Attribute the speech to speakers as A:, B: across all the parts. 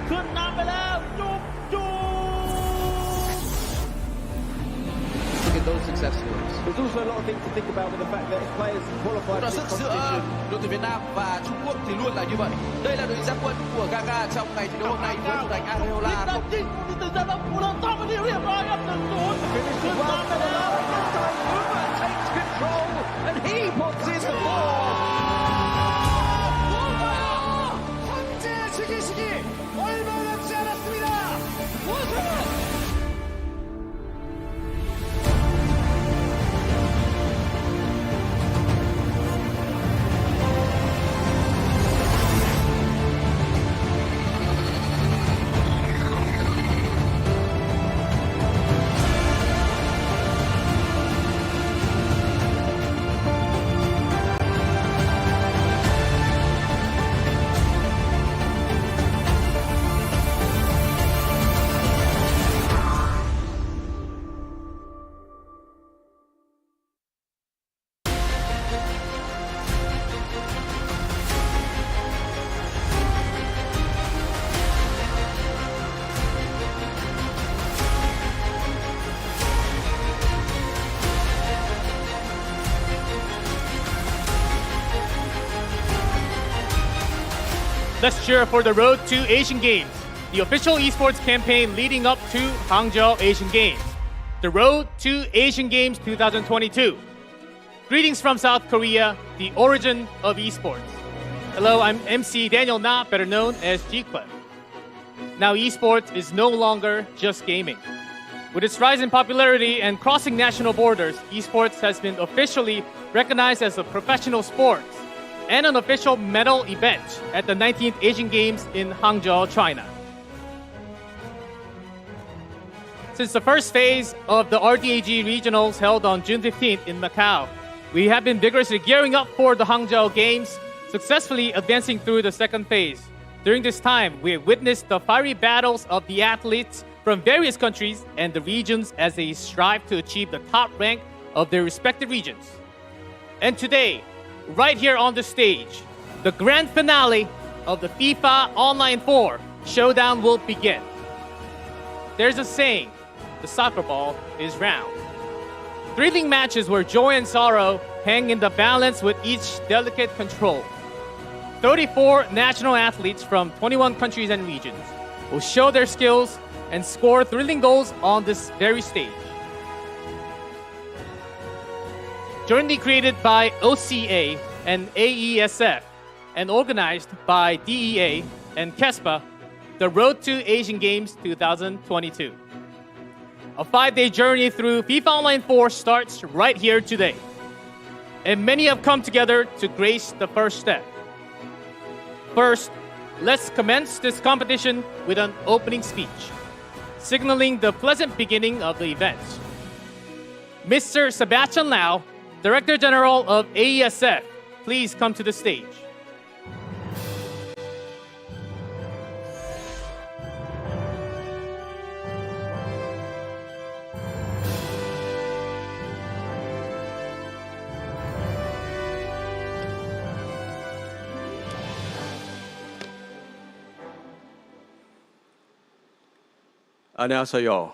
A: ขึ้นนำไปแล้วจุ๊บจุ๊บ
B: Look at those success stories.
C: There's also a lot of things to think about with the fact that players qualified
B: Đó
C: for
B: sức
C: this
B: giữa
C: competition.
B: đội tuyển Việt Nam và Trung Quốc thì luôn là như vậy. Đây là đội ra quân của Gaga trong ngày thi đấu hôm nay với thủ thành Areola.
A: ยิงลูกนี้ตื่นเต้นแล้วผู้เล่นต้องไปที่เรียบร้อยครับ1-0 ขึ้นนำไปแล้ว
B: Takes control and he puts in the ball. 황제 시기시기 얼마 남지 않았습니다.
D: Let's cheer for the road to Asian Games, the official esports campaign leading up to Hangzhou Asian Games. The road to Asian Games 2022. Greetings from South Korea, the origin of esports. Hello, I'm MC Daniel Na, better known as G-Clef. Now esports is no longer just gaming. With its rise in popularity and crossing national borders, esports has been officially recognized as a professional sport and an official medal event at the 19th Asian Games in Hangzhou, China. Since the first phase of the RDAG regionals held on June 15th in Macau, we have been vigorously gearing up for the Hangzhou Games, successfully advancing through the second phase. During this time, we have witnessed the fiery battles of the athletes from various countries and the regions as they strive to achieve the top rank of their respective regions. And today, right here on the stage, the grand finale of the FIFA Online 4 showdown will begin. There's a saying, the soccer ball is round. Thrilling matches where joy and sorrow hang in the balance with each delicate control. 34 national athletes from 21 countries and regions will show their skills and score thrilling goals on this very stage. Jointly created by OCA and AESF and organized by DEA and KESPA, the Road to Asian Games 2022. A 5-day journey through FIFA Online 4 starts right here today. And many have come together to grace the first step. First, let's commence this competition with an opening speech, signaling the pleasant beginning of the event. Mr. Sebastian Lau, Director General of AESF, please come to the stage.
E: 안녕하세요.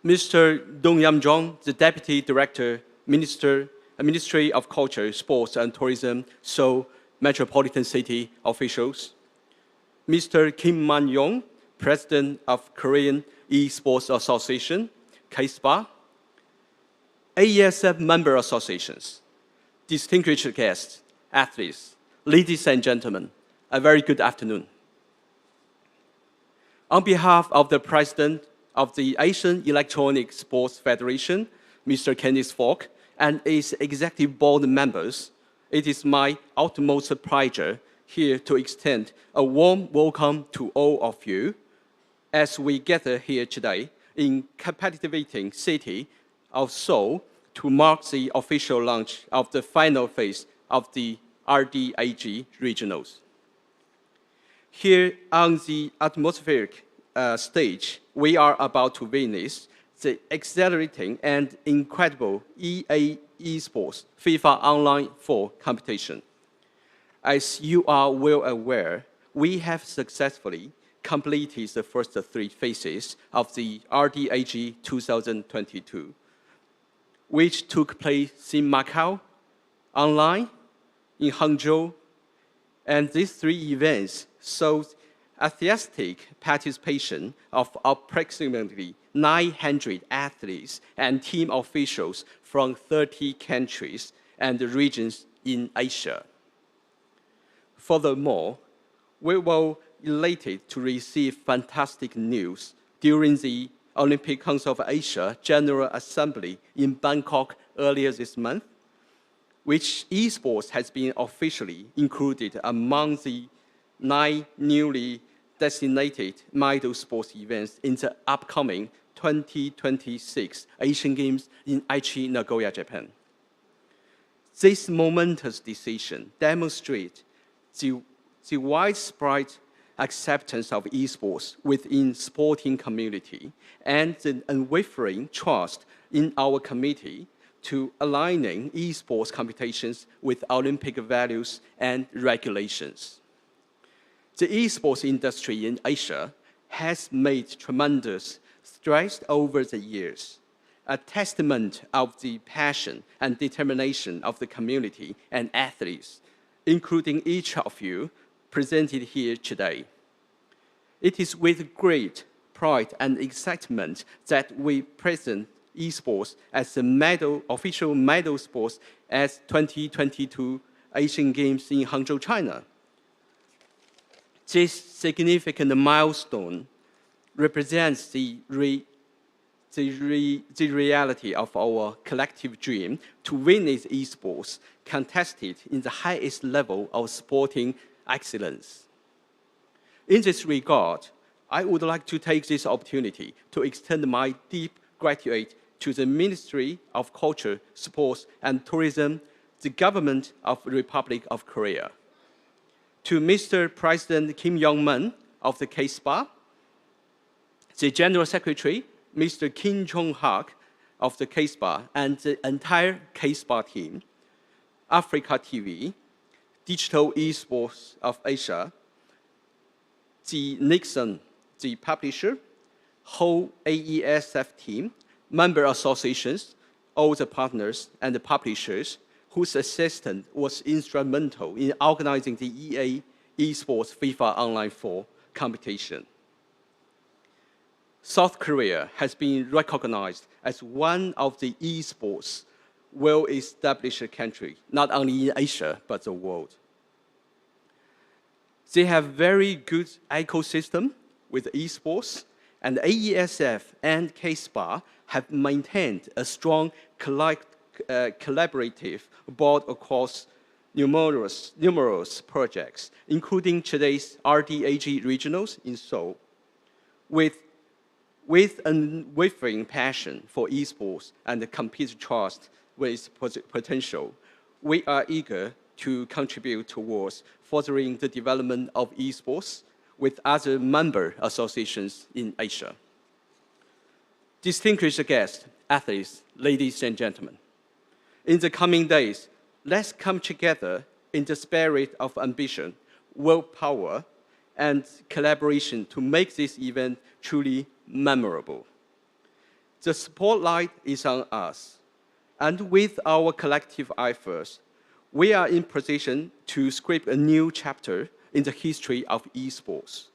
E: Mr. Dong Yam-jong, the Deputy Director, Ministry of Culture, Sports and Tourism, Seoul Metropolitan City officials. Mr. Kim Man-yong, President of Korean Esports Association, KESPA. AESF member associations, distinguished guests, athletes, ladies and gentlemen, a very good afternoon. On behalf of the President of the Asian Electronic Sports Federation, Mr. Kenneth Falk, and its executive board members, it is my utmost pleasure here to extend a warm welcome to all of you as we gather here today in captivating city of Seoul to mark the official launch of the final phase of the RDAG regionals. Here on the atmospheric stage, we are about to witness the exhilarating and incredible EA Esports FIFA Online 4 competition. As you are well aware, we have successfully completed the first 3 phases of the RDAG 2022, which took place in Macau, online, in Hangzhou, and these 3 events saw enthusiastic participation of approximately 900 athletes and team officials from 30 countries and regions in Asia. Furthermore, we were elated to receive fantastic news during the Olympic Council of Asia General Assembly in Bangkok earlier this month, which esports has been officially included among the 9 newly designated medal sports events in the upcoming 2026 Asian Games in Aichi, Nagoya, Japan. This momentous decision demonstrates the widespread acceptance of esports within sporting community and the unwavering trust in our committee to aligning esports competitions with Olympic values and regulations. The esports industry in Asia has made tremendous strides over the years, a testament of the passion and determination of the community and athletes, including each of you presented here today. It is with great pride and excitement that we present esports as the official medal sports at 2022 Asian Games in Hangzhou, China. This significant milestone represents the reality of our collective dream to witness esports contested in the highest level of sporting excellence. In this regard, I would like to take this opportunity to extend my deep gratitude to the Ministry of Culture, Sports and Tourism, the Government of the Republic of Korea, to Mr. President Kim Yong-man of the K-SPA, the General Secretary, Mr. Kim Jong-hak of the K-SPA, and the entire K-SPA team, Africa TV, Digital Esports of Asia, the Nixon, the publisher, whole AESF team, member associations, all the partners and the publishers whose assistance was instrumental in organizing the EA Esports FIFA Online 4 competition. South Korea has been recognized as one of the esports well-established country, not only in Asia, but the world. They have very good ecosystem with esports, and AESF and K-SPA have maintained a strong collaborative board across numerous projects, including today's RDAG regionals in Seoul. With unwavering passion for esports and complete trust with potential, we are eager to contribute towards furthering the development of esports with other member associations in Asia. Distinguished guests, athletes, ladies and gentlemen, in the coming days, let's come together in the spirit of ambition, willpower, and collaboration to make this event truly memorable. The spotlight is on us, and with our collective efforts, we are in position to script a new chapter in the history of esports.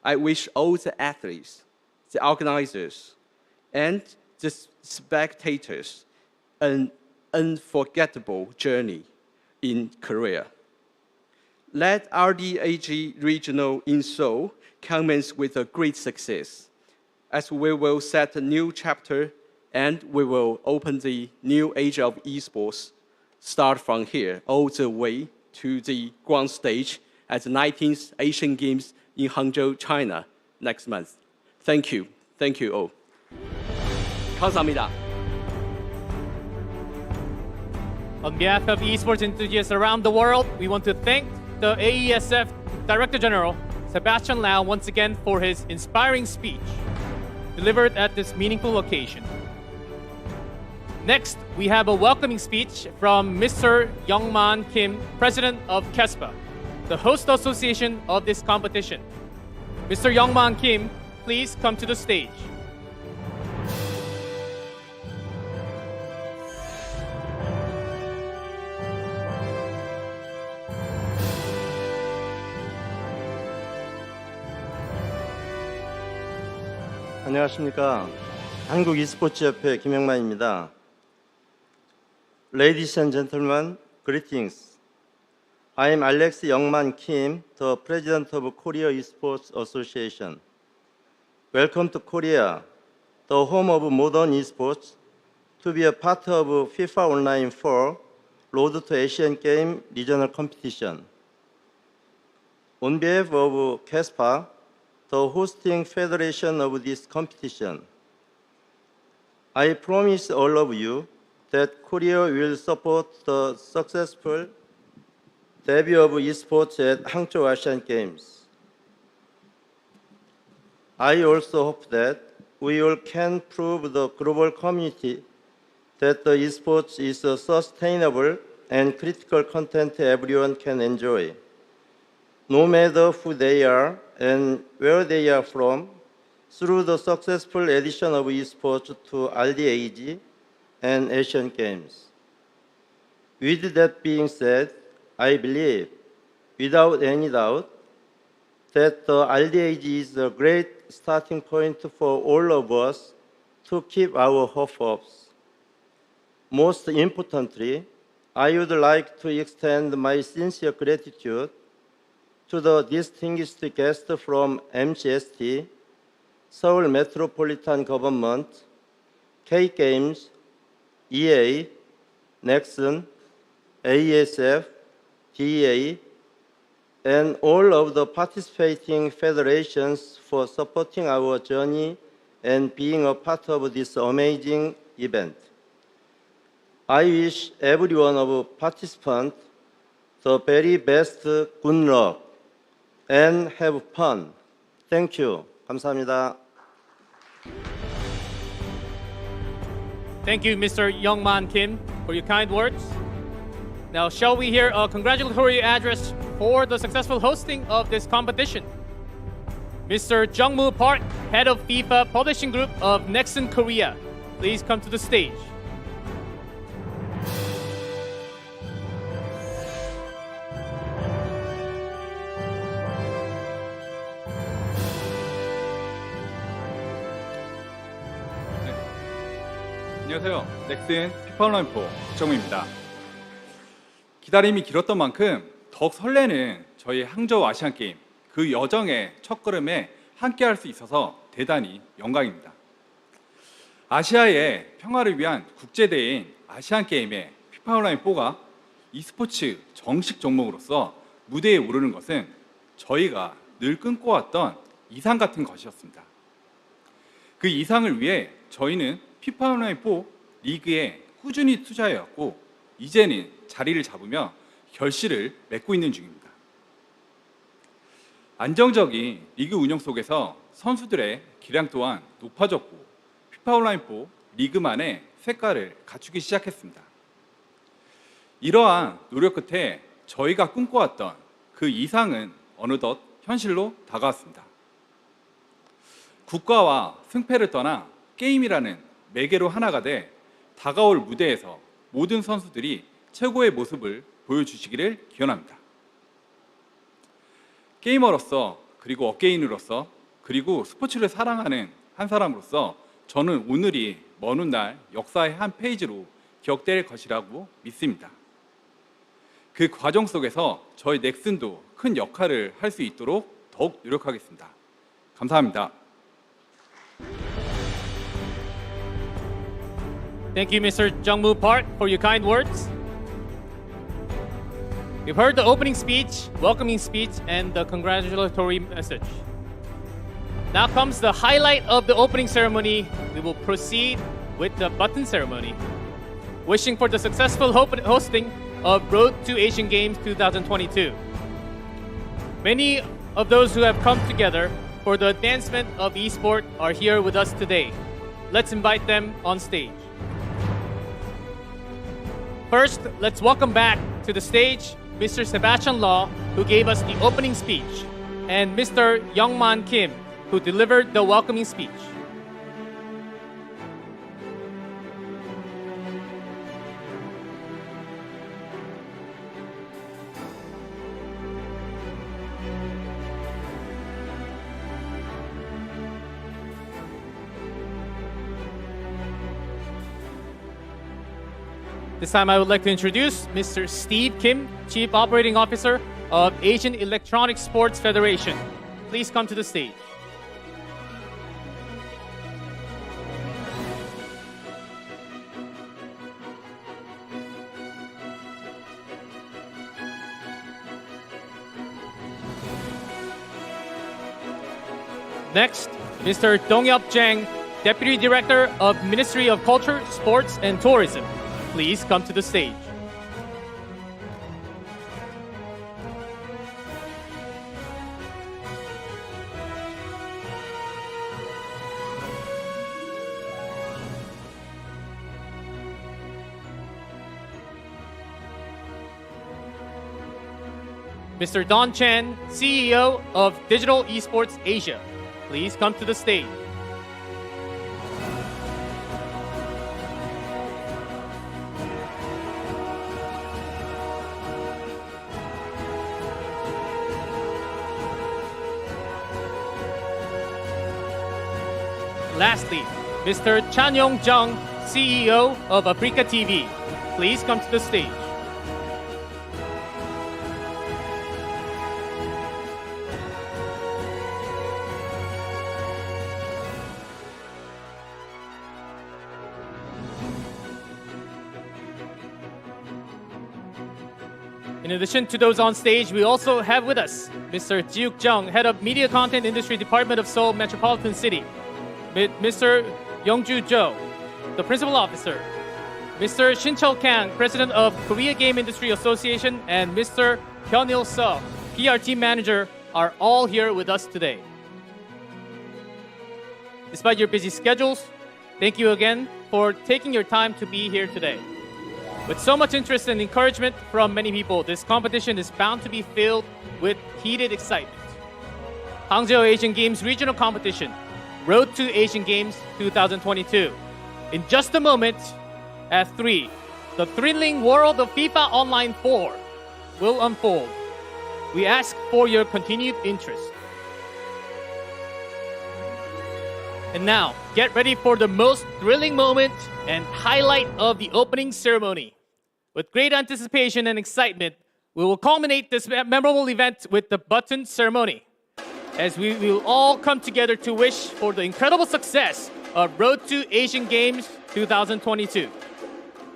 E: I wish all the athletes, the organizers, and the spectators an unforgettable journey in Korea. Let RDAG Regional in Seoul commence with a great success, as we will set a new chapter and we will open the new age of esports, start from here all the way to the grand stage at the 19th Asian Games in Hangzhou, China next month. Thank you. Thank you all. 감사합니다.
D: On behalf of esports enthusiasts around the world, we want to thank the AESF Director General, Sebastian Lau, once again for his inspiring speech delivered at this meaningful occasion. Next, we have a welcoming speech from Mr. Youngman Kim, President of K-SPA. the host association of this competition. Mr. Youngman Kim, please come to the stage.
F: 안녕하십니까. 한국 e스포츠협회 김영만입니다. Ladies and gentlemen, greetings. I am Alex Youngman Kim, the president of Korea Esports Association. Welcome to Korea, the home of modern esports, to be a part of FIFA Online 4 Road to Asian Games regional competition. On behalf of CASPA, the hosting federation of this competition, I promise all of you that Korea will support the successful debut of esports at Hangzhou Asian Games. I also hope that we all can prove the global community that the esports is a sustainable and critical content everyone can enjoy, no matter who they are and where they are from, through the successful addition of esports to RDAG and Asian Games. With that being said, I believe, without any doubt, that the RDAG is a great starting point for all of us to keep our hope up. Most importantly, I would like to extend my sincere gratitude to the distinguished guests from MGST, Seoul Metropolitan Government, K-Games, EA, Nexon, AESF, DEA, and all of the participating federations for supporting our journey and being a part of this amazing event. I wish every one of participants the very best good luck and have fun. Thank you. 감사합니다.
D: Thank you, Mr. Youngman Kim, for your kind words. Now, shall we hear a congratulatory address for the successful hosting of this competition? Mr. Jungmoo Park, head of FIFA Publishing Group of Nexon Korea, please come to the stage.
G: 안녕하세요. 넥슨 피파 온라인 4 박정우입니다. 기다림이 길었던 만큼 더욱 설레는 저희 항저우 아시안 게임 그 여정의 첫걸음에 함께할 수 있어서 대단히 영광입니다. 아시아의 평화를 위한 국제대회인 아시안 게임의 피파 온라인 4가 e스포츠 정식 종목으로서 무대에 오르는 것은 저희가 늘 꿈꿔왔던 이상 같은 것이었습니다. 그 이상을 위해 저희는 피파 온라인 4 리그에 꾸준히 투자해왔고 이제는 자리를 잡으며 결실을 맺고 있는 중입니다. 안정적인 리그 운영 속에서 선수들의 기량 또한 높아졌고 피파 온라인 4 리그만의 색깔을 갖추기 시작했습니다. 이러한 노력 끝에 저희가 꿈꿔왔던 그 이상은 어느덧 현실로 다가왔습니다. 국가와 승패를 떠나 게임이라는 매개로 하나가 돼 다가올 무대에서 모든 선수들이 최고의 모습을 보여주시기를 기원합니다. 게이머로서 그리고 업계인으로서 그리고 스포츠를 사랑하는 한 사람으로서 저는 오늘이 먼 훗날 역사의 한 페이지로 기억될 것이라고 믿습니다. 그 과정 속에서 저희 넥슨도 큰 역할을 할 수 있도록 더욱 노력하겠습니다. 감사합니다.
D: Thank you, Mr. Jungmoo Park, for your kind words. We've heard the opening speech, welcoming speech, and the congratulatory message. Now comes the highlight of the opening ceremony. We will proceed with the button ceremony. Wishing for the successful hosting of Road to Asian Games 2022. Many of those who have come together for the advancement of eSport are here with us today. Let's invite them on stage. First, let's welcome back to the stage Mr. Sebastian Law, who gave us the opening speech, and Mr. Youngman Kim, who delivered the welcoming speech. This time I would like to introduce Mr. Steve Kim, Chief Operating Officer of Asian Electronic Sports Federation. Please come to the stage. Next, Mr. Dongyup Jang, Deputy Director of Ministry of Culture, Sports and Tourism. Please come to the stage. Mr. Don Chan, CEO of Digital Esports Asia. Please come to the stage. Lastly, Mr. Chan Yong Jung, CEO of Africa TV. Please come to the stage. In addition to those on stage, we also have with us Mr. Jiuk Jung, Head of Media Content Industry Department of Seoul Metropolitan City, Mr. Youngju Jo, the Principal Officer, Mr. Shin-Chul Kang, President of Korea Game Industry Association, and Mr. Hyun-il Seo, PR Team Manager, are all here with us today. Despite your busy schedules, thank you again for taking your time to be here today. With so much interest and encouragement from many people, this competition is bound to be filled with heated excitement. Hangzhou Asian Games Regional Competition, Road to Asian Games 2022. In just a moment, at 3, the thrilling world of FIFA Online 4 will unfold. We ask for your continued interest. And now, get ready for the most thrilling moment and highlight of the opening ceremony. With great anticipation and excitement, we will culminate this memorable event with the button ceremony, as we will all come together to wish for the incredible success of Road to Asian Games 2022.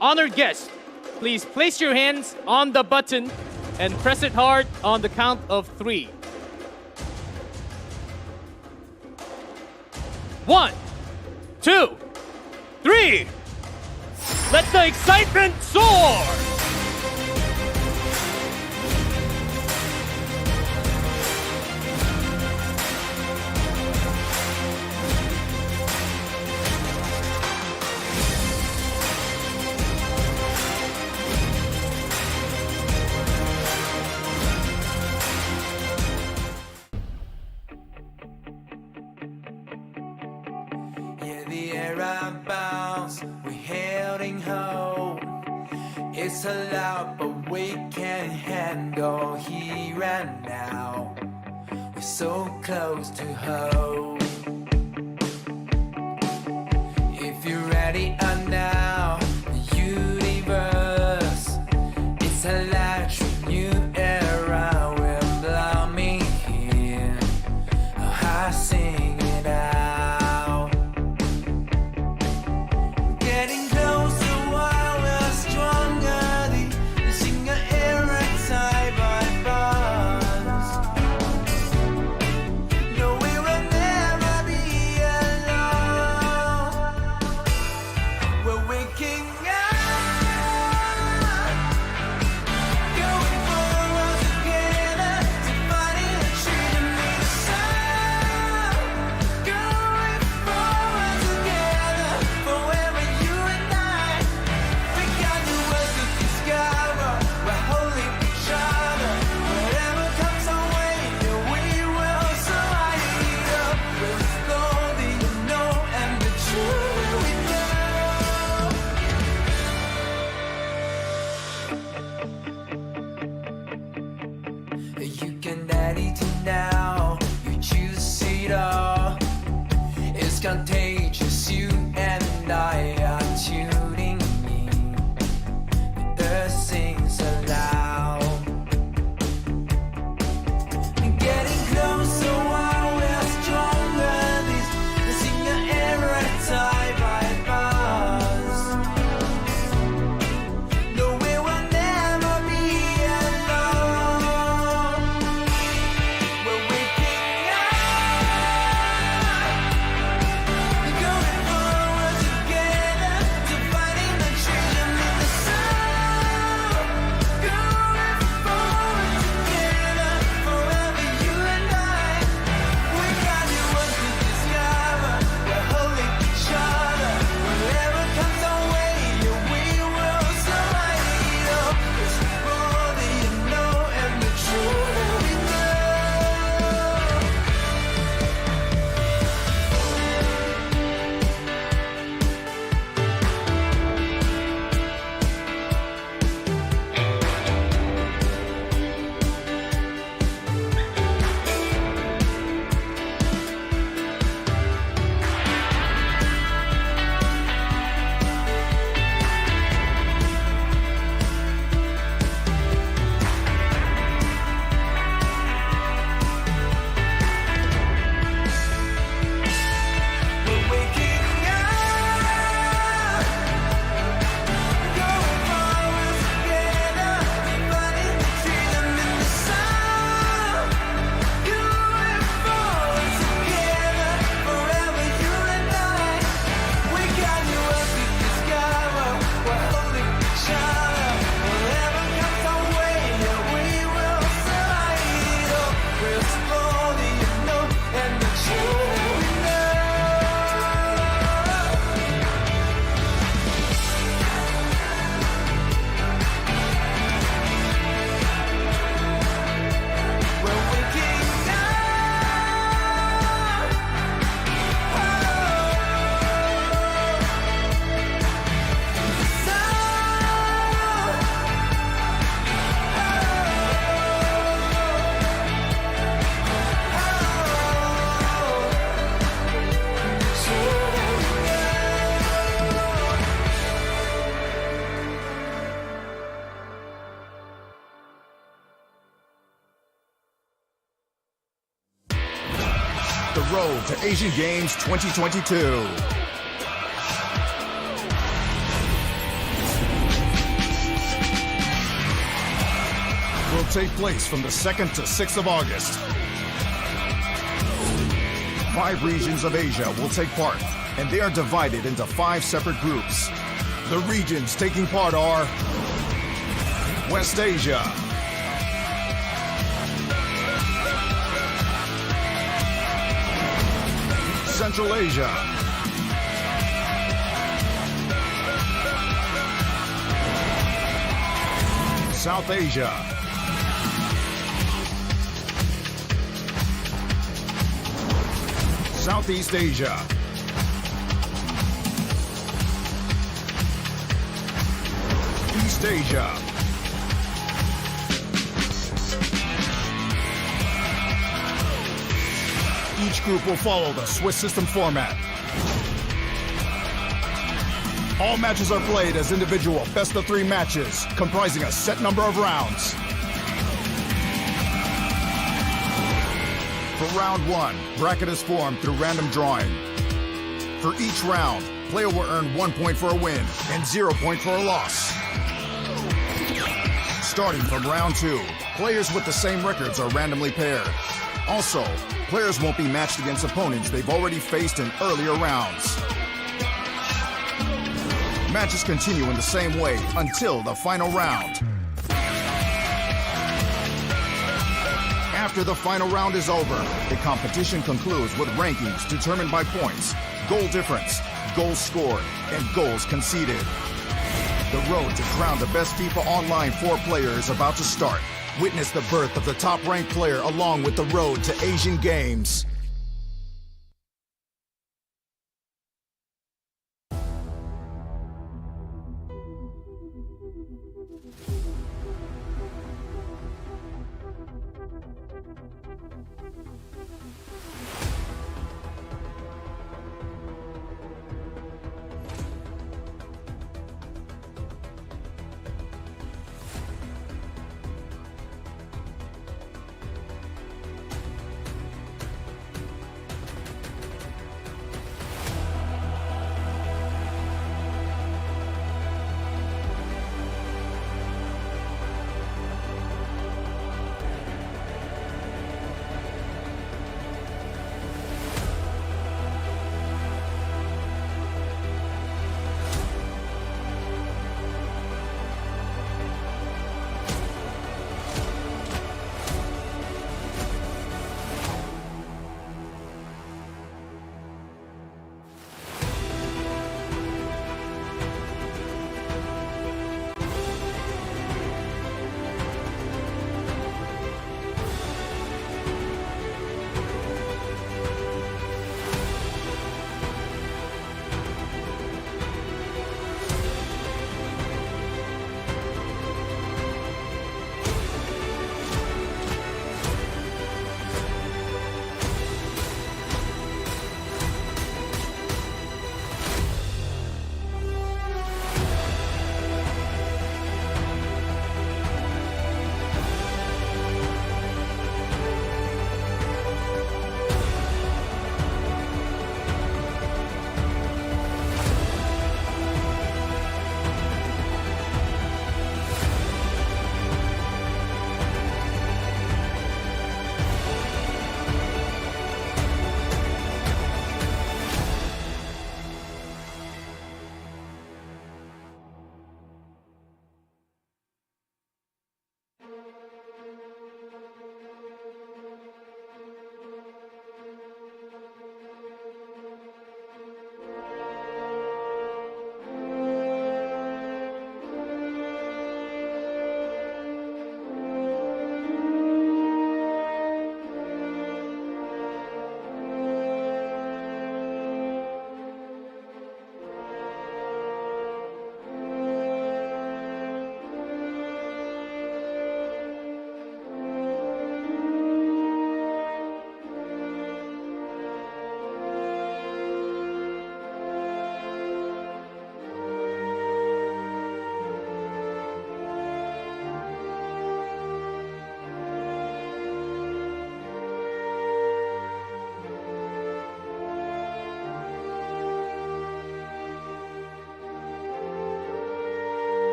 D: Honored guests, please place your hands on the button and press it hard on the count of 3. 1, 2, 3. Let the excitement soar!
H: The air I bounce, we're heading home. It's loud, but we can handle here and now. We're so close to home. If you're ready now, the universe, it's a electric new era. We're blooming here. I sing it out. Getting closer while we're stronger. The singer era side by bars. No, we will never be alone.
I: road to Asian Games 2022. Will take place from the 2nd to 6th of August. 5 regions of Asia will take part, and they are divided into 5 separate groups. The regions taking part are West Asia, Central Asia, South Asia, Southeast Asia, East Asia, each group will follow the Swiss system format. All matches are played as individual best-of-3 matches, comprising a set number of rounds. For round 1, bracket is formed through random drawing. For each round, player will earn 1 point for a win and 0 point for a loss. Starting from round 2, players with the same records are randomly paired. Also, players won't be matched against opponents they've already faced in earlier rounds. Matches continue in the same way until the final round. After the final round is over, the competition concludes with rankings determined by points, goal difference, goals scored, and goals conceded. The road to crown the best FIFA Online 4 player is about to start. Witness the birth of the top-ranked player along with the road to Asian Games.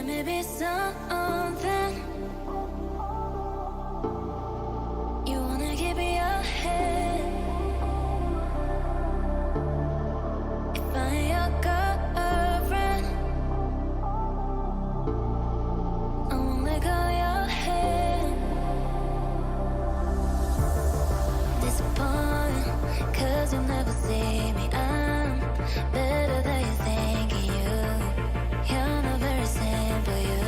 J: let me be something. You wanna keep your head. If I ain't your girlfriend, I won't let go of your hand. Disappointed, 'cause you'll never see me. I'm better than you think of you. You're not very simple, you.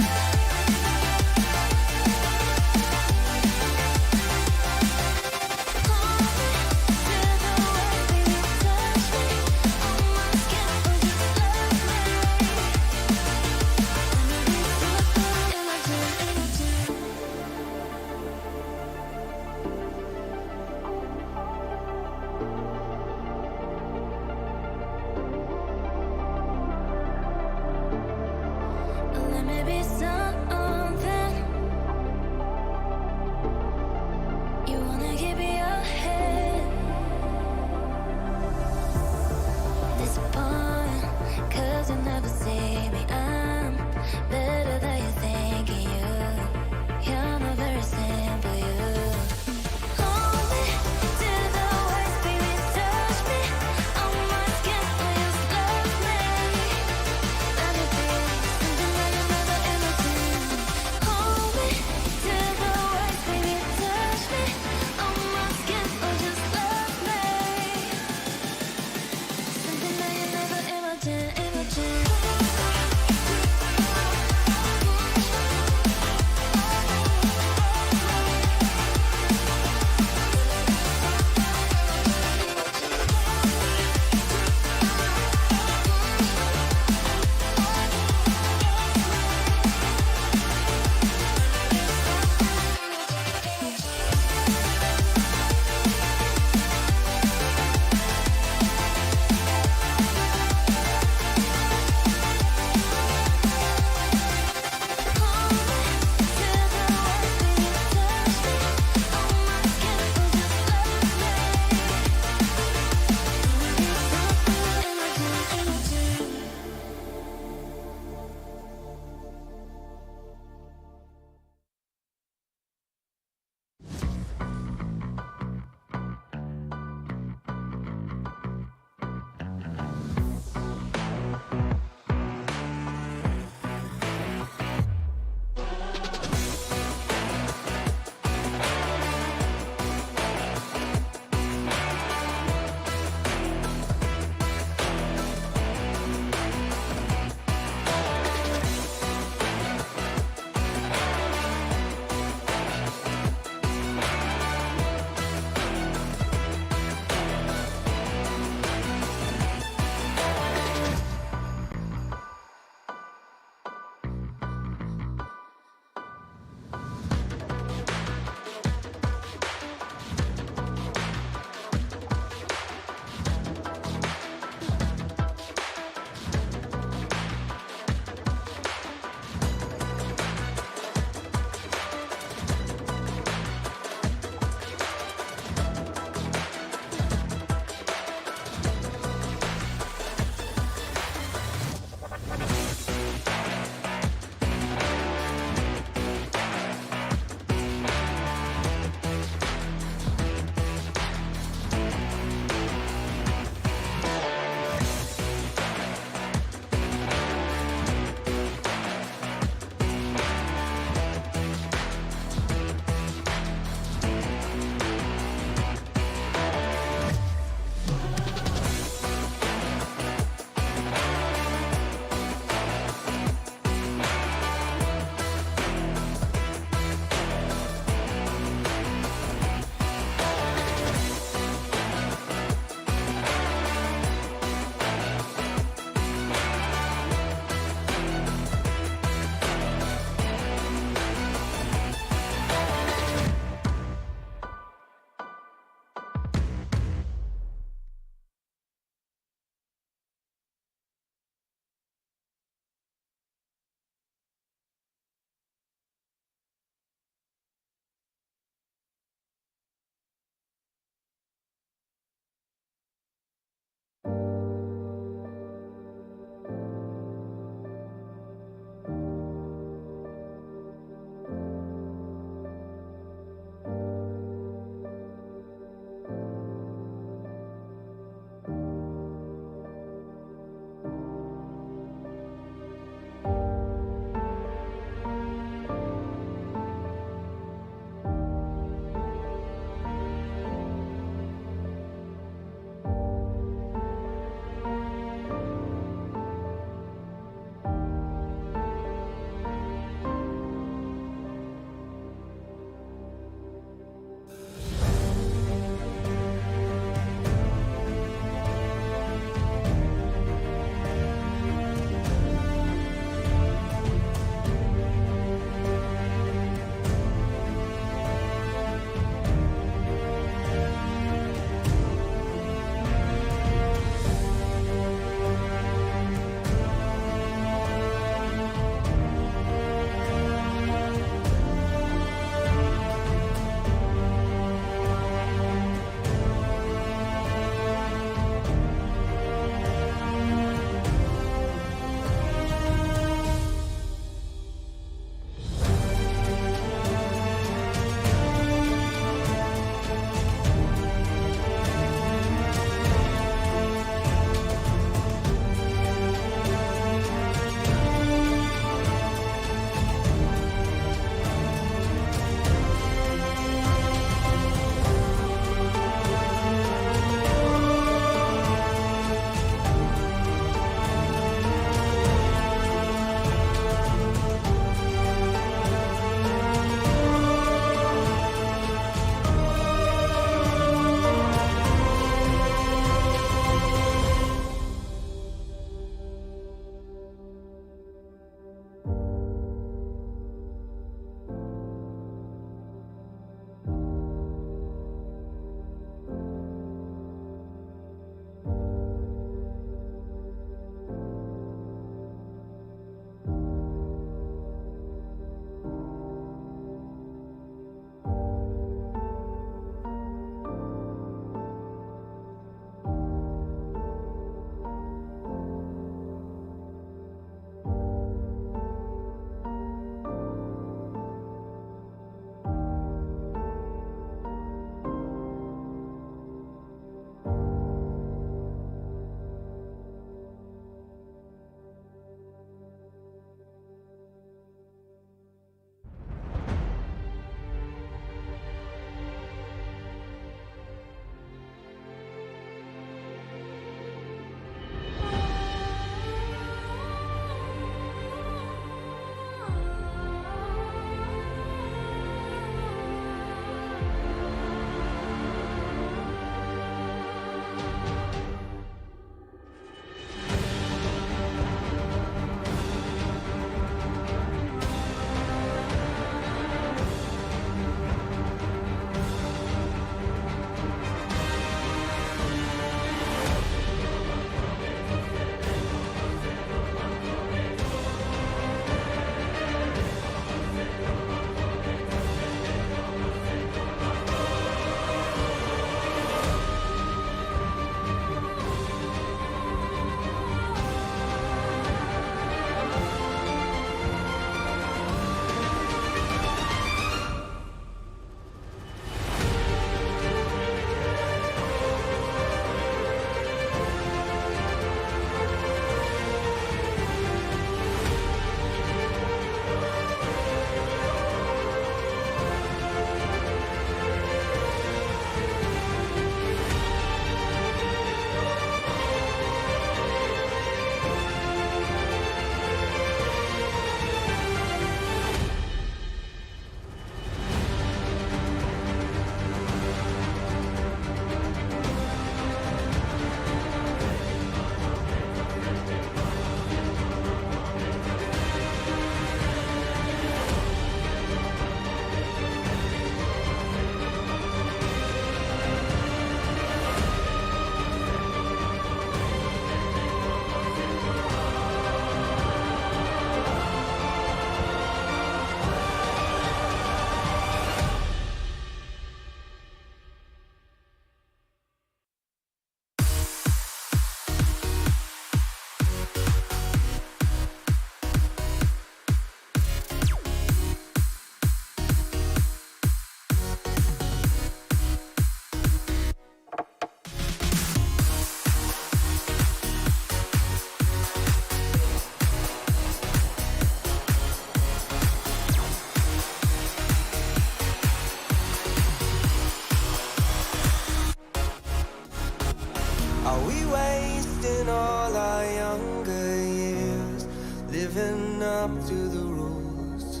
H: living up to the rules.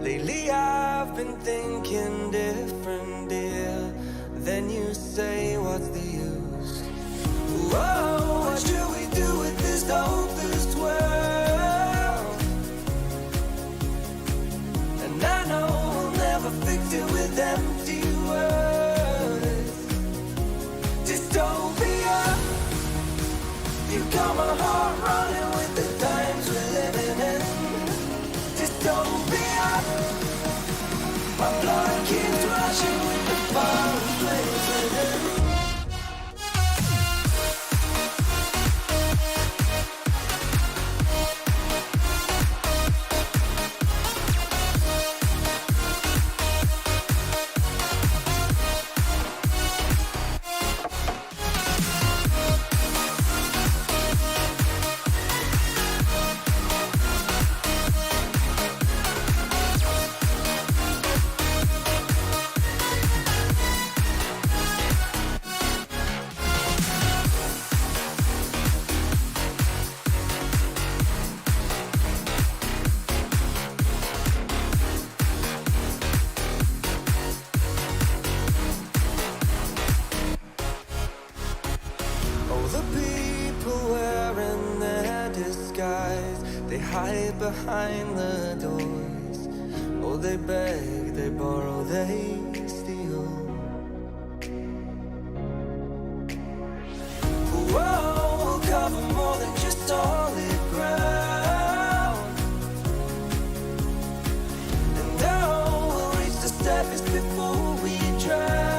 H: Lately I've been thinking different, dear. Then you say, what's the use? Whoa, what should we do with this hopeless world? And I know we'll never fix it with empty words. Dystopia, you got my heart running with the times we're living in. Dystopia, my blood keeps rushing with the violent flames within. They hide behind the doors. Oh, they beg, they borrow, they steal. Whoa, we'll cover more than just solid ground. And now we'll reach the surface before we drown.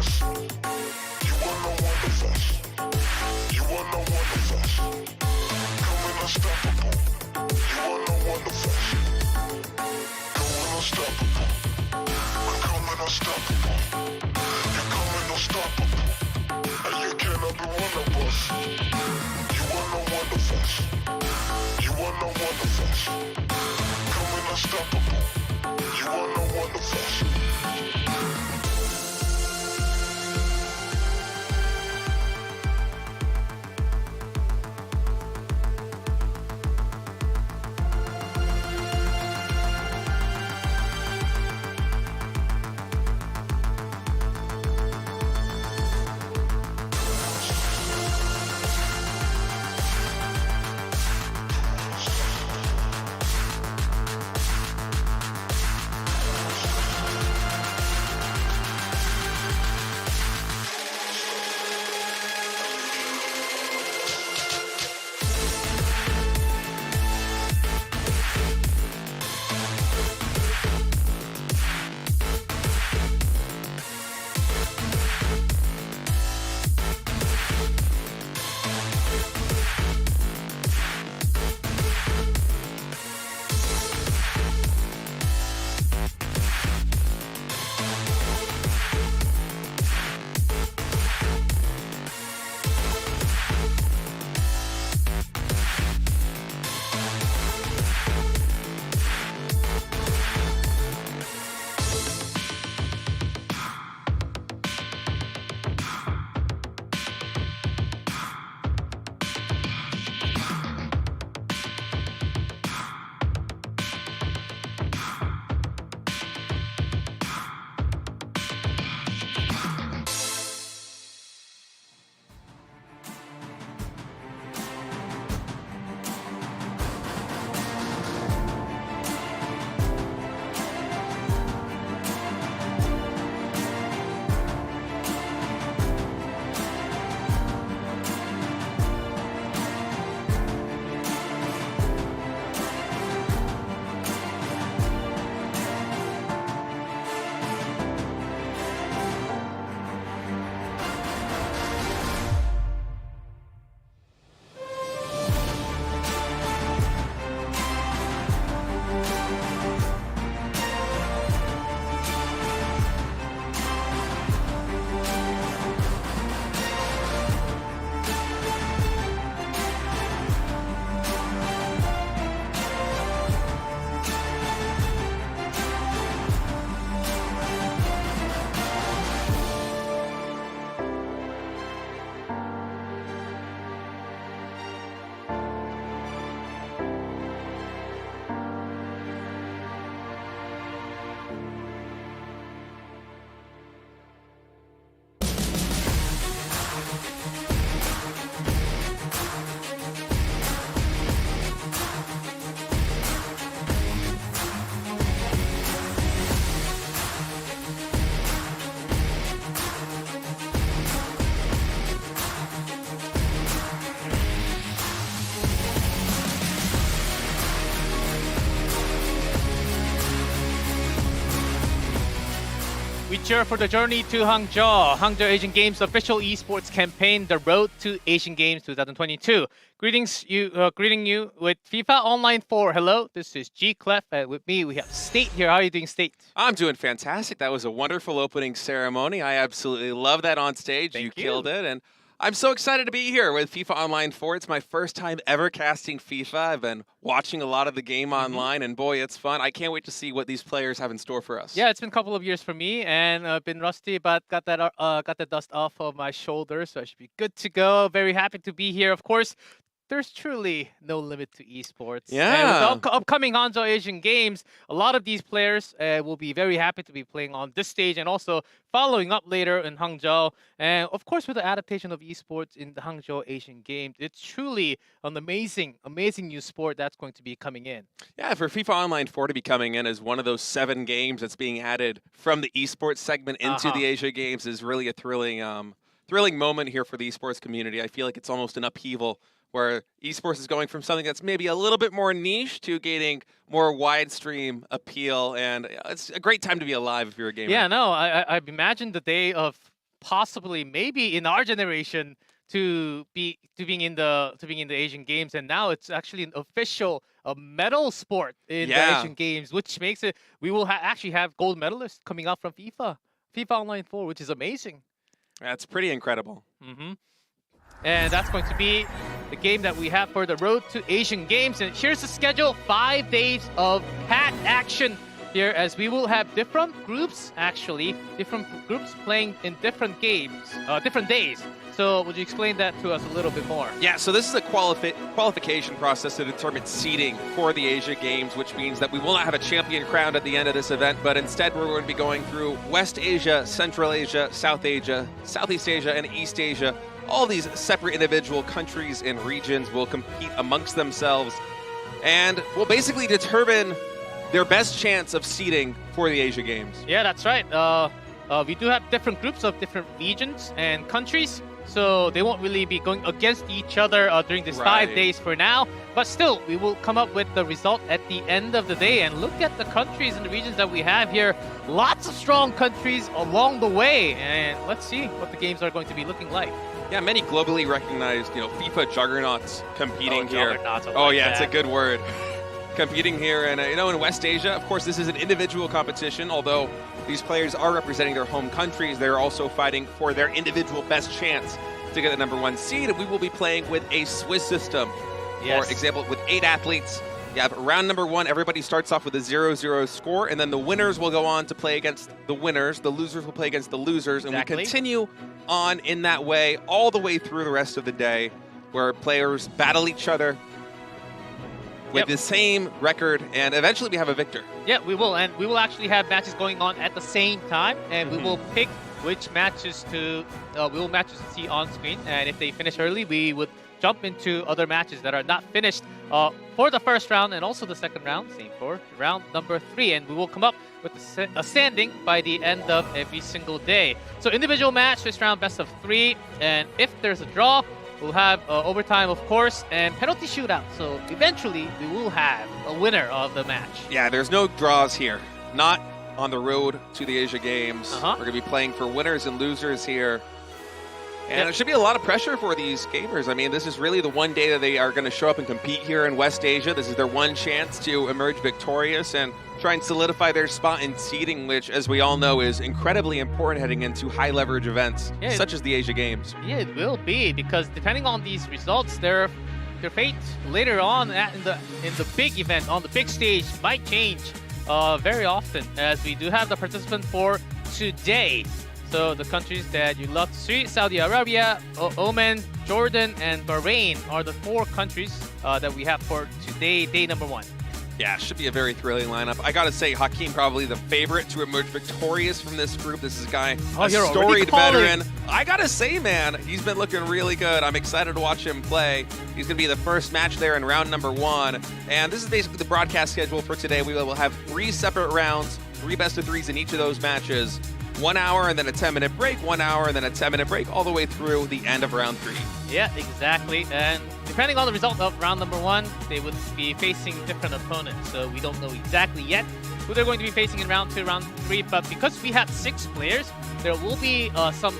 K: best. You wanna want the best. You wanna want the best. Coming unstoppable. You wanna want the best. Coming unstoppable. We're coming unstoppable. You're coming unstoppable. And you cannot be one of us. You wanna want the best. You wanna want the best. Coming unstoppable. You wanna want the best.
D: We cheer for the journey to Hangzhou. Hangzhou Asian Games official esports campaign, The Road to Asian Games 2022. Greeting you with FIFA Online 4. Hello, this is G Clef, and with me we have State here. How are you doing, State?
L: I'm doing fantastic. That was a wonderful opening ceremony. I absolutely love that on stage. You killed it, and I'm so excited to be here with FIFA Online 4. It's my first time ever casting FIFA. I've been watching a lot of the game online, and boy, it's fun. I can't wait to see what these players have in store for us.
D: Yeah, it's been a couple of years for me, and I've been rusty, but got the dust off of my shoulders, so I should be good to go. Very happy to be here. Of course, there's truly no limit to esports.
L: Yeah.
D: And with the upcoming Hangzhou Asian Games, a lot of these players will be very happy to be playing on this stage and also following up later in Hangzhou. And of course, with the adaptation of esports in the Hangzhou Asian Games, it's truly an amazing new sport that's going to be coming in.
L: Yeah, for FIFA Online 4 to be coming in as one of those 7 games that's being added from the esports segment into the Asia Games is really a thrilling moment here for the esports community. I feel like it's almost an upheaval where esports is going from something that's maybe a little bit more niche to gaining more wide stream appeal, and it's a great time to be alive if you're a gamer.
D: Yeah, no, I've imagined the day of possibly maybe in our generation to being in the Asian Games, and now it's actually an official medal sport in the Asian Games, which makes it we will actually have gold medalists coming out from FIFA Online 4, which is amazing.
L: That's pretty incredible.
D: And that's going to be the game that we have for the Road to Asian Games. And here's the schedule: 5 days of packed action here, as we will have different groups playing in different games, different days. So would you explain that to us a little bit more?
L: Yeah, so this is a qualification process to determine seeding for the Asia Games, which means that we will not have a champion crowned at the end of this event, but instead we're going to be going through West Asia, Central Asia, South Asia, Southeast Asia, and East Asia. All these separate individual countries and regions will compete amongst themselves and will basically determine their best chance of seeding for the Asia Games.
D: Yeah, that's right. We do have different groups of different regions and countries, so they won't really be going against each other during these 5 days for now. But still, we will come up with the result at the end of the day. And look at the countries and the regions that we have here. Lots of strong countries along the way. And let's see what the games are going to be looking like.
L: Yeah, many globally recognized, FIFA juggernauts competing here.
D: It's
L: a good word. Competing here, and in West Asia, of course, this is an individual competition. Although these players are representing their home countries, they're also fighting for their individual best chance to get the #1 seed. And we will be playing with a Swiss system. For example, with 8 athletes. You have round #1, everybody starts off with a 0-0 score, and then the winners will go on to play against the winners. The losers will play against the losers, and we continue on in that way all the way through the rest of the day, where players battle each other with the same record, and eventually we have a victor.
D: Yeah, we will, and we will actually have matches going on at the same time, and we will pick which matches to see on screen, and if they finish early, we would jump into other matches that are not finished for the first round and also the second round, same for round #3, and we will come up with a standing by the end of every single day. So individual match, this round best of 3, and if there's a draw, we'll have overtime, of course, and penalty shootout. So eventually, we will have a winner of the match.
L: Yeah, there's no draws here. Not on the road to the Asia Games. We're going to be playing for winners and losers here. And it should be a lot of pressure for these gamers. I mean, this is really the one day that they are going to show up and compete here in West Asia. This is their one chance to emerge victorious and try and solidify their spot in seeding, which, as we all know, is incredibly important heading into high-leverage events such as the Asia Games.
D: Yeah, it will be, because depending on these results, their fate later on in the big event, on the big stage, might change very often, as we do have the participant for today. So the countries that you love to see: Saudi Arabia, Oman, Jordan, and Bahrain are the 4 countries that we have for today, day #1.
L: Yeah, should be a very thrilling lineup. I gotta say, Hakeem probably the favorite to emerge victorious from this group. This is a guy, a storied veteran. I gotta say, man, he's been looking really good. I'm excited to watch him play. He's gonna be the first match there in round #1. And this is basically the broadcast schedule for today. We will have 3 separate rounds, 3 best-of-3s in each of those matches. 1 hour and then a 10-minute break, 1 hour and then a 10-minute break, all the way through the end of round 3.
D: Yeah, exactly. And depending on the result of round #1, they would be facing different opponents. So we don't know exactly yet who they're going to be facing in round 2, round 3. But because we have 6 players, there will be some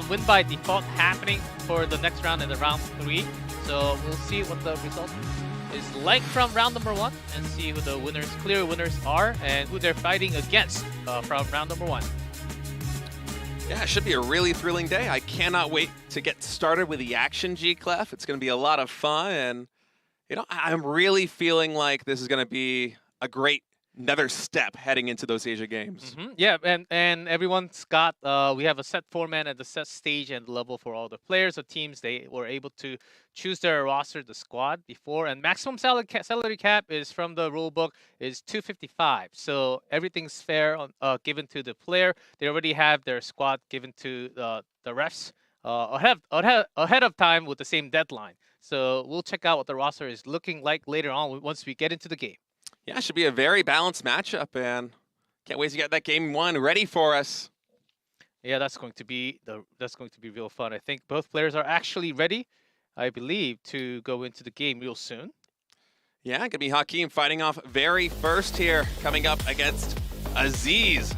D: win by default happening for the next round and the round 3. So we'll see what the result is like from round #1 and see who the clear winners are and who they're fighting against from round #1.
L: Yeah, it should be a really thrilling day. I cannot wait to get started with the action, G-Clef. It's going to be a lot of fun, and I'm really feeling like this is going to be another step heading into those Asia Games.
D: Yeah, and everyone's got, we have a set format and the set stage and level for all the players or teams. They were able to choose their roster, the squad, before. And maximum salary cap is from the rulebook is $255. So everything's fair given to the player. They already have their squad given to the refs ahead of time with the same deadline. So we'll check out what the roster is looking like later on once we get into the game.
L: Yeah, it should be a very balanced matchup, and can't wait to get that game 1 ready for us.
D: Yeah, that's going to be real fun. I think both players are actually ready, I believe, to go into the game real soon.
L: Yeah, going to be Hakeem fighting off very first here, coming up against Aziz.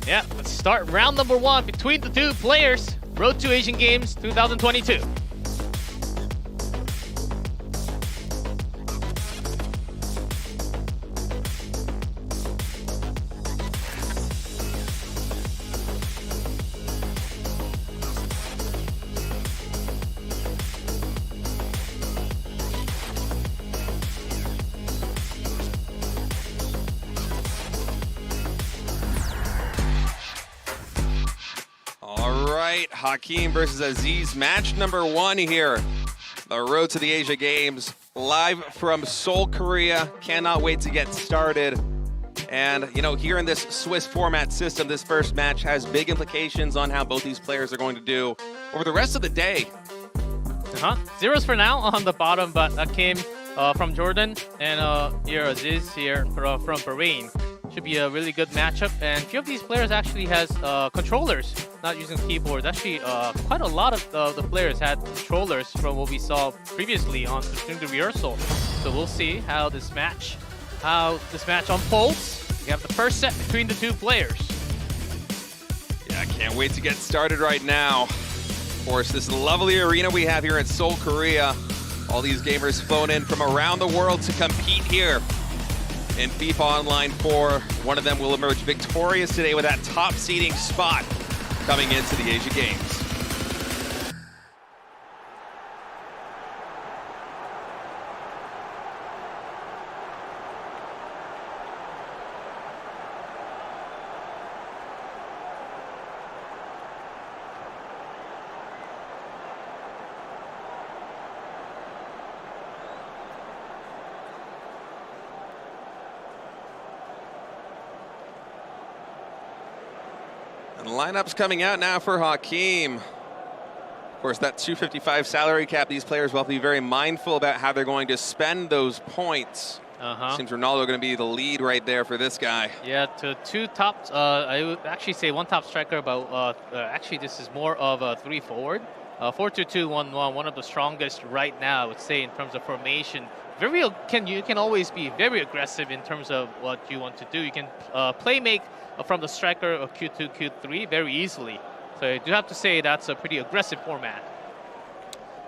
D: Yeah, let's start round number 1 between the two players. Road to Asian Games 2022.
L: Hakeem versus Aziz, match number 1 here. The road to the Asia Games, live from Seoul, Korea. Cannot wait to get started. And, you know, here in this Swiss format system, this first match has big implications on how both these players are going to do over the rest of the day.
D: Zeros for now on the bottom, but Hakeem from Jordan and here Aziz here from Bahrain. Should be a really good matchup, and a few of these players actually has controllers, not using keyboards. Actually, quite a lot of the players had controllers from what we saw previously during the rehearsal. So we'll see how this match unfolds. We have the first set between the two players.
L: Yeah, I can't wait to get started right now. Of course, this lovely arena we have here in Seoul, Korea. All these gamers flown in from around the world to compete here in FIFA Online 4. One of them will emerge victorious today with that top seeding spot coming into the Asia Games. And lineup's coming out now for Hakeem. Of course, that 255 salary cap, these players will have to be very mindful about how they're going to spend those points. Seems Ronaldo going to be the lead right there for this guy.
D: Yeah, to two tops. I would actually say one top striker, but actually this is more of a 3 forward. 4-2-2-1-1, one of the strongest right now, I would say, in terms of formation. You can always be very aggressive in terms of what you want to do. You can play make from the striker of Q2, Q3 very easily. So I do have to say that's a pretty aggressive format.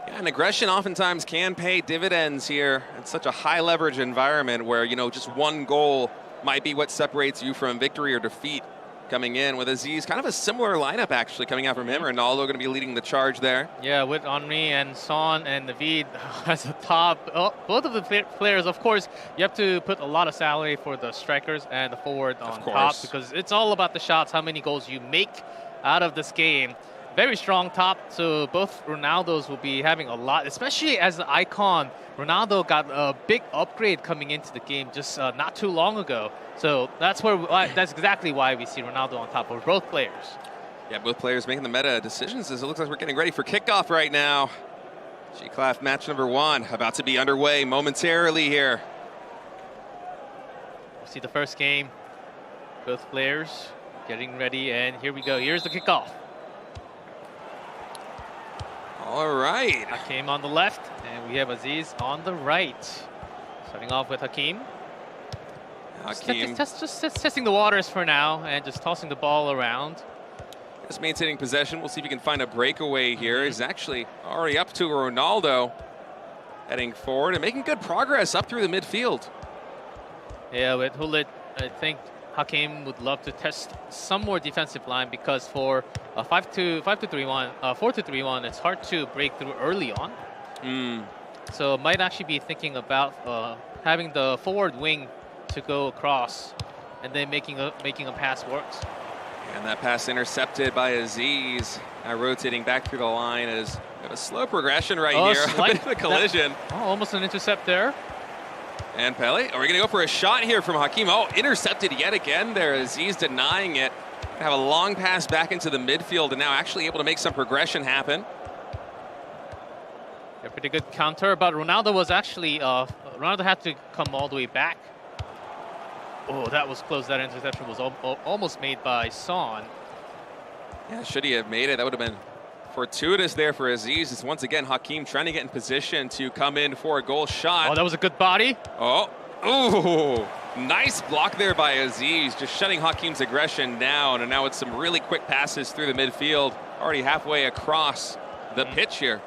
L: Yeah, and aggression oftentimes can pay dividends here. It's such a high leverage environment where, you know, just one goal might be what separates you from victory or defeat. Coming in with Aziz, kind of a similar lineup actually coming out from him. Ronaldo going to be leading the charge there.
D: Yeah, with Henry and Son and Naveed as a top. Both of the players, of course, you have to put a lot of salary for the strikers and the forward on top, because it's all about the shots, how many goals you make out of this game. Very strong top, so both Ronaldos will be having a lot, especially as the icon. Ronaldo got a big upgrade coming into the game just not too long ago. So that's exactly why we see Ronaldo on top of both players.
L: Yeah, both players making the meta decisions as it looks like we're getting ready for kickoff right now. G-Class match number 1 about to be underway momentarily here.
D: We'll see the first game. Both players getting ready, and here we go. Here's the kickoff.
L: All right.
D: Hakeem on the left, and we have Aziz on the right. Starting off with Hakeem. Just testing the waters for now, and just tossing the ball around.
L: Just maintaining possession. We'll see if he can find a breakaway here. He's actually already up to Ronaldo, heading forward and making good progress up through the midfield.
D: Yeah, with Hulit, I think Hakeem would love to test some more defensive line, because for a 5-2-3-1, 4-2-3-1, it's hard to break through early on. So might actually be thinking about having the forward wing to go across and then making a pass works.
L: And that pass intercepted by Aziz. Now rotating back through the line is a slow progression right here. A bit of a collision.
D: Almost an intercept there.
L: And Pele, are we going to go for a shot here from Hakeem? Oh, intercepted yet again there. Aziz denying it. Have a long pass back into the midfield and now actually able to make some progression happen.
D: Yeah, pretty good counter, but Ronaldo was actually, Ronaldo had to come all the way back. Oh, that was close. That interception was almost made by Son.
L: Yeah, should he have made it? That would have been fortuitous there for Aziz. It's once again Hakeem trying to get in position to come in for a goal shot.
D: Oh, that was a good body.
L: Oh, ooh. Nice block there by Aziz, just shutting Hakeem's aggression down, and now with some really quick passes through the midfield, already halfway across the pitch here.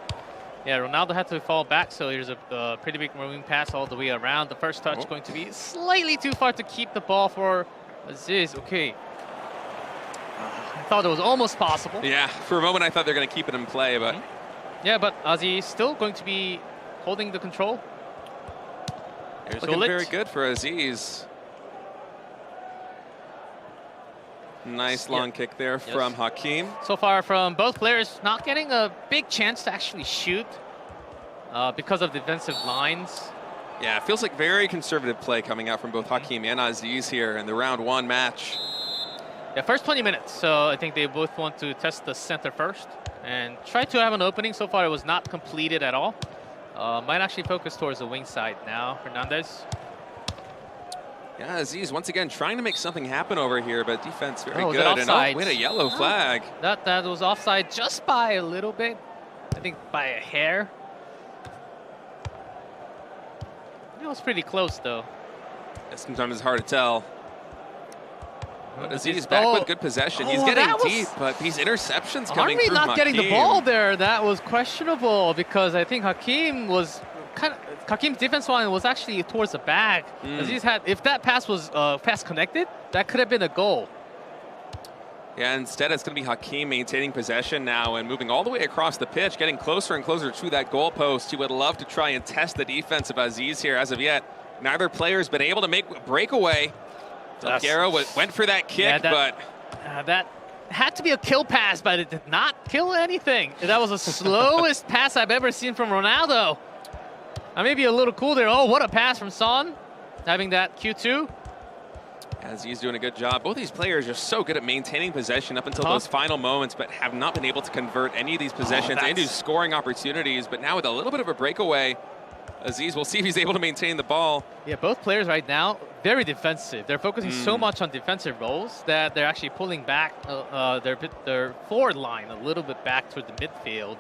D: Yeah, Ronaldo had to fall back, so here's a pretty big moving pass all the way around. The first touch going to be slightly too far to keep the ball for Aziz. Okay. I thought it was almost possible.
L: Yeah, for a moment I thought they were going to keep it in play, but...
D: Yeah, but Aziz still going to be holding the control.
L: It's looking very good for Aziz. Nice long kick there from Hakeem.
D: So far from both players, not getting a big chance to actually shoot because of defensive lines.
L: Yeah, it feels like very conservative play coming out from both Hakeem and Aziz here in the round 1 match.
D: Yeah, first 20 minutes. So I think they both want to test the center first and try to have an opening. So far it was not completed at all. Might actually focus towards the wing side now. Hernandez.
L: Yeah, Aziz once again trying to make something happen over here, but defense very
D: good.
L: And oh, wait, a yellow flag.
D: That was offside just by a little bit. I think by a hair. It was pretty close though.
L: Sometimes it's hard to tell. But Aziz back with good possession. He's getting deep, but these interceptions coming through
D: not getting the ball there, that was questionable because I think Hakeem was Hakeem's defense line was actually towards the back. Aziz had, if that pass was pass connected, that could have been a goal.
L: Yeah, instead it's going to be Hakeem maintaining possession now and moving all the way across the pitch, getting closer and closer to that goalpost. He would love to try and test the defense of Aziz here. As of yet, neither player's been able to make a breakaway. Guerra went for that kick, but...
D: that had to be a kill pass, but it did not kill anything. That was the slowest pass I've ever seen from Ronaldo. Maybe a little cool there. Oh, what a pass from Son, having that Q2.
L: Aziz doing a good job. Both these players are so good at maintaining possession up until those final moments, but have not been able to convert any of these possessions into scoring opportunities. But now with a little bit of a breakaway, Aziz, we'll see if he's able to maintain the ball. Yeah,
D: both players right now, very defensive. They're focusing so much on defensive roles that they're actually pulling back their forward line a little bit back toward the midfield.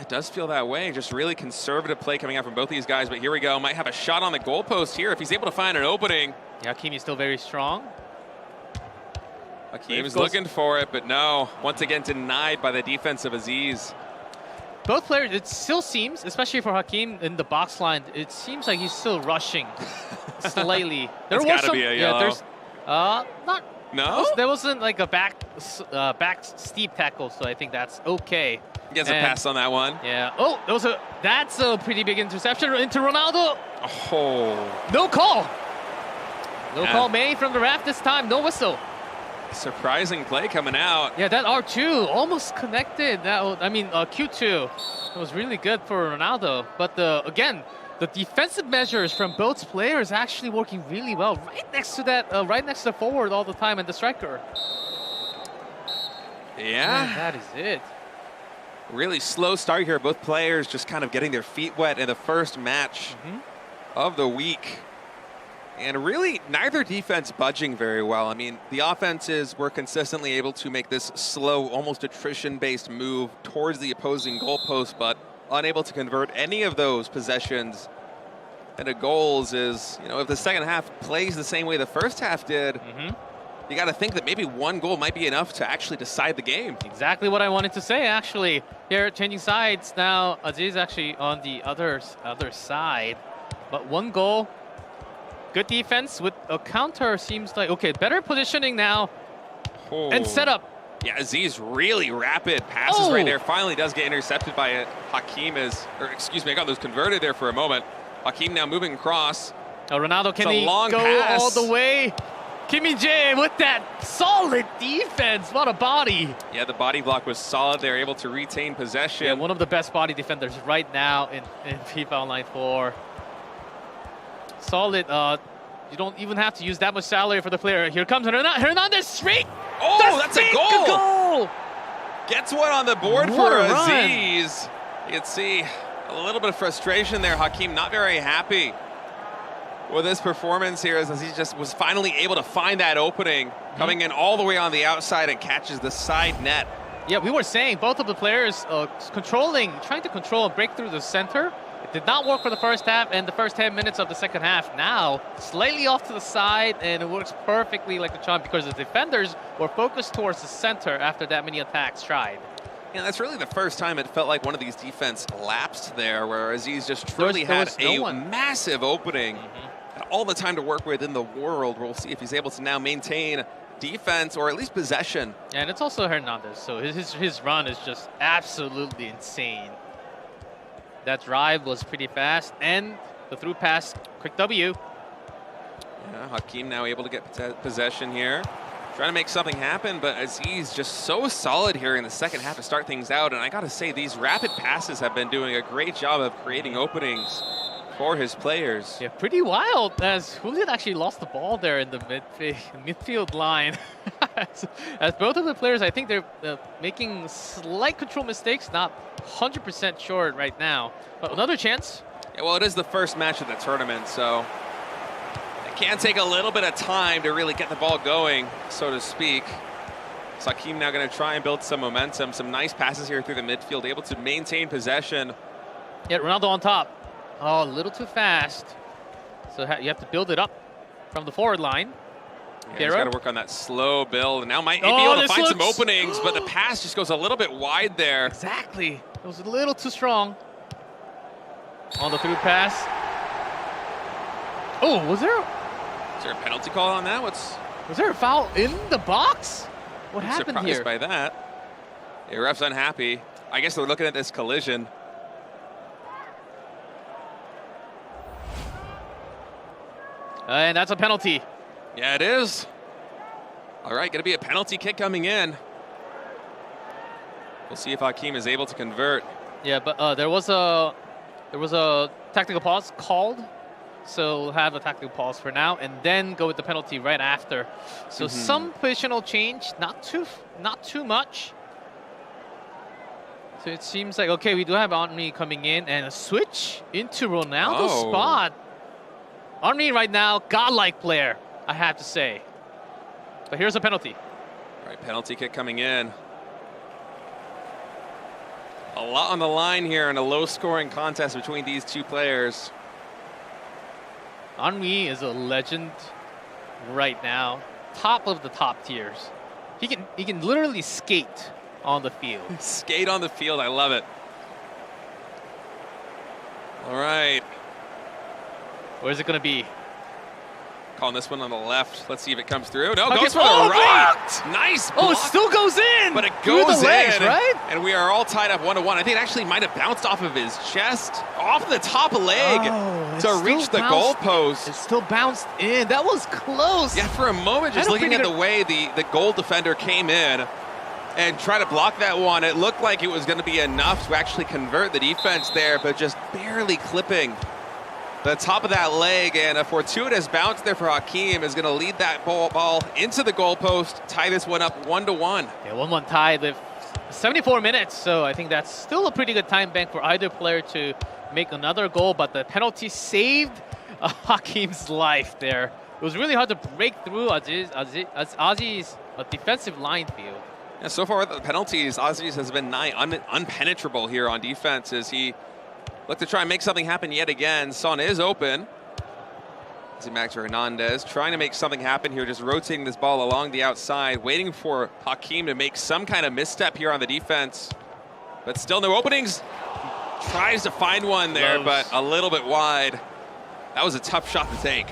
L: It does feel that way. Just really conservative play coming out from both these guys. But here we go. Might have a shot on the goalpost here if he's able to find an opening.
D: Yeah, Hakeem is still very strong.
L: Hakeem is looking for it, but no. Once again, denied by the defense of Aziz.
D: Both players, it still seems, especially for Hakeem in the box line, it seems like he's still rushing slightly.
L: There's got to be a yellow.
D: Not.
L: No?
D: There wasn't like a back steep tackle, so I think that's okay.
L: Gets a pass on that one.
D: Yeah. Oh, that's a pretty big interception into Ronaldo.
L: Oh.
D: No call. No call made from the ref this time. No whistle.
L: Surprising play coming out.
D: Yeah, that R2 almost connected. Q2. It was really good for Ronaldo. But again, the defensive measures from both players actually working really well. Right next to that, right next to the forward all the time and the striker.
L: Yeah.
D: Man, that is it.
L: Really slow start here. Both players just kind of getting their feet wet in the first match of the week. And really, neither defense budging very well. I mean, the offenses were consistently able to make this slow, almost attrition-based move towards the opposing goalpost, but unable to convert any of those possessions into goals. Is, if the second half plays the same way the first half did, you got to think that maybe one goal might be enough to actually decide the game.
D: Exactly what I wanted to say, actually. Here, changing sides now. Aziz actually on the other side, but one goal. Good defense with a counter seems like, okay, better positioning now. And set up.
L: Yeah, Aziz really rapid passes right there. Finally does get intercepted by it. Hakeem I got those converted there for a moment. Hakeem now moving across.
D: Oh, Ronaldo, can he go
L: pass
D: all the way? Kim Min-jae with that solid defense. What a body.
L: Yeah, the body block was solid. They're able to retain possession.
D: Yeah, one of the best body defenders right now in FIFA Online 4. Solid. You don't even have to use that much salary for the player. Here comes Hernandez straight.
L: Oh, that's a goal. Gets one on the board for Aziz. You can see a little bit of frustration there. Hakeem not very happy with his performance here as he just was finally able to find that opening, coming in all the way on the outside and catches the side net.
D: Yeah, we were saying both of the players trying to control and break through the center. It did not work for the first half and the first 10 minutes of the second half. Now, slightly off to the side, and it works perfectly like the charm because the defenders were focused towards the center after that many attacks tried.
L: Yeah, that's really the first time it felt like one of these defense lapsed there, where Aziz just truly had a massive opening. And all the time to work with in the world. We'll see if he's able to now maintain defense or at least possession.
D: And it's also Hernandez, so his run is just absolutely insane. That drive was pretty fast, and the through pass, quick W.
L: Yeah, Hakeem now able to get possession here. Trying to make something happen, but Aziz just so solid here in the second half to start things out. And I gotta say, these rapid passes have been doing a great job of creating openings for his players.
D: Yeah, pretty wild, as Julian actually lost the ball there in the midfield line. as both of the players, I think they're making slight control mistakes, not 100% sure right now. But another chance.
L: Yeah, well, it is the first match of the tournament, so it can take a little bit of time to really get the ball going, so to speak. So Hakeem now going to try and build some momentum. Some nice passes here through the midfield, able to maintain possession.
D: Yeah, Ronaldo on top. Oh, a little too fast. So you have to build it up from the forward line.
L: Yeah, he's got to work on that slow build. And now might be able to find some openings, but the pass just goes a little bit wide there.
D: Exactly. It was a little too strong. On the through pass. Oh, was there
L: a penalty call on that? Was
D: there a foul in the box? What happened here?
L: Surprised by that. The ref's unhappy. I guess they're looking at this collision.
D: And that's a penalty.
L: Yeah, it is. All right, going to be a penalty kick coming in. We'll see if Hakeem is able to convert.
D: Yeah, but there was a tactical pause called, so we'll have a tactical pause for now, and then go with the penalty right after. So some positional change, not too much. So it seems like okay, we do have Henry coming in, and a switch into Ronaldo's spot. Henry right now, godlike player, I have to say. But here's a penalty.
L: All right, penalty kick coming in. A lot on the line here in a low-scoring contest between these two players.
D: Henry is a legend right now, top of the top tiers. He can literally skate on the field.
L: Skate on the field, I love it. All right.
D: Where's it going to be?
L: Calling this one on the left. Let's see if it comes through. No,
D: okay.
L: Goes for the right. Nice block.
D: Oh, it still goes in.
L: But it goes
D: the legs,
L: in.
D: Right?
L: And we are all tied up 1-1. I think it actually might have bounced off of his chest, off the top leg to reach the goalpost.
D: It still bounced in. That was close.
L: Yeah, for a moment, just looking at the way the goal defender came in and try to block that one, it looked like it was going to be enough to actually convert the defense there, but just barely clipping the top of that leg, and a fortuitous bounce there for Hakeem is going to lead that ball into the goalpost, tie this one up 1-1.
D: Yeah, 1-1 tie with 74 minutes, so I think that's still a pretty good time bank for either player to make another goal, but the penalty saved Hakeem's life there. It was really hard to break through Aziz's defensive line field.
L: Yeah, so far with the penalties, Aziz has been unpenetrable here on defense as he look to try and make something happen yet again. Son is open. Max Hernandez trying to make something happen here, just rotating this ball along the outside, waiting for Hakeem to make some kind of misstep here on the defense. But still no openings. Tries to find one there, but a little bit wide. That was a tough shot to take.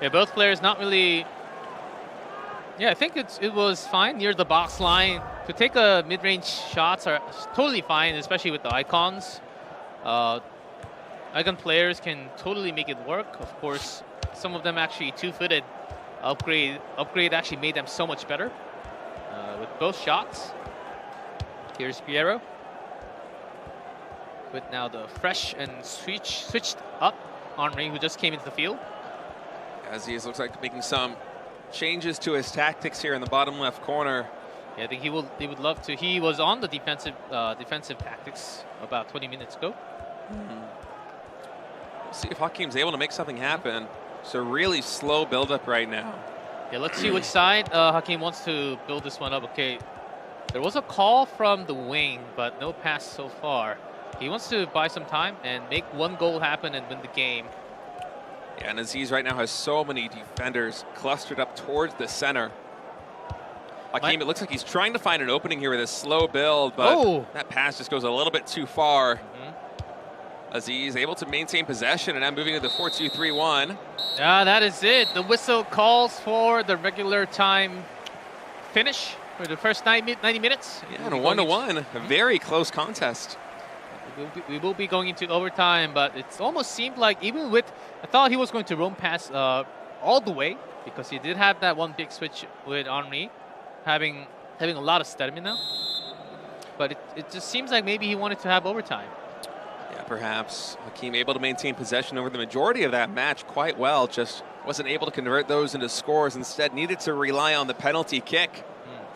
D: Yeah, both players not really... Yeah, I think it was fine near the box line. To take a mid-range shots are totally fine, especially with the icons. Icon players can totally make it work. Of course, some of them actually two-footed upgrade actually made them so much better with both shots. Here's Piero with now the fresh and switched up Henry, who just came into the field.
L: Aziz looks like making some changes to his tactics here in the bottom left corner.
D: Yeah, I think he would love to. He was on the defensive tactics about 20 minutes ago.
L: We'll see if Hakeem's able to make something happen. It's a really slow build-up right now.
D: Yeah, let's see which side Hakeem wants to build this one up. Okay, there was a call from the wing, but no pass so far. He wants to buy some time and make one goal happen and win the game.
L: Yeah, and Aziz right now has so many defenders clustered up towards the center. Hakeem, it looks like he's trying to find an opening here with a slow build, but that pass just goes a little bit too far. Aziz able to maintain possession, and now moving to the 4-2-3-1.
D: Yeah, that is it. The whistle calls for the regular time finish for the first 90 minutes.
L: Yeah, and a 1-1, a very close contest.
D: We will be going into overtime, but it's almost seemed like even with, I thought he was going to roam past all the way because he did have that one big switch with Henry, having a lot of stamina. But it just seems like maybe he wanted to have overtime.
L: Yeah, perhaps Hakeem able to maintain possession over the majority of that match quite well, just wasn't able to convert those into scores. Instead, needed to rely on the penalty kick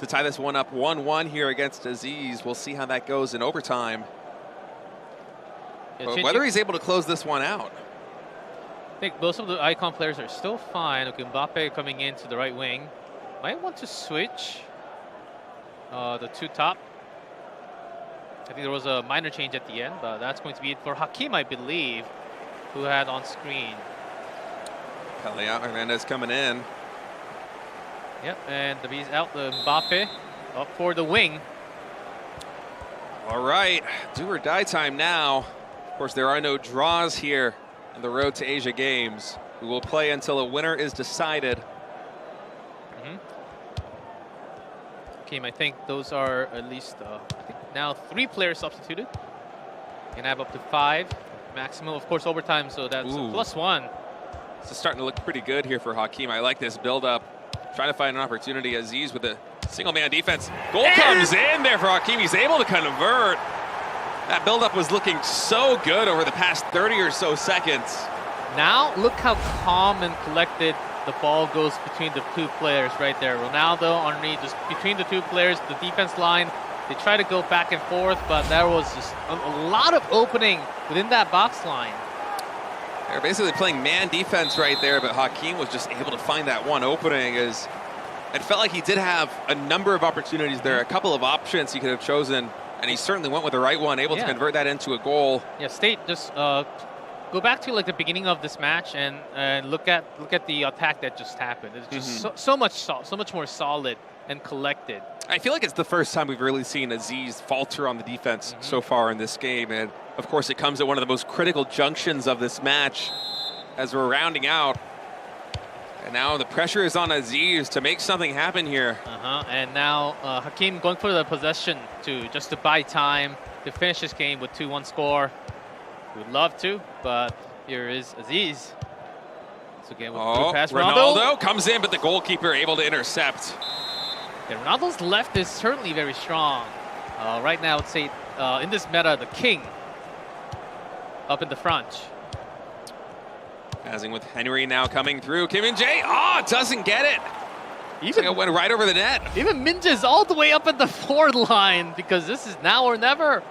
L: to tie this one up 1-1 here against Aziz. We'll see how that goes in overtime. But whether he's able to close this one out.
D: I think most of the icon players are still fine. Okay, Mbappe coming into the right wing. Might want to switch the two top. I think there was a minor change at the end, but that's going to be it for Hakeem, I believe, who had on screen.
L: Pelea Hernandez coming in.
D: Yep, and the B's out, the Mbappe up for the wing.
L: All right, do or die time now. Of course, there are no draws here on the road to Asia Games. We will play until a winner is decided.
D: Hakeem, I think those are at least I think now 3 players substituted. Can have up to 5 maximum, of course, overtime. So that's a +1.
L: This is starting to look pretty good here for Hakeem. I like this build-up. Trying to find an opportunity. Aziz with a single-man defense. Goal comes in there for Hakeem. He's able to convert. That build-up was looking so good over the past 30 or so seconds.
D: Now look how calm and collected the ball goes between the 2 players right there. Ronaldo, Henry, just between the 2 players, the defense line. They try to go back and forth, but there was just a lot of opening within that box line.
L: They're basically playing man defense right there, but Hakeem was just able to find that one opening. As it felt like he did have a number of opportunities there, a couple of options he could have chosen, and he certainly went with the right one, able to convert that into a goal.
D: Yeah, State, just go back to like the beginning of this match and look at the attack that just happened. It's just so much more solid and collected.
L: I feel like it's the first time we've really seen Aziz falter on the defense so far in this game, and of course it comes at one of the most critical junctions of this match as we're rounding out. And now the pressure is on Aziz to make something happen here.
D: And now Hakeem going for the possession just to buy time to finish this game with 2-1 score. Would love to, but here is Aziz. So again with the pass.
L: Ronaldo comes in, but the goalkeeper able to intercept.
D: Yeah, Ronaldo's left is certainly very strong. Right now, I'd say in this meta, the king up in the front.
L: Passing with Henry now coming through. Kim Min-jae, doesn't get it.
D: Even
L: it went right over the net.
D: Even Min-jae's all the way up at the forward line because this is now or never.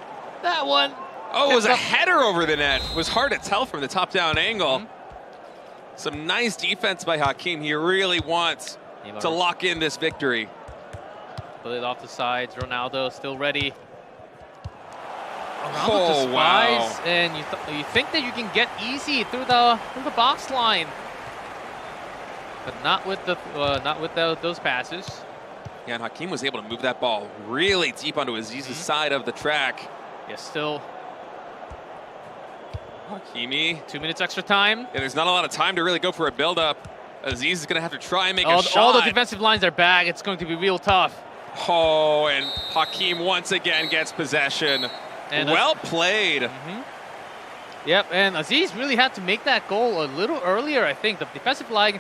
D: That one.
L: Oh, it was a header over the net. It was hard to tell from the top-down angle. Some nice defense by Hakeem. He really wants to lock in this victory.
D: Put it off the sides. Ronaldo still ready. Ronaldo just flies, and you think that you can get easy through the box line, but not with those passes.
L: Yeah, and Hakeem was able to move that ball really deep onto Aziz's side of the track.
D: Yeah, still.
L: Hakimi.
D: 2 minutes extra time.
L: Yeah, there's not a lot of time to really go for a build-up. Aziz is going to have to try and make a shot.
D: All the defensive lines are back. It's going to be real tough.
L: Oh, and Hakeem once again gets possession. And well played.
D: Yep, and Aziz really had to make that goal a little earlier, I think. The defensive line,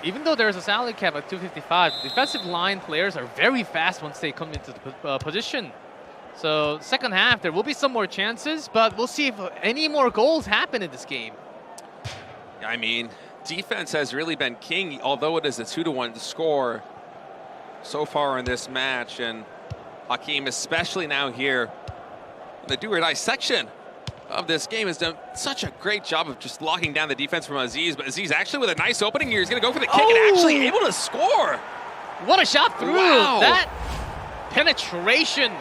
D: even though there's a salary cap at 255, defensive line players are very fast once they come into the position. So second half, there will be some more chances, but we'll see if any more goals happen in this game.
L: I mean, defense has really been king, although it is a 2-1 score so far in this match. And Hakeem, especially now here in the do-or-die section of this game, has done such a great job of just locking down the defense from Aziz. But Aziz actually with a nice opening here. He's going to go for the kick and actually able to score.
D: What a shot through.
L: Wow.
D: That penetration.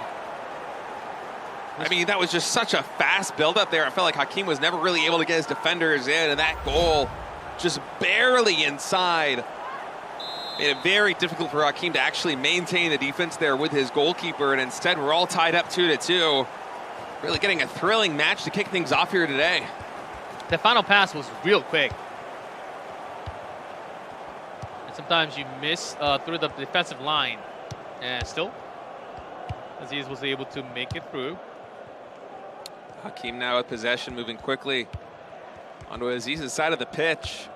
L: I mean, that was just such a fast build-up there. I felt like Hakeem was never really able to get his defenders in, and that goal just barely inside. Made it very difficult for Hakeem to actually maintain the defense there with his goalkeeper, and instead we're all tied up 2-2. Really getting a thrilling match to kick things off here today.
D: The final pass was real quick. And sometimes you miss through the defensive line. And still, Aziz was able to make it through.
L: Hakeem now with possession, moving quickly onto Aziz's side of the pitch.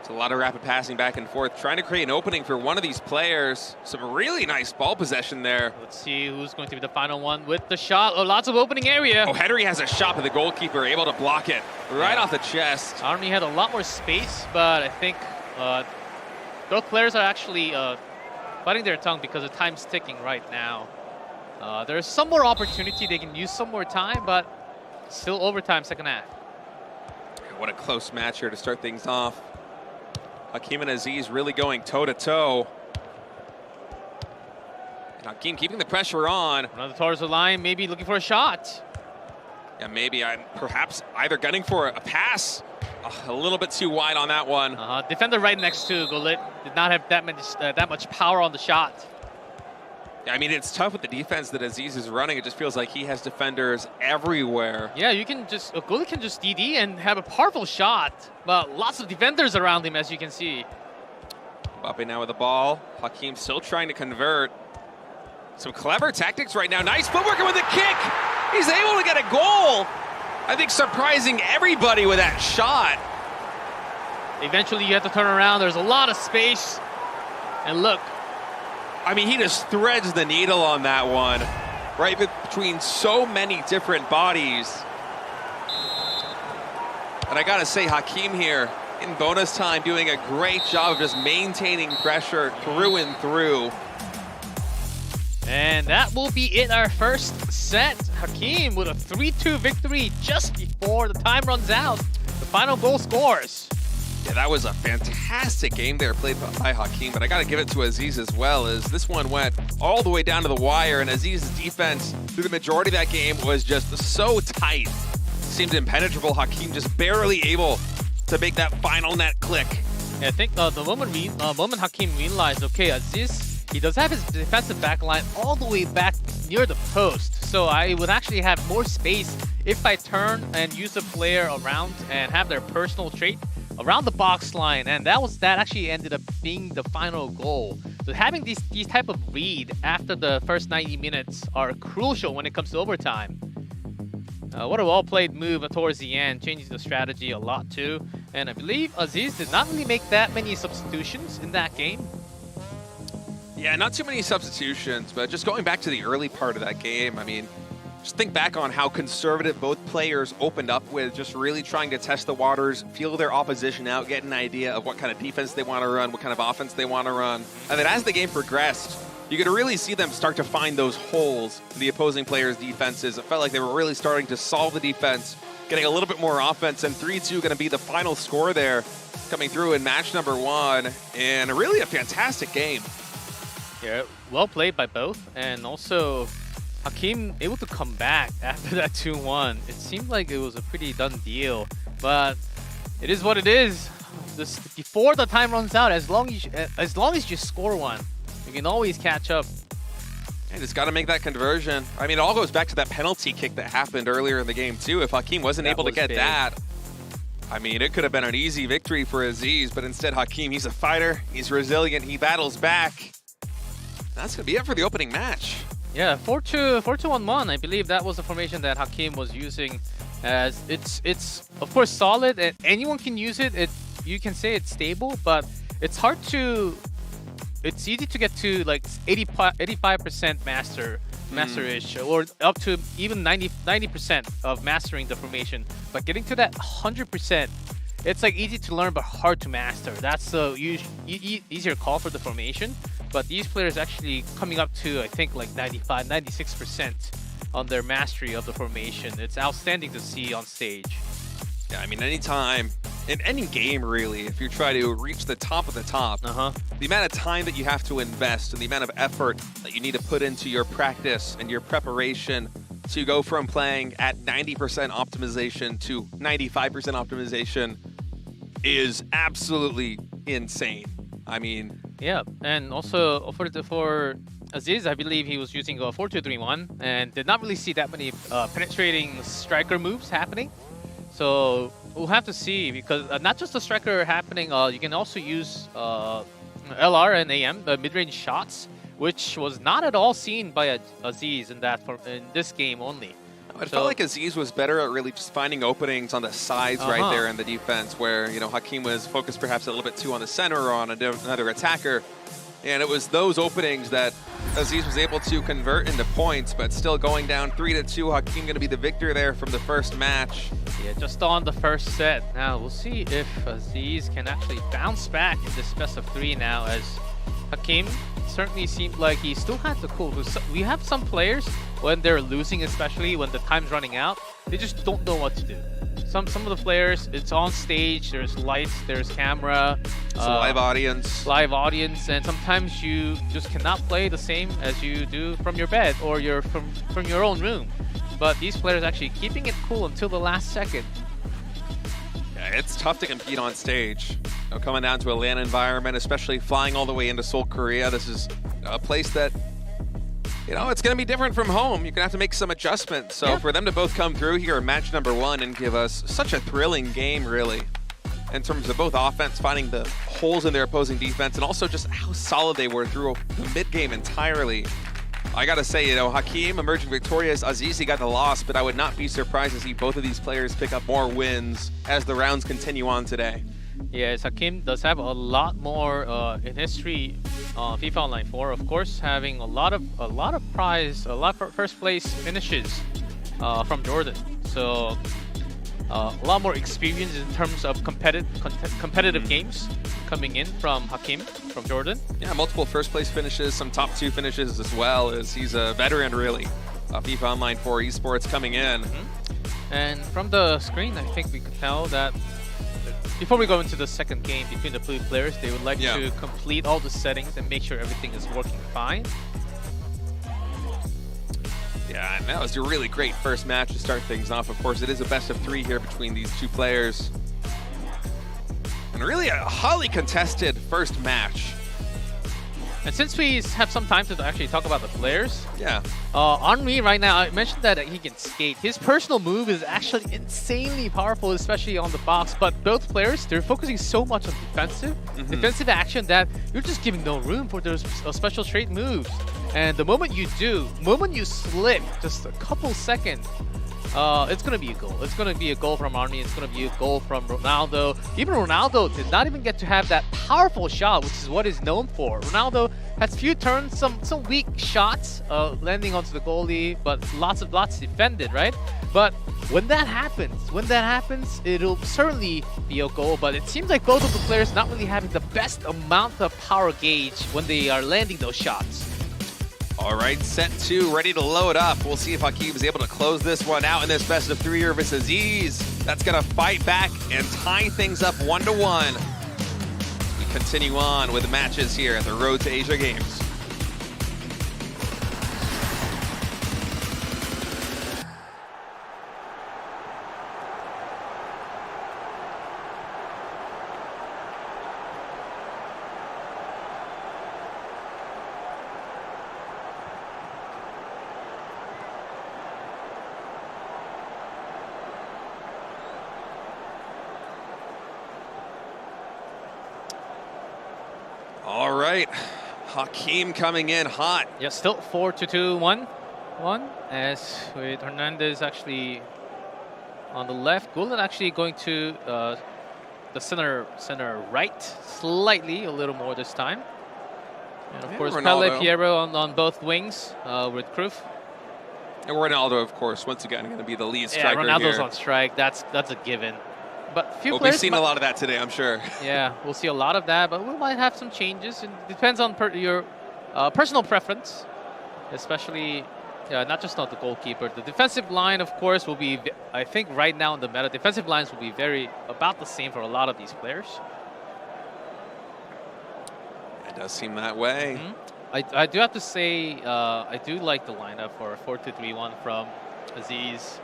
L: It's a lot of rapid passing back and forth, trying to create an opening for one of these players. Some really nice ball possession there.
D: Let's see who's going to be the final one with the shot. Oh, lots of opening area.
L: Oh, Henry has a shot, but the goalkeeper able to block it right off the chest.
D: Army had a lot more space, but I think both players are actually biting their tongue because the time's ticking right now. There's some more opportunity. They can use some more time, but still overtime second half.
L: What a close match here to start things off. Hakeem and Aziz really going toe-to-toe. And Hakeem keeping the pressure on.
D: Another towards the line, maybe looking for a shot.
L: Yeah, maybe perhaps either gunning for a pass. A little bit too wide on that one.
D: Defender right next to Golit did not have that much power on the shot.
L: Yeah, I mean, it's tough with the defense that Aziz is running. It just feels like he has defenders everywhere.
D: Yeah, you can just, Golit can just DD and have a powerful shot, but lots of defenders around him, as you can see.
L: Mbappe now with the ball. Hakeem still trying to convert. Some clever tactics right now. Nice footwork with the kick. He's able to get a goal. I think surprising everybody with that shot.
D: Eventually you have to turn around. There's a lot of space. And look.
L: I mean, he just threads the needle on that one. Right between so many different bodies. And I gotta say, Hakeem here in bonus time doing a great job of just maintaining pressure through and through.
D: And that will be it, our first set. Hakeem with a 3-2 victory just before the time runs out. The final goal scores.
L: Yeah, that was a fantastic game there played by Hakeem, but I got to give it to Aziz as well, as this one went all the way down to the wire, and Aziz's defense through the majority of that game was just so tight. Seemed impenetrable. Hakeem just barely able to make that final net click.
D: Yeah, I think the moment Hakeem realized, okay, Aziz, he does have his defensive back line all the way back near the post. So I would actually have more space if I turn and use the player around and have their personal trait around the box line. And that actually ended up being the final goal. So having these type of read after the first 90 minutes are crucial when it comes to overtime. What a well-played move towards the end, changing the strategy a lot too. And I believe Aziz did not really make that many substitutions in that game.
L: Yeah, not too many substitutions, but just going back to the early part of that game, I mean, just think back on how conservative both players opened up with, just really trying to test the waters, feel their opposition out, get an idea of what kind of defense they want to run, what kind of offense they want to run. And then as the game progressed, you could really see them start to find those holes in the opposing players' defenses. It felt like they were really starting to solve the defense, getting a little bit more offense, and 3-2 going to be the final score there, coming through in match number 1, and really a fantastic game.
D: Yeah, well played by both, and also Hakeem able to come back after that 2-1. It seemed like it was a pretty done deal, but it is what it is. Just before the time runs out, as long as you score one, you can always catch up.
L: And just got to make that conversion. I mean, it all goes back to that penalty kick that happened earlier in the game too. If Hakeem wasn't able to get that, I mean, it could have been an easy victory for Aziz, but instead Hakeem, he's a fighter, he's resilient, he battles back. That's going to be it for the opening match.
D: Yeah, 4-2-1-1. I believe that was the formation that Hakeem was using. As it's of course solid and anyone can use it. You can say it's stable, but it's hard to. It's easy to get to like 85% master-ish, or up to even 90% of mastering the formation. But getting to that 100%, it's like easy to learn but hard to master. That's the easier call for the formation. But these players actually coming up to, I think, like 95, 96% on their mastery of the formation. It's outstanding to see on stage.
L: Yeah, I mean, anytime in any game, really, if you try to reach the top of the top, the amount of time that you have to invest and the amount of effort that you need to put into your practice and your preparation to go from playing at 90% optimization to 95% optimization is absolutely insane. I mean...
D: Yeah, and also for Aziz, I believe he was using a 4-2-3-1 and did not really see that many penetrating striker moves happening. So we'll have to see, because not just the striker happening, you can also use LR and AM, the mid-range shots, which was not at all seen by Aziz in this game only.
L: It felt like Aziz was better at really just finding openings on the sides right there in the defense, where, you know, Hakeem was focused perhaps a little bit too on the center or on another attacker. And it was those openings that Aziz was able to convert into points, but still going down 3-2. Hakeem going to be the victor there from the first match.
D: Yeah, just on the first set. Now we'll see if Aziz can actually bounce back in this best of 3 now, as Hakeem certainly seemed like he still had the cool. We have some players, when they're losing, especially when the time's running out, they just don't know what to do. Some of the players, it's on stage, there's lights, there's camera.
L: It's a live audience.
D: Live audience, and sometimes you just cannot play the same as you do from your bed or from your own room. But these players actually keeping it cool until the last second.
L: Yeah, it's tough to compete on stage. You know, coming down to a LAN environment, especially flying all the way into Seoul, Korea, this is a place that, you know, it's going to be different from home. You're going to have to make some adjustments. So for them to both come through here in match number 1 and give us such a thrilling game, really, in terms of both offense, finding the holes in their opposing defense, and also just how solid they were through the mid-game entirely. I got to say, you know, Hakeem emerging victorious. Aziz, he got the loss, but I would not be surprised to see both of these players pick up more wins as the rounds continue on today.
D: Yes, Hakeem does have a lot more in history. FIFA Online 4, of course, having a lot of first place finishes from Jordan. So a lot more experience in terms of competitive games coming in from Hakeem, from Jordan.
L: Yeah, multiple first place finishes, some top 2 finishes as well, as he's a veteran, really. FIFA Online 4 esports coming in.
D: And from the screen, I think we could tell that before we go into the second game between the two players, they would like to complete all the settings and make sure everything is working fine.
L: Yeah, and that was a really great first match to start things off. Of course, it is a best of 3 here between these two players. And really a highly contested first match.
D: And since we have some time to actually talk about the players, Henry right now, I mentioned that he can skate. His personal move is actually insanely powerful, especially on the box. But both players, they're focusing so much on defensive action, that you're just giving no room for those special straight moves. And the moment you slip just a couple seconds, it's going to be a goal. It's going to be a goal from Arnie. It's going to be a goal from Ronaldo. Even Ronaldo did not even get to have that powerful shot, which is what he's known for. Ronaldo has few turns, some weak shots landing onto the goalie, but lots defended, right? But when that happens, it'll certainly be a goal. But it seems like both of the players not really having the best amount of power gauge when they are landing those shots.
L: All right, set 2, ready to load up. We'll see if Hakeem is able to close this one out in this best of 3 here versus Aziz. That's going to fight back and tie things up 1-1. We continue on with the matches here at the Road to Asia Games. All right, Hakeem coming in hot.
D: Yeah, still 4-2-1, as with Hernandez actually on the left. Gulen actually going to the center right, slightly a little more this time. And of course,
L: Ronaldo.
D: Pele Piero on both wings with Kruf.
L: And Ronaldo, of course, once again going to be the lead striker here.
D: Ronaldo's on strike. That's a given. But
L: we've seen a lot of that today, I'm sure.
D: Yeah, we'll see a lot of that, but we might have some changes. It depends on your personal preference, especially Yeah, not just not the goalkeeper. The defensive line, of course, will be, I think right now in the meta, defensive lines will be about the same for a lot of these players.
L: It does seem that way.
D: I do have to say, I do like the lineup for a 4-2-3-1 from Aziz.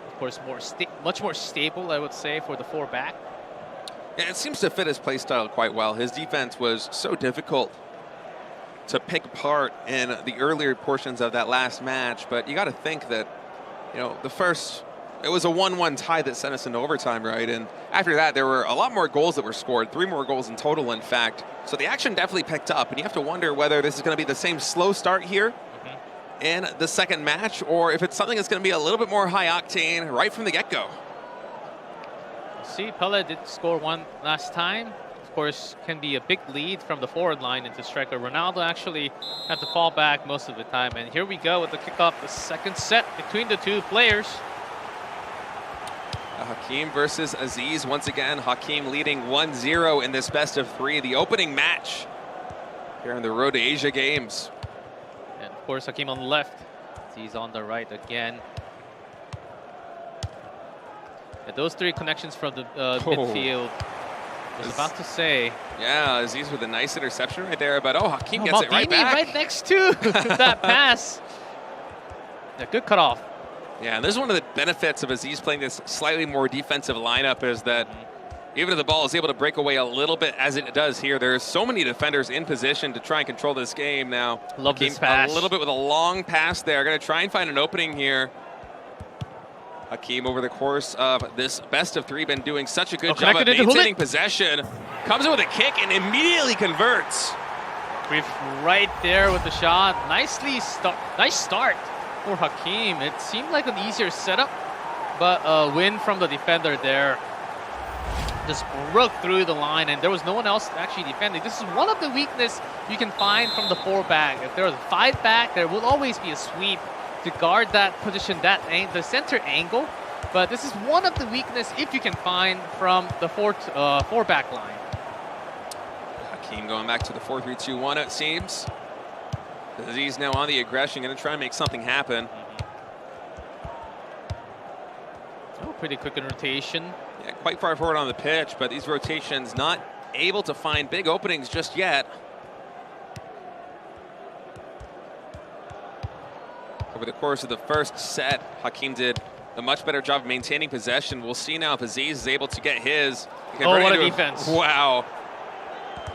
D: Of course, much more stable, I would say, for the 4-back.
L: Yeah, it seems to fit his playstyle quite well. His defense was so difficult to pick apart in the earlier portions of that last match, but you got to think that, you know, it was a 1-1 tie that sent us into overtime, right? And after that, there were a lot more goals that were scored, 3 more goals in total, in fact. So the action definitely picked up, and you have to wonder whether this is going to be the same slow start here in the second match, or if it's something that's going to be a little bit more high octane right from the get-go.
D: See, Pele did score 1 last time. Of course, can be a big lead from the forward line into striker. Ronaldo actually had to fall back most of the time. And here we go with the kickoff, the second set between the two players.
L: Hakeem versus Aziz once again. Hakeem leading 1-0 in this best of 3, the opening match here on the road to Asia Games.
D: And of course, Hakeem on the left. Aziz on the right again. Yeah, those 3 connections from the midfield. I was about to say.
L: Yeah, Aziz with a nice interception right there, but Hakeem gets it right back.
D: Right next to that pass. Yeah, good cutoff.
L: Yeah, and this is one of the benefits of Aziz playing this slightly more defensive lineup, is that even if the ball is able to break away a little bit, as it does here, there's so many defenders in position to try and control this game now.
D: Love this pass.
L: A little bit with a long pass there. Going to try and find an opening here. Hakeem, over the course of this best of 3, been doing such a good job of maintaining possession. Comes in with a kick and immediately converts.
D: Griff right there with the shot. Nice start for Hakeem. It seemed like an easier setup, but a win from the defender there. Just broke through the line, and there was no one else actually defending. This is one of the weaknesses you can find from the 4-back. If there was a 5-back, there will always be a sweep to guard that position, the center angle. But this is one of the weaknesses if you can find from the 4-back line.
L: Hakeem going back to the 4-3-2-1, it seems. Aziz now on the aggression, going to try and make something happen.
D: Oh, pretty quick in rotation.
L: Yeah, quite far forward on the pitch, but these rotations not able to find big openings just yet. Over the course of the first set, Hakeem did a much better job of maintaining possession. We'll see now if Aziz is able to get his.
D: Oh, what a defense.
L: Wow.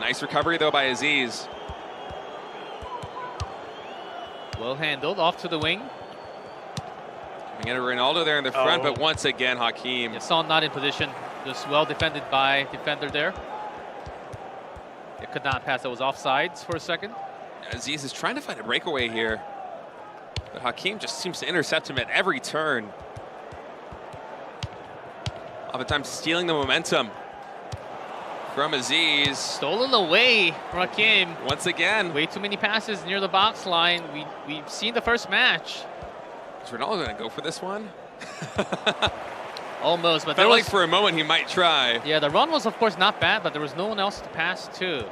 L: Nice recovery, though, by Aziz.
D: Well handled, off to the wing.
L: Coming in Ronaldo there in the front, but once again, Hakeem.
D: Yeah, Son not in position. Just well defended by defender there. It could not pass. That was offsides for a second.
L: Aziz is trying to find a breakaway here, but Hakeem just seems to intercept him at every turn. Oftentimes stealing the momentum from Aziz.
D: Stolen away from Hakeem.
L: Once again.
D: Way too many passes near the box line. We've seen the first match.
L: Is Ronaldo going to go for this one?
D: Almost, but
L: felt like for a moment he might try.
D: Yeah, the run was of course not bad, but there was no one else to pass to.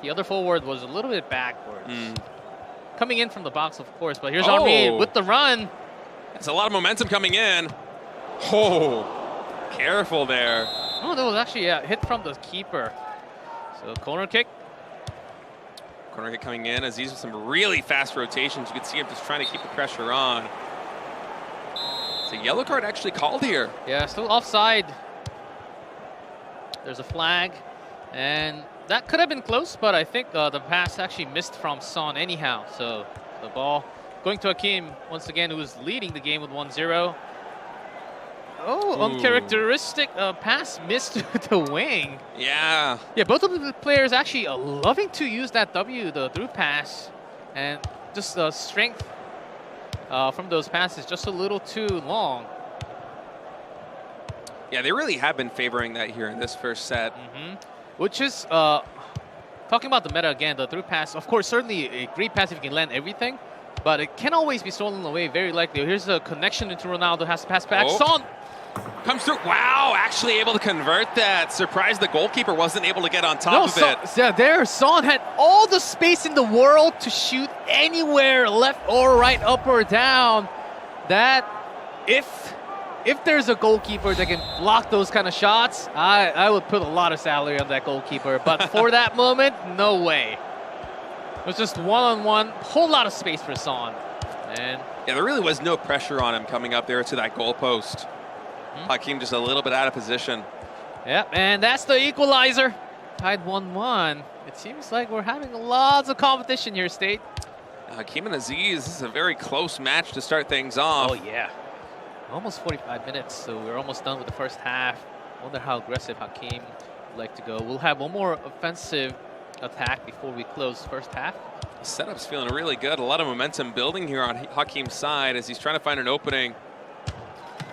D: The other forward was a little bit backwards. Coming in from the box, of course, but here's Henry with the run.
L: That's a lot of momentum coming in. Oh, careful there.
D: Oh, that was actually a hit from the keeper. So corner kick.
L: Corner kick coming in. Aziz with some really fast rotations. You can see him just trying to keep the pressure on. It's a yellow card actually called here.
D: Yeah, still offside. There's a flag. And that could have been close, but I think the pass actually missed from Son anyhow. So the ball going to Hakeem once again, who was leading the game with 1-0. Oh, uncharacteristic pass missed to the wing.
L: Yeah.
D: Yeah, both of the players actually loving to use that the through pass. And just the strength from those passes just a little too long.
L: Yeah, they really have been favoring that here in this first set.
D: Which is, talking about the meta again, the through pass, of course, certainly a great pass if you can land everything, but it can always be stolen away, very likely. Here's a connection into Ronaldo, has to pass back. Son!
L: Comes through. Wow, actually able to convert that. Surprised the goalkeeper wasn't able to get on top of it.
D: Yeah, there, Son had all the space in the world to shoot anywhere, left or right, up or down. That, if there's a goalkeeper that can block those kind of shots, I would put a lot of salary on that goalkeeper. But for that moment, no way. It was just one-on-one, whole lot of space for Son. And
L: yeah, there really was no pressure on him coming up there to that goal post. Hakeem just a little bit out of position.
D: Yep, and that's the equalizer. Tied 1-1. It seems like we're having lots of competition here, State.
L: Hakeem and Aziz, this is a very close match to start things off.
D: Oh, yeah. Almost 45 minutes, so we're almost done with the first half. Wonder how aggressive Hakeem would like to go. We'll have one more offensive attack before we close first half.
L: The setup's feeling really good. A lot of momentum building here on Hakeem's side as he's trying to find an opening.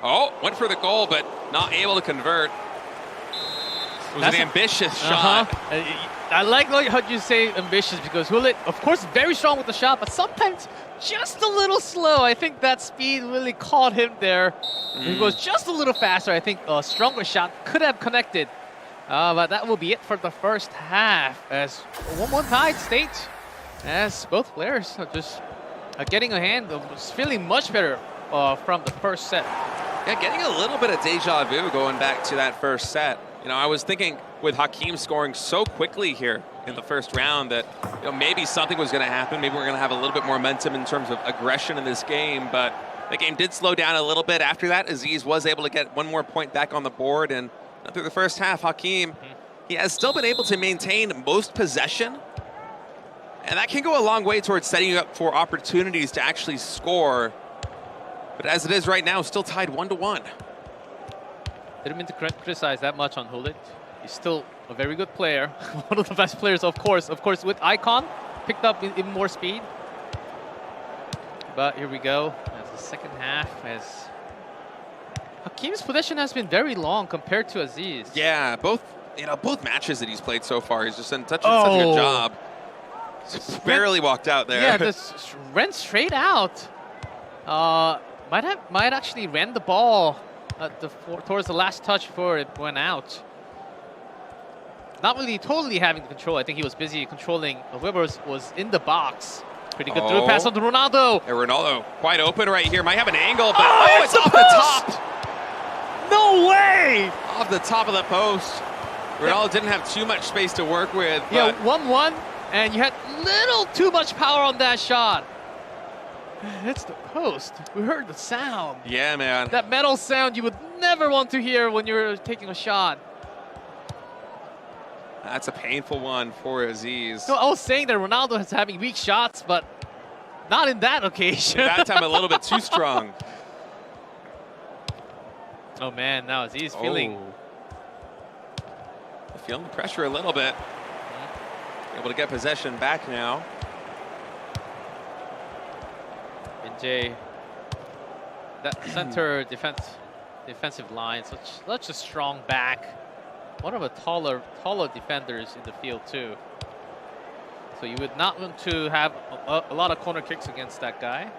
L: Oh, went for the goal, but not able to convert. It was an ambitious shot.
D: I like how you say ambitious because Hulit, of course, very strong with the shot, but sometimes just a little slow. I think that speed really caught him there. If he was just a little faster, I think a stronger shot could have connected. But that will be it for the first half as 1-1 tied State. As both players are just getting a hand, was feeling much better from the first set.
L: Yeah, getting a little bit of deja vu going back to that first set. You know, I was thinking with Hakeem scoring so quickly here in the first round that, you know, maybe something was going to happen. Maybe we're going to have a little bit more momentum in terms of aggression in this game. But the game did slow down a little bit after that. Aziz was able to get one more point back on the board. And through the first half, Hakeem, he has still been able to maintain most possession. And that can go a long way towards setting you up for opportunities to actually score. But as it is right now, still tied 1-1.
D: Didn't mean to criticize that much on Hulit. He's still a very good player. One of the best players, of course. Of course, with Icon, picked up even more speed. But here we go. As the second half, as Hakeem's possession has been very long compared to Aziz.
L: Yeah, both matches that he's played so far, he's just done such a good job. Just barely walked out there.
D: Yeah, just ran straight out. Might actually ran the ball towards the last touch before it went out. Not really totally having the control. I think he was busy controlling whoever was in the box. Pretty good through pass on to Ronaldo.
L: And Ronaldo quite open right here. Might have an angle, but it's off the top.
D: No way!
L: Off the top of the post. Ronaldo didn't have too much space to work with.
D: Yeah, 1-1, and you had little too much power on that shot. It's the post. We heard the sound.
L: Yeah, man.
D: That metal sound you would never want to hear when you're taking a shot.
L: That's a painful one for Aziz.
D: No, I was saying that Ronaldo is having weak shots, but not in that occasion.
L: At that time, a little bit too strong.
D: Oh, man, now Aziz feeling
L: the pressure a little bit. Able to get possession back now.
D: NJ, that center defensive line, such a strong back. One of the taller defenders in the field too. So you would not want to have a lot of corner kicks against that guy.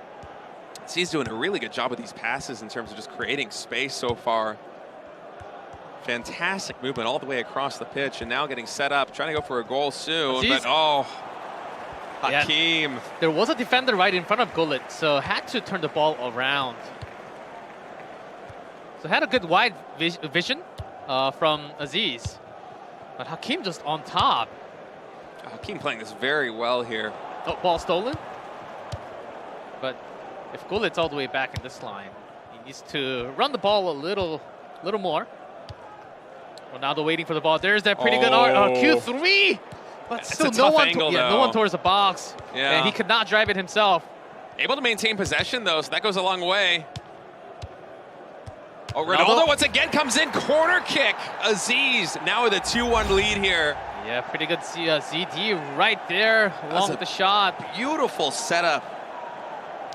L: He's doing a really good job with these passes in terms of just creating space so far. Fantastic movement all the way across the pitch, and now getting set up, trying to go for a goal soon.
D: Aziz,
L: but Hakeem.
D: Yeah, there was a defender right in front of Gullit, so had to turn the ball around. So had a good wide vision from Aziz, but Hakeem just on top.
L: Hakeem playing this very well here.
D: Oh, ball stolen. But if Gullit's all the way back in this line, he needs to run the ball a little more. Ronaldo waiting for the ball. There's that pretty good Q3, but still no one towards the box.
L: Yeah.
D: And he could not drive it himself.
L: Able to maintain possession though, so that goes a long way. Oh, Ronaldo once again comes in, corner kick. Aziz now with a 2-1 lead here.
D: Yeah, pretty good ZD right there along with the shot.
L: Beautiful setup.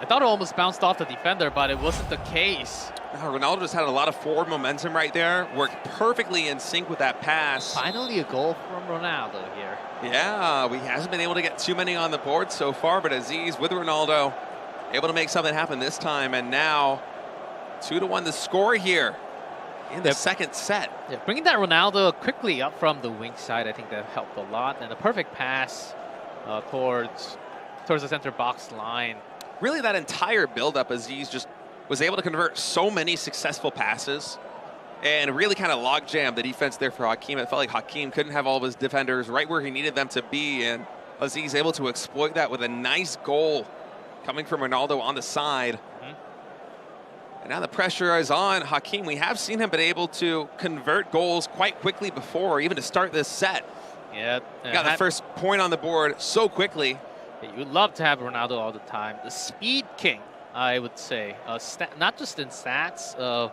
D: I thought it almost bounced off the defender, but it wasn't the case.
L: Ronaldo just had a lot of forward momentum right there. Worked perfectly in sync with that pass.
D: Finally a goal from Ronaldo here.
L: Yeah, he hasn't been able to get too many on the board so far, but Aziz with Ronaldo able to make something happen this time. And now 2-1 the score here. in the second set.
D: Yeah, bringing that Ronaldo quickly up from the wing side, I think that helped a lot. And a perfect pass towards the center box line.
L: Really, that entire build-up, Aziz just was able to convert so many successful passes and really kind of logjam the defense there for Hakeem. It felt like Hakeem couldn't have all of his defenders right where he needed them to be, and Aziz able to exploit that with a nice goal coming from Ronaldo on the side. And now the pressure is on Hakeem. We have seen him been able to convert goals quite quickly before, even to start this set.
D: Yeah.
L: Got the first point on the board so quickly.
D: You would love to have Ronaldo all the time. The speed king, I would say. Not just in stats.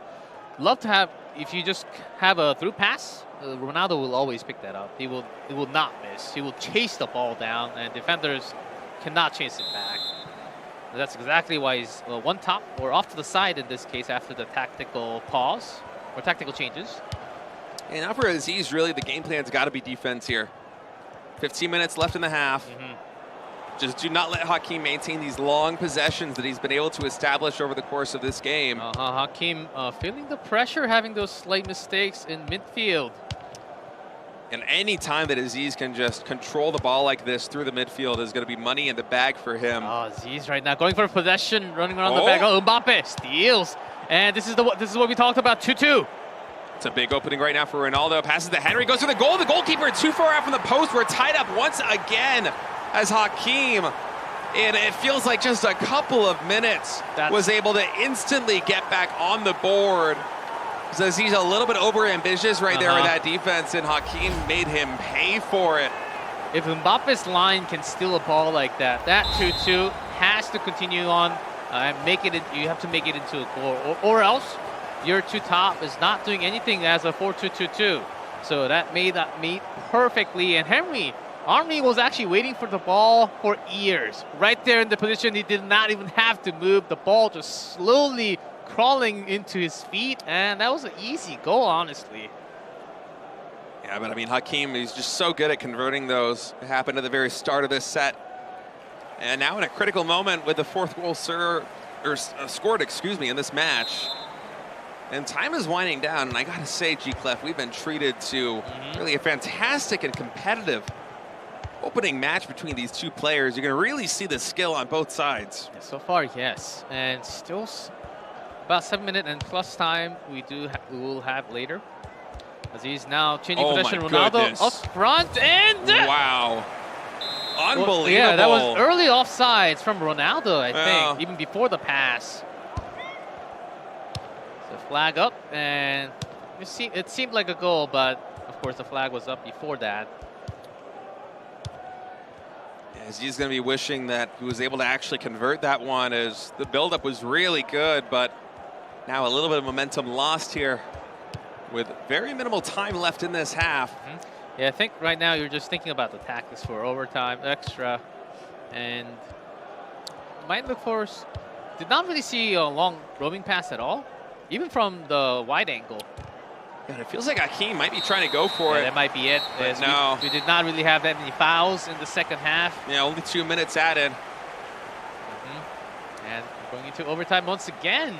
D: Love to have, if you just have a through pass, Ronaldo will always pick that up. He will not miss. He will chase the ball down, and defenders cannot chase it back. That's exactly why he's one top or off to the side in this case after the tactical pause or tactical changes.
L: And now for Aziz, really the game plan's got to be defense here. 15 minutes left in the half. Just do not let Hakeem maintain these long possessions that he's been able to establish over the course of this game.
D: Hakeem feeling the pressure, having those slight mistakes in midfield.
L: And any time that Aziz can just control the ball like this through the midfield is going to be money in the bag for him.
D: Aziz right now going for possession, running around the back. Mbappe steals. And this is what we talked about, 2-2.
L: It's a big opening right now for Ronaldo. Passes to Henry, goes for the goal. The goalkeeper too far out from the post. We're tied up once again as Hakeem, and it feels like just a couple of minutes, was able to instantly get back on the board. Says he's a little bit over-ambitious right there with that defense, and Hakeem made him pay for it.
D: If Mbappe's line can steal a ball like that, that 2-2 has to continue on and make it. You have to make it into a goal, or else your two top is not doing anything as a 4-2-2-2. So that made that meet perfectly, and Henry was actually waiting for the ball for years. Right there in the position, he did not even have to move. The ball just slowly crawling into his feet, and that was an easy goal, honestly.
L: Yeah, but I mean, Hakeem, he's just so good at converting those. It happened at the very start of this set. And now in a critical moment with the fourth goal scored, in this match. And time is winding down, and I gotta say, G-Clef, we've been treated to really a fantastic and competitive opening match between these two players. You're gonna really see the skill on both sides.
D: So far, yes. And still about 7 minutes and plus time we will have later. As he's now changing possession. Ronaldo up front, and
L: wow. Unbelievable.
D: Well, yeah, that was early offsides from Ronaldo, I think, even before the pass. So flag up, and it seemed like a goal, but of course the flag was up before that.
L: As he's going to be wishing that he was able to actually convert that one, as the buildup was really good, but now a little bit of momentum lost here with very minimal time left in this half.
D: Yeah, I think right now you're just thinking about the tactics for overtime, extra, and might look for. Did not really see a long roaming pass at all, even from the wide angle.
L: Yeah, it feels like Hakeem might be trying to go for it.
D: That might be it.
L: No.
D: We did not really have that many fouls in the second half.
L: Yeah, only 2 minutes added.
D: And going into overtime once again.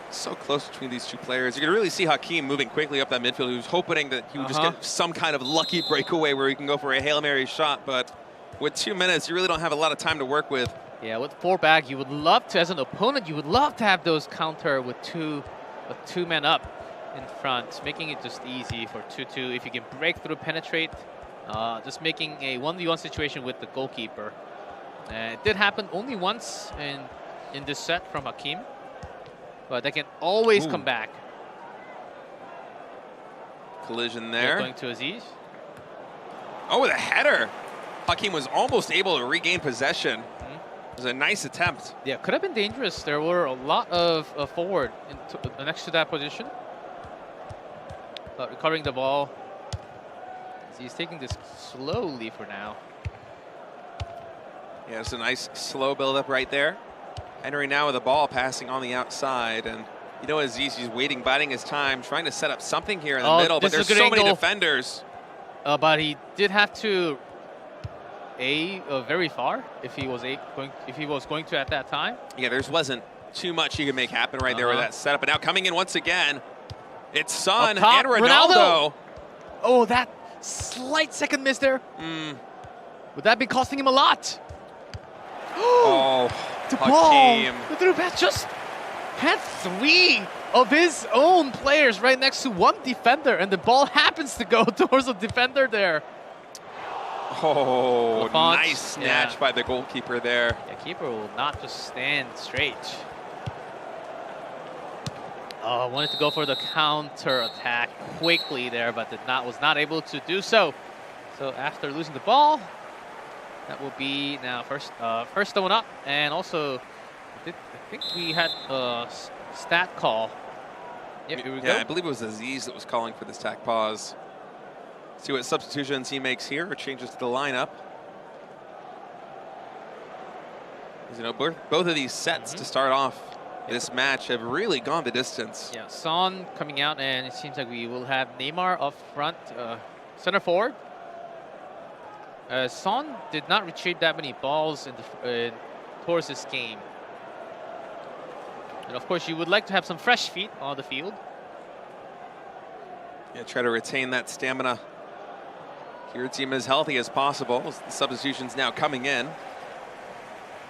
L: So close between these two players. You can really see Hakeem moving quickly up that midfield. He was hoping that he would just get some kind of lucky breakaway where he can go for a Hail Mary shot, but with 2 minutes, you really don't have a lot of time to work with.
D: Yeah, with 4 back, you would love to, as an opponent, you would love to have those counter with two men up in front, making it just easy for 2-2. If you can break through, penetrate, just making a 1v1 situation with the goalkeeper. It did happen only once in this set from Hakeem, but they can always come back.
L: Collision there.
D: Going to Aziz.
L: Oh, with a header. Hakeem was almost able to regain possession. It was a nice attempt.
D: Yeah, could have been dangerous. There were a lot of forward next to that position. But recovering the ball. He's taking this slowly for now.
L: Yeah, it's a nice slow build-up right there. Henry now with the ball passing on the outside. And you know, Aziz, he's waiting, biding his time, trying to set up something here in the middle. But there's so many defenders.
D: But he did have to very far if he was going to at that time.
L: Yeah, there wasn't too much he could make happen right there with that setup. But now coming in once again It's Son
D: Up top,
L: and Ronaldo.
D: Oh, that slight second miss there. Would that be costing him a lot?
L: Oh,
D: The ball,
L: Hakeem.
D: the through pass just had 3 of his own players right next to one defender, and the ball happens to go towards the defender there.
L: Oh,
D: Lafont,
L: nice snatch by the goalkeeper there.
D: Yeah, keeper will not just stand straight. Oh, wanted to go for the counter attack quickly there, but was not able to do so. So after losing the ball, that will be now first one up, and also I think we had a stat call. Yep, here we go.
L: Yeah, I believe it was Aziz that was calling for this tack pause. See what substitutions he makes here or changes to the lineup. You know, both of these sets to start off this match have really gone the distance.
D: Yeah, Son coming out, and it seems like we will have Neymar up front, center forward. Son did not retrieve that many balls towards this game. And of course, you would like to have some fresh feet on the field.
L: Yeah, try to retain that stamina. Keep your team as healthy as possible. The substitutions now coming in.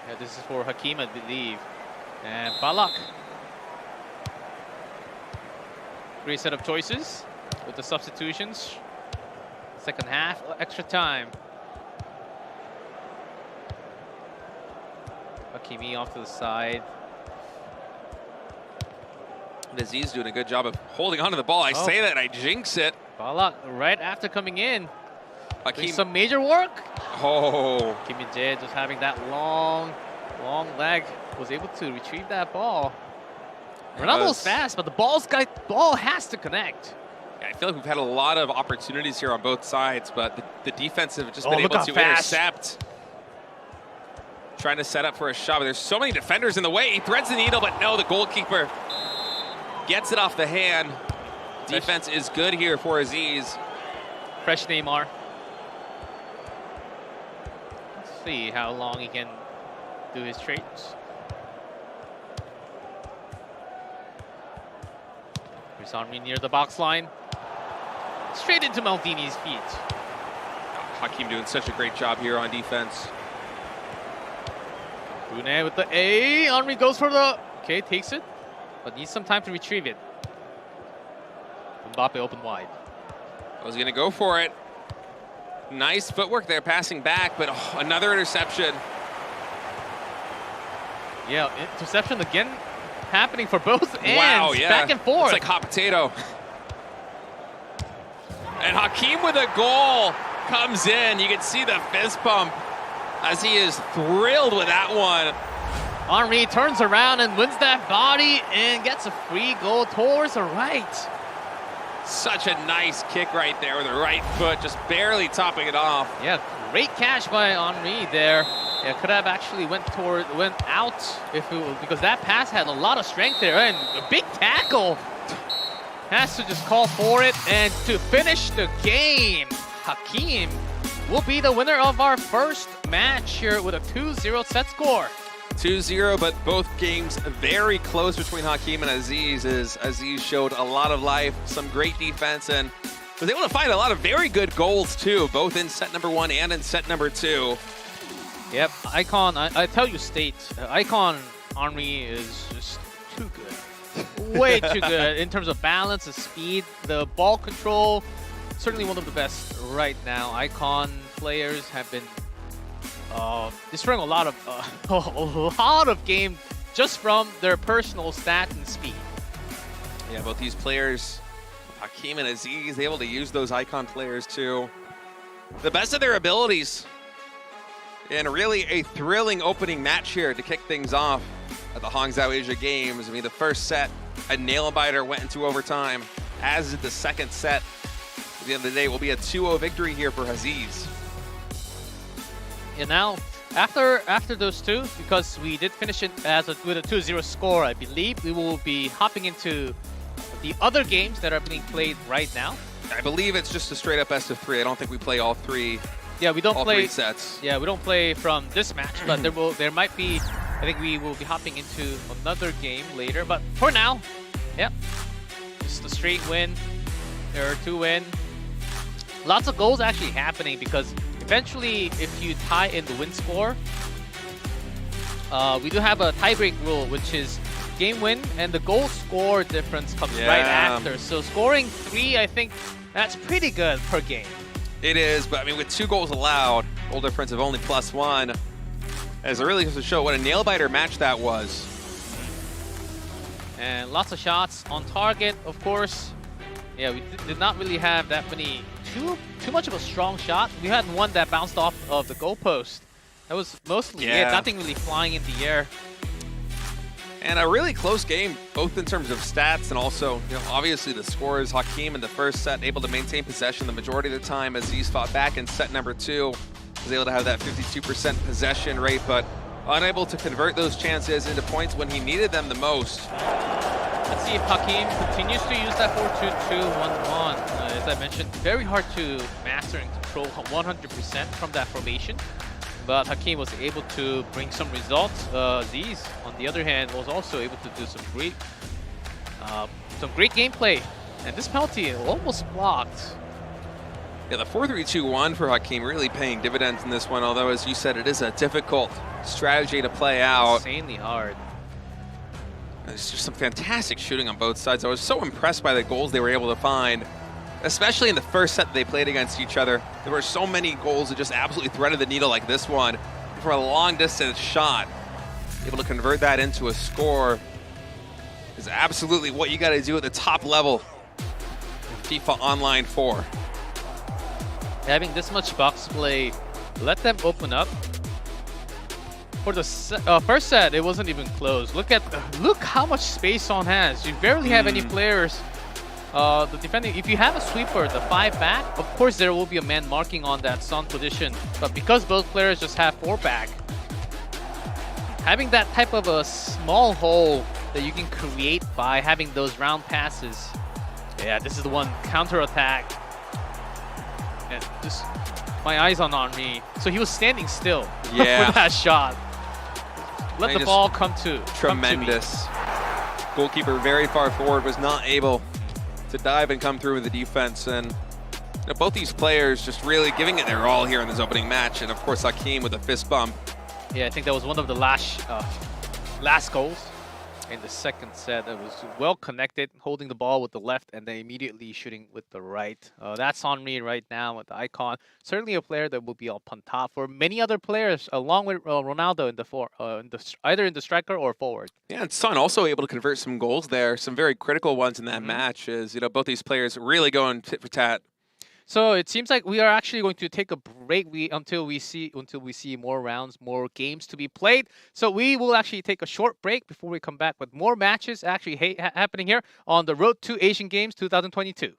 D: Yeah, this is for Hakeem, I believe. And Balak. Great set of choices with the substitutions. Second half, extra time. Hakimi off to the side.
L: Aziz doing a good job of holding onto the ball. I say that, I jinx it.
D: Balak right after coming in.
L: Hakeem.
D: Doing some major work.
L: Oh.
D: Kim Min-jae just having that long leg, was able to retrieve that ball. Ronaldo's fast, but the ball has to connect.
L: Yeah, I feel like we've had a lot of opportunities here on both sides, but the defense have just been able to intercept. Trying to set up for a shot, but there's so many defenders in the way. He threads the needle, but no, the goalkeeper gets it off the hand. Defense is good here for Aziz.
D: Fresh Neymar. Let's see how long he can do his trades. Here's Henry near the box line. Straight into Maldini's feet.
L: Hakeem doing such a great job here on defense.
D: Brune with the A. Henry goes for the... Okay, takes it, but needs some time to retrieve it. Mbappe open wide.
L: Was going to go for it. Nice footwork there, passing back, but another interception.
D: Yeah, interception again happening for both ends.
L: Wow, yeah.
D: Back and forth.
L: It's like hot potato. And Hakeem with a goal comes in. You can see the fist pump as he is thrilled with that one.
D: Henry turns around and wins that body and gets a free goal towards the right.
L: Such a nice kick right there with the right foot, just barely topping it off.
D: Yeah, great catch by Henry there. Yeah, could have actually went out if it was, because that pass had a lot of strength there, and a big tackle. Has to just call for it, and to finish the game, Hakeem will be the winner of our first match here with a 2-0 set score.
L: 2-0, but both games very close between Hakeem and Aziz, as Aziz showed a lot of life, some great defense, and was able to find a lot of very good goals too, both in set number 1 and in set number 2.
D: Yep, Icon, I tell you, State, Icon Henry is just too good. Way too good in terms of balance, the speed, the ball control. Certainly one of the best right now. Icon players have been destroying a lot of game just from their personal stat and speed.
L: Yeah, both these players, Hakeem and Aziz, able to use those Icon players to the best of their abilities. And really a thrilling opening match here to kick things off at the Hangzhou Asia Games. I mean, the first set, a nail-biter, went into overtime, as did the second set. At the end of the day, it will be a 2-0 victory here for Aziz.
D: And now, after those two, because we did finish it with a 2-0 score, I believe we will be hopping into the other games that are being played right now.
L: I believe it's just a straight-up best of 3. I don't think we play all three.
D: Yeah, we don't play
L: 3 sets.
D: Yeah, we don't play from this match, but there might be. I think we will be hopping into another game later. But for now, yep, It's the straight win. There are 2 win. Lots of goals actually happening because eventually, if you tie in the win score, we do have a tiebreak rule, which is game win and the goal score difference comes right after. So scoring 3, I think that's pretty good per game.
L: It is, but I mean, with 2 goals allowed, goal difference of only +1, as it really goes to show what a nail-biter match that was.
D: And lots of shots on target, of course. Yeah, we did not really have that many, too much of a strong shot. We had one that bounced off of the goalpost. That was mostly it, nothing really flying in the air.
L: And a really close game, both in terms of stats and also, obviously the scores. Hakeem in the first set able to maintain possession the majority of the time. Aziz fought back in set number 2. Was able to have that 52% possession rate, but unable to convert those chances into points when he needed them the most.
D: Let's see if Hakeem continues to use that 4-2-2-1-1. As I mentioned, very hard to master and control 100% from that formation. But Hakeem was able to bring some results. Aziz, on the other hand, was also able to do some great gameplay. And this penalty almost blocked.
L: Yeah, the 4-3-2-1 for Hakeem really paying dividends in this one, although, as you said, it is a difficult strategy to play out.
D: Insanely hard.
L: There's just some fantastic shooting on both sides. I was so impressed by the goals they were able to find, especially in the first set that they played against each other. There were so many goals that just absolutely threaded the needle like this one. For a long-distance shot, able to convert that into a score is absolutely what you got to do at the top level in FIFA Online 4.
D: Having this much box play, let them open up. For the first set, it wasn't even close. Look how much space Son has. You barely have any players. The defending, if you have a sweeper, the 5 back, of course there will be a man marking on that Son position. But because both players just have 4 back, having that type of a small hole that you can create by having those round passes. Yeah, this is the one counter attack. And just my eyes on Henry. So he was standing still for that shot. Let the ball come to
L: tremendous. Goalkeeper very far forward, was not able to dive and come through with the defense. And both these players just really giving it their all here in this opening match. And of course, Hakeem with a fist bump.
D: Yeah, I think that was one of the last goals in the second set. That was well connected, holding the ball with the left and then immediately shooting with the right. That's Henry right now with the icon. Certainly a player that will be up on top for many other players, along with Ronaldo in the either in the striker or forward.
L: Yeah, and Son also able to convert some goals there, some very critical ones in that match. As both these players really going tit for tat.
D: So it seems like we are actually going to take a break until we see more rounds, more games to be played. So we will actually take a short break before we come back with more matches actually happening here on the Road to Asian Games 2022.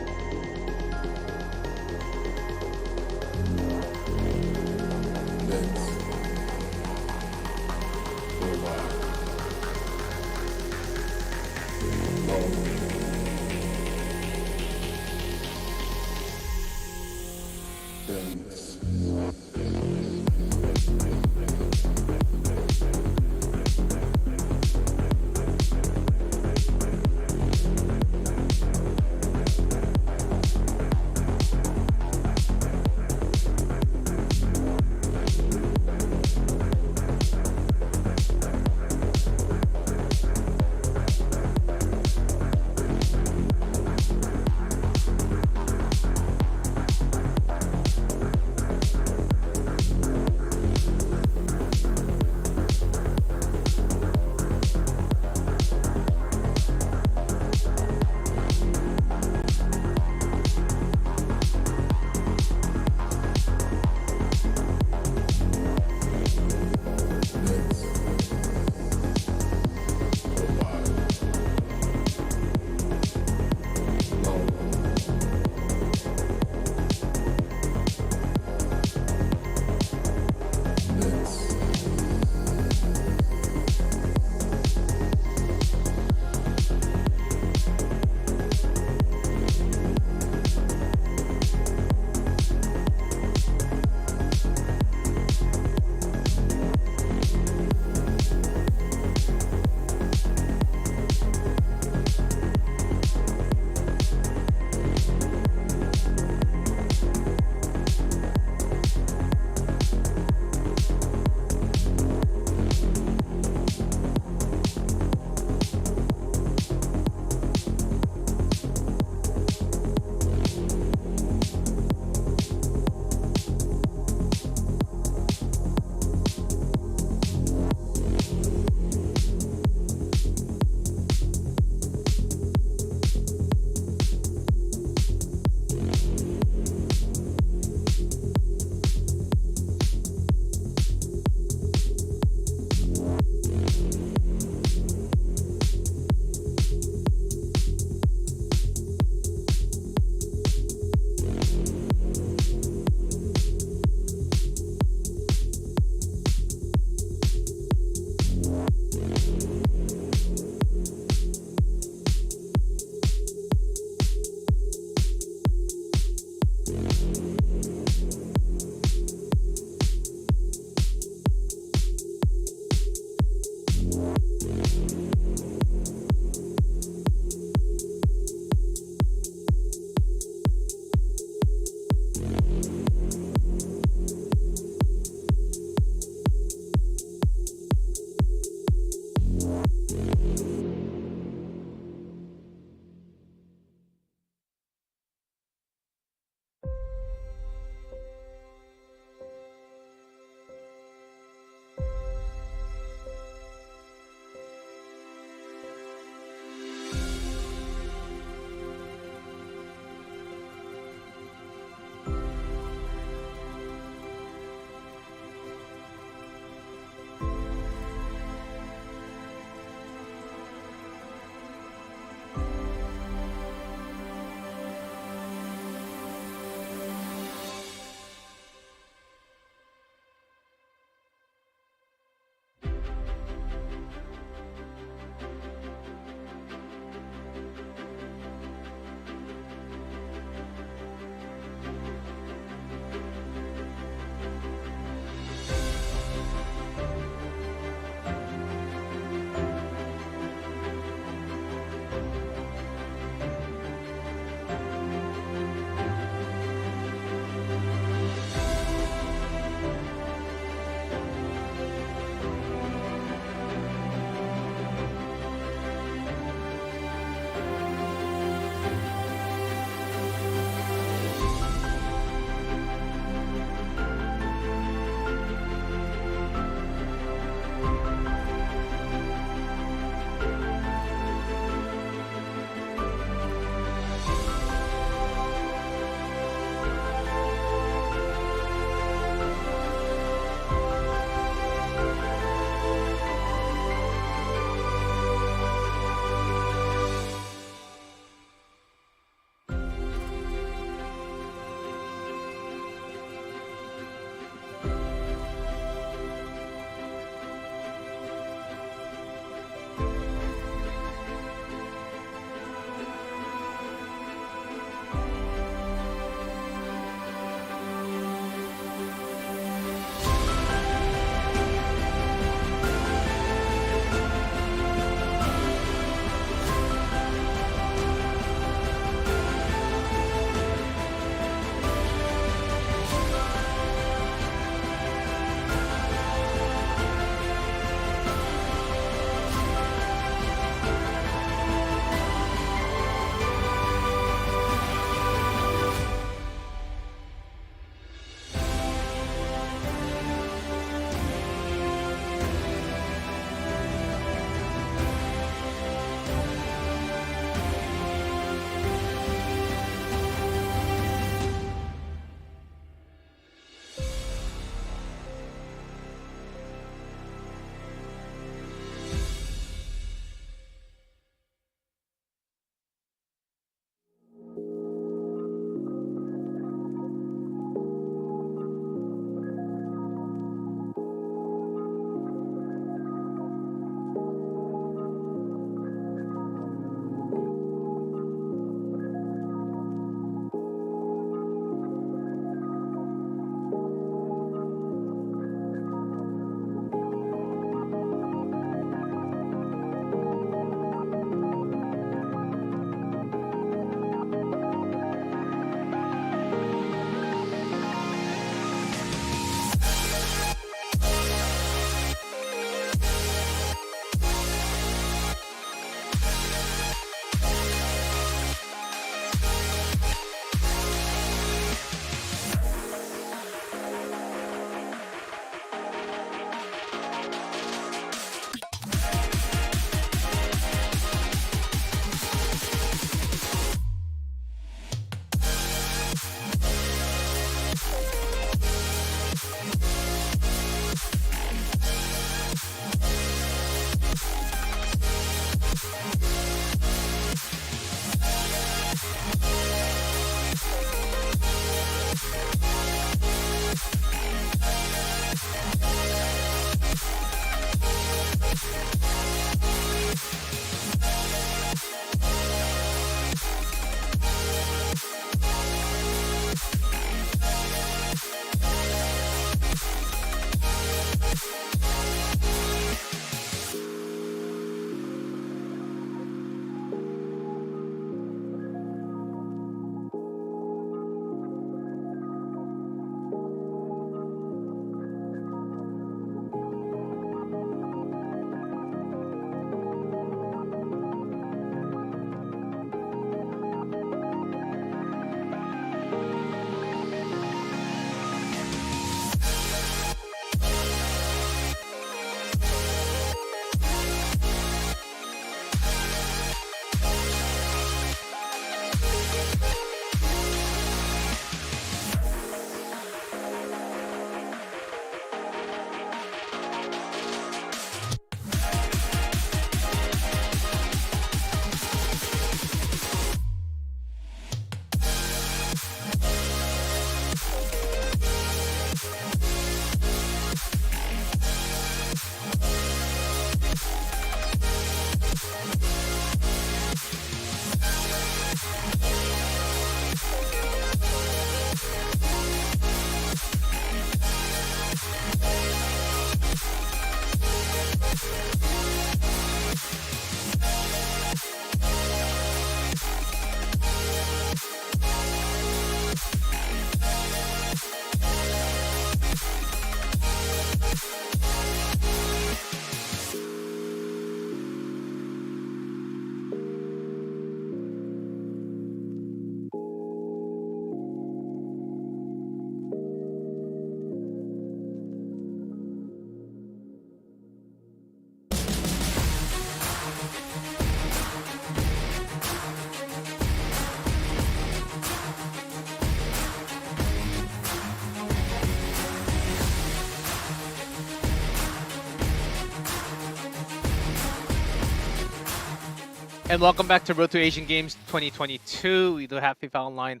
D: And welcome back to Road to Asian Games 2022. We do have FIFA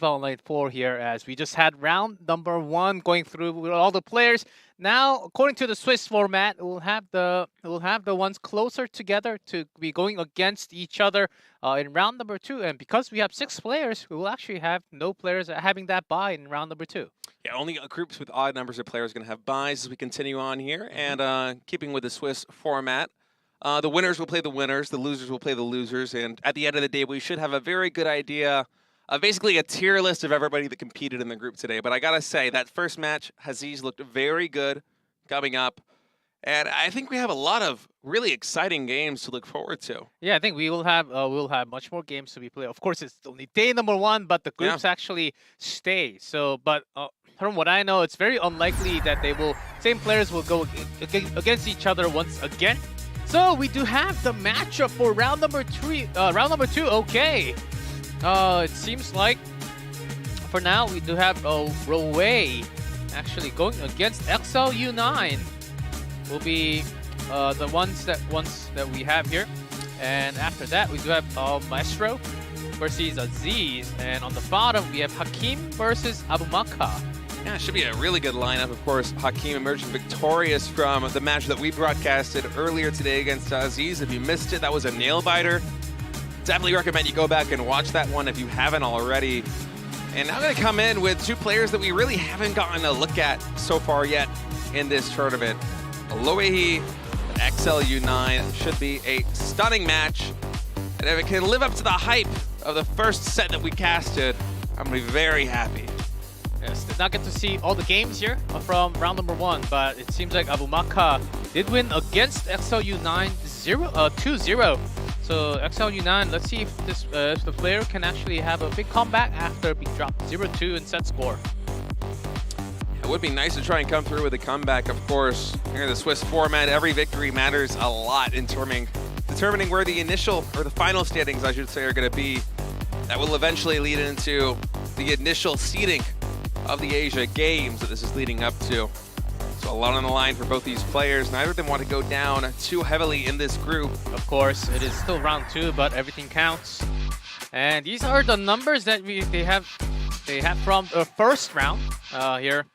D: Online 4 here, as we just had round number 1 going through with all the players. Now, according to the Swiss format, we'll have the ones closer together to be going against each other in round number 2. And because we have 6 players, we will actually have no players having that bye in round number 2.
L: Yeah, only groups with odd numbers of players are going to have buys as we continue on here. And keeping with the Swiss format, the winners will play the winners, the losers will play the losers, and at the end of the day, we should have a very good idea of basically a tier list of everybody that competed in the group today. But I gotta say, that first match, Aziz looked very good coming up, and I think we have a lot of really exciting games to look forward to.
D: Yeah, I think we'll have much more games to be played. Of course, it's only day number 1, but the groups actually stay. So, but from what I know, it's very unlikely that same players will go against each other once again. So we do have the matchup for round number 2. Okay, it seems like for now we do have Roe actually going against XLU9. Will be the ones that we have here, and after that we do have Maestro versus Aziz, and on the bottom we have Hakim versus Abumaka.
L: Yeah, it should be a really good lineup. Of course, Hakim emerging victorious from the match that we broadcasted earlier today against Aziz. If you missed it, that was a nail-biter. Definitely recommend you go back and watch that one if you haven't already. And I'm going to come in with 2 players that we really haven't gotten a look at so far yet in this tournament. Loehi, XLU9 should be a stunning match. And if it can live up to the hype of the first set that we casted, I'm going to be very happy.
D: Yes, did not get to see all the games here from round number 1, but it seems like Abumaka did win against XLU9 2-0. So XLU9, let's see if the player can actually have a big comeback after being dropped 0-2 in set score.
L: It would be nice to try and come through with a comeback, of course. Here in the Swiss format, every victory matters a lot in determining where the initial, or the final standings, I should say, are going to be. That will eventually lead into the initial seeding of the Asia Games that this is leading up to. So a lot on the line for both these players. Neither of them want to go down too heavily in this group.
D: Of course, it is still round 2, but everything counts. And these are the numbers that they have from the first round here.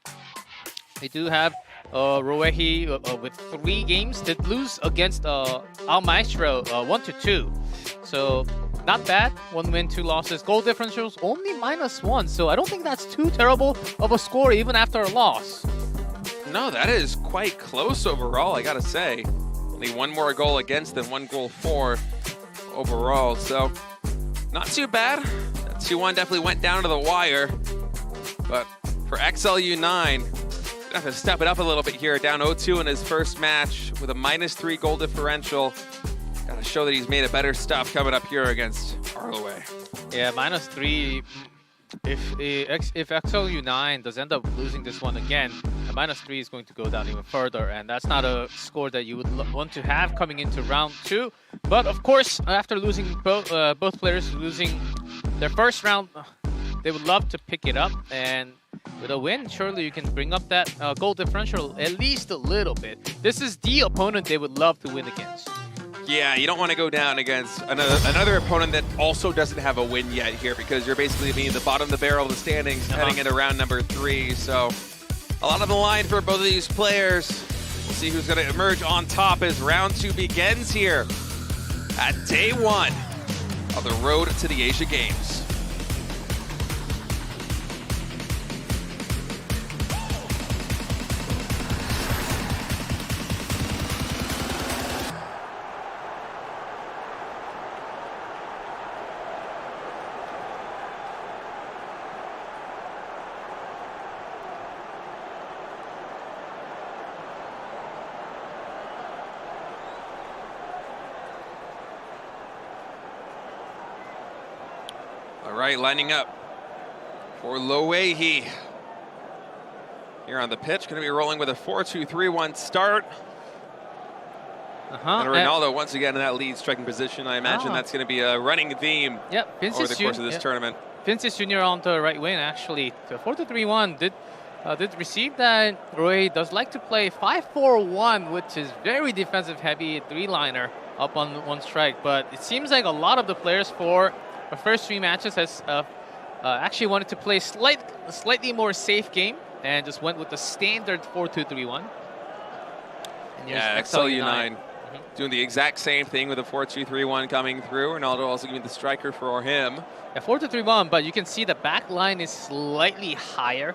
D: They do have Roehi with 3 games. Did lose against Al Maestro 1-2. So not bad. 1 win, 2 losses. Goal differentials only -1. So I don't think that's too terrible of a score even after a loss.
L: No, that is quite close overall, I gotta say. Only 1 more goal against than 1 goal for overall. So not too bad. That 2-1 definitely went down to the wire. But for XLU9, have to step it up a little bit here. Down 0-2 in his first match with a -3 goal differential. Gotta show that he's made a better stuff coming up here against Arloe.
D: Yeah, -3. If XLU9 does end up losing this one again, the -3 is going to go down even further, and that's not a score that you would want to have coming into round 2. But of course, after losing both players losing their first round, they would love to pick it up, and with a win, surely you can bring up that goal differential at least a little bit. This is the opponent they would love to win against.
L: Yeah, you don't want to go down against another opponent that also doesn't have a win yet here, because you're basically being the bottom of the barrel of the standings heading into round number 3. So a lot on the line for both of these players. We'll see who's going to emerge on top as round 2 begins here at day 1 of the road to the Asia Games. All right, lining up for Loehi here on the pitch. Going to be rolling with a 4-2-3-1 start. And Ronaldo once again in that lead striking position. I imagine that's going to be a running theme over the course of this tournament.
D: Vinicius Jr. on the right wing, actually. The 4-2-3-1 did receive that. Roy does like to play 5-4-1, which is very defensive heavy, 3-liner. up on one strike. But it seems like a lot of the players for the first 3 matches has actually wanted to play slightly more safe game and just went with the standard 4-2-3-1.
L: Yeah, SEOUL doing the exact same thing with a 4-2-3-1 coming through. Ronaldo also giving the striker for him.
D: Yeah, 4-2-3-1, but you can see the back line is slightly higher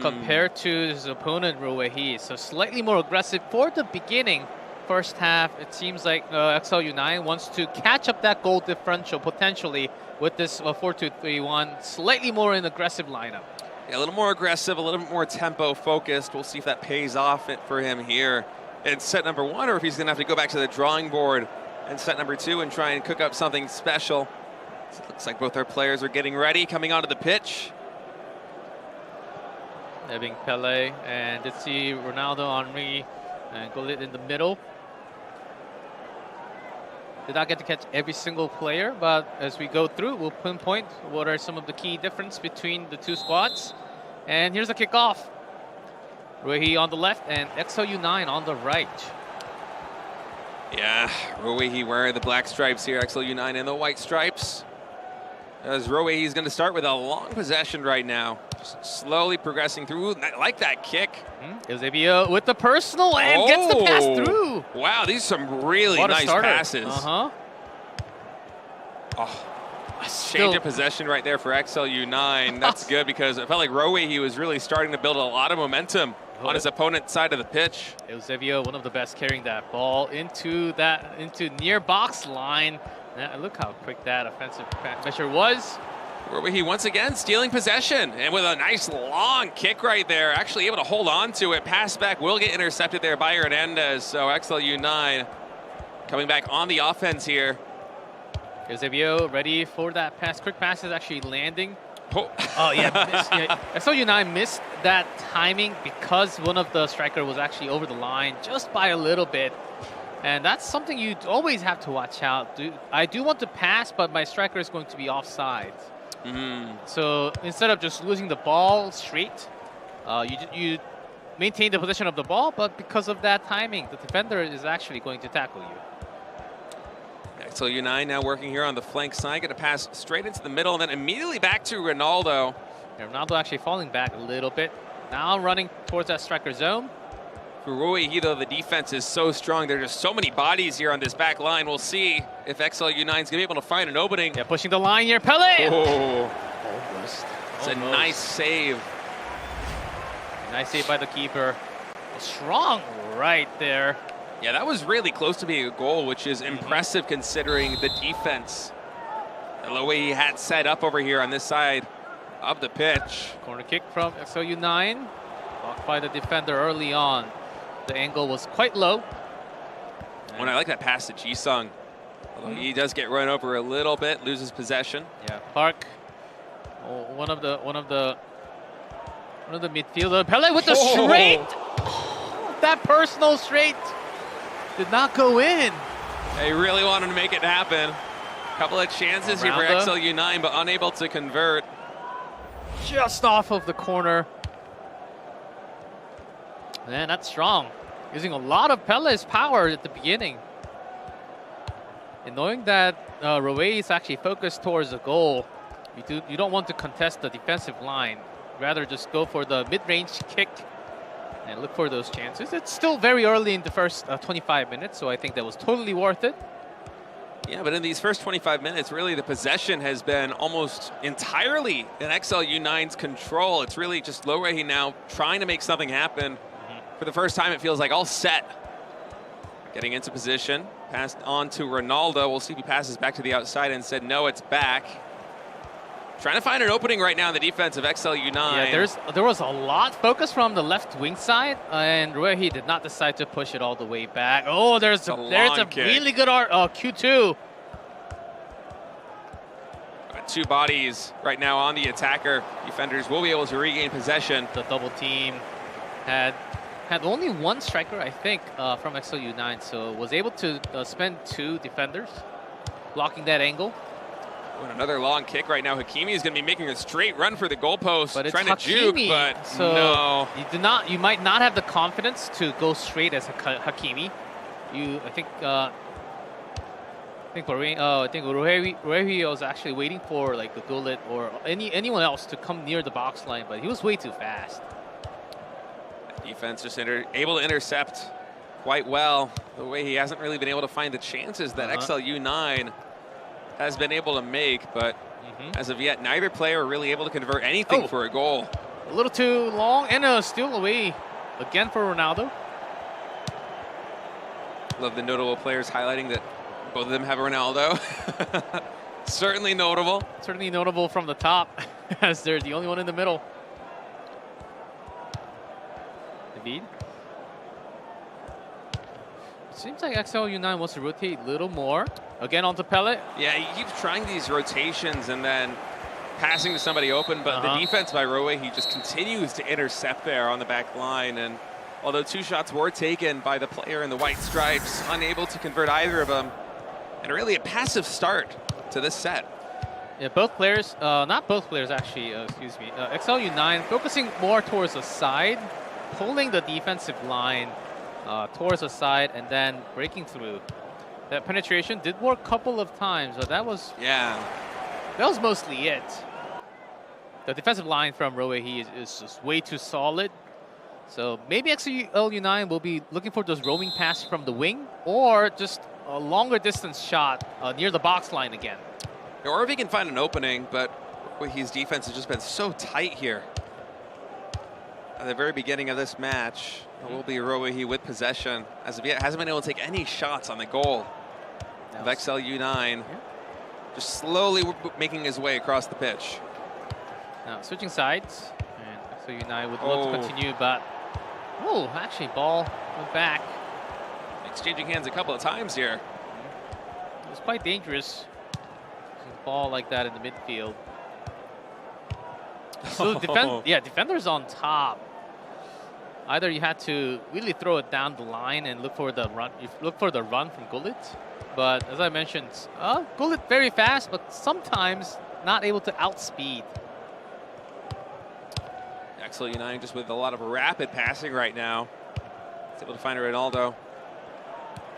D: compared to his opponent, Roehi. So slightly more aggressive for the beginning. First half, it seems like SEOUL wants to catch up that goal differential potentially with this 4-2-3-1, slightly more an aggressive lineup.
L: Yeah, a little more aggressive, a little bit more tempo focused. We'll see if that pays off for him here in set number 1, or if he's going to have to go back to the drawing board in set number 2 and try and cook up something special. So it looks like both our players are getting ready, coming onto the pitch.
D: Having Pele and let's see Ronaldo, Henry, and Gullit in the middle. Did not get to catch every single player, but as we go through, we'll pinpoint what are some of the key difference between the 2 squads. And here's the kickoff. Roehi on the left and SEOUL on the right.
L: Yeah, Roehi wearing the black stripes here, SEOUL in the white stripes. As Roehi's going to start with a long possession right now. Just slowly progressing through. I like that kick.
D: Eusebio with the personal and gets the pass through.
L: Wow, these are some really nice passes. Change of possession right there for SEOUL. That's good because it felt like Roehi was really starting to build a lot of momentum on his opponent's side of the pitch.
D: Eusebio, one of the best, carrying that ball into near box line. Look how quick that offensive measure was.
L: Roehi once again stealing possession and with a nice long kick right there, actually able to hold on to it. Pass back will get intercepted there by Hernandez. So SEOUL coming back on the offense here.
D: Eusebio ready for that pass. Quick pass is actually landing. Oh yeah, SEOUL missed that timing because one of the striker was actually over the line just by a little bit. And that's something you always have to watch out. I do want to pass, but my striker is going to be offside. So instead of just losing the ball straight, you maintain the position of the ball, but because of that timing, the defender is actually going to tackle you.
L: SEOUL now working here on the flank side, going to pass straight into the middle and then immediately back to Ronaldo.
D: Yeah, Ronaldo actually falling back a little bit. Now running towards that striker zone.
L: For Roehi, though, the defense is so strong. There are just so many bodies here on this back line. We'll see if SEOUL is going to be able to find an opening.
D: Yeah, pushing the line here. Pele!
L: It's a nice save.
D: Nice save by the keeper. Strong right there.
L: Yeah, that was really close to being a goal, which is impressive considering the defense. The way he had set up over here on this side of the pitch.
D: Corner kick from SEOUL. Blocked by the defender early on. The angle was quite low.
L: When I like that pass to Jisung. Although he does get run over a little bit, loses possession.
D: Yeah, Park. One of the midfielder. Pele with the straight. That personal straight did not go in.
L: They really wanted to make it happen. Couple of chances here for SEOUL, but unable to convert.
D: Just off of the corner. Man, that's strong. Using a lot of Pele's power at the beginning. And knowing that Roehi is actually focused towards the goal, you don't want to contest the defensive line. Rather just go for the mid-range kick and look for those chances. It's still very early in the first 25 minutes, so I think that was totally worth it.
L: Yeah, but in these first 25 minutes, really the possession has been almost entirely in SEOUL control. It's really just Roehi now trying to make something happen. For the first time, it feels like all set. Getting into position, passed on to Ronaldo. We'll see if he passes back to the outside and said, no, it's back. Trying to find an opening right now in the defense of SEOUL.
D: Yeah, there was a lot focus from the left wing side, and Roehi did not decide to push it all the way back. Oh, there's a really good Q2.
L: Got 2 bodies right now on the attacker. Defenders will be able to regain possession.
D: The double team had only 1 striker, I think, from SEOUL, so was able to spend 2 defenders blocking that angle.
L: And another long kick right now. Hakimi is going to be making a straight run for the goalpost,
D: but
L: trying to juke, but
D: so
L: no.
D: You might not have the confidence to go straight as Hakimi. I think think Roehi was actually waiting for like the Gullit or anyone else to come near the box line, but he was way too fast.
L: Defense just able to intercept quite well. The way he hasn't really been able to find the chances that XLU9 has been able to make, but as of yet, neither player really able to convert anything for a goal.
D: A little too long, and a steal away again for Ronaldo.
L: Love the notable players highlighting that both of them have Ronaldo. Certainly notable.
D: Certainly notable from the top, as they're the only one in the middle. David. It seems like XLU9 wants to rotate a little more. Again onto Pellet.
L: Yeah, he keeps trying these rotations and then passing to somebody open, but the defense by Roe, he just continues to intercept there on the back line. And although 2 shots were taken by the player in the white stripes, unable to convert either of them. And really a passive start to this set.
D: Yeah, both players, not both players actually, excuse me. XLU9 focusing more towards the side, pulling the defensive line towards the side and then breaking through. That penetration did work a couple of times, but that was mostly it. The defensive line from Roehi is just way too solid. So maybe XLU9 will be looking for those roaming passes from the wing or just a longer distance shot near the box line again.
L: Or if he can find an opening, but his defense has just been so tight here. At the very beginning of this match, it will be Roehi with possession. As of yet, hasn't been able to take any shots on the goal of XLU9. Just slowly making his way across the pitch.
D: Now switching sides, and XLU9 would love to continue, but actually ball went back.
L: Exchanging hands a couple of times here.
D: It was quite dangerous. Ball like that in the midfield. So defenders on top. Either you had to really throw it down the line and look for the run. You look for the run from Gullit, but as I mentioned, Gullit very fast, but sometimes not able to outspeed.
L: XLU9 just with a lot of rapid passing right now. He's able to find Ronaldo,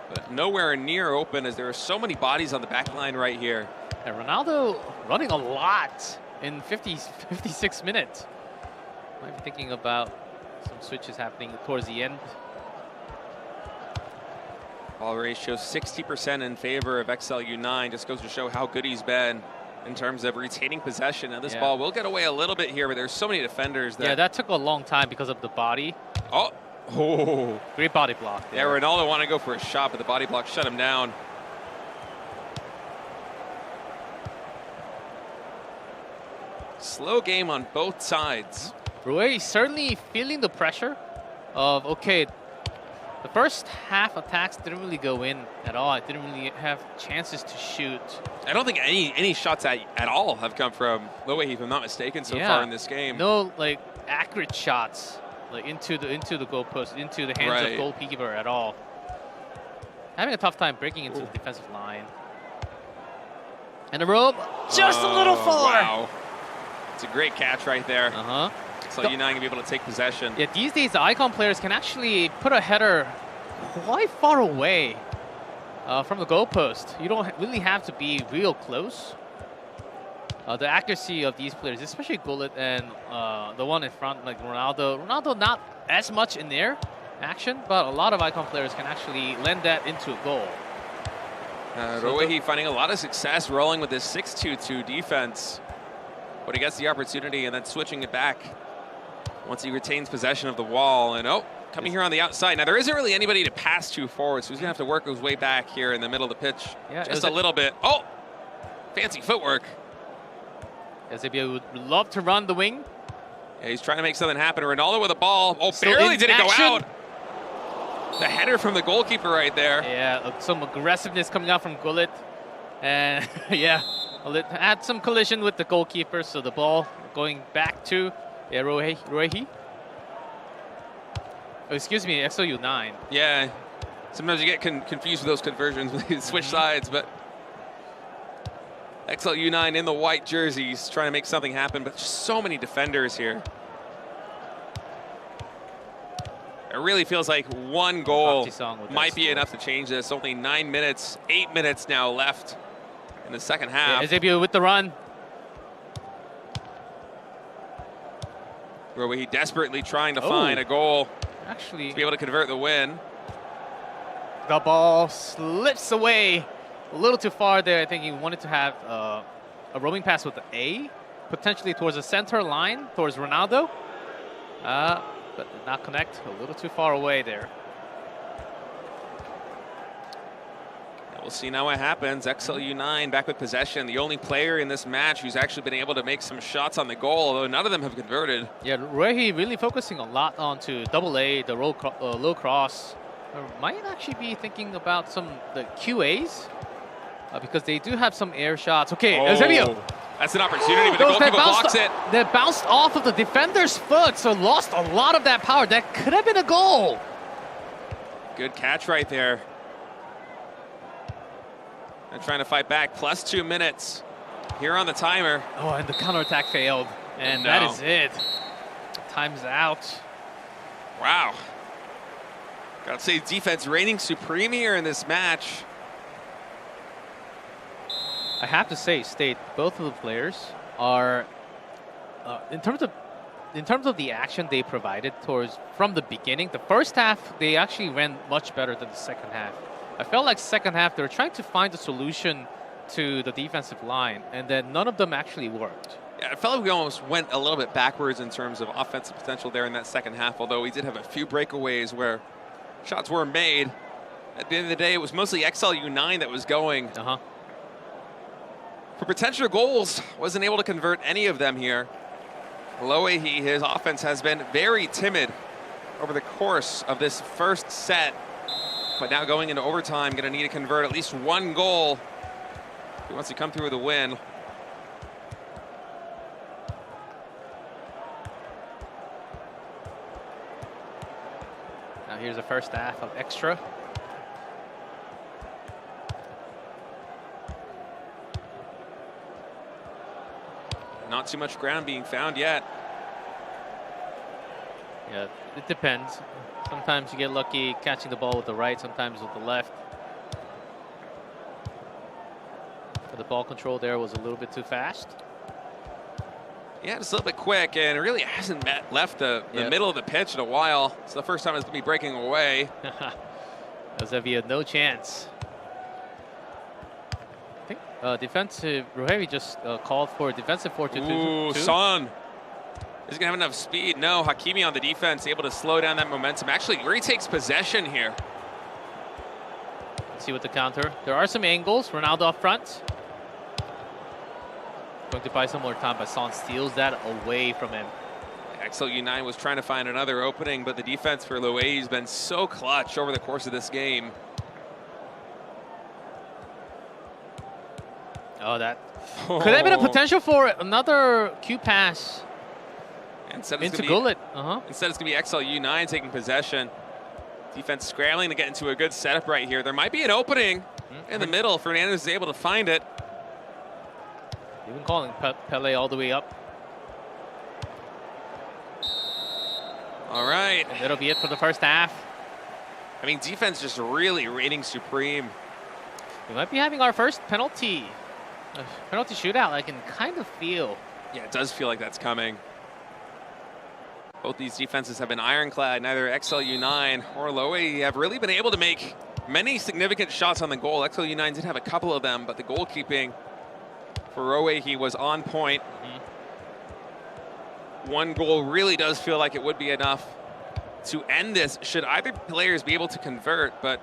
L: but nowhere near open as there are so many bodies on the back line right here.
D: And Ronaldo running a lot in 56 minutes. Might be thinking about some switches happening towards the end.
L: Ball ratio 60% in favor of XLU9. Just goes to show how good he's been in terms of retaining possession. Now this ball will get away a little bit here, but there's so many defenders that...
D: Yeah, that took a long time because of the body.
L: Oh.
D: Great body block there.
L: Yeah, Ronaldo wanted to go for a shot, but the body block shut him down. Slow game on both sides.
D: Roe certainly feeling the pressure of, okay, the first half attacks didn't really go in at all. I didn't really have chances to shoot.
L: I don't think any shots at all have come from Roe, if I'm not mistaken, so far in this game.
D: No, like, accurate shots like into the goalpost, into the hands of goalkeeper at all. Having a tough time breaking into the defensive line. And the rope, just a little far.
L: Wow. It's a great catch right there. So U9 can be able to take possession.
D: Yeah, these days the icon players can actually put a header quite far away from the goalpost. You don't really have to be real close. The accuracy of these players, especially Gullit and the one in front, like Ronaldo. Ronaldo not as much in their action, but a lot of icon players can actually lend that into a goal.
L: Roehi finding a lot of success rolling with this 6-2-2 defense. But he gets the opportunity and then switching it back once he retains possession of the wall. And coming here on the outside. Now there isn't really anybody to pass to forward, so he's gonna have to work his way back here in the middle of the pitch. Yeah, just a little bit. Oh, fancy footwork.
D: Eusebio would love to run the wing.
L: Yeah, he's trying to make something happen. Ronaldo with a ball. Oh, barely did it go out. The header from the goalkeeper right there.
D: Yeah, some aggressiveness coming out from Gullit. And yeah. Had some collision with the goalkeeper, so the ball going back to Roehi. Oh, excuse me, XLU9.
L: Yeah, sometimes you get confused with those conversions when you switch sides, but XLU9 in the white jerseys trying to make something happen, but just so many defenders here. It really feels like one goal
D: with
L: might
D: that
L: be
D: score.
L: enough to change this. Only 9 minutes, 8 minutes now left in the second half.
D: Yeah, Eusebio with the run.
L: Where he desperately trying to find a goal
D: Actually,
L: to be able to convert the win.
D: the ball slips away a little too far there. I think he wanted to have a roaming pass with the A, potentially towards the center line, towards Ronaldo. But did not connect. A little too far away there.
L: We'll see now what happens. XLU9 back with possession. The only player in this match who's actually been able to make some shots on the goal, although none of them have converted.
D: Yeah, Ruehi really focusing a lot onto double A, the low cross. Might actually be thinking about the QAs because they do have some air shots. Okay, Eusebio.
L: That's an opportunity, but the goalkeeper blocks it.
D: That bounced off of the defender's foot, so lost a lot of that power. That could have been a goal.
L: Good catch right there. And trying to fight back. Plus 2 minutes here on the timer.
D: Oh, and the counterattack failed. And that is it. Time's out.
L: Wow. Gotta say, defense reigning supreme here in this match.
D: I have to say, State, both of the players are, in terms of the action they provided from the beginning, the first half, they actually ran much better than the second half. I felt like second half, they were trying to find a solution to the defensive line, and then none of them actually worked.
L: Yeah, I felt like we almost went a little bit backwards in terms of offensive potential there in that second half, although we did have a few breakaways where shots were made. At the end of the day, it was mostly XLU9 that was going. For potential goals, wasn't able to convert any of them here. Loehi, his offense has been very timid over the course of this first set. But now going into overtime, going to need to convert at least one goal if he wants to come through with a win.
D: Now here's the first half of extra.
L: Not too much ground being found yet.
D: Yeah, it depends. Sometimes you get lucky catching the ball with the right, sometimes with the left. But the ball control there was a little bit too fast.
L: Yeah, just a little bit quick, and it really hasn't left the middle of the pitch in a while. It's the first time it's going to be breaking away.
D: Eusebio, no chance. I think defensive, Ruehi just called for a defensive 4-2-2.
L: Ooh, Son. Is he going to have enough speed? No, Hakimi on the defense, able to slow down that momentum. Actually, retakes possession here.
D: Let's see what the counter. There are some angles. Ronaldo up front. Going to buy some more time, but Son steals that away from him.
L: XLU9 was trying to find another opening, but the defense for Loehi has been so clutch over the course of this game.
D: Oh, that could have been a potential for another Q pass.
L: Instead
D: into Gullit.
L: Instead, it's going to be XLU9 taking possession. Defense scrambling to get into a good setup right here. There might be an opening in the middle. Fernandez is able to find it.
D: Even calling Pele all the way up.
L: All right.
D: And that'll be it for the first half.
L: I mean, defense just really reigning supreme.
D: We might be having our first penalty shootout. I can kind of feel.
L: Yeah, it does feel like that's coming. Both these defenses have been ironclad. Neither XLU9 or Loehi have really been able to make many significant shots on the goal. XLU9 did have a couple of them, but the goalkeeping for Loehi was on point. One goal really does feel like it would be enough to end this should either players be able to convert, but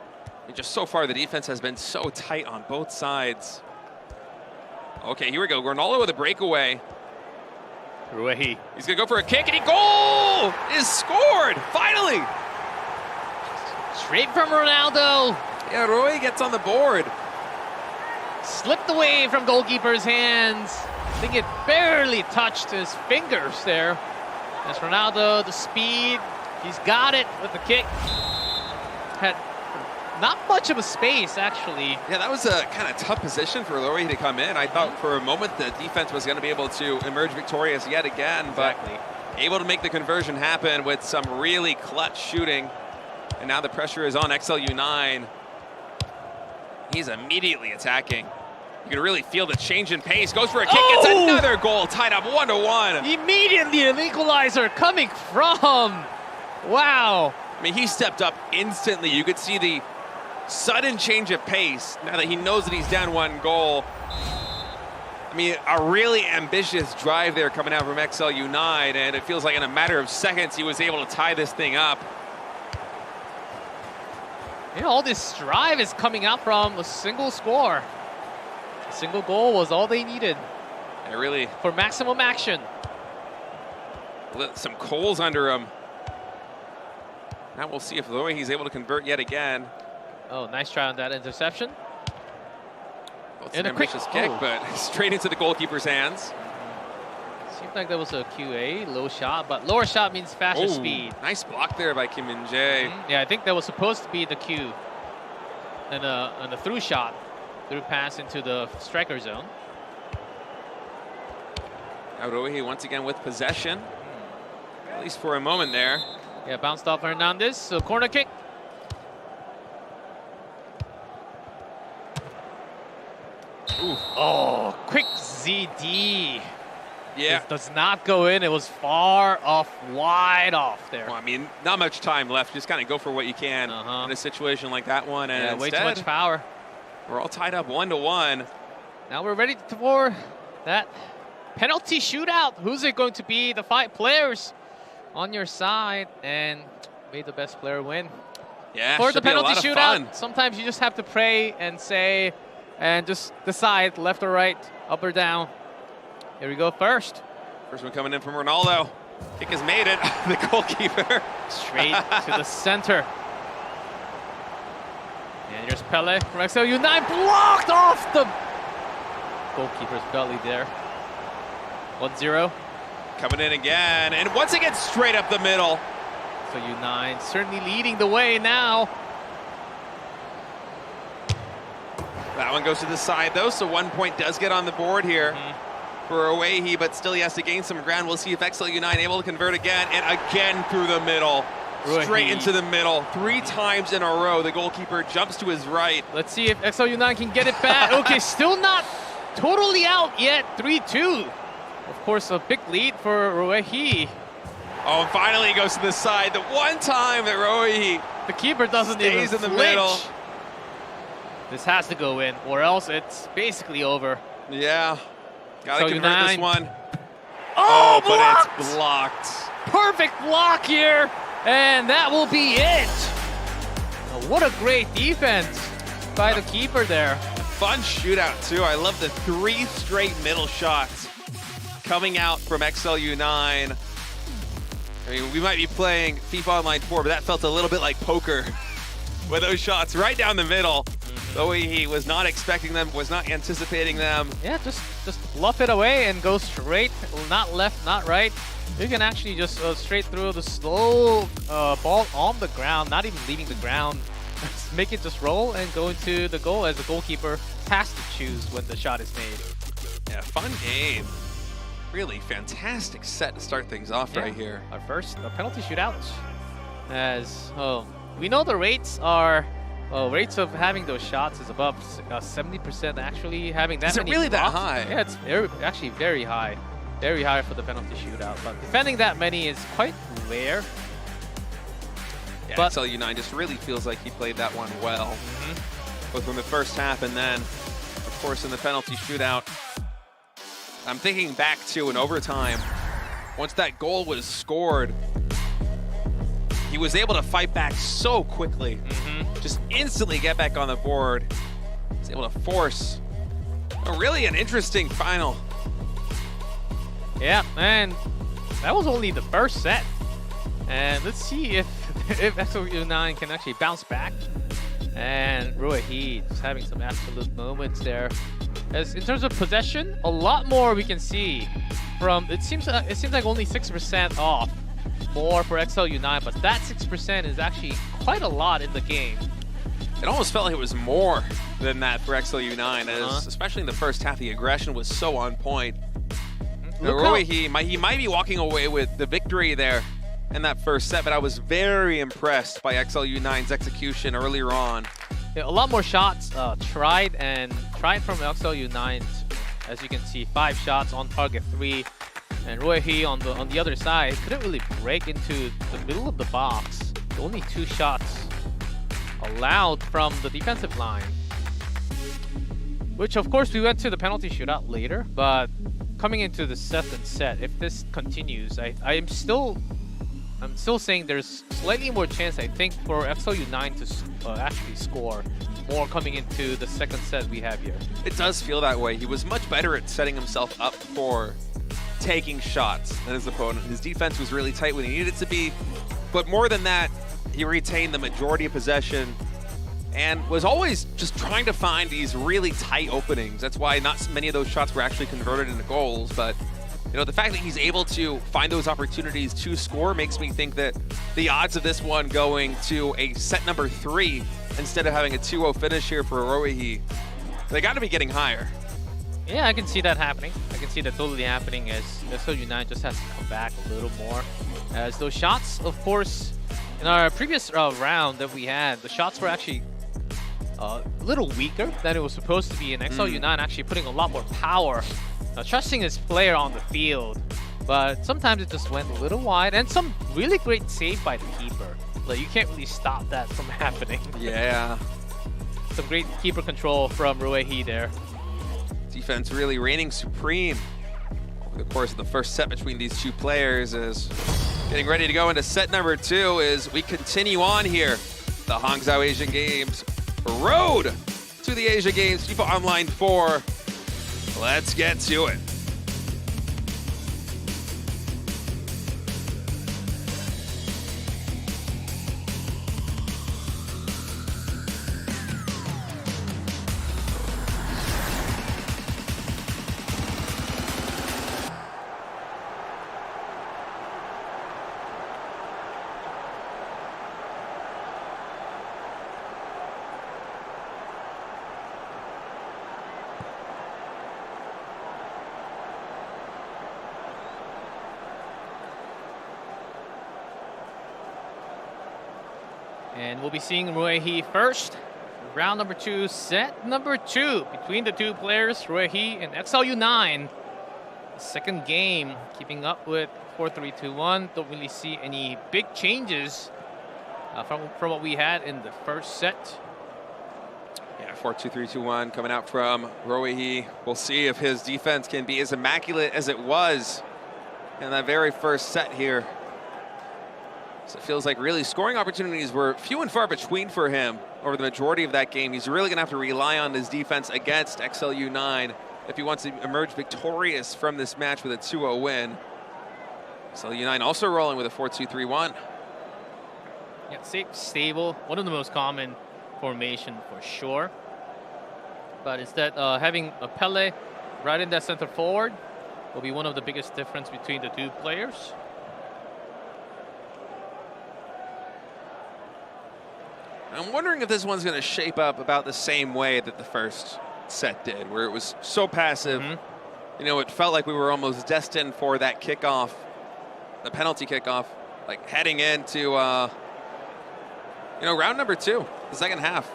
L: just so far the defense has been so tight on both sides. Okay, here we go. Ronaldo with a breakaway.
D: Ruehi.
L: He's going to go for a kick, and goal is scored, finally.
D: Straight from Ronaldo.
L: Yeah, Roy gets on the board.
D: Slipped away from goalkeeper's hands. I think it barely touched his fingers there. That's Ronaldo, the speed. He's got it with the kick. Had not much of a space, actually.
L: Yeah, that was a kind of tough position for Roy to come in. I thought for a moment the defense was going to be able to emerge victorious yet again, but able to make the conversion happen with some really clutch shooting. And now the pressure is on XLU9. He's immediately attacking. You can really feel the change in pace. Goes for a kick, gets another goal, tied up 1-1.
D: Immediately an equalizer coming from. Wow.
L: I mean, he stepped up instantly. You could see the sudden change of pace now that he knows that he's down 1 goal. I mean, a really ambitious drive there coming out from XLU9, and it feels like in a matter of seconds he was able to tie this thing up.
D: You know, all this drive is coming out from a single score. A single goal was all they needed.
L: And really,
D: for maximum action.
L: Lit some coals under him. Now we'll see if he's able to convert yet again.
D: Oh, nice try on that interception.
L: Well, it's an ambitious kick, but straight into the goalkeeper's hands.
D: Seemed like that was a QA, low shot, but lower shot means faster speed.
L: Nice block there by Kim Min-jae.
D: Yeah, I think that was supposed to be the Q. And a through shot, through pass into the striker zone.
L: Now Rohi once again with possession, at least for a moment there.
D: Yeah, bounced off Hernandez, so corner kick.
L: Ooh.
D: Oh, quick ZD.
L: Yeah.
D: It does not go in. It was far off, wide off there.
L: Well, I mean, not much time left. Just kind of go for what you can in a situation like that one. And
D: yeah, way too much power.
L: We're all tied up 1-1.
D: Now we're ready for that penalty shootout. Who's it going to be? The 5 players on your side, and may the best player win.
L: Yeah,
D: for the penalty shootout,
L: fun.
D: sometimes you just have to pray and say, and just decide left or right, up or down. Here we go first.
L: First one coming in from Ronaldo. Kick has made it. The goalkeeper.
D: Straight to the center. And here's Pele from XLU9, blocked off the goalkeeper's belly there. 1-0.
L: Coming in again, and once again straight up the middle.
D: XLU9 certainly leading the way now.
L: That one goes to the side though, so 1 point does get on the board here for Owehi, but still he has to gain some ground. We'll see if XLU9 able to convert again, and again through the middle. Straight into the middle. 3 times in a row, the goalkeeper jumps to his right.
D: Let's see if XLU9 can get it back. Okay, still not totally out yet. 3-2. Of course, a big lead for Roehi.
L: Oh, and finally he goes to the side. The one time that Roehi,
D: the keeper doesn't even
L: stays in the
D: flinch.
L: middle.
D: This has to go in, or else it's basically over.
L: Yeah. Gotta convert this one.
D: Oh,
L: but it's blocked.
D: Perfect block here, and that will be it. Oh, what a great defense by the keeper there.
L: Fun shootout too. I love the 3 straight middle shots coming out from XLU9. I mean, we might be playing FIFA Online 4, but that felt a little bit like poker with those shots right down the middle. Though he was not expecting them, was not anticipating them.
D: Yeah, just bluff it away and go straight, not left, not right. You can actually just straight through the slow ball on the ground, not even leaving the ground. Make it just roll and go into the goal, as the goalkeeper has to choose when the shot is made.
L: Yeah, fun game. Really fantastic set to start things off right here.
D: Our first penalty shootout. As we know the rates are, rates of having those shots is above 70%. Actually, having that many.
L: Is it really that
D: blocks,
L: high?
D: Yeah, it's actually very high. Very high for the penalty shootout. But defending that many is quite rare.
L: Yeah,
D: but
L: XLU9 just really feels like he played that one well. Both in the first half and then, of course, in the penalty shootout. I'm thinking back to an overtime. Once that goal was scored, he was able to fight back so quickly. Just instantly get back on the board. He's able to force really an interesting final.
D: Yeah, and that was only the first set. And let's see if XLU9 can actually bounce back. And Ruahi is having some absolute moments there. As in terms of possession, a lot more we can see from. It seems like only 6% off more for XLU9, but that 6% is actually quite a lot in the game.
L: It almost felt like it was more than that for XLU9, as especially in the first half, the aggression was so on point. He might be walking away with the victory there in that first set, but I was very impressed by XLU9's execution earlier on.
D: Yeah, a lot more shots tried from XLU9. As you can see, 5 shots on target 3, and Roehi on the other side couldn't really break into the middle of the box. Only 2 shots allowed from the defensive line, which of course we went to the penalty shootout later. But coming into the second set, if this continues, I'm still saying there's slightly more chance, I think, for XLU9 to actually score more coming into the second set we have here.
L: It does feel that way. He was much better at setting himself up for taking shots than his opponent. His defense was really tight when he needed to be, but more than that, he retained the majority of possession and was always just trying to find these really tight openings. That's why not many of those shots were actually converted into goals, but you know, the fact that he's able to find those opportunities to score makes me think that the odds of this one going to a set number 3 instead of having a 2-0 finish here for Roehi, they got to be getting higher.
D: Yeah, I can see that happening. I can see that totally happening, as XLU9 just has to come back a little more. As those shots, of course, in our previous round that we had, the shots were actually a little weaker than it was supposed to be, and XLU9 actually putting a lot more power, trusting his player on the field. But sometimes it just went a little wide, and some really great save by the keeper. Like, you can't really stop that from happening.
L: Yeah.
D: Some great keeper control from Roehi there.
L: Defense really reigning supreme over the course of the first set between these two players. Is getting ready to go into set number 2 as we continue on here. The Hangzhou Asian Games road to the Asia Games FIFA Online 4. Let's get to it.
D: And we'll be seeing Roehi first. Round number 2, set number 2 between the two players, Roehi and XLU9. The second game, keeping up with 4-3-2-1. Don't really see any big changes from what we had in the first set.
L: Yeah, 4-2-3-2-1 coming out from Roehi. We'll see if his defense can be as immaculate as it was in that very first set here. So it feels like really scoring opportunities were few and far between for him over the majority of that game. He's really going to have to rely on his defense against XLU9 if he wants to emerge victorious from this match with a 2-0 win. XLU9 also rolling with a 4-2-3-1.
D: Yeah, safe, stable, one of the most common formation for sure. But instead, having a Pele right in that center forward will be one of the biggest difference between the two players.
L: I'm wondering if this one's going to shape up about the same way that the first set did, where it was so passive. You know, it felt like we were almost destined for that kickoff, the penalty kickoff, like heading into, you know, round number 2, the second half.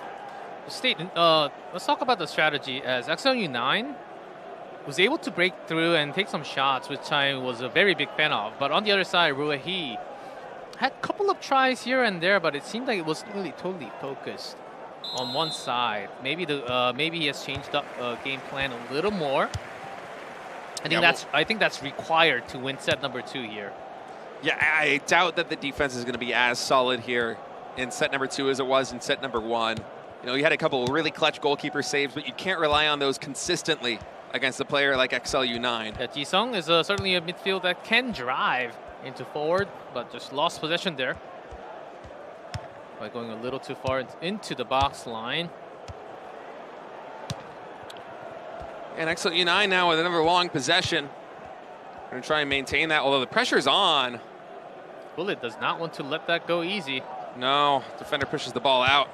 D: Let's talk about the strategy, as XLU9 was able to break through and take some shots, which I was a very big fan of. But on the other side, Roehi had a couple of tries here and there, but it seemed like it was really totally focused on one side. Maybe maybe he has changed up game plan a little more. I think that's required to win set number 2 here.
L: Yeah, I doubt that the defense is going to be as solid here in set number 2 as it was in set number 1. You know, he had a couple of really clutch goalkeeper saves, but you can't rely on those consistently against a player like XLU9.
D: Yeah, Ji-sung is certainly a midfield that can drive into forward, but just lost possession there by going a little too far into the box line.
L: And XLU9 now with another long possession. Going to try and maintain that, although the pressure's on.
D: Bullet does not want to let that go easy.
L: No, defender pushes the ball out.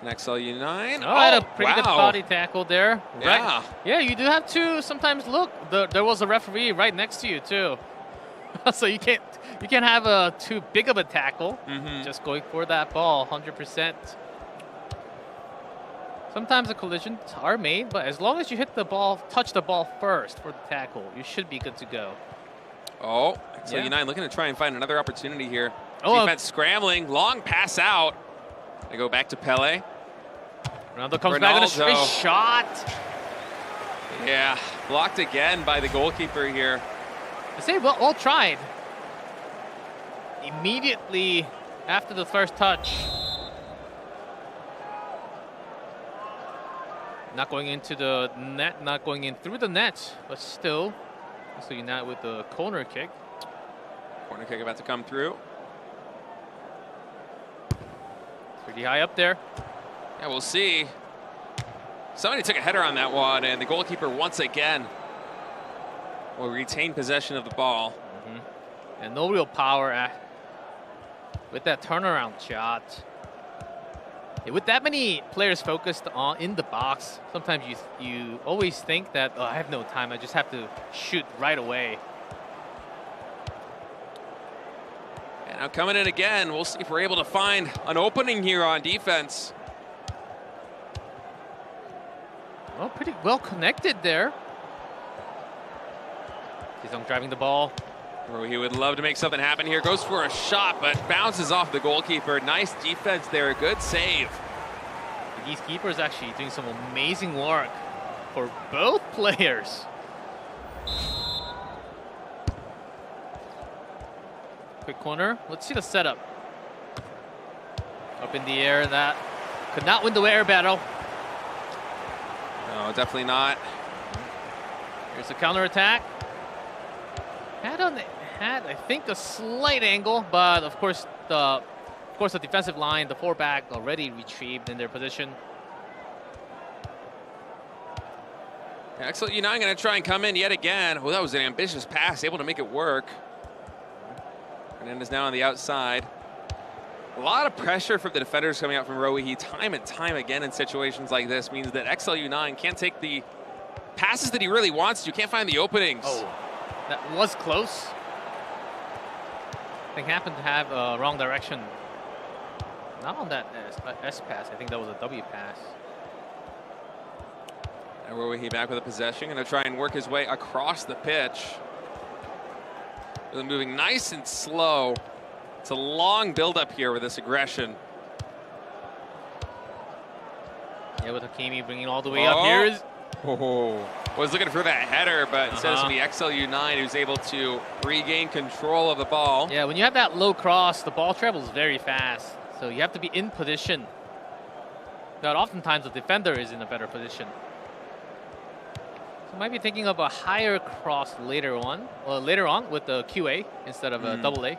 L: And XLU9.
D: Oh, had a pretty good
L: wow.
D: body tackle there.
L: Yeah.
D: Right. Yeah, you do have to sometimes look. There was a referee right next to you too, so you can't have too big of a tackle. Just going for that ball, 100%. Sometimes the collisions are made, but as long as you hit the ball, touch the ball first for the tackle, you should be good to go.
L: Oh, XLU9 looking to try and find another opportunity here.
D: Oh,
L: Defense scrambling, long pass out. They go back to Pele.
D: Ronaldo comes back with a straight shot.
L: Yeah, blocked again by the goalkeeper here.
D: I say, well tried. Immediately after the first touch. Not going into the net, not going in through the net, but still. So United with the corner kick.
L: Corner kick about to come through.
D: Pretty high up there.
L: Yeah, we'll see. Somebody took a header on that one, and the goalkeeper once again will retain possession of the ball.
D: And no real power with that turnaround shot. Yeah, with that many players focused on in the box, sometimes you always think that, oh, I have no time, I just have to shoot right away.
L: And now coming in again, we'll see if we're able to find an opening here on defense.
D: Well, pretty well connected there. Jisung driving the ball.
L: He would love to make something happen here. Goes for a shot, but bounces off the goalkeeper. Nice defense there. Good save.
D: These keepers actually doing some amazing work for both players. Quick corner. Let's see the setup. Up in the air. That could not win the air battle.
L: No, definitely not.
D: Here's the counter attack. Had I think a slight angle, but of course the defensive line, the 4-back already retrieved in their position.
L: Yeah, XLU9 going to try and come in yet again. Well, that was an ambitious pass, able to make it work. Hernandez now on the outside. A lot of pressure from the defenders coming out from Rowehi time and time again in situations like this means that XLU9 can't take the passes that he really wants to. Can't find the openings.
D: Oh, that was close. I think happened to have wrong direction. Not on that S pass. I think that was a W pass.
L: And Rowehi back with a possession. Going to try and work his way across the pitch. Really moving nice and slow. It's a long build-up here with this aggression.
D: Yeah, with Hakimi bringing all the way up here.
L: Was looking for that header, but instead it's going to be XLU9 who's able to regain control of the ball.
D: Yeah, when you have that low cross, the ball travels very fast. So you have to be in position. But oftentimes the defender is in a better position. So might be thinking of a higher cross later on with the QA instead of a double A.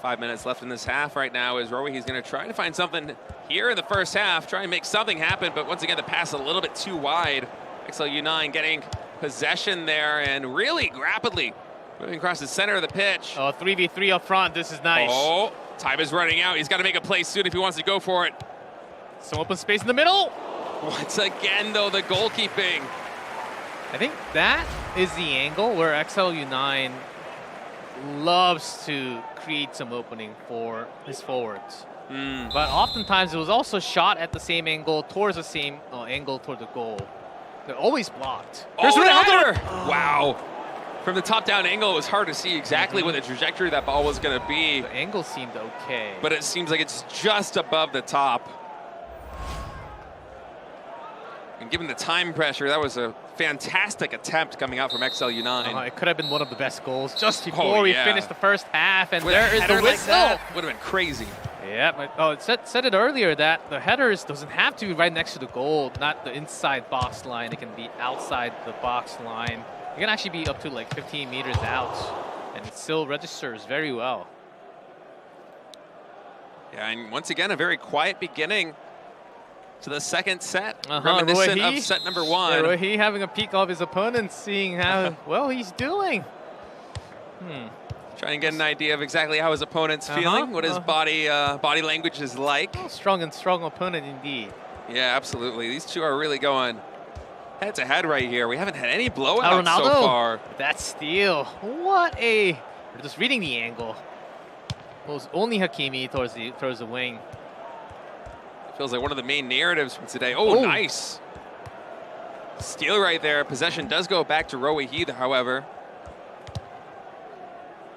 L: 5 minutes left in this half right now as Rowehi's going to try to find something here in the first half, try and make something happen, but once again the pass a little bit too wide. XLU9 getting possession there and really rapidly moving across the center of the pitch.
D: Oh, 3v3 up front, this is nice.
L: Oh, time is running out. He's got to make a play soon if he wants to go for it.
D: Some open space in the middle.
L: Once again though, the goalkeeping.
D: I think that is the angle where XLU9 loves to create some opening for his forwards. But oftentimes it was also shot at the same angle, towards the same angle toward the goal. They're always blocked.
L: There's Ronaldo! Wow. From the top-down angle, it was hard to see exactly what the trajectory of that ball was going to be.
D: The angle seemed okay.
L: But it seems like it's just above the top. And given the time pressure, that was a fantastic attempt coming out from XLU9.
D: It could have been one of the best goals just before we finished the first half, and there is the whistle.
L: Like would have been crazy.
D: Yeah, but it said it earlier that the headers doesn't have to be right next to the goal, not the inside box line. It can be outside the box line. It can actually be up to like 15 meters out, and it still registers very well.
L: Yeah, and once again, a very quiet beginning to the second set, reminiscent of set number one.
D: Yeah, Rowehi having a peek of his opponent, seeing how well he's doing.
L: Try and get an idea of exactly how his opponent's feeling, what his body language is like.
D: Oh, strong opponent indeed.
L: Yeah, absolutely. These two are really going head to head right here. We haven't had any blowouts
D: Ronaldo,
L: so far.
D: That steal. What a... We're just reading the angle. Goes only Hakimi towards the wing.
L: Feels like one of the main narratives from today. Oh, nice. Steal right there. Possession does go back to Roe Hee, however.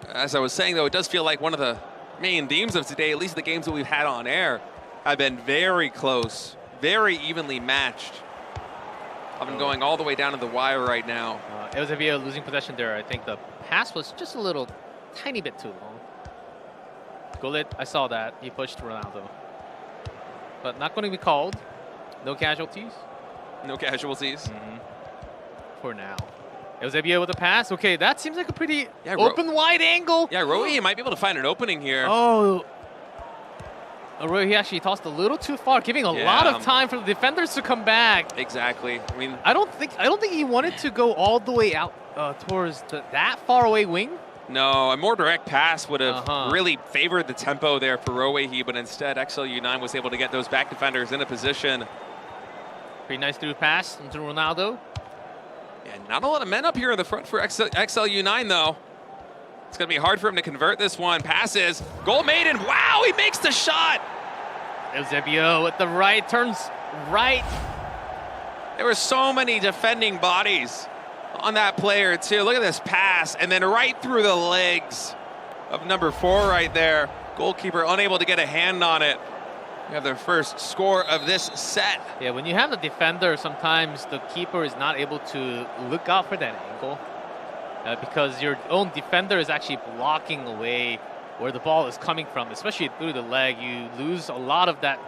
L: As I was saying, though, it does feel like one of the main themes of today, at least the games that we've had on air, have been very close, very evenly matched. I've been going all the way down to the wire right now.
D: It was a losing possession there. I think the pass was just a little, tiny bit too long. Gullit, I saw that. He pushed Ronaldo. But not going to be called. No casualties.
L: No casualties.
D: For now. Eusebio with the pass. Okay, that seems like a pretty open, wide angle.
L: Yeah, Roe Hee might be able to find an opening here.
D: Oh. Roe Hee actually tossed a little too far, giving a lot of time for the defenders to come back.
L: Exactly. I mean,
D: I don't think he wanted to go all the way out towards that far away wing.
L: No, a more direct pass would have really favored the tempo there for Roe Hee, but instead XLU9 was able to get those back defenders in a position.
D: Pretty nice through pass into Ronaldo.
L: Yeah, not a lot of men up here in the front for XLU9, though. It's going to be hard for him to convert this one. Passes. Goal made, and wow, he makes the shot.
D: Eusebio with the right, turns right.
L: There were so many defending bodies on that player, too. Look at this pass, and then right through the legs of number 4 right there. Goalkeeper unable to get a hand on it. We have their first score of this set.
D: Yeah, when you have the defender, sometimes the keeper is not able to look out for that angle because your own defender is actually blocking away where the ball is coming from, especially through the leg. You lose a lot of that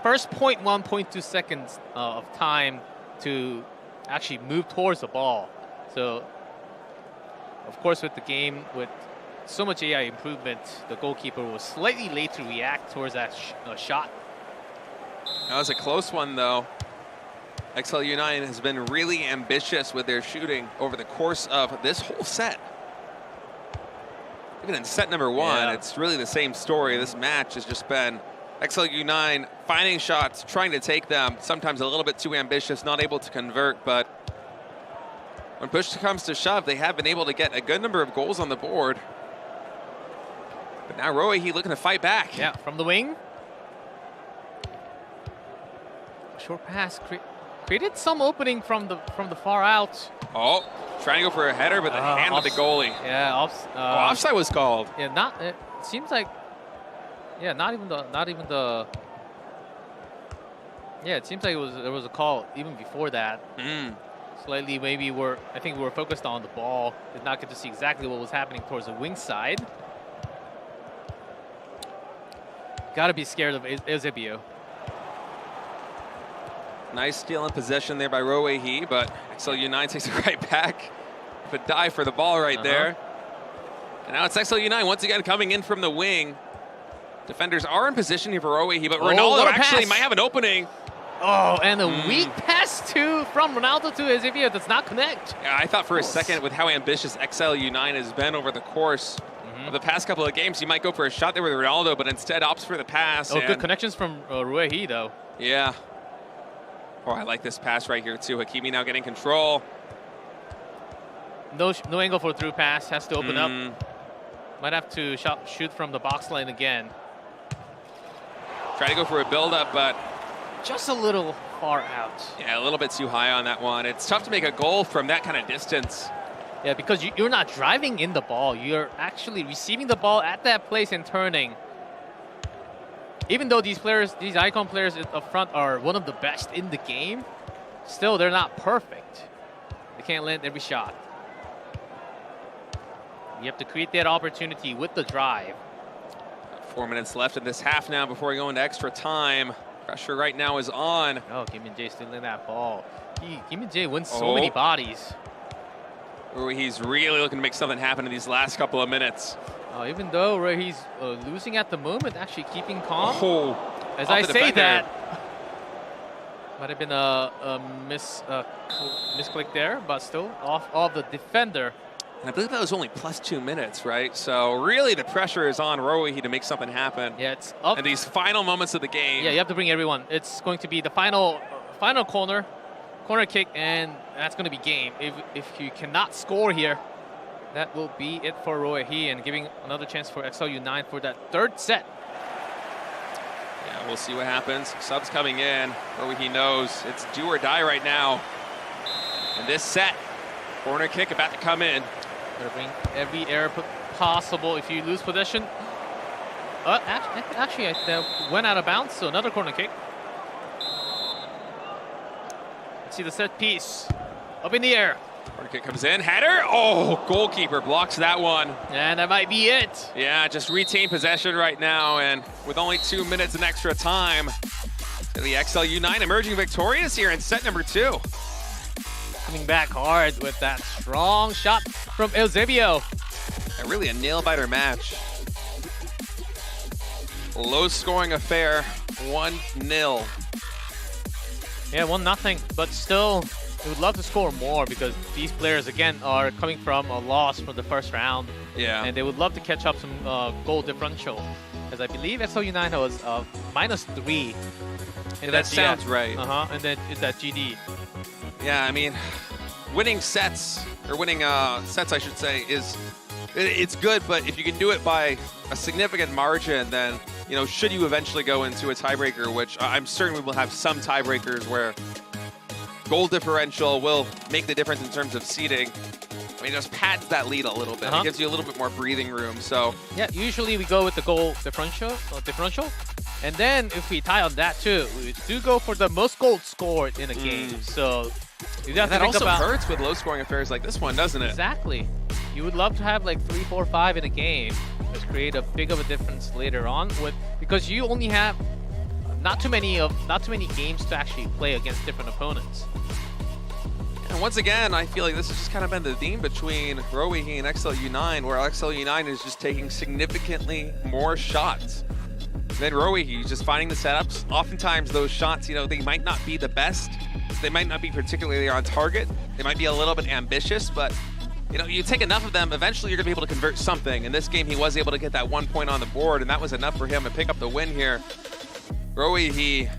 D: first 0.1, 0.2 seconds of time to actually move towards the ball. So, of course, with the game, with so much AI improvement, the goalkeeper was slightly late to react towards that shot.
L: That was a close one, though. XLU9 has been really ambitious with their shooting over the course of this whole set. Even in set number 1, it's really the same story. This match has just been XLU9 finding shots, trying to take them, sometimes a little bit too ambitious, not able to convert, but when push comes to shove, they have been able to get a good number of goals on the board. But now Roe Hee looking to fight back.
D: Yeah, from the wing. Short pass created some opening from the far out.
L: Oh, trying to go for a header, but the hand of the goalie.
D: Yeah,
L: offside was called.
D: Yeah, it seems like. Yeah, not even the. Yeah, it seems like there was a call even before that. Slightly, maybe I think we were focused on the ball. Did not get to see exactly what was happening towards the wing side. Gotta be scared of Eusebio.
L: Nice steal in possession there by Roe Hee, but XLU9 takes it right back. But dive for the ball right there. And now it's XLU9 once again coming in from the wing. Defenders are in position here for Roe Hee, but Ronaldo actually might have an opening.
D: Oh, and a weak pass from Ronaldo to Eusebio does not connect.
L: Yeah, I thought for a second with how ambitious XLU9 has been over the course of the past couple of games, he might go for a shot there with Ronaldo, but instead opts for the pass.
D: Oh, good connections from Roe Hee, though.
L: Yeah. Oh, I like this pass right here, too. Hakimi now getting control.
D: No angle for through pass. Has to open up. Might have to shoot from the box line again.
L: Try to go for a build-up, but
D: just a little far out.
L: Yeah, a little bit too high on that one. It's tough to make a goal from that kind of distance.
D: Yeah, because you're not driving in the ball. You're actually receiving the ball at that place and turning. Even though these icon players up front are one of the best in the game, still they're not perfect. They can't land every shot. You have to create that opportunity with the drive.
L: 4 minutes left in this half now before we go into extra time. Pressure right now is on.
D: Oh, Kim Min-jae still in that ball. Kim Min-jae wins so many bodies.
L: He's really looking to make something happen in these last couple of minutes.
D: Even though he's losing at the moment, actually keeping calm. As
L: off
D: I
L: the
D: say
L: defender.
D: that, might have been a misclick there, but still off the defender.
L: And I believe that was only plus 2 minutes, right? So really the pressure is on Roehi to make something happen.
D: Yeah, it's up.
L: And these final moments of the game.
D: Yeah, you have to bring everyone. It's going to be the final corner kick, and that's going to be game. If you cannot score here, that will be it for Roehi, and giving another chance for XLU9 for that third set.
L: Yeah, we'll see what happens. Subs coming in. Roehi knows it's do or die right now. And this set, corner kick about to come in.
D: Gotta bring every error possible if you lose possession. Actually, that went out of bounds, so another corner kick. Let's see the set piece. Up in the air.
L: Corner kick comes in, header. Oh, goalkeeper blocks that one.
D: And that might be it.
L: Yeah, just retain possession right now, and with only 2 minutes and extra time, the XLU9 emerging victorious here in set number 2.
D: Coming back hard with that strong shot from Eusebio.
L: Yeah, really a nail-biter match. Low-scoring affair, 1-0.
D: Yeah, 1-0, but still, we would love to score more because these players, again, are coming from a loss from the first round.
L: Yeah.
D: And they would love to catch up some goal differential. As I believe XLU9 was -3.
L: Yeah, that sounds right.
D: And then it's that GD.
L: Yeah, I mean, winning sets, or winning sets, I should say, it's good, but if you can do it by a significant margin, then, you know, should you eventually go into a tiebreaker, which I'm certain we will have some tiebreakers where goal differential will make the difference in terms of seeding. I mean, it just pads that lead a little bit. It gives you a little bit more breathing room, so.
D: Yeah, usually we go with the goal differential. And then if we tie on that too, we do go for the most goals scored in a game. So you have to
L: that
D: think
L: also
D: about
L: hurts with low-scoring affairs like this one, doesn't it?
D: Exactly. You would love to have like 3, 4, 5 in a game. Just create a big of a difference later on because you only have not too many games to actually play against different opponents.
L: And once again, I feel like this has just kind of been the theme between Roehi and XLU9, where XLU9 is just taking significantly more shots than Roehi. Just finding the setups. Oftentimes those shots, you know, they might not be the best. They might not be particularly on target. They might be a little bit ambitious, but you know, you take enough of them, eventually you're gonna be able to convert something. In this game, he was able to get that 1 point on the board, and that was enough for him to pick up the win here. Roehi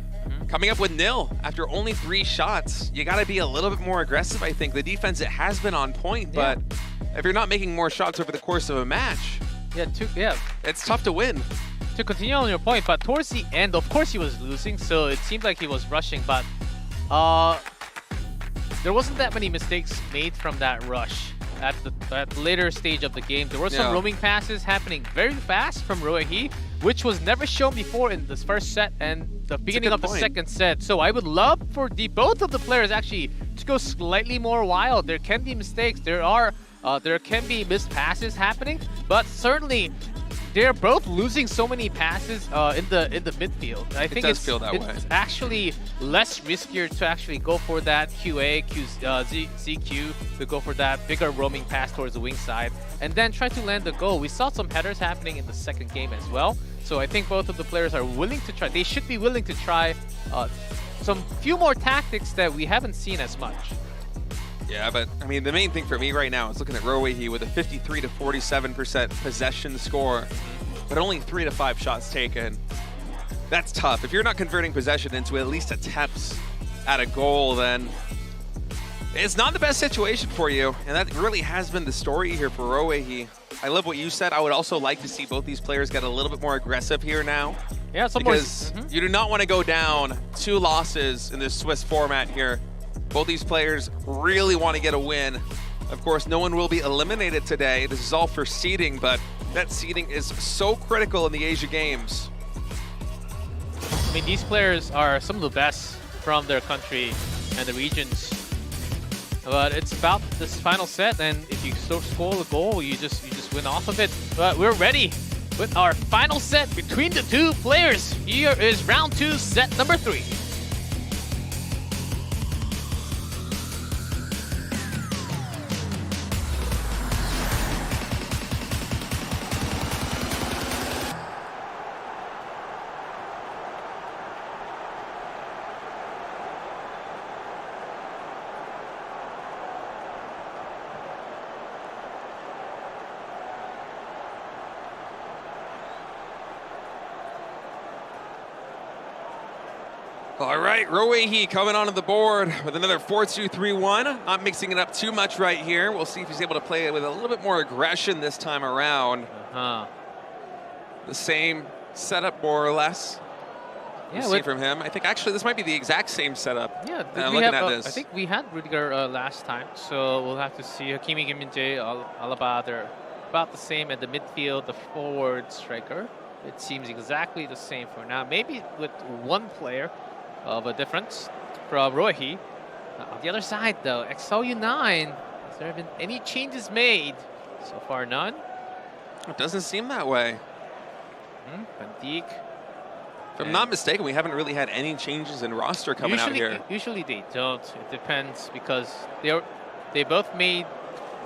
L: coming up with 0 after only 3 shots. You gotta be a little bit more aggressive, I think. The defense, it has been on point, but if you're not making more shots over the course of a match, it's tough to win.
D: To continue on your point, but towards the end, of course he was losing, so it seemed like he was rushing, but there wasn't that many mistakes made from that rush. At the later stage of the game, there were some roaming passes happening very fast from Roehi, which was never shown before in this first set and the beginning of the second set. So I would love for both of the players actually to go slightly more wild. There can be mistakes. There can be missed passes happening, but certainly they're both losing so many passes in the midfield. I think
L: it does feel that way.
D: It's actually less riskier to actually go for that ZQ, to go for that bigger roaming pass towards the wing side, and then try to land the goal. We saw some headers happening in the second game as well. So I think both of the players are willing to try. They should be willing to try some few more tactics that we haven't seen as much.
L: Yeah, but I mean, the main thing for me right now is looking at Roehi with a 53 to 47% possession score, but only 3 to 5 shots taken. That's tough. If you're not converting possession into at least attempts at a goal, then it's not the best situation for you. And that really has been the story here for Roehi. I love what you said. I would also like to see both these players get a little bit more aggressive here now.
D: Yeah,
L: because you do not want to go down 2 losses in this Swiss format here. Both these players really want to get a win. Of course, no one will be eliminated today. This is all for seeding, but that seeding is so critical in the Asia Games.
D: I mean, these players are some of the best from their country and the regions. But it's about this final set, and if you score a goal, you just win off of it. But we're ready with our final set between the 2 players. Here is round 2, set number 3.
L: All right, Roehi coming onto the board with another 4-2-3-1. Not mixing it up too much right here. We'll see if he's able to play it with a little bit more aggression this time around. The same setup, more or less.
D: Yeah,
L: see from him. I think actually this might be the exact same setup.
D: Yeah,
L: looking at this.
D: I think we had Rudiger last time, so we'll have to see. Hakimi, Kim Min-jae, Alaba, they're about the same at the midfield, the forward striker. It seems exactly the same for now. Maybe with one player of a difference from Roehi. On the other side, though, SEOUL9, has there been any changes made? So far, none.
L: It doesn't seem that way.
D: Van Dijk.
L: If I'm not mistaken, we haven't really had any changes in roster coming out here.
D: Usually they don't. It depends because they both made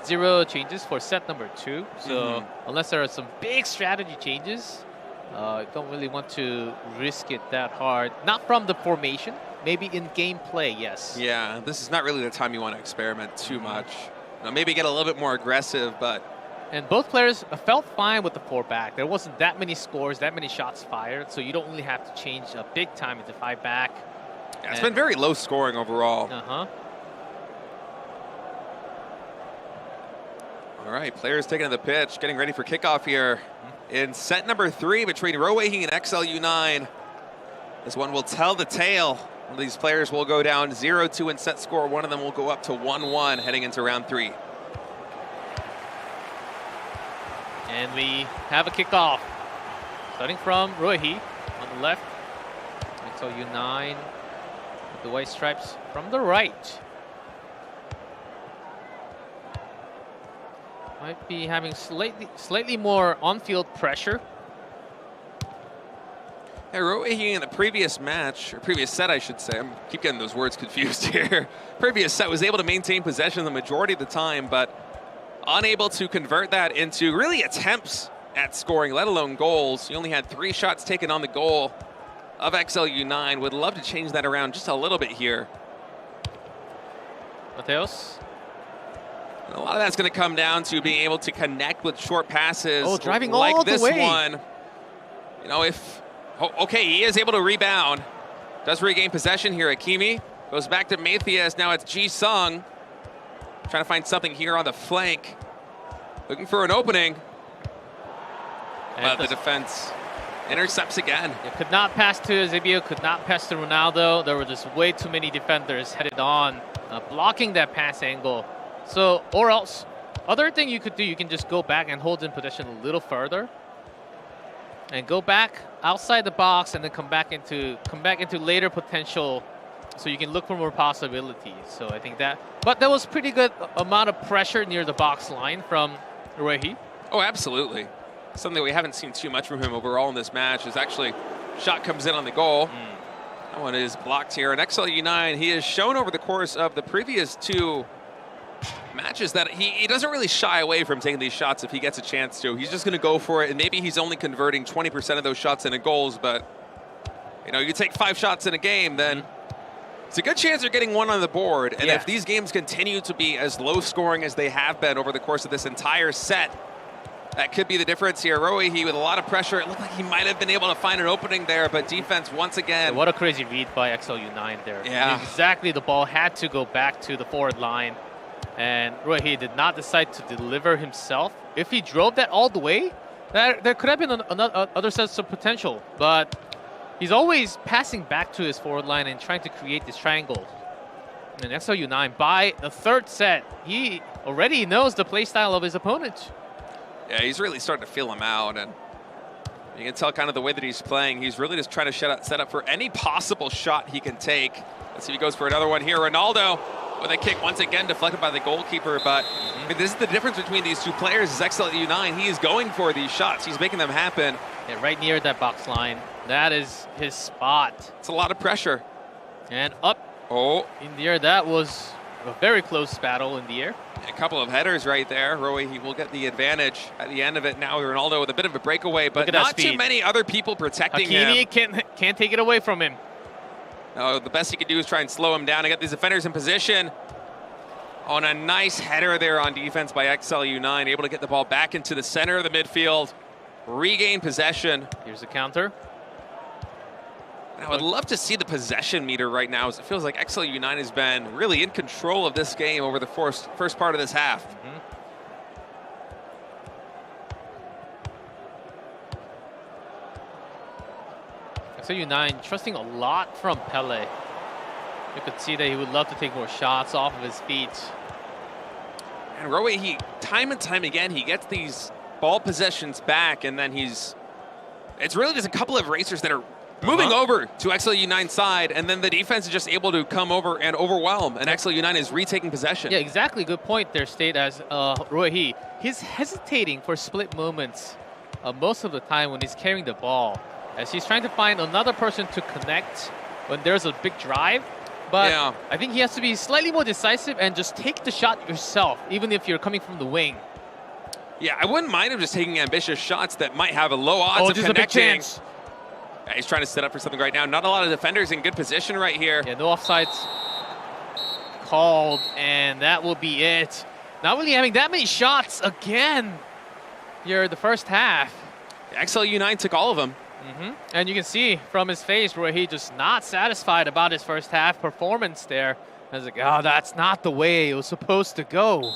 D: 0 changes for set number 2. So unless there are some big strategy changes, don't really want to risk it that hard. Not from the formation, maybe in gameplay, yes.
L: Yeah, this is not really the time you want to experiment too much. Maybe get a little bit more aggressive, but...
D: And both players felt fine with the 4-back. There wasn't that many scores, that many shots fired, so you don't really have to change a big time into 5-back.
L: Yeah, it's been very low scoring overall. All right, players taking to the pitch, getting ready for kickoff here in set number 3 between Roehi and SEOUL9. This one will tell the tale. One of these players will go down 0-2 in set score. One of them will go up to 1-1 heading into round 3.
D: And we have a kickoff. Starting from Roehi on the left. SEOUL9 with the white stripes from the right. Might be having slightly more on-field pressure.
L: Yeah, Roehi in the previous match, or previous set, I should say. I keep getting those words confused here. Previous set was able to maintain possession the majority of the time, but unable to convert that into really attempts at scoring, let alone goals. He only had 3 shots taken on the goal of SEOUL9. Would love to change that around just a little bit here.
D: Mateos.
L: A lot of that's going to come down to being able to connect with short passes.
D: Oh, driving
L: like
D: all
L: this
D: the way.
L: one. You know, okay, he is able to rebound. Does regain possession here. Hakimi goes back to Matthias. Now it's Ji-sung. Trying to find something here on the flank. Looking for an opening. But the defense intercepts again.
D: It could not pass to Eusebio, could not pass to Ronaldo. There were just way too many defenders headed on, blocking that pass angle. So, or else, other thing you could do, you can just go back and hold in possession a little further. And go back outside the box and then come back into later potential, so you can look for more possibilities. So I think that, but there was pretty good amount of pressure near the box line from Roehi.
L: Oh, absolutely. Something we haven't seen too much from him overall in this match is actually shot comes in on the goal. That one is blocked here. And SEOUL9, he has shown over the course of the previous 2 matches that he doesn't really shy away from taking these shots if he gets a chance to. He's just going to go for it, and maybe he's only converting 20% of those shots into goals, but you know, you take 5 shots in a game, then it's a good chance you're getting 1 on the board. And if these games continue to be as low scoring as they have been over the course of this entire set, that could be the difference here. Roehi with a lot of pressure. It looked like he might have been able to find an opening there, but defense once again.
D: What a crazy read by SEOUL9 there.
L: Yeah.
D: Exactly, the ball had to go back to the forward line. And Roehi did not decide to deliver himself. If he drove that all the way, there could have been other sets of potential. But he's always passing back to his forward line and trying to create this triangle. And SEOUL9, by the 3rd set, he already knows the play style of his opponent.
L: Yeah, he's really starting to feel him out. And you can tell kind of the way that he's playing. He's really just trying to set up for any possible shot he can take. Let's see if he goes for another one here. Ronaldo with a kick once again deflected by the goalkeeper, but I mean, this is the difference between these 2 players. Is SEOUL9, he is going for these shots. He's making them happen.
D: Yeah, right near that box line. That is his spot.
L: It's a lot of pressure.
D: And up in the air. That was a very close battle in the air.
L: A couple of headers right there. Roehi will get the advantage at the end of it. Now Ronaldo with a bit of a breakaway, but not too many other people protecting him.
D: Hakimi can't take it away from him.
L: No, the best he could do is try and slow him down and get these defenders in position. On a nice header there on defense by SEOUL9, able to get the ball back into the center of the midfield, regain possession.
D: Here's a counter.
L: I would love to see the possession meter right now, as it feels like XLU9 has been really in control of this game over the first part of this half.
D: XLU9 trusting a lot from Pele. You could see that he would love to take more shots off of his feet.
L: And Rowe, time and time again, he gets these ball possessions back, and then it's really just a couple of racers that are moving over to XLU9's side, and then the defense is just able to come over and overwhelm, and XLU9 is retaking possession.
D: Yeah, exactly. Good point there, State, as Roy he's hesitating for split movements most of the time when he's carrying the ball, as he's trying to find another person to connect when there's a big drive. But
L: yeah.
D: I think he has to be slightly more decisive and just take the shot yourself, even if you're coming from the wing.
L: Yeah, I wouldn't mind him just taking ambitious shots that might have a low odds of
D: just
L: connecting.
D: A big chance.
L: Yeah, he's trying to set up for something right now. Not a lot of defenders in good position right here.
D: Yeah, no offsides called, and that will be it. Not really having that many shots again here the first half.
L: XLU9 took all of them.
D: And you can see from his face where he just not satisfied about his first half performance there. I was like, oh, that's not the way it was supposed to go.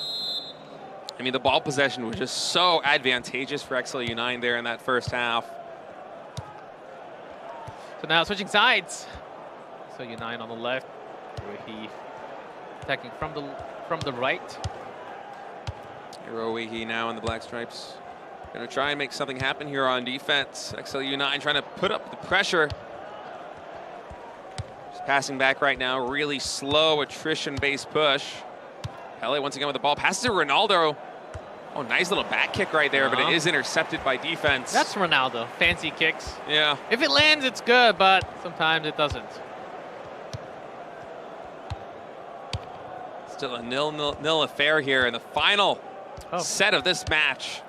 L: I mean, the ball possession was just so advantageous for XLU9 there in that first half.
D: So now switching sides. XLU9 on the left, where he attacking from the right.
L: Hiroihi now in the black stripes. Gonna try and make something happen here on defense. XLU9 trying to put up the pressure. Just passing back right now, really slow attrition-based push. Pele once again with the ball, passes to Ronaldo. Oh, nice little back kick right there, but it is intercepted by defense.
D: That's Ronaldo, fancy kicks.
L: Yeah.
D: If it lands, it's good, but sometimes it doesn't.
L: Still a nil affair here in the final set of this match.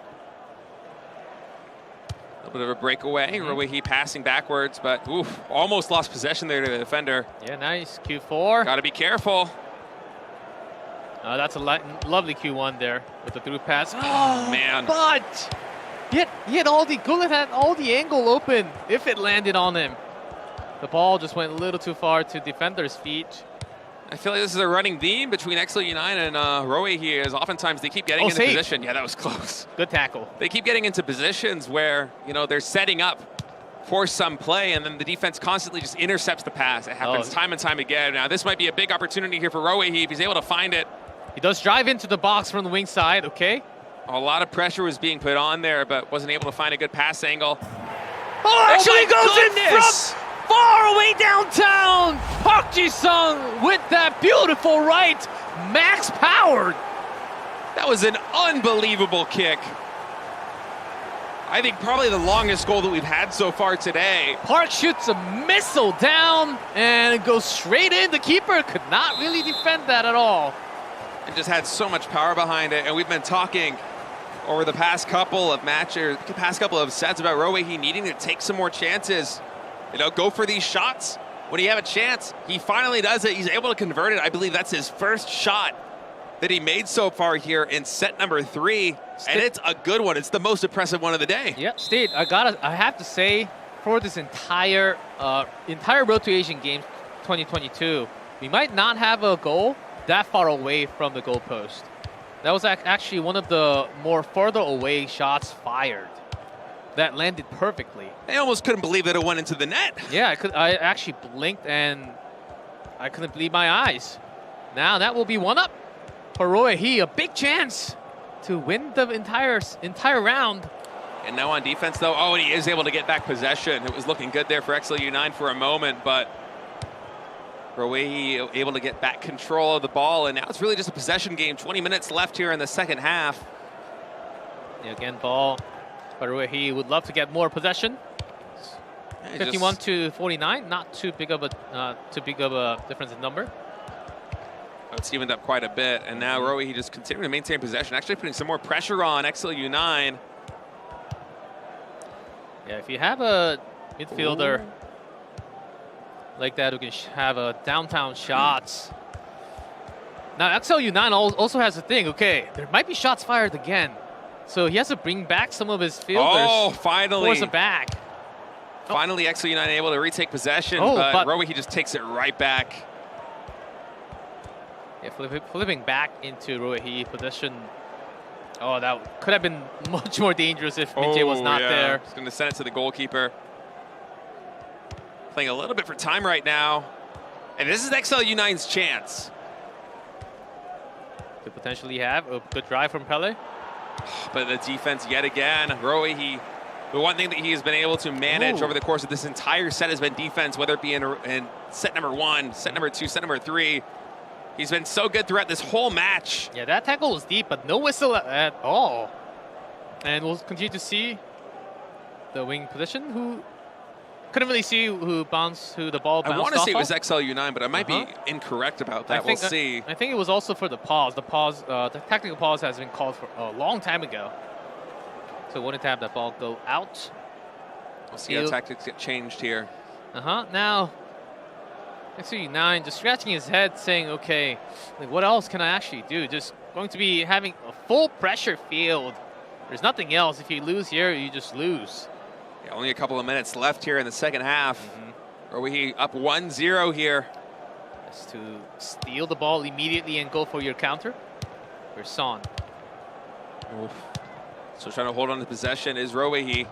L: A little bit of a breakaway. Rowehi passing backwards, but oof, almost lost possession there to the defender.
D: Yeah, nice. Q4.
L: Got to be careful.
D: That's a lovely Q1 there with the through pass.
L: Oh, man.
D: But he had all the angle open if it landed on him. The ball just went a little too far to defender's feet.
L: I feel like this is a running theme between XLU9 and Rowehi, as oftentimes they keep getting into position. Yeah, that was close.
D: Good tackle.
L: They keep getting into positions where, they're setting up for some play, and then the defense constantly just intercepts the pass. It happens time and time again. Now, this might be a big opportunity here for Rowehi if he's able to find it.
D: He does drive into the box from the wing side, okay?
L: A lot of pressure was being put on there, but wasn't able to find a good pass angle.
D: Oh, actually goes in from far away downtown. Park Ji-sung with that beautiful right, max powered.
L: That was an unbelievable kick. I think probably the longest goal that we've had so far today.
D: Park shoots a missile down and it goes straight in. The keeper could not really defend that at all.
L: And just had so much power behind it. And we've been talking over the past couple of matches, past couple of sets about Rowehi needing to take some more chances. Go for these shots when you have a chance. He finally does it. He's able to convert it. I believe that's his first shot that he made so far here in set number 3. And it's a good one. It's the most impressive one of the day.
D: Yep, State, I have to say, for this entire Road to Asian Games 2022, we might not have a goal that far away from the goalpost. That was actually one of the more further away shots fired that landed perfectly.
L: I almost couldn't believe that it went into the net.
D: Yeah, I actually blinked and I couldn't believe my eyes. Now that will be 1-up for Rowehi, a big chance to win the entire round.
L: And now on defense though, and he is able to get back possession. It was looking good there for XLU9 for a moment, but Rowehi able to get back control of the ball, and now it's really just a possession game. 20 minutes left here in the second half.
D: Yeah, again, ball. But Rowehi would love to get more possession. 51 to 49, not too big of a difference in number.
L: It's evened up quite a bit, and now Rowehi just continuing to maintain possession, actually putting some more pressure on XLU9.
D: Yeah, if you have a midfielder like that who can have a downtown shots. Now XLU9 also has a thing. Okay, there might be shots fired again, so he has to bring back some of his fielders.
L: Oh, finally!
D: Force it back.
L: Finally, XL United able to retake possession,
D: but
L: Rohe just takes it right back.
D: Yeah, flipping back into Rohe position. Oh, that could have been much more dangerous if Minjae was not there.
L: He's going to send it to the goalkeeper. Playing a little bit for time right now. And this is XL U9's chance.
D: Could potentially have a good drive from Pele.
L: But the defense yet again. Rohe, the one thing that he has been able to manage over the course of this entire set has been defense, whether it be in set number 1, set number 2, set number 3. He's been so good throughout this whole match.
D: Yeah, that tackle was deep, but no whistle at all. And we'll continue to see the wing position, who couldn't really see who the ball bounced off.
L: I want to say it was
D: of.
L: XL U9, but I might be incorrect about that. We'll see.
D: I think it was also for the pause. The pause, the technical pause has been called for a long time ago. So wanted to have that ball go out.
L: We'll see how tactics get changed here.
D: Now, XL U9 just scratching his head, saying, "Okay, like, what else can I actually do? Just going to be having a full pressure field. There's nothing else. If you lose here, you just lose."
L: Yeah, only a couple of minutes left here in the second half. Rohe up 1-0 here.
D: Just to steal the ball immediately and go for your counter. For Son.
L: So trying to hold on to possession is Rohe.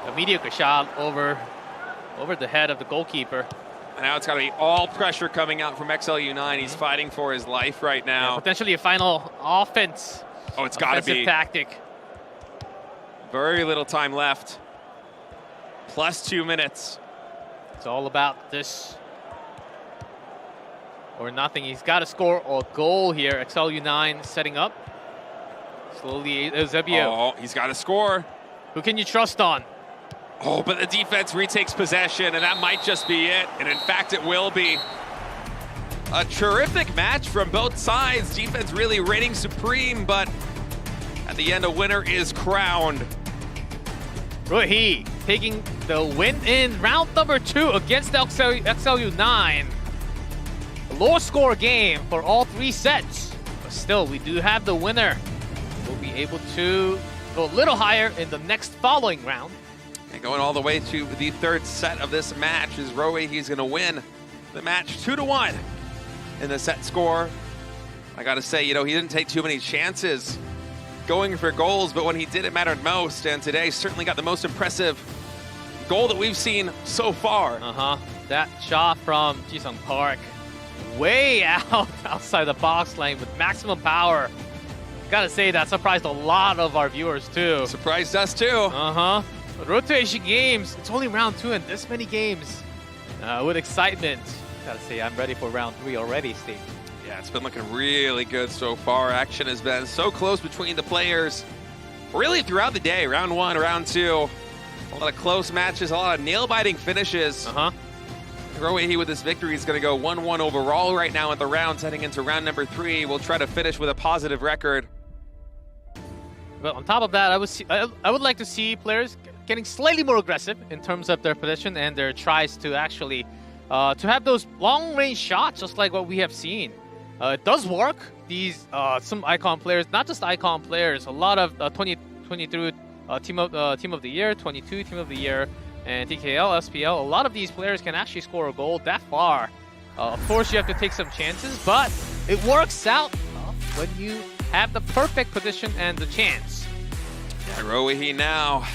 D: A mediocre shot over the head of the goalkeeper.
L: And now it's got to be all pressure coming out from XL U9. He's fighting for his life right now.
D: Yeah, potentially a final offense.
L: Oh, it's got to be.
D: Tactic.
L: Very little time left. Plus 2 minutes.
D: It's all about this or nothing. He's got to score a goal here. XL U9 setting up. Slowly, Eusebio.
L: Oh, he's got to score.
D: Who can you trust on?
L: Oh, but the defense retakes possession, and that might just be it. And in fact, it will be. A terrific match from both sides. Defense really reigning supreme, but at the end, a winner is crowned.
D: Rohe taking the win in round number 2 against the XL U9. A low score game for all 3 sets. But still, we do have the winner. We'll be able to go a little higher in the next following round.
L: And going all the way to the 3rd set of this match is Rohe. He's going to win the match 2-1 in the set score. I got to say, he didn't take too many chances going for goals, but when he did, it mattered most. And today certainly got the most impressive goal that we've seen so far.
D: That shot from Jisung Park, way out outside the box lane with maximum power. Gotta say, that surprised a lot of our viewers too.
L: Surprised us too.
D: Road to Asian Games, it's only round 2 and this many games. With excitement. Gotta say, I'm ready for round 3 already, Steve.
L: Yeah, it's been looking really good so far. Action has been so close between the players. Really throughout the day, round 1, round 2. A lot of close matches, a lot of nail-biting finishes. Rohe with this victory is going to go 1-1 overall right now in the rounds. Heading into round number 3, we'll try to finish with a positive record.
D: But on top of that, I would like to see players getting slightly more aggressive in terms of their position and their tries to actually to have those long-range shots, just like what we have seen. It does work. These some icon players, not just icon players, a lot of 2023 team of the year, 22 team of the year, and TKL, SPL. A lot of these players can actually score a goal that far. Of course, you have to take some chances, but it works out when you have the perfect position and the chance.
L: Yeah, Rohe now.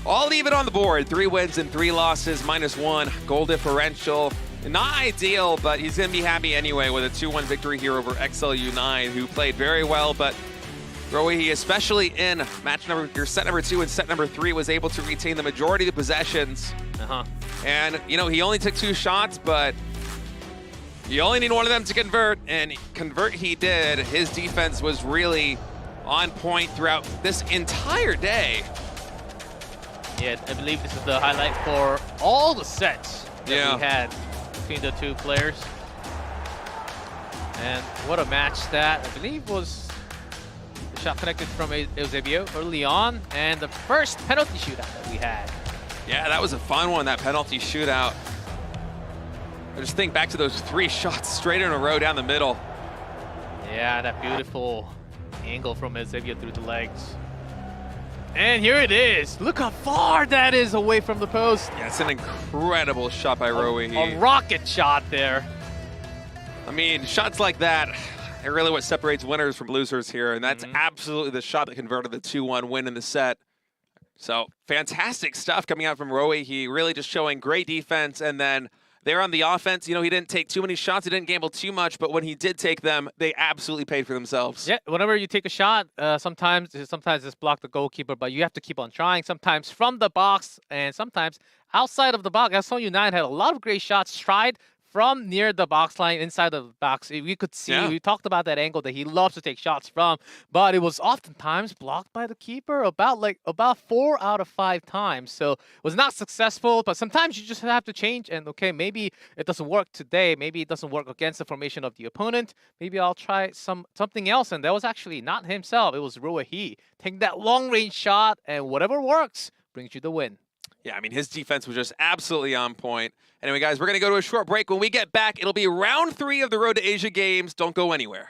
L: All even on the board. 3 wins and 3 losses, -1 goal differential. Not ideal, but he's going to be happy anyway with a 2-1 victory here over XL U9, who played very well. But Rohe, especially in set number 2 and set number 3, was able to retain the majority of the possessions. And, he only took 2 shots, but you only need one of them to convert, and convert he did. His defense was really on point throughout this entire day.
D: Yeah, I believe this is the highlight for all the sets that we had between the 2 players. And what a match that, I believe, was the shot connected from Eusebio early on, and the first penalty shootout that we had.
L: Yeah, that was a fun one, that penalty shootout. I just think back to those 3 shots straight in a row down the middle.
D: Yeah, that beautiful angle from Eusebio through the legs. And here it is. Look how far that is away from the post.
L: Yeah, it's an incredible shot by Roe Hee.
D: A rocket shot there.
L: I mean, shots like that are really what separates winners from losers here, and that's absolutely the shot that converted the 2-1 win in the set. So, fantastic stuff coming out from Roe Hee, really just showing great defense, and then there on the offense, he didn't take too many shots, he didn't gamble too much, but when he did take them, they absolutely paid for themselves.
D: Yeah, whenever you take a shot, sometimes it's block the goalkeeper, but you have to keep on trying, sometimes from the box, and sometimes outside of the box. SEOUL United had a lot of great shots tried from near the box line, inside the box. We could see, we talked about that angle that he loves to take shots from, but it was oftentimes blocked by the keeper about 4 out of 5 times. So it was not successful, but sometimes you just have to change and, okay, maybe it doesn't work today. Maybe it doesn't work against the formation of the opponent. Maybe I'll try something else. And that was actually not himself. It was Roe Hee. Take that long-range shot, and whatever works brings you the win.
L: Yeah, I mean, his defense was just absolutely on point. Anyway, guys, we're going to go to a short break. When we get back, it'll be round 3 of the Road to Asia Games. Don't go anywhere.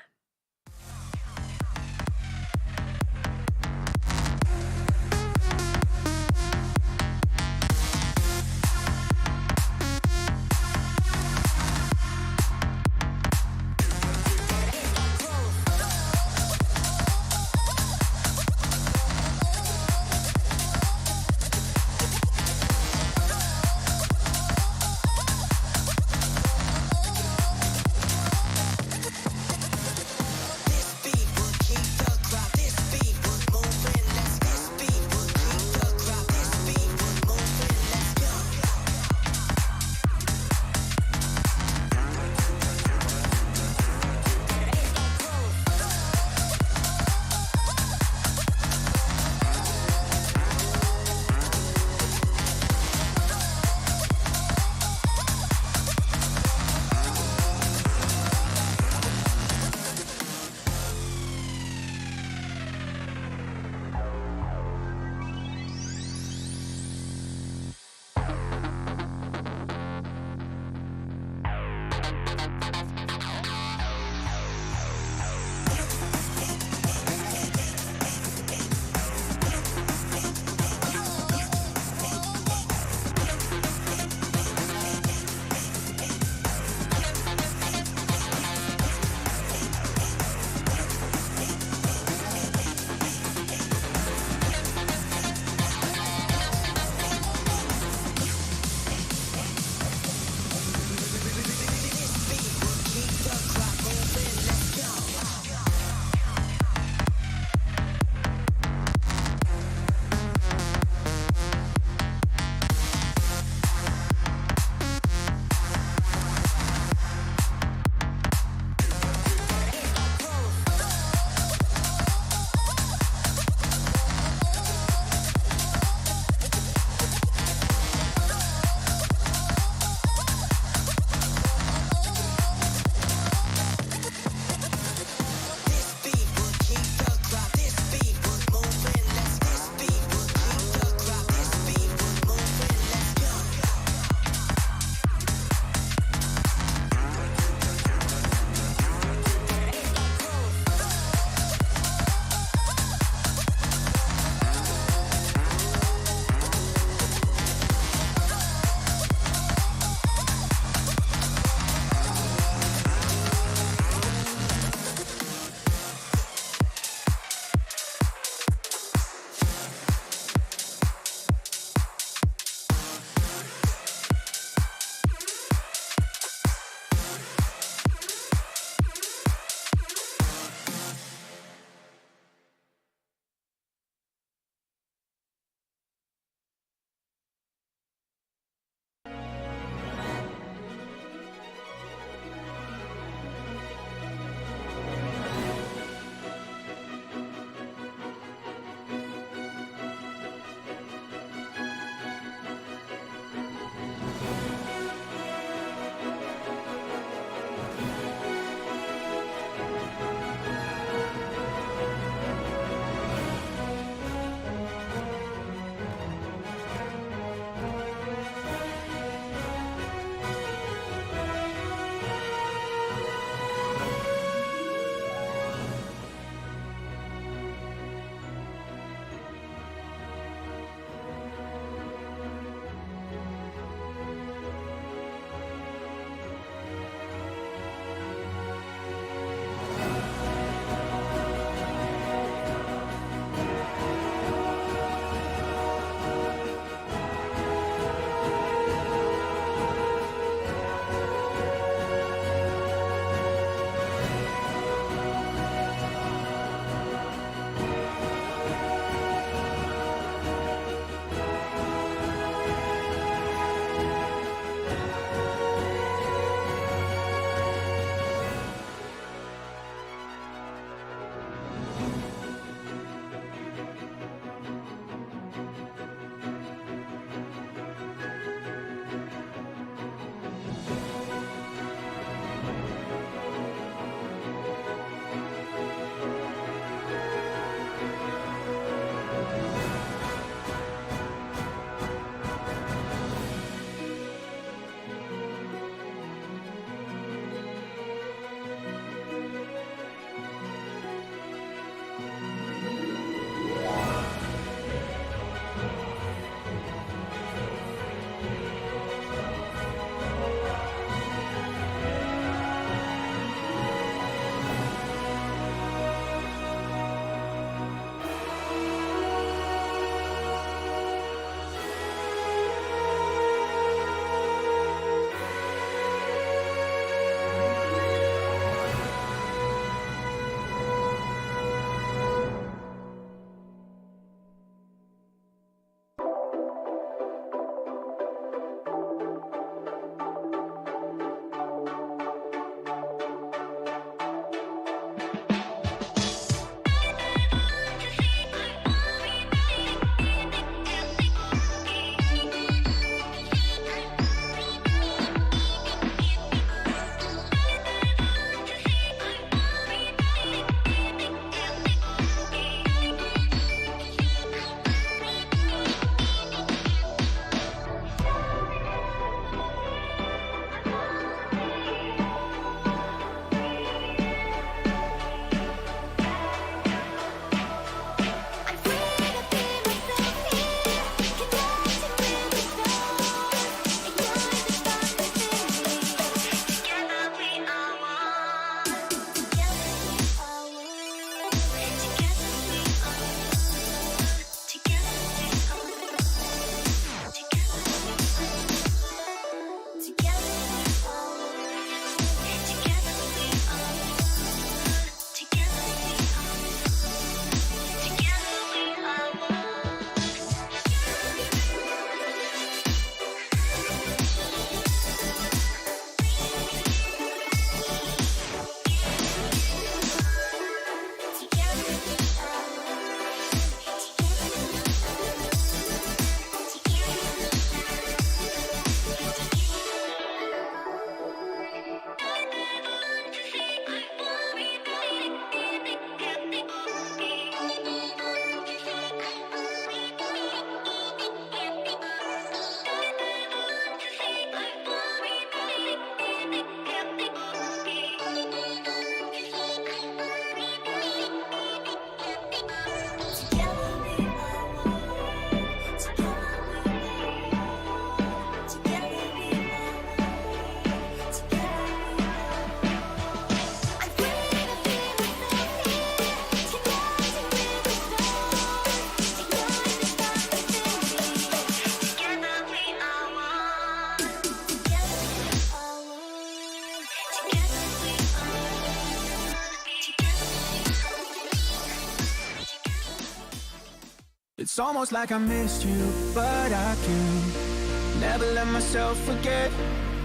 H: It's almost like I missed you, but I can never let myself forget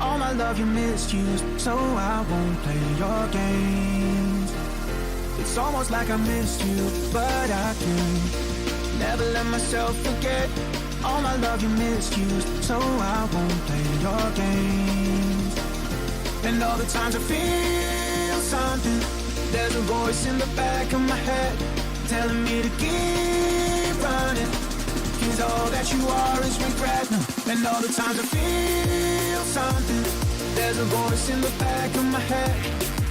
H: all my love you misused, so I won't play your games. It's almost like I missed you, but I can never let myself forget all my love you misused, so I won't play your games. And all the times I feel something, there's a voice in the back of my head telling me to keep running, 'cause all that you are is regret now. And all the times I feel something, there's a voice in the back of my head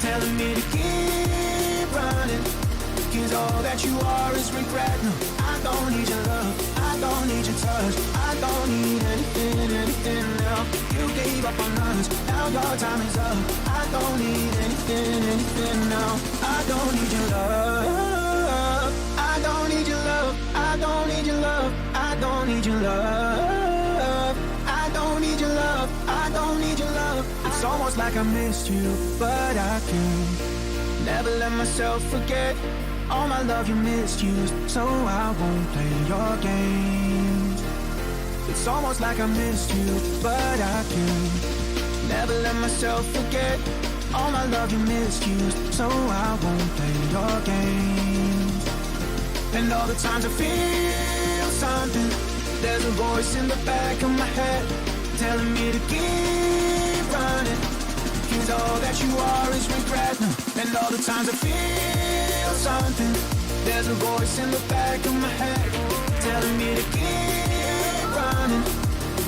H: telling me to keep running, 'cause all that you are is regret now. I don't need your love, I don't need your touch, I don't need anything now. You gave up on us, now your time is up. I don't need anything now. I don't need your love, I don't need your love, I don't need your love, I don't need your love, I don't need your love, I don't need your love. It's almost like I missed you, but I can never let myself forget all my love you misused, so I won't play your games. It's almost like I missed you, but I can never let myself forget all my love you misused, so I won't play your games. And all the times I feel something, there's a voice in the back of my head telling me to keep running, 'cause all that you are is regret now. And all the times I feel something, there's a voice in the back of my head telling me to keep running,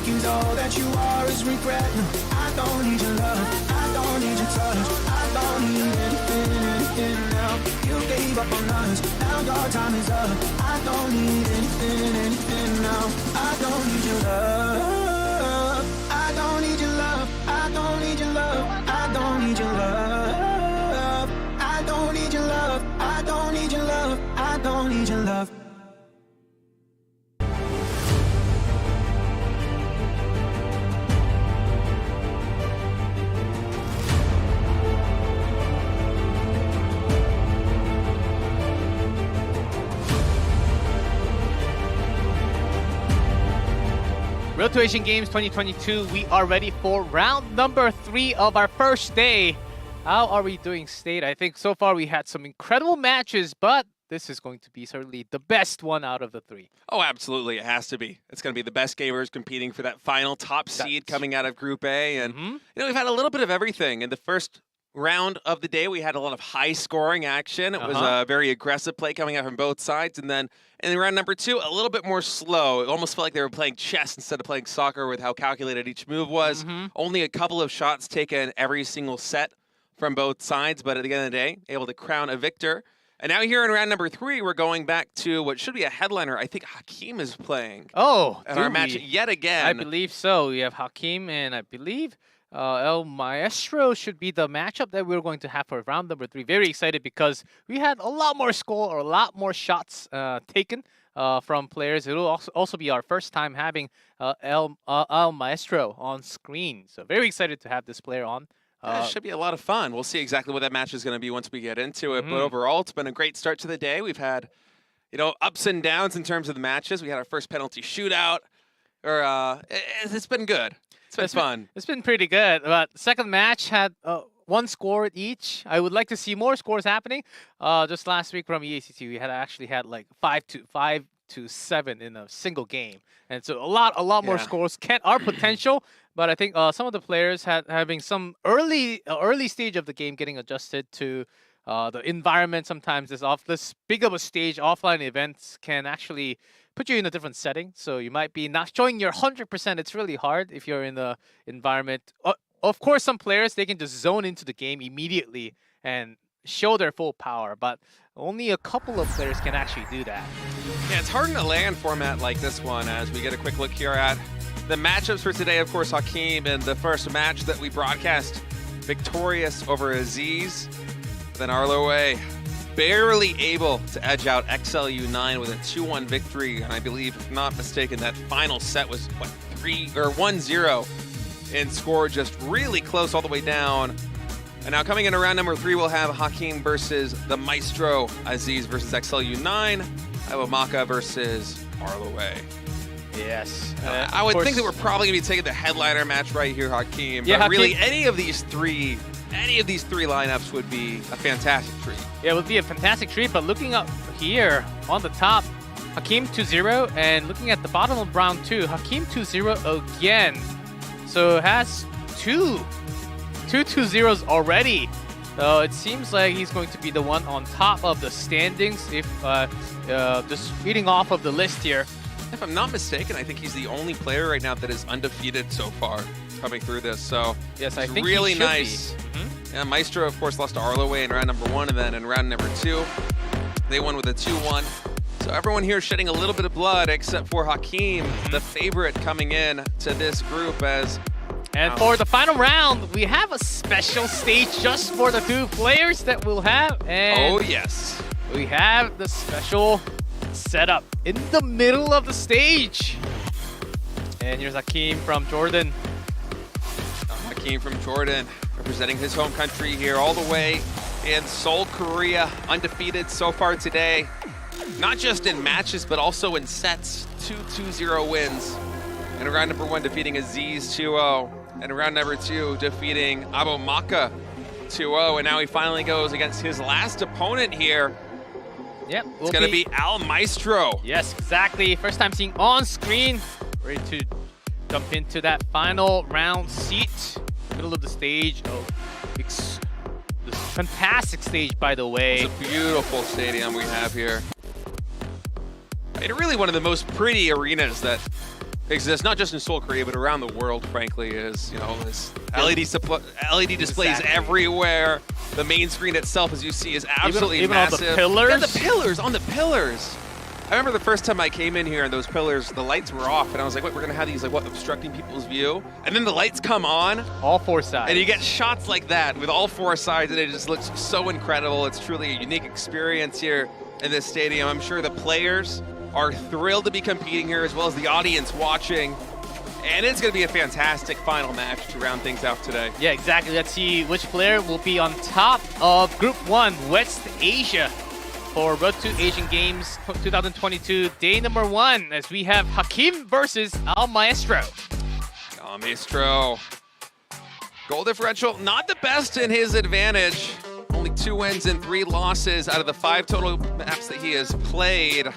H: 'cause all that you are is regret now. I don't need your love, I don't need your touch, I don't need anything now. You gave up on us, now your time is up. I don't need anything now. I don't need your love, I don't need your love, I don't need your love, I don't need your love, I don't need your love, I don't need your love, I don't need your love.
D: Road to Asian Games 2022, we are ready for round number 3 of our first day. How are we doing, State? I think so far we had some incredible matches, but this is going to be certainly the best one out of the 3.
L: Oh, absolutely. It has to be. It's going to be the best gamers competing for that final top seed coming out of Group A. And, you know, we've had a little bit of everything. In the first round of the day, we had a lot of high-scoring action. It was a very aggressive play coming out from both sides. And then in round number 2, a little bit more slow. It almost felt like they were playing chess instead of playing soccer with how calculated each move was. Only a couple of shots taken every single set from both sides. But at the end of the day, able to crown a victor. And now here in round number 3, we're going back to what should be a headliner. I think Hakeem is playing.
D: Oh,
L: in our match yet again.
D: I believe so. We have Hakeem, and I believe El Maestro should be the matchup that we're going to have for round number 3. Very excited because we had a lot more score or a lot more shots taken from players. It will also be our first time having El Maestro on screen. So very excited to have this player on.
L: It should be a lot of fun. We'll see exactly what that match is going to be once we get into it. But overall, it's been a great start to the day. We've had, you know, ups and downs in terms of the matches. We had our first penalty shootout. It's been good. It's been fun.
D: It's been pretty good. But second match had 1 score each. I would like to see more scores happening. Just last week from EACT, we actually had like 5 to 7 in a single game, and so a lot more scores are potential. But I think some of the players having some early stage of the game getting adjusted to the environment. Sometimes this big of a stage, offline events can actually put you in a different setting. So you might be not showing your 100%. It's really hard if you're in the environment. Of course, some players, they can just zone into the game immediately and show their full power, but only a couple of players can actually do that.
L: Yeah, it's hard in a LAN format like this one. As we get a quick look here at the matchups for today, of course, Hakeem in the first match that we broadcast victorious over Aziz. Then Arloe barely able to edge out XLU9 with a 2-1 victory. And I believe, if not mistaken, that final set was, what, 1-0 in score, just really close all the way down. And now coming into round number 3, we'll have Hakeem versus the Maestro, Aziz versus XLU9, Iwamaka versus Arloway.
D: Yes.
L: I would think that we're probably going to be taking the headliner match right here, Hakeem.
D: Yeah,
L: but really,
D: Hakeem.
L: any of these three lineups would be a fantastic treat.
D: Yeah, it would be a fantastic treat, but looking up here on the top, Hakeem 2-0, and looking at the bottom of round 2, Hakeem 2-0 again. So has two 2-0s already. So it seems like he's going to be the one on top of the standings if just reading off of the list here.
L: If I'm not mistaken, I think he's the only player right now that is undefeated so far coming through this. So
D: yes, I
L: it's
D: think
L: really
D: he should
L: nice.
D: be.
L: Yeah, Maestro, of course, lost to Arloway in round number 1, and then in round number 2, they won with a 2-1. So everyone here shedding a little bit of blood, except for Hakeem, the favorite coming in to this group as.
D: And for the final round, we have a special stage just for the two players that we'll have. And
L: oh yes,
D: we have the special setup in the middle of the stage. And here's Hakeem from Jordan.
L: Hakeem from Jordan, representing his home country here all the way in Seoul, Korea, undefeated so far today. Not just in matches, but also in sets. 2-2-0 wins. And round number 1 defeating Aziz 2-0. And round number 2 defeating Abomaka 2-0. And now he finally goes against his last opponent here.
D: Yep.
L: It's going to be Al Maestro.
D: Yes, exactly. First time seeing on screen. Ready to jump into that final round seat. Middle of the stage. Oh, this fantastic stage, by the way.
L: It's a beautiful stadium we have here. It's really one of the most pretty arenas that exists, not just in Seoul, Korea, but around the world, frankly, is, you know, this LED displays everywhere. The main screen itself, as you see, is absolutely
D: even
L: massive.
D: On the pillars?
L: Yeah, the pillars, on the pillars. I remember the first time I came in here and those pillars, the lights were off, and I was like, wait, we're gonna have these, like, what, obstructing people's view? And then the lights come on.
D: All 4 sides.
L: And you get shots like that with all 4 sides, and it just looks so incredible. It's truly a unique experience here in this stadium. I'm sure the players are thrilled to be competing here, as well as the audience watching. And it's going to be a fantastic final match to round things out today.
D: Yeah, exactly. Let's see which player will be on top of Group 1, West Asia, for Road to Asian Games 2022, day number 1, as we have Hakeem versus Al Maestro.
L: Al Maestro. Goal differential, not the best in his advantage. Only 2 wins and 3 losses out of the 5 total maps that he has played.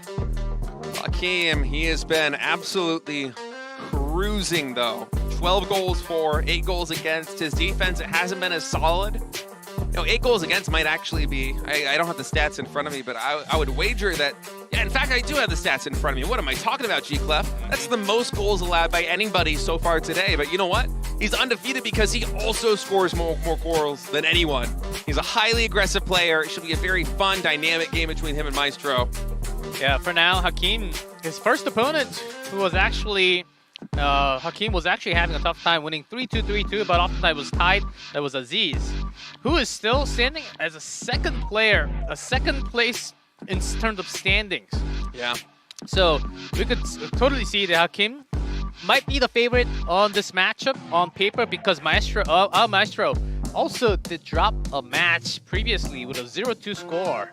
L: Hakeem, he has been absolutely cruising, though. 12 goals for, 8 goals against. His defense, it hasn't been as solid. You know, 8 goals against might actually be, I don't have the stats in front of me, but I would wager that, yeah, in fact, I do have the stats in front of me. What am I talking about, G-Clef? That's the most goals allowed by anybody so far today. But you know what? He's undefeated because he also scores more goals than anyone. He's a highly aggressive player. It should be a very fun, dynamic game between him and Maestro.
D: Yeah, for now, Hakeem, his first opponent, who was actually, Hakeem was actually having a tough time winning 3-2, 3-2, but oftentimes was tied. That was Aziz, who is still standing as a second player, a second place in terms of standings.
L: Yeah.
D: So we could totally see that Hakeem might be the favorite on this matchup on paper, because Maestro also did drop a match previously with a 0-2 score.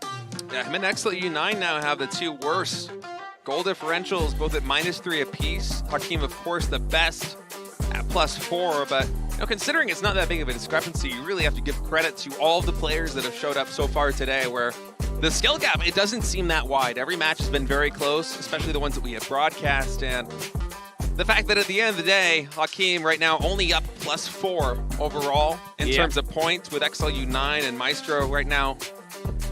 L: Yeah, him and Excellent U9 now have the 2 worst goal differentials, both at -3 apiece. Hakeem, of course, the best at +4, but you know, considering it's not that big of a discrepancy, you really have to give credit to all of the players that have showed up so far today, where the skill gap, it doesn't seem that wide. Every match has been very close, especially the ones that we have broadcast, and the fact that at the end of the day, Hakeem right now only up +4 overall in terms of points, with XLU9 and Maestro right now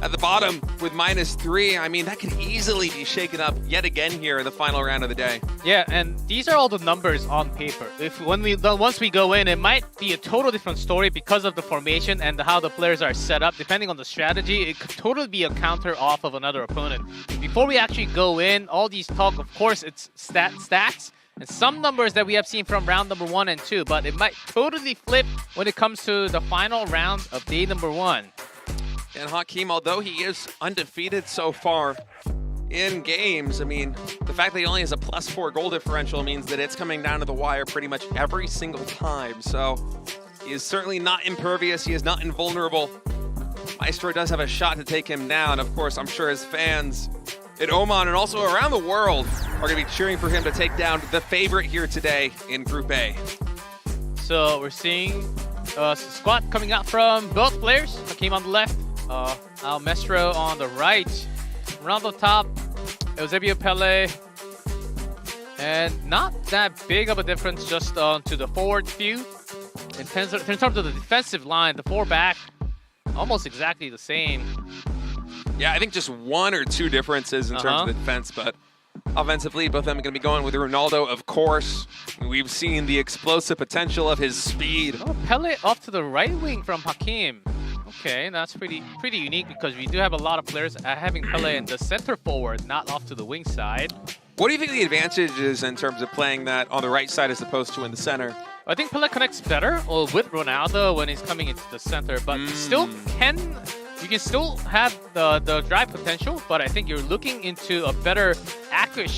L: at the bottom with -3. I mean, that could easily be shaken up yet again here in the final round of the day.
D: Yeah, and these are all the numbers on paper. Once we go in, it might be a total different story because of the formation and how the players are set up. Depending on the strategy, it could totally be a counter off of another opponent. Before we actually go in, all these talk, of course, it's stats and some numbers that we have seen from round number 1 and 2, but it might totally flip when it comes to the final round of day number 1.
L: And Hakeem, although he is undefeated so far in games, I mean, the fact that he only has a +4 goal differential means that it's coming down to the wire pretty much every single time. So he is certainly not impervious. He is not invulnerable. Maestro does have a shot to take him down. Of course, I'm sure his fans in Oman and also around the world are going to be cheering for him to take down the favorite here today in Group A.
D: So we're seeing a squad coming out from both players. Hakim on the left, Al Mestro on the right. Around the top, Eusebio Pele. And not that big of a difference just to the forward view. In terms of the defensive line, the 4 back, almost exactly the same.
L: Yeah, I think just 1 or 2 differences in terms of the defense, but offensively, both of them are going to be going with Ronaldo, of course. We've seen the explosive potential of his speed.
D: Oh, Pele off to the right wing from Hakim. Okay, that's pretty unique because we do have a lot of players having Pele in the center forward, not off to the wing side.
L: What do you think the advantage is in terms of playing that on the right side as opposed to in the center?
D: I think Pele connects better with Ronaldo when he's coming into the center, but you can still have the drive potential, but I think you're looking into a better accurate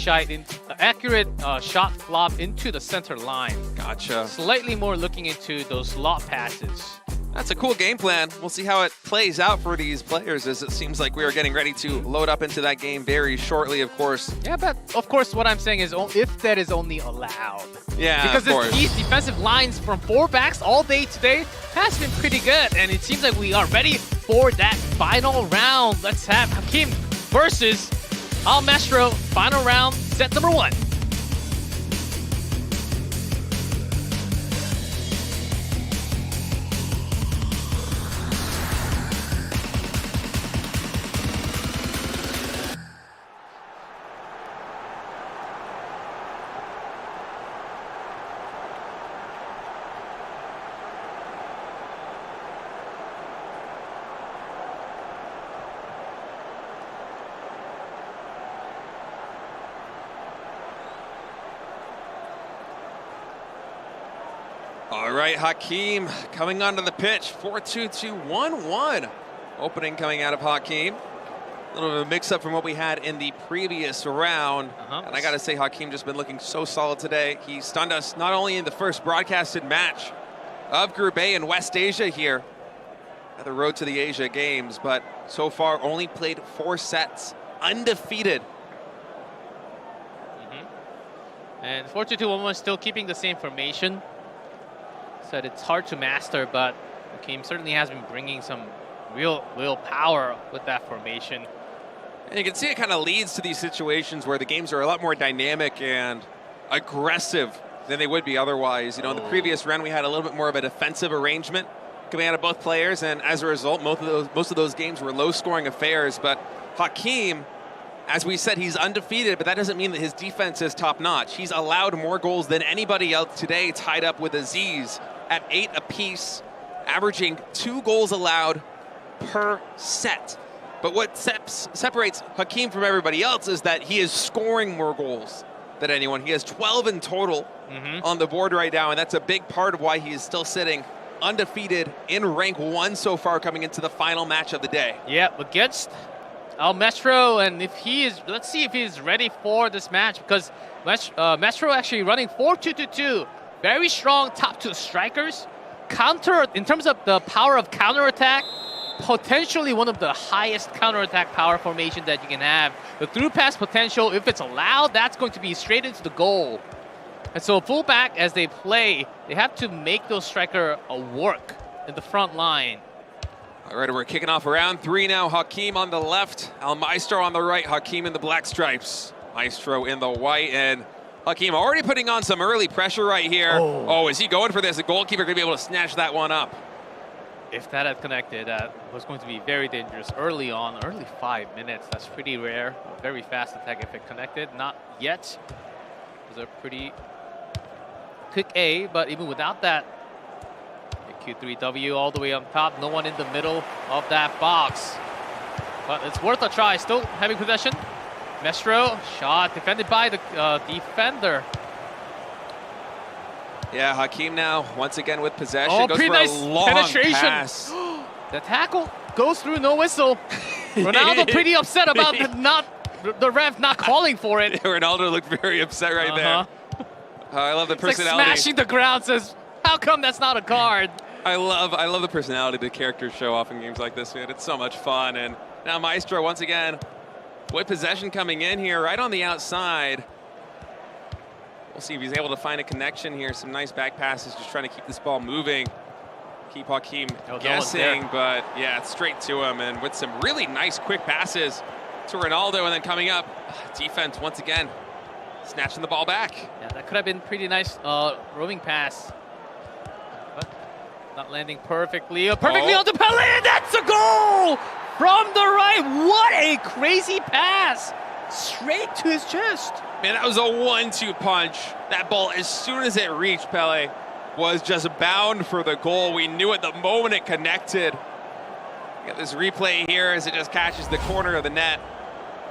D: shot flop into the center line.
L: Gotcha.
D: Slightly more looking into those lot passes.
L: That's a cool game plan. We'll see how it plays out for these players, as it seems like we are getting ready to load up into that game very shortly, of course.
D: Yeah, but of course what I'm saying is if that is only allowed.
L: Yeah,
D: because
L: of course.
D: These defensive lines from 4 backs all day today has been pretty good, and it seems like we are ready for that final round. Let's have Hakim versus Al Mestro, final round, set number 1.
L: All right, Hakim coming onto the pitch, 4-2-2-1-1. Opening coming out of Hakim. A little bit of a mix-up from what we had in the previous round. And I got to say, Hakim just been looking so solid today. He stunned us not only in the first broadcasted match of Group A in West Asia here at the road to the Asia Games, but so far only played 4 sets, undefeated.
D: And 4-2-2-1-1 still keeping the same formation. Said it's hard to master, but Hakim certainly has been bringing some real power with that formation.
L: And you can see it kind of leads to these situations where the games are a lot more dynamic and aggressive than they would be otherwise. You know, in the previous round, we had a little bit more of a defensive arrangement coming out of both players, and as a result, most of those games were low-scoring affairs. But Hakim, as we said, he's undefeated, but that doesn't mean that his defense is top-notch. He's allowed more goals than anybody else today, tied up with Aziz at 8 apiece, averaging 2 goals allowed per set. But what separates Hakim from everybody else is that he is scoring more goals than anyone. He has 12 in total on the board right now, and that's a big part of why he is still sitting undefeated in rank 1 so far coming into the final match of the day.
D: Yeah, against Al Mestro, and if he is, let's see if he's ready for this match, because Mestro actually running 4-2-2-2. Very strong top 2 strikers. Counter, in terms of the power of counterattack, potentially one of the highest counterattack power formation that you can have. The through pass potential, if it's allowed, that's going to be straight into the goal. And so fullback, as they play, they have to make those striker work in the front line.
L: All right, we're kicking off round 3 now. Hakim on the left, Al Maestro on the right, Hakim in the black stripes, Maestro in the white, and Hakim already putting on some early pressure right here. Oh, is he going for this? The goalkeeper going to be able to snatch that one up.
D: If that had connected, that was going to be very dangerous early on, early 5 minutes. That's pretty rare. A very fast attack if it connected. Not yet. It was a pretty quick A, but even without that, Q3W all the way on top. No one in the middle of that box. But it's worth a try. Still having possession. Mestro, shot defended by the defender.
L: Yeah, Hakim now once again with possession.
D: Oh,
L: goes
D: pretty
L: for
D: nice
L: a long
D: penetration.
L: pass.
D: The tackle goes through, no whistle. Ronaldo pretty upset about the ref not calling for it.
L: Ronaldo looked very upset right there. I love the personality.
D: Like smashing the ground, says, how come that's not a card?
L: I love the personality the characters show off in games like this, man. It's so much fun. And now Maestro once again With possession coming in here, right on the outside. We'll see if he's able to find a connection here. Some nice back passes, just trying to keep this ball moving. Keep Hakeem guessing, but yeah, it's straight to him. And with some really nice quick passes to Ronaldo, and then coming up, defense once again, snatching the ball back.
D: Yeah, that could have been pretty nice roaming pass. But not landing perfectly. Perfectly onto Pele, and that's a goal! From the right, what a crazy pass! Straight to his chest.
L: Man, that was a 1-2 punch. That ball, as soon as it reached Pele, was just bound for the goal. We knew it the moment it connected. Got this replay here as it just catches the corner of the net.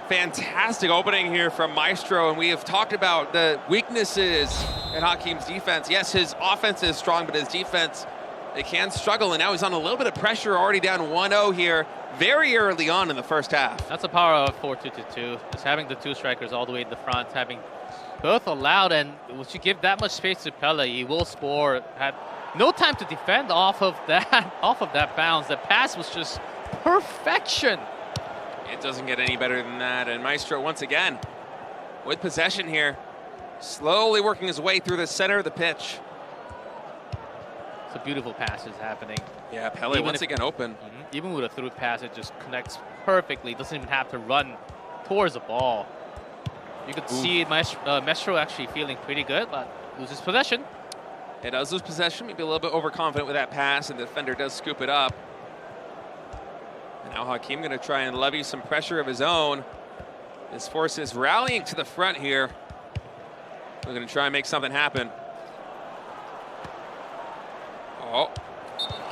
L: Fantastic opening here from Maestro, and we have talked about the weaknesses in Hakeem's defense. Yes, his offense is strong, but his defense, they can struggle, and now he's on a little bit of pressure, already down 1-0 here very early on in the first half.
D: That's the power of 4-2-2-2. Just having the two strikers all the way in the front, having both allowed, and once you give that much space to Pele, he will score. Had no time to defend off of that bounce. The pass was just perfection.
L: It doesn't get any better than that, and Maestro once again with possession here, slowly working his way through the center of the pitch.
D: Some beautiful passes happening.
L: Yeah, Pele once again open.
D: Even with a through pass, it just connects perfectly. Doesn't even have to run towards the ball. You could see Maestro actually feeling pretty good, but loses possession.
L: It does lose possession, maybe a little bit overconfident with that pass, and the defender does scoop it up. And now Hakeem going to try and levy some pressure of his own. His forces rallying to the front here. We're going to try and make something happen. Oh,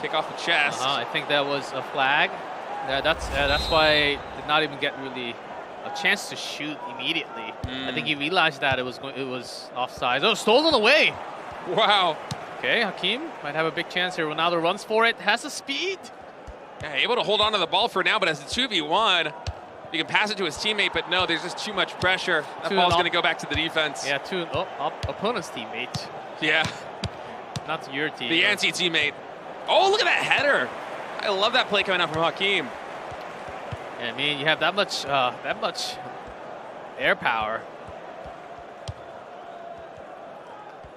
L: kick off the chest.
D: I think that was a flag. That's why he did not even get really a chance to shoot immediately. I think he realized that it was offside. Oh, stolen away.
L: Wow.
D: Okay, Hakeem might have a big chance here. Ronaldo runs for it, has the speed.
L: Yeah, able to hold on to the ball for now, but as a 2v1, you can pass it to his teammate, but no, there's just too much pressure. That ball's going to go back to the defense.
D: Yeah, to opponent's teammate.
L: Yeah.
D: Not to your team.
L: The anti-teammate. Oh, look at that header. I love that play coming out from Hakeem.
D: Yeah, I mean, you have that much air power.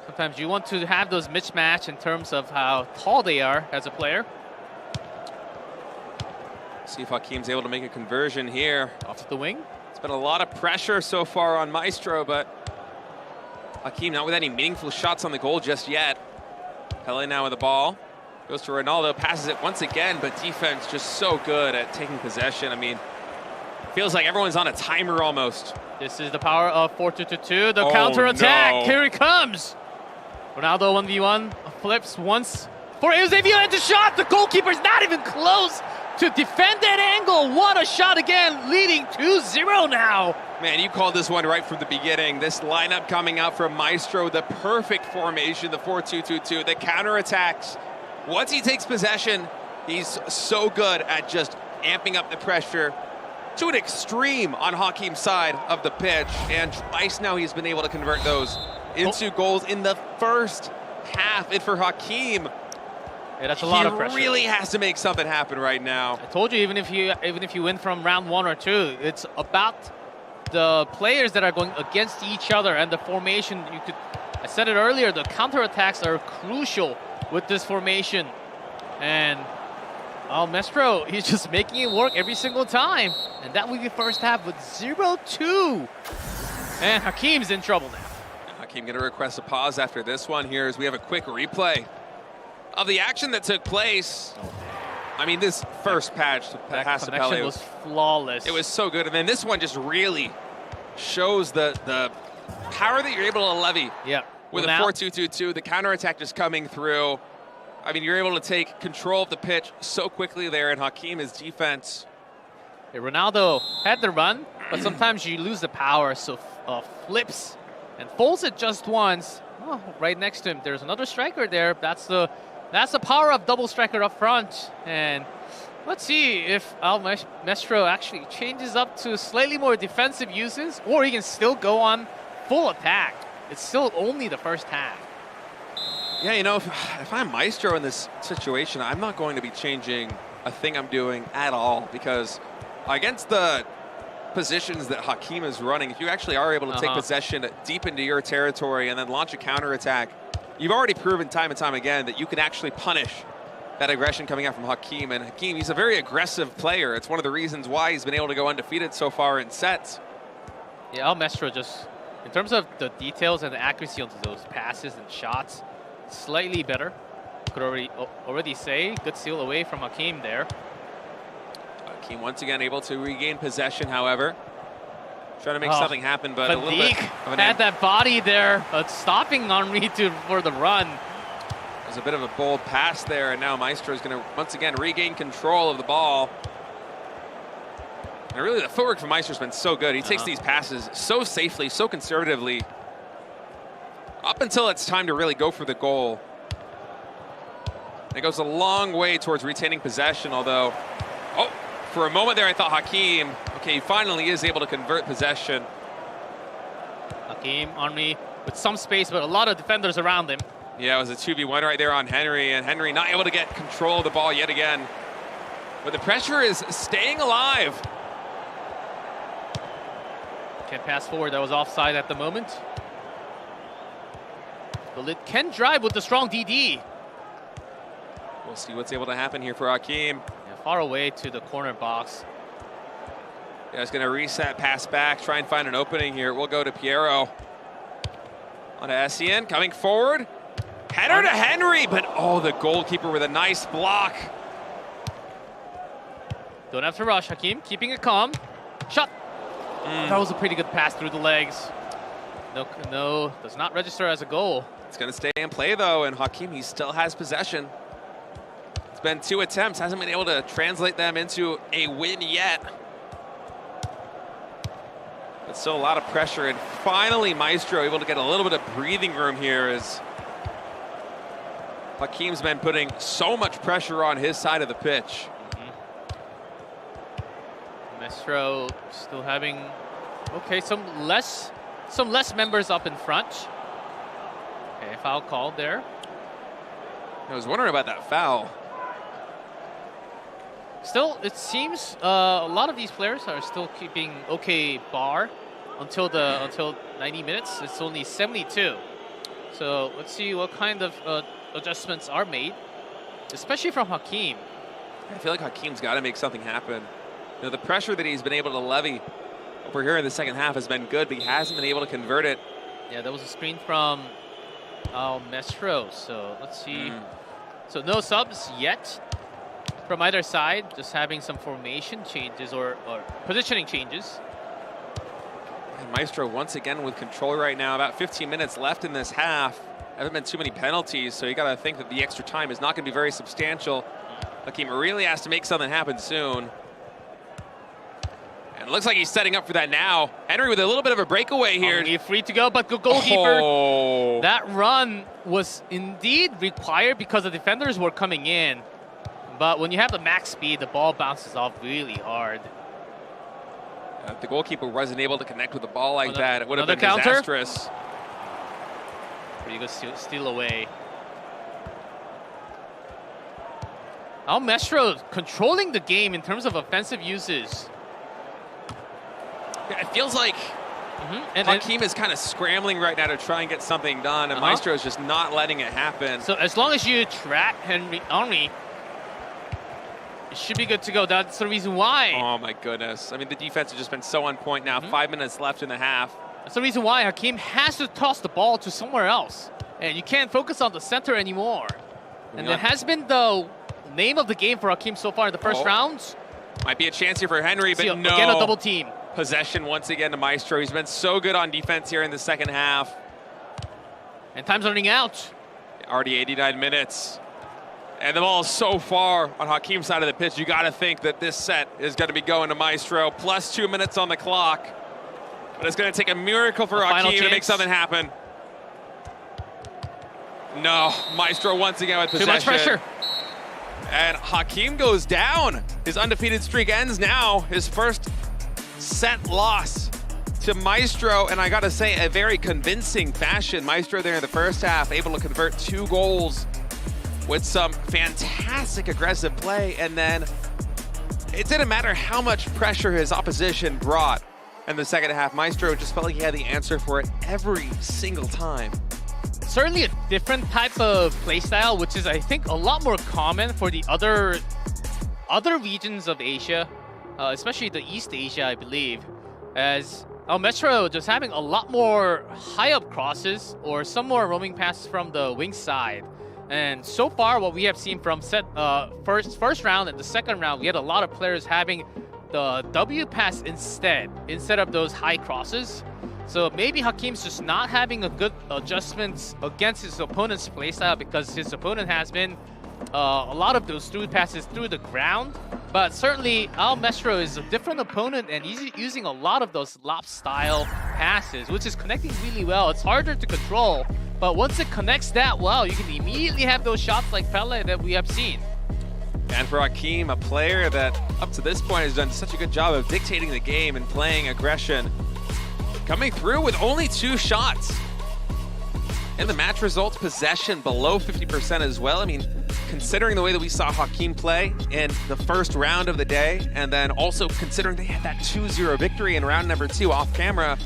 D: Sometimes you want to have those mismatch in terms of how tall they are as a player.
L: See if Hakeem's able to make a conversion here.
D: Off the wing.
L: It's been a lot of pressure so far on Maestro, but Hakeem not with any meaningful shots on the goal just yet. Pele now with the ball. Goes to Ronaldo, passes it once again, but defense just so good at taking possession. I mean, feels like everyone's on a timer almost.
D: This is the power of 4-2-2-2. The counter-attack.
L: No.
D: Here he comes. Ronaldo 1v1 flips once for Eusebio, and the shot. The goalkeeper's not even close to defend that angle. What a shot again, leading 2-0 now.
L: Man, you called this one right from the beginning. This lineup coming out from Maestro, the perfect formation, the 4-2-2-2, the counterattacks. Once he takes possession, he's so good at just amping up the pressure to an extreme on Hakeem's side of the pitch. And twice now he's been able to convert those into goals in the first half. And for Hakeem,
D: yeah, that's a lot of pressure.
L: He really has to make something happen right now.
D: I told you, even if you win from round 1 or 2, it's about the players that are going against each other and the formation. I said it earlier, the counterattacks are crucial with this formation. And Maestro, he's just making it work every single time. And that will be the first half with 0-2. And Hakeem's in trouble now.
L: Hakeem going to request a pause after this one here as we have a quick replay of the action that took place. I mean, this first pass to Pele
D: was flawless.
L: It was so good. And then this one just really shows the power that you're able to levy.
D: Yeah.
L: With a 4-2-2-2, the counterattack just coming through. I mean, you're able to take control of the pitch so quickly there, and Hakeem, his defense.
D: Hey, Ronaldo had the run, but sometimes you lose the power, so flips and folds it just once. Oh, right next to him, there's another striker there. That's the power of double striker up front. And let's see if Maestro actually changes up to slightly more defensive uses, or he can still go on full attack. It's still only the first half.
L: Yeah, you know, if I'm Maestro in this situation, I'm not going to be changing a thing I'm doing at all, because against the positions that Hakeem is running, if you actually are able to take possession deep into your territory and then launch a counterattack, you've already proven time and time again that you can actually punish that aggression coming out from Hakeem. And Hakeem, he's a very aggressive player. It's one of the reasons why he's been able to go undefeated so far in sets.
D: Yeah, Al Mestro just, in terms of the details and the accuracy onto those passes and shots, slightly better. Could already say good steal away from Hakeem there. Hakeem
L: once again able to regain possession, however. Trying to make something happen, but a little bit of
D: had that body there, stopping Henry for the run.
L: There's a bit of a bold pass there, and now Maestro is going to once again regain control of the ball. And really, the footwork from Maestro's been so good. He takes these passes so safely, so conservatively, up until it's time to really go for the goal. It goes a long way towards retaining possession, although, for a moment there I thought Hakeem, okay, he finally is able to convert possession.
D: Hakeem, Henry, with some space, but a lot of defenders around him.
L: Yeah, it was a 2v1 right there on Henry, and Henry not able to get control of the ball yet again. But the pressure is staying alive.
D: Can't pass forward, that was offside at the moment. But it can drive with the strong DD.
L: We'll see what's able to happen here for Hakeem.
D: Yeah, far away to the corner box.
L: Yeah, he's going to reset, pass back, try and find an opening here. We'll go to Piero. On to Essien, coming forward. Header to Henry, but the goalkeeper with a nice block.
D: Don't have to rush, Hakeem, keeping it calm. Shot. That was a pretty good pass through the legs. No, does not register as a goal.
L: It's going to stay in play, though, and Hakeem, he still has possession. It's been 2 attempts, hasn't been able to translate them into a win yet. But still a lot of pressure, and finally Maestro able to get a little bit of breathing room here as Hakeem's been putting so much pressure on his side of the pitch.
D: Maestro still having, some less members up in front. Okay, foul called there.
L: I was wondering about that foul.
D: Still, it seems a lot of these players are still keeping bar until 90 minutes. It's only 72. So let's see what kind of adjustments are made, especially from Hakeem.
L: I feel like Hakeem's got to make something happen. You know, the pressure that he's been able to levy over here in the second half has been good, but he hasn't been able to convert it.
D: Yeah, that was a screen from Mestro. So let's see. So no subs yet from either side, just having some formation changes or positioning changes.
L: And Maestro once again with control right now. About 15 minutes left in this half. Haven't been too many penalties, so you got to think that the extra time is not going to be very substantial. Hakeem really has to make something happen soon. And it looks like he's setting up for that now. Henry with a little bit of a breakaway here.
D: Free to go, but good goalkeeper. That run was indeed required because the defenders were coming in. But when you have the max speed, the ball bounces off really hard.
L: If the goalkeeper wasn't able to connect with the ball like that, it would have been disastrous.
D: Pretty good steal away. Al Mestro controlling the game in terms of offensive uses.
L: Yeah, it feels like Hakeem is kind of scrambling right now to try and get something done, and Maestro is just not letting it happen.
D: So as long as you trap Henry, it should be good to go. That's the reason why.
L: Oh my goodness. I mean, the defense has just been so on point now. 5 minutes left in the half.
D: That's the reason why Hakeem has to toss the ball to somewhere else. And you can't focus on the center anymore. And that has been the name of the game for Hakeem so far in the first rounds.
L: Might be a chance here for Henry, but no.
D: Again, a double team.
L: Possession once again to Maestro. He's been so good on defense here in the second half.
D: And time's running out.
L: Already 89 minutes. And the ball is so far on Hakeem's side of the pitch. You got to think that this set is going to be going to Maestro. Plus 2 minutes on the clock. But it's going to take a miracle for Hakeem to make something happen. No, Maestro once again with possession.
D: Too much pressure.
L: And Hakeem goes down. His undefeated streak ends now. His first set loss to Maestro. And I got to say, a very convincing fashion. Maestro there in the first half, able to convert 2 goals with some fantastic aggressive play. And then it didn't matter how much pressure his opposition brought in the second half. Maestro just felt like he had the answer for it every single time.
D: Certainly a different type of playstyle, which is, I think, a lot more common for the other regions of Asia, especially the East Asia, I believe, as Maestro just having a lot more high-up crosses or some more roaming passes from the wing side. And so far, what we have seen from first round and the second round, we had a lot of players having the W pass instead of those high crosses. So maybe Hakeem's just not having a good adjustments against his opponent's playstyle because his opponent has been a lot of those through passes through the ground. But certainly, Maestro is a different opponent and he's using a lot of those lop-style passes, which is connecting really well. It's harder to control, but once it connects that well, you can immediately have those shots like Pele that we have seen.
L: And for Hakeem, a player that up to this point has done such a good job of dictating the game and playing aggression, coming through with only 2 shots. And the match results, possession below 50% as well. I mean, considering the way that we saw Hakeem play in the first round of the day, and then also considering they had that 2-0 victory in round number 2 off camera,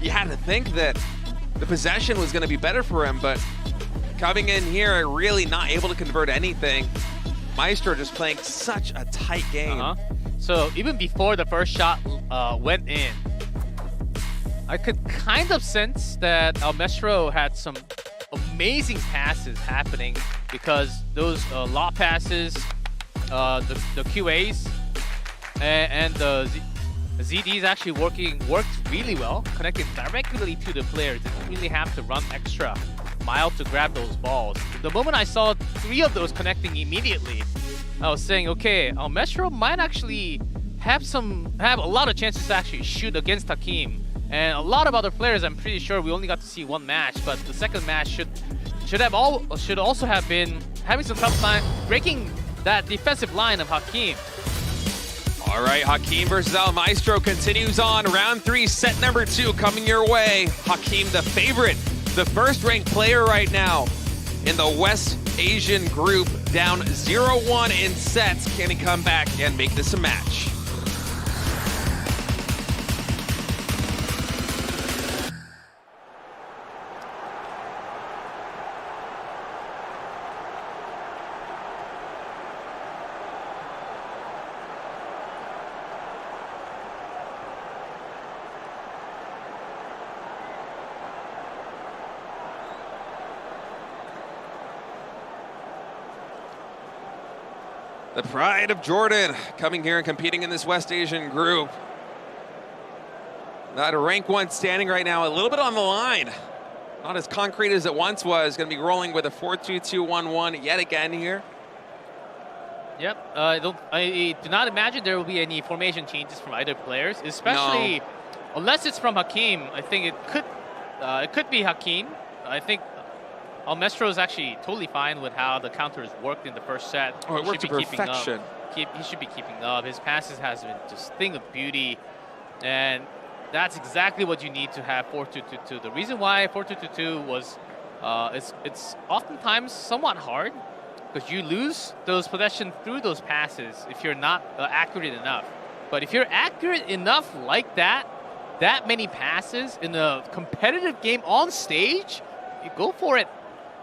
L: you had to think that the possession was going to be better for him, but coming in here, really not able to convert anything. Maestro just playing such a tight game.
D: So even before the first shot went in, I could kind of sense that Maestro had some amazing passes happening because those lot passes, the QAs, and the ZDs actually worked really well, connecting directly to the player. Didn't really have to run extra mile to grab those balls. The moment I saw 3 of those connecting immediately, I was saying, okay, Maestro might actually have a lot of chances to actually shoot against Hakeem. And a lot of other players, I'm pretty sure we only got to see 1 match, but the second match should also have been having some tough time breaking that defensive line of Hakeem.
L: All right, Hakeem versus Maestro continues on. Round 3, set number 2 coming your way. Hakeem, the favorite, the first-ranked player right now in the West Asian group, down 0-1 in sets. Can he come back and make this a match? The pride of Jordan coming here and competing in this West Asian group. Not a rank 1 standing right now, a little bit on the line. Not as concrete as it once was. Going to be rolling with a 4-2-2-1-1 yet again here.
D: Yep, I do not imagine there will be any formation changes from either players, especially unless it's from Hakeem. I think it could be Hakeem. I think Maestro is actually totally fine with how the counters worked in the first set.
L: Oh, it worked to perfection.
D: He should be keeping up. His passes has been just thing of beauty, and that's exactly what you need to have 4-2-2-2. The reason why 4-2-2-2 was, it's oftentimes somewhat hard because you lose those possession through those passes if you're not accurate enough. But if you're accurate enough like that many passes in a competitive game on stage, you go for it.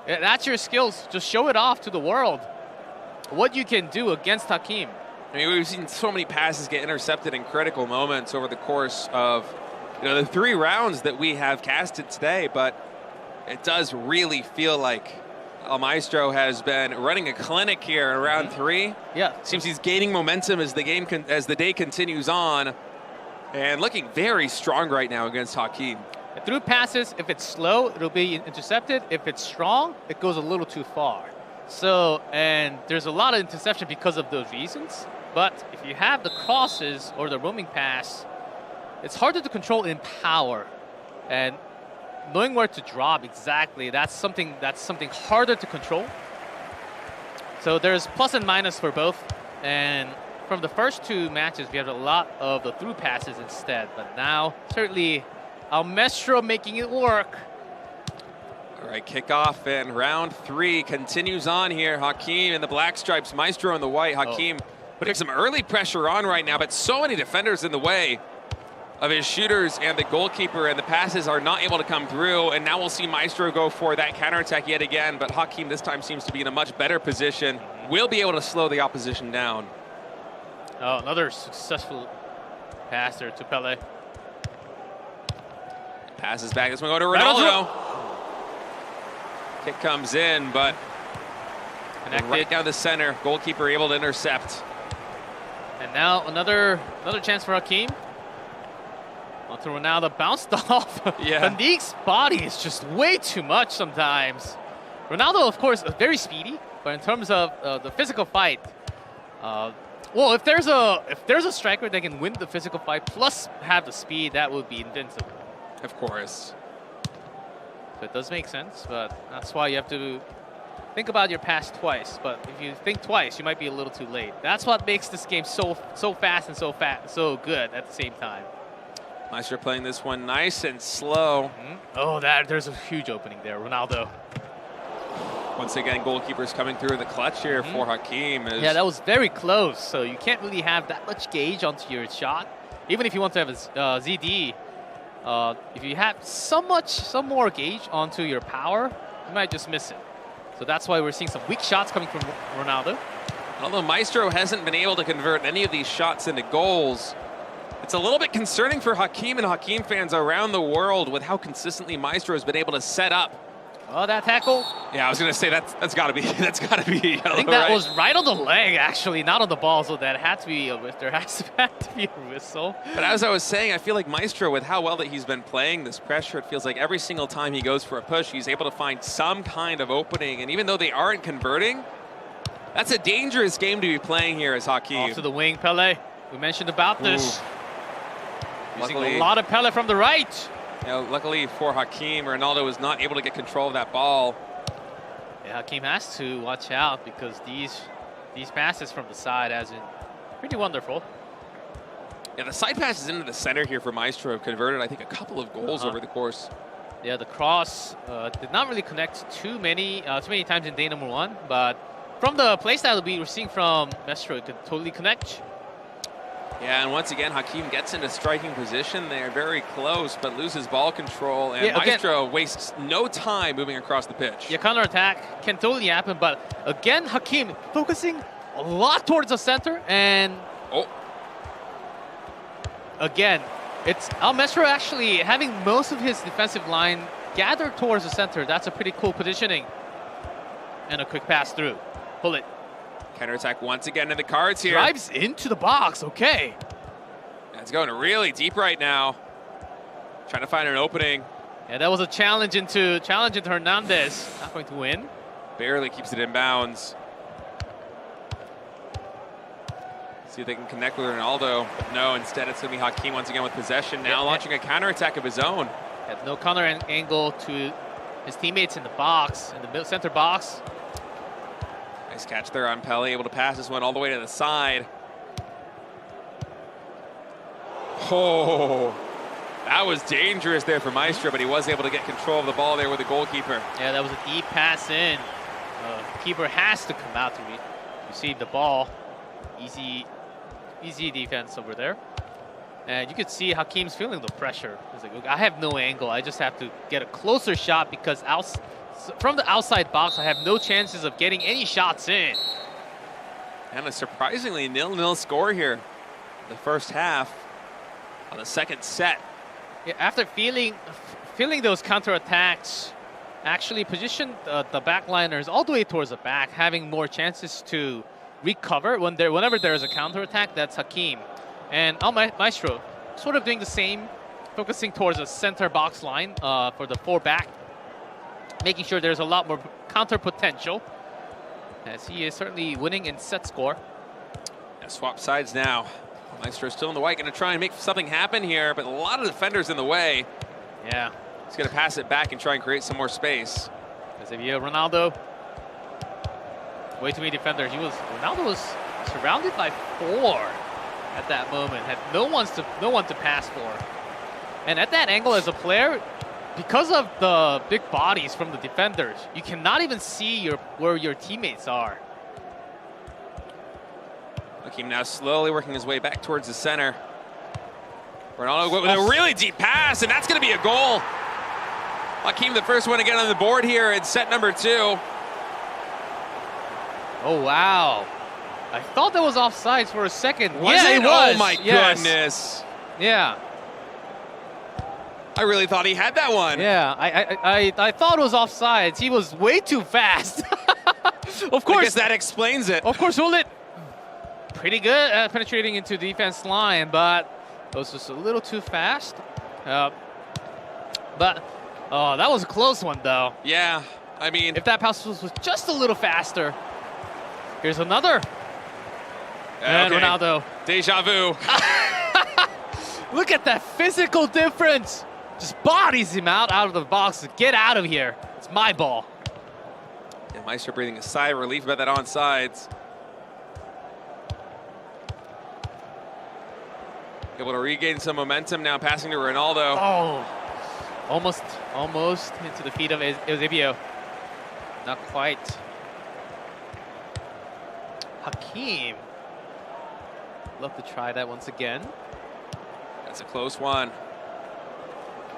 D: That's your skills. Just show it off to the world. What you can do against Hakeem.
L: I mean, we've seen so many passes get intercepted in critical moments over the course of the 3 rounds that we have casted today, but it does really feel like Maestro has been running a clinic here in round 3.
D: Yeah.
L: Seems he's gaining momentum as the day continues on, and looking very strong right now against Hakeem.
D: Through passes, if it's slow, it'll be intercepted. If it's strong, it goes a little too far. So, and there's a lot of interception because of those reasons. But if you have the crosses or the roaming pass, it's harder to control in power. And knowing where to drop exactly, that's something harder to control. So there's plus and minus for both. And from the first 2 matches, we have a lot of the through passes instead. But now, certainly, Maestro making it work.
L: All right, kickoff and round 3 continues on here. Hakeem in the black stripes, Maestro in the white. Hakeem putting Putting some early pressure on right now, but so many defenders in the way of his shooters and the goalkeeper, and the passes are not able to come through. And now we'll see Maestro go for that counterattack yet again, but Hakeem this time seems to be in a much better position. Will be able to slow the opposition down.
D: Oh, another successful pass there to Pele.
L: Passes back. This one going to Ronaldo. Kick comes in, but right down the center. Goalkeeper able to intercept.
D: And now another chance for Hakeem. Onto Ronaldo, bounced off.
L: Yeah.
D: Bandique's body is just way too much sometimes. Ronaldo, of course, is very speedy, but in terms of the physical fight, well, if there's a striker that can win the physical fight plus have the speed, that would be invincible.
L: Of course.
D: So it does make sense, but that's why you have to think about your pass twice. But if you think twice, you might be a little too late. That's what makes this game so fast and so good at the same time.
L: Maestro playing this one nice and slow.
D: Oh, there's a huge opening there, Ronaldo.
L: Once again, goalkeepers coming through the clutch here for Hakeem.
D: Yeah, that was very close, so you can't really have that much gauge onto your shot. Even if you want to have a ZD, if you have some more gauge onto your power, you might just miss it. So that's why we're seeing some weak shots coming from Ronaldo.
L: Although Maestro hasn't been able to convert any of these shots into goals, it's a little bit concerning for Hakeem and Hakeem fans around the world with how consistently Maestro has been able to set up.
D: Oh, that tackle.
L: Yeah, I was going to say that's got to be yellow,
D: I think that was right on the leg, actually, not on the ball. So that had to be there has to be a whistle.
L: But as I was saying, I feel like Maestro, with how well that he's been playing this pressure, it feels like every single time he goes for a push, he's able to find some kind of opening. And even though they aren't converting, that's a dangerous game to be playing here as Hakeem.
D: Off to the wing, Pele. We mentioned about this. Using
L: Luckily,
D: a lot of Pele from the right.
L: Luckily for Hakeem, Ronaldo was not able to get control of that ball.
D: Yeah, Hakeem has to watch out because these passes from the side has been pretty wonderful.
L: Yeah, the side passes into the center here for Maestro have converted, I think, a couple of goals over the course.
D: Yeah, the cross did not really connect too many times in day number one, but from the playstyle we were seeing from Maestro, it could totally connect.
L: Yeah, and once again, Hakeem gets into striking position there, very close, but loses ball control, and Maestro wastes no time moving across the pitch.
D: Yeah, counterattack can totally happen, but again, Hakeem focusing a lot towards the center, and again, it's Maestro actually having most of his defensive line gathered towards the center. That's a pretty cool positioning. And a quick pass through. Pull it.
L: Counterattack once again in the cards here.
D: Drives into the box, okay.
L: It's going really deep right now. Trying to find an opening.
D: Yeah, that was a challenge into Hernandez. Not going to win.
L: Barely keeps it in bounds. See if they can connect with Ronaldo. But no, instead it's going to be Hakeem once again with possession. Now launching a counterattack of his own.
D: Had no counter angle to his teammates in the box, in the center box.
L: Nice catch there on Pele, able to pass this one all the way to the side. Oh, that was dangerous there for Maestro, but he was able to get control of the ball there with the goalkeeper.
D: Yeah, that was a deep pass in. Keeper has to come out to receive the ball. Easy defense over there. And you could see Hakeem's feeling the pressure. He's like, look, I have no angle. I just have to get a closer shot because from the outside box, I have no chances of getting any shots in.
L: And a surprisingly 0-0 score here. The first half on the second set.
D: Yeah, after feeling those counterattacks, actually positioned the backliners all the way towards the back, having more chances to recover whenever there is a counterattack. That's Hakeem. And Maestro sort of doing the same, focusing towards the center box line for the 4-back, making sure there's a lot more counter potential, as he is certainly winning in set score.
L: Yeah, swap sides now. Maestro still in the white, going to try and make something happen here, but a lot of defenders in the way.
D: Yeah.
L: He's going to pass it back and try and create some more space.
D: As if you have Ronaldo, way too many defenders. Ronaldo was surrounded by 4 at that moment. Had no one to pass for. And at that angle as a player, because of the big bodies from the defenders, you cannot even see where your teammates are.
L: Hakeem now slowly working his way back towards the center. Ronaldo with a really deep pass, and that's going to be a goal. Hakeem, the first one to get on the board here in set number 2.
D: Oh, wow. I thought that was offsides for a second.
L: Was
D: yeah,
L: it?
D: was.
L: Oh, my goodness.
D: Yeah.
L: I really thought he had that one.
D: Yeah, I thought it was offsides. He was way too fast. Of course.
L: I guess that explains it.
D: Of course, Hullet pretty good at penetrating into defense line, but it was just a little too fast. But that was a close one, though.
L: Yeah, I mean,
D: if that pass was just a little faster. Here's another. And
L: okay.
D: Ronaldo.
L: Deja vu.
D: Look at that physical difference. Just bodies him out of the box. Get out of here. It's my ball.
L: Yeah, Maestro breathing a sigh of relief about that onside. Able to regain some momentum now, passing to Ronaldo.
D: Oh, almost into the feet of Eusebio. Not quite. Hakeem. Love to try that once again.
L: That's a close one.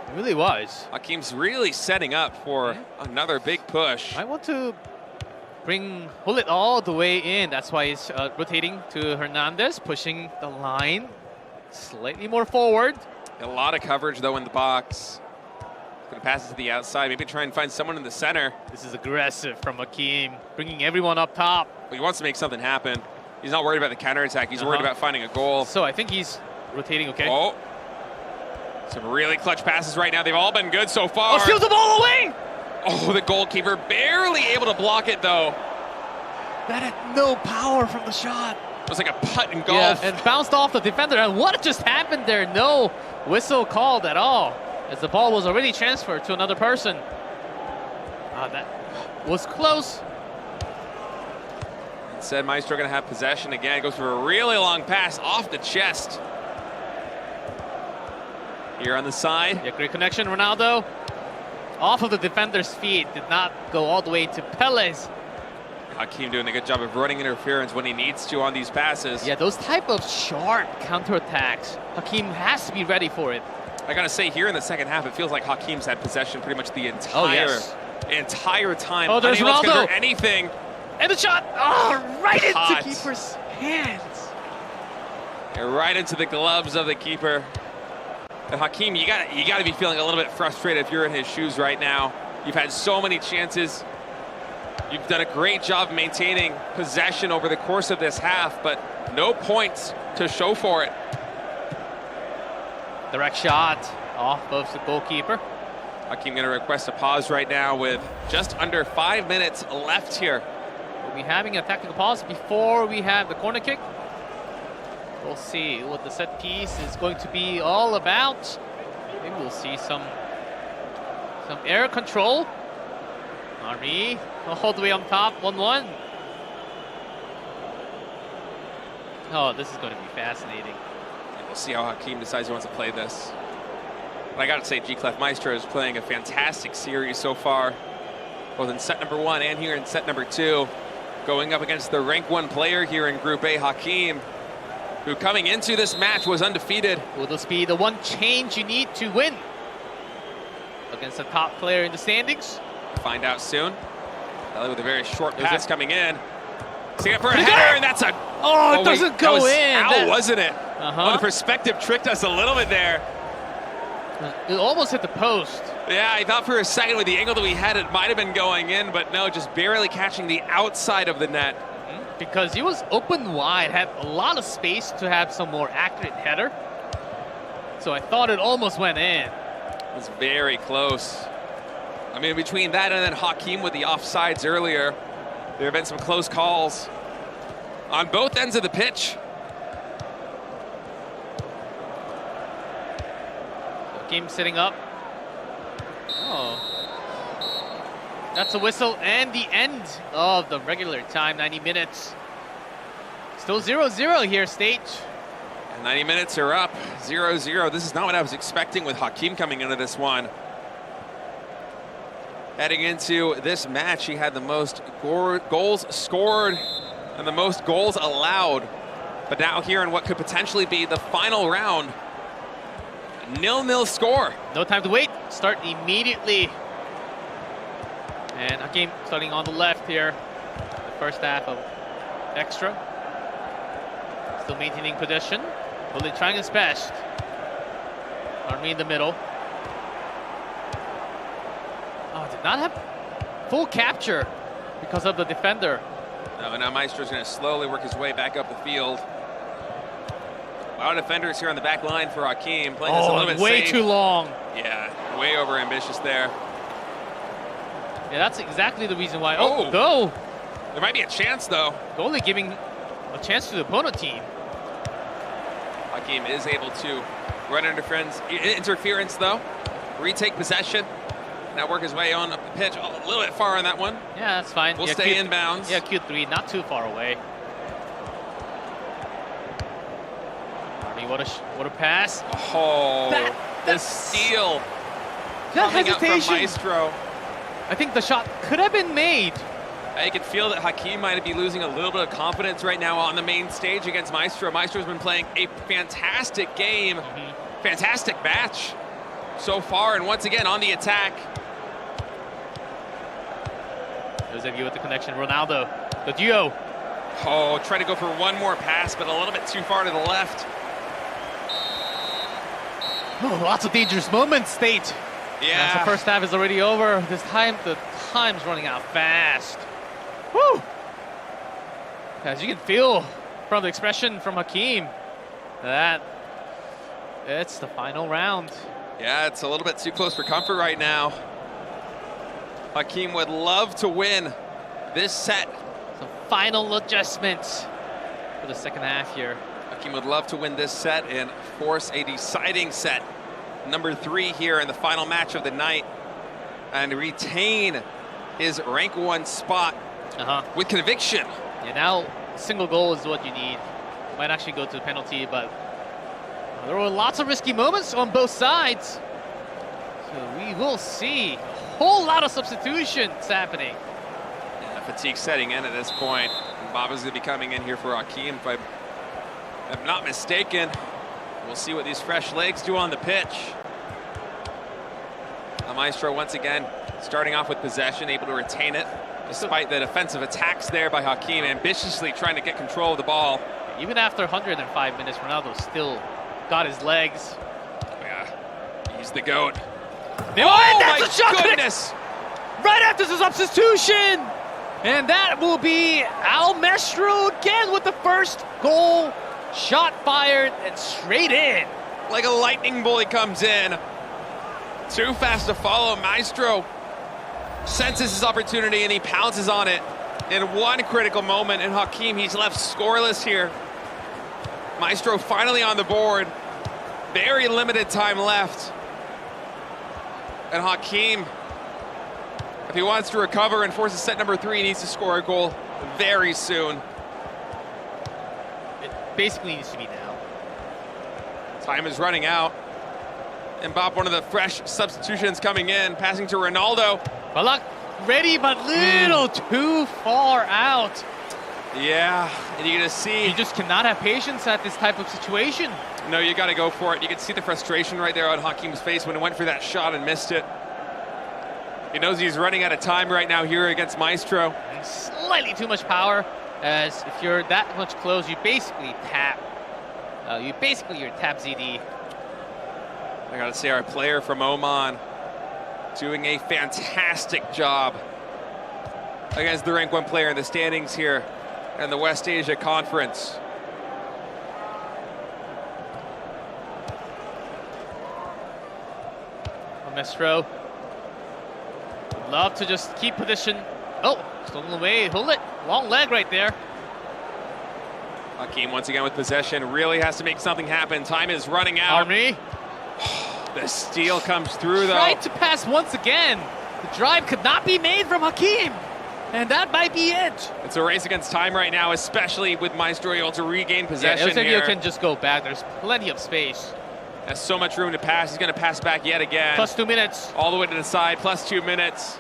D: It really was.
L: Hakeem's really setting up for another big push.
D: I want to pull it all the way in. That's why he's rotating to Hernandez, pushing the line slightly more forward.
L: A lot of coverage, though, in the box. Going to pass it to the outside. Maybe try and find someone in the center.
D: This is aggressive from Hakeem, bringing everyone up top.
L: But he wants to make something happen. He's not worried about the counterattack. He's worried about finding a goal.
D: So I think he's rotating okay.
L: Oh. Some really clutch passes right now. They've all been good so far.
D: Oh, steals the ball away!
L: Oh, the goalkeeper barely able to block it, though.
D: That had no power from the shot.
L: It was like a putt in golf.
D: Yeah, and bounced off the defender. And what just happened there? No whistle called at all, as the ball was already transferred to another person. That was close.
L: Instead, Maestro going to have possession again. Goes for a really long pass off the chest. Here on the side.
D: Yeah, great connection, Ronaldo. Off of the defender's feet. Did not go all the way to Pele's.
L: Hakeem doing a good job of running interference when he needs to on these passes.
D: Yeah, those type of sharp counterattacks, Hakeem has to be ready for it.
L: I gotta say, here in the second half, it feels like Hakeem's had possession pretty much the entire time.
D: Oh, there's
L: unable to
D: Ronaldo.
L: convert anything.
D: And the shot, right into keeper's hands.
L: Yeah, right into the gloves of the keeper. But Hakeem, you gotta be feeling a little bit frustrated if you're in his shoes right now. You've had so many chances. You've done a great job maintaining possession over the course of this half, but no points to show for it.
D: Direct shot off of the goalkeeper.
L: Hakeem going to request a pause right now with just under 5 minutes left here.
D: We'll be having a tactical pause before we have the corner kick. We'll see what the set piece is going to be all about. Maybe we'll see some air control. Henry all the way on top, 1-1. Oh, this is going to be fascinating.
L: And we'll see how Hakeem decides he wants to play this. But I got to say, G-Clef Maestro is playing a fantastic series so far, both in set number 1 and here in set number 2. Going up against the rank 1 player here in Group A, Hakeem, who coming into this match was undefeated.
D: Will this be the one change you need to win against the top player in the standings?
L: Find out soon. Ellie with a very short pass coming in. Sticking up for a header, and that's a...
D: Oh, it doesn't go in.
L: Out, wasn't it? Oh, the perspective tricked us a little bit there.
D: It almost hit the post.
L: Yeah, I thought for a second with the angle that we had, it might have been going in, but no, just barely catching the outside of the net.
D: Because he was open wide, had a lot of space to have some more accurate header. So I thought it almost went in.
L: It was very close. I mean, between that and then Hakeem with the offsides earlier, there have been some close calls on both ends of the pitch.
D: Hakeem sitting up. Oh. That's a whistle and the end of the regular time, 90 minutes. Still 0-0 here, Stage.
L: And 90 minutes are up, 0-0. This is not what I was expecting with Hakeem coming into this one. Heading into this match, he had the most goals scored and the most goals allowed But now here in what could potentially be the final round, 0-0 score.
D: No time to wait. Start immediately. And Hakim starting on the left here. The first half of extra. Still maintaining possession. Bullet trying his best. Army in the middle. Oh, did not have full capture because of the defender.
L: No, now Maestro's going to slowly work his way back up the field. A lot of defenders here on the back line for Hakim. Playing this a little bit
D: way
L: safe.
D: too long.
L: Yeah, way over ambitious there.
D: Yeah, that's exactly the reason why.
L: Oh.
D: Go!
L: There might be a chance though.
D: Only giving a chance to the opponent team.
L: Hakim is able to run interference though. Retake possession. Now work his way on up the pitch. Oh, a little bit far on that one.
D: Yeah, that's fine.
L: We'll
D: yeah,
L: stay inbounds.
D: Yeah, Q3, not too far away. Arnie, what a pass.
L: Oh, the
D: that's
L: steal.
D: That
L: coming up from
D: hesitation.
L: Maestro.
D: I think the shot could have been made.
L: I can feel that Hakim might be losing a little bit of confidence right now on the main stage against Maestro. Maestro's been playing a fantastic game, fantastic match so far, and once again on the attack.
D: Eusebio with the connection. Ronaldo, the duo.
L: Oh, try to go for one more pass, but a little bit too far to the left.
D: Oh, lots of dangerous moments, State.
L: Yeah.
D: As the first half is already over. This time, the time's running out fast. Woo! As you can feel from the expression from Hakim, that it's the final round.
L: Yeah, it's a little bit too close for comfort right now. Hakim would love to win this set.
D: Some final adjustments for the second half here.
L: Hakim would love to win this set and force a deciding set. Number 3 here in the final match of the night. And retain his rank 1 spot with conviction.
D: Yeah, now single goal is what you need. Might actually go to the penalty, but there were lots of risky moments on both sides. So we will see a whole lot of substitutions happening.
L: Yeah, fatigue setting in at this point. Baba's going to be coming in here for Hakim, if I'm not mistaken. We'll see what these fresh legs do on the pitch. Maestro once again starting off with possession, able to retain it despite the defensive attacks there by Hakim, ambitiously trying to get control of the ball.
D: Even after 105 minutes, Ronaldo still got his legs.
L: Yeah, he's the GOAT.
D: Oh, that's
L: my goodness!
D: Right after the substitution! And that will be Al Maestro again with the first goal. Shot fired and straight in.
L: Like a lightning bolt, he comes in. Too fast to follow. Maestro senses his opportunity and he pounces on it in one critical moment. And Hakim, he's left scoreless here. Maestro finally on the board. Very limited time left. And Hakim, if he wants to recover and force a set number 3, he needs to score a goal very soon.
D: It basically needs to be now.
L: Time is running out. And Bob, one of the fresh substitutions coming in, passing to Ronaldo.
D: Balak ready, but little too far out.
L: Yeah, and you're gonna see.
D: You just cannot have patience at this type of situation.
L: No, you gotta go for it. You can see the frustration right there on Hakim's face when he went for that shot and missed it. He knows he's running out of time right now here against Maestro.
D: Slightly too much power, as if you're that much close, you basically tap. You're tap ZD.
L: I gotta say, our player from Oman doing a fantastic job against the rank 1 player in the standings here in the West Asia Conference.
D: Maestro would love to just keep position. Oh, stolen away, hold it. Long leg right there.
L: Hakim once again with possession, really has to make something happen. Time is running out.
D: Army.
L: The steal comes through though.
D: Tried to pass once again. The drive could not be made from Hakim. And that might be it.
L: It's a race against time right now, especially with Maestro able to regain possession here.
D: Eusebio can just go back. There's plenty of space.
L: Has so much room to pass. He's going to pass back yet again.
D: Plus 2 minutes.
L: All the way to the side, plus 2 minutes.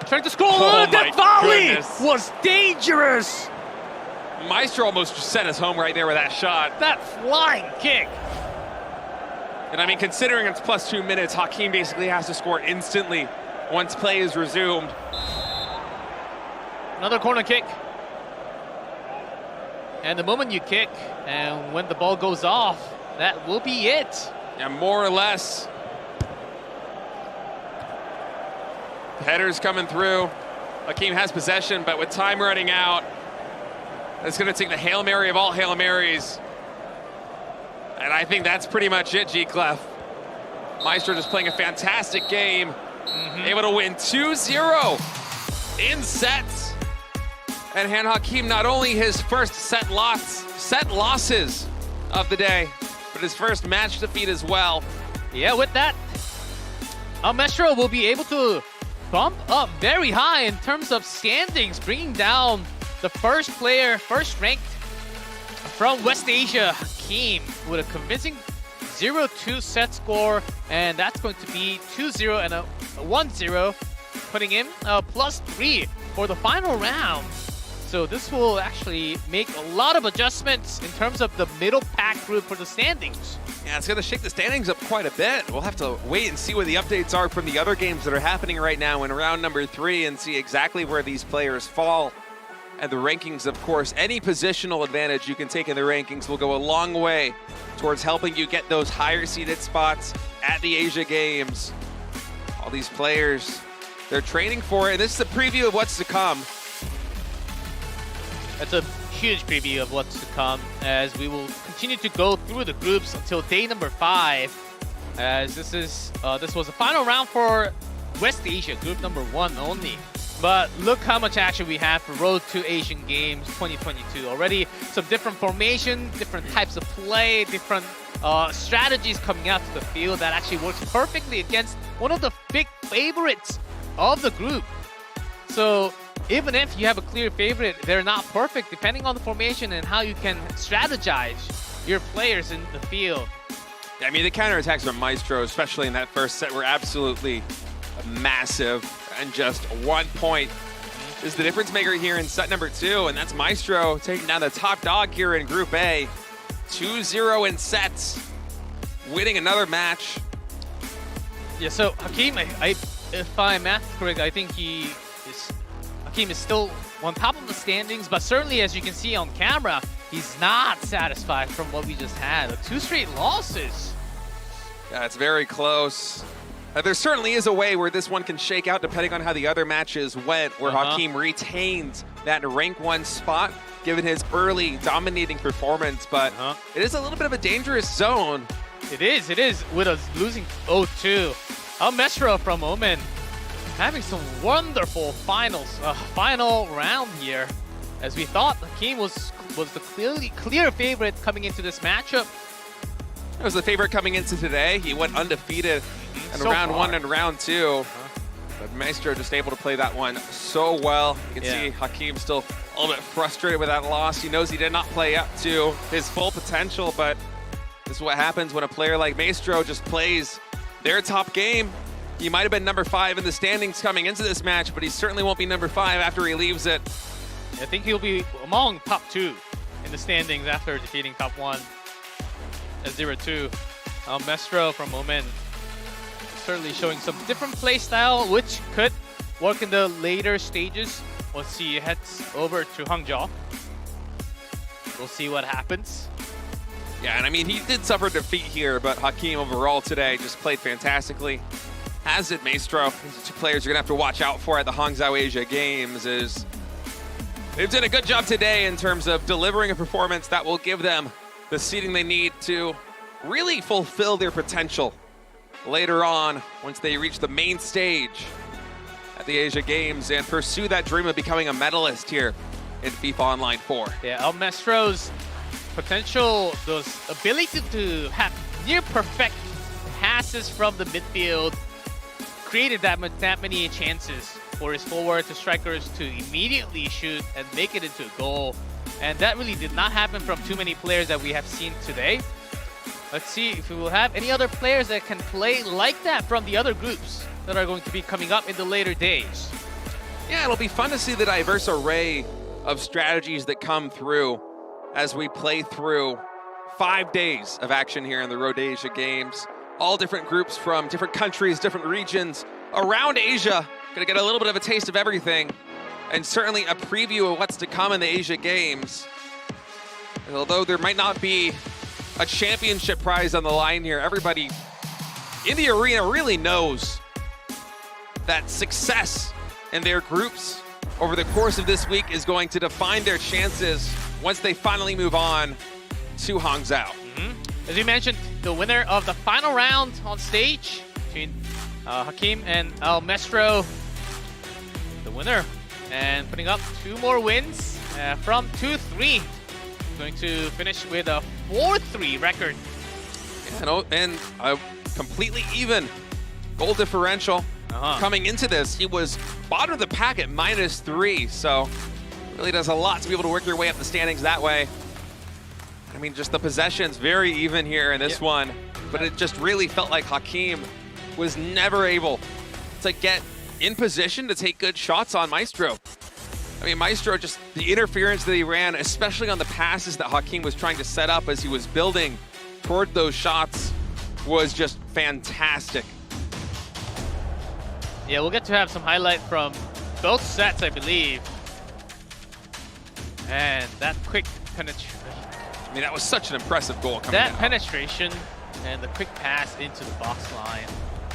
D: Trying to score.
L: Oh,
D: That
L: my
D: volley
L: goodness.
D: was dangerous.
L: Maestro almost just sent us home right there with that shot.
D: That flying kick.
L: And I mean, considering it's plus 2 minutes, Hakeem basically has to score instantly once play is resumed.
D: Another corner kick. And the moment you kick, and when the ball goes off, that will be it.
L: Yeah, more or less. Headers coming through. Hakeem has possession, but with time running out, it's going to take the Hail Mary of all Hail Marys. And I think that's pretty much it, G-Clef. Maestro just playing a fantastic game. Able to win 2-0 in sets. And hand Hakeem not only his first set losses of the day, but his first match defeat as well.
D: Yeah, with that, Maestro will be able to bump up very high in terms of standings, bringing down the first player, first ranked from West Asia, Hakeem, with a convincing 0-2 set score, and that's going to be 2-0 and a 1-0, putting him +3 for the final round. So this will actually make a lot of adjustments in terms of the middle pack group for the standings.
L: Yeah, it's going to shake the standings up quite a bit. We'll have to wait and see what the updates are from the other games that are happening right now in round number 3 and see exactly where these players fall. And the rankings, of course, any positional advantage you can take in the rankings will go a long way towards helping you get those higher seeded spots at the Asia Games. All these players, they're training for it. And this is a preview of what's to come.
D: That's a huge preview of what's to come, as we will continue to go through the groups until day number 5, as this was the final round for West Asia, group number 1 only. But look how much action we have for Road to Asian Games 2022. Already some different formation, different types of play, different strategies coming out to the field that actually works perfectly against one of the big favorites of the group. So even if you have a clear favorite, they're not perfect depending on the formation and how you can strategize your players in the field.
L: I mean, the counterattacks from Maestro, especially in that first set, were absolutely massive. And just 1 point is the difference maker here in set number 2. And that's Maestro taking down the top dog here in Group A. 2-0 in sets, winning another match.
D: Yeah, so Hakeem, if I'm math correct, I think Hakeem is still on top of the standings, but certainly as you can see on camera, he's not satisfied from what we just had. 2 straight losses.
L: Yeah, it's very close. There certainly is a way where this one can shake out depending on how the other matches went, where Hakeem retains that rank 1 spot given his early dominating performance, but it is a little bit of a dangerous zone.
D: It is, with us losing 0-2. Maestro from Oman having some wonderful final round here, as we thought Hakeem was the clear favorite coming into this matchup.
L: It was the favorite coming into today. He went undefeated in round 1 and round 2. But Maestro just able to play that one so well. You can see Hakeem still a little bit frustrated with that loss. He knows he did not play up to his full potential, but this is what happens when a player like Maestro just plays their top game. He might have been number 5 in the standings coming into this match, but he certainly won't be number 5 after he leaves it.
D: I think he'll be among top 2 in the standings after defeating top 1 at 0-2. Maestro from Oman certainly showing some different play style, which could work in the later stages once he heads over to Hangzhou. We'll see what happens.
L: Yeah, and I mean, he did suffer defeat here, but Hakeem overall today just played fantastically. As did Maestro. These 2 players you're going to have to watch out for at the Hangzhou Asia Games. They've done a good job today in terms of delivering a performance that will give them the seeding they need to really fulfill their potential later on once they reach the main stage at the Asia Games and pursue that dream of becoming a medalist here in FIFA Online 4.
D: Yeah, Maestro's potential, those ability to have near perfect passes from the midfield created that many chances for his forward to strikers to immediately shoot and make it into a goal. And that really did not happen from too many players that we have seen today. Let's see if we will have any other players that can play like that from the other groups that are going to be coming up in the later days.
L: Yeah, it'll be fun to see the diverse array of strategies that come through as we play through 5 days of action here in the Road to Asia Games. All different groups from different countries, different regions around Asia. Gonna get a little bit of a taste of everything, and certainly a preview of what's to come in the Asia Games. And although there might not be a championship prize on the line here, everybody in the arena really knows that success in their groups over the course of this week is going to define their chances once they finally move on to Hangzhou.
D: As you mentioned, the winner of the final round on stage between Hakim and El Maestro, the winner, and putting up 2 more wins from 2-3. Going to finish with a 4-3 record.
L: And a completely even goal differential. Coming into this, he was bottom of the pack at -3, so really does a lot to be able to work your way up the standings that way. I mean, just the possessions very even here in this one, but it just really felt like Hakim was never able to get in position to take good shots on Maestro. I mean, Maestro, just the interference that he ran, especially on the passes that Hakim was trying to set up as he was building toward those shots, was just fantastic.
D: Yeah, we'll get to have some highlight from both sets, I believe. And that quick penetration.
L: I mean, that was such an impressive goal coming
D: That
L: out.
D: penetration and the quick pass into the box line.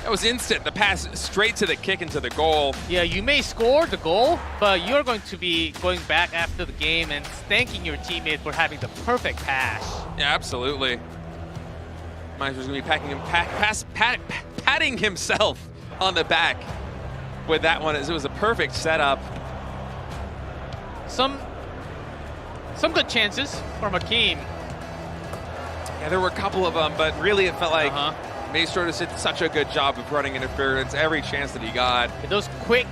L: That was instant. The pass straight to the kick into the goal.
D: Yeah, you may score the goal, but you're going to be going back after the game and thanking your teammate for having the perfect pass.
L: Yeah, absolutely. Maestro's going to be patting himself on the back with that one, as it was a perfect setup.
D: Some good chances from Hakim.
L: Yeah, there were a couple of them, but really it felt like Maestro just did such a good job of running interference every chance that he got.
D: And those quick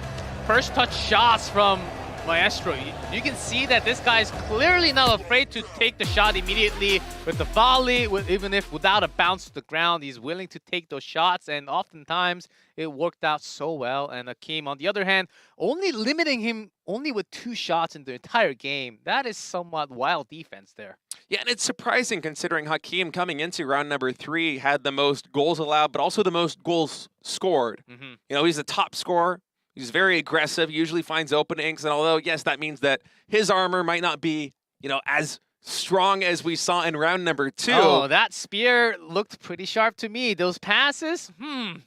D: first touch shots from Maestro, you can see that this guy's clearly not afraid to take the shot immediately with the volley, even if without a bounce to the ground. He's willing to take those shots, and oftentimes it worked out so well. And Hakim, on the other hand, only limiting him only with 2 shots in the entire game. That is somewhat wild defense there.
L: Yeah, and it's surprising considering Hakim coming into round number 3 had the most goals allowed, but also the most goals scored. You know, he's the top scorer. He's very aggressive, usually finds openings, and although, yes, that means that his armor might not be, you know, as strong as we saw in round number 2.
D: Oh, that spear looked pretty sharp to me. Those passes,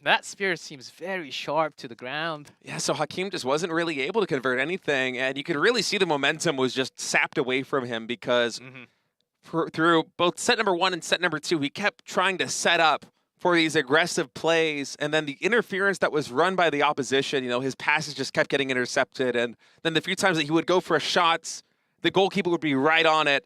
D: that spear seems very sharp to the ground.
L: Yeah, so Hakim just wasn't really able to convert anything, and you could really see the momentum was just sapped away from him because through both set number 1 and set number 2, he kept trying to set up for these aggressive plays, and then the interference that was run by the opposition, you know, his passes just kept getting intercepted, and then the few times that he would go for shots, the goalkeeper would be right on it.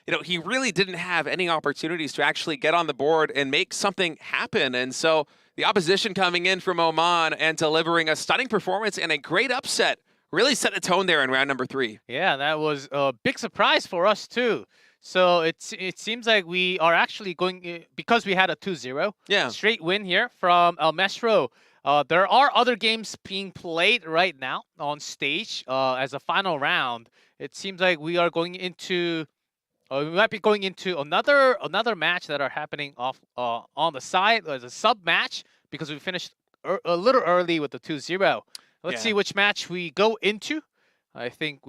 L: You know, he really didn't have any opportunities to actually get on the board and make something happen, and so the opposition coming in from Oman and delivering a stunning performance and a great upset really set the tone there in round number 3.
D: Yeah, that was a big surprise for us too. So it seems like we are actually going, because we had a 2-0 straight win here from El Maestro. There are other games being played right now on stage as a final round. It seems like we are going into, we might be going into another match that are happening off on the side as a sub match because we finished a little early with the 2-0. Let's see which match we go into. I think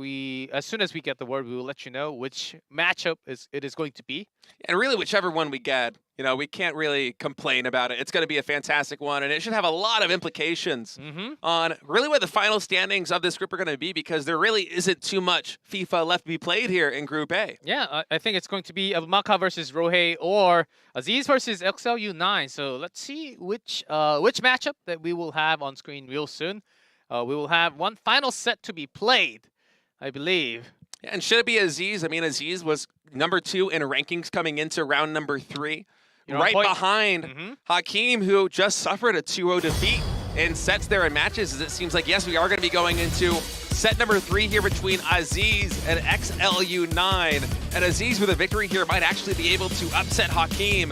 D: as soon as we get the word, we will let you know which matchup it is going to be.
L: And really, whichever one we get, you know, we can't really complain about it. It's going to be a fantastic one, and it should have a lot of implications on really what the final standings of this group are going to be, because there really isn't too much FIFA left to be played here in Group A.
D: Yeah, I think it's going to be Abumaka versus Rohei or Aziz versus XLU9. So let's see which matchup that we will have on screen real soon. We will have one final set to be played, I believe.
L: Yeah, and should it be Aziz? I mean, Aziz was number 2 in rankings coming into round number 3. Right behind Hakim, who just suffered a 2-0 defeat in sets there in matches. As it seems like, yes, we are going to be going into set number 3 here between Aziz and XLU9. And Aziz with a victory here might actually be able to upset Hakim,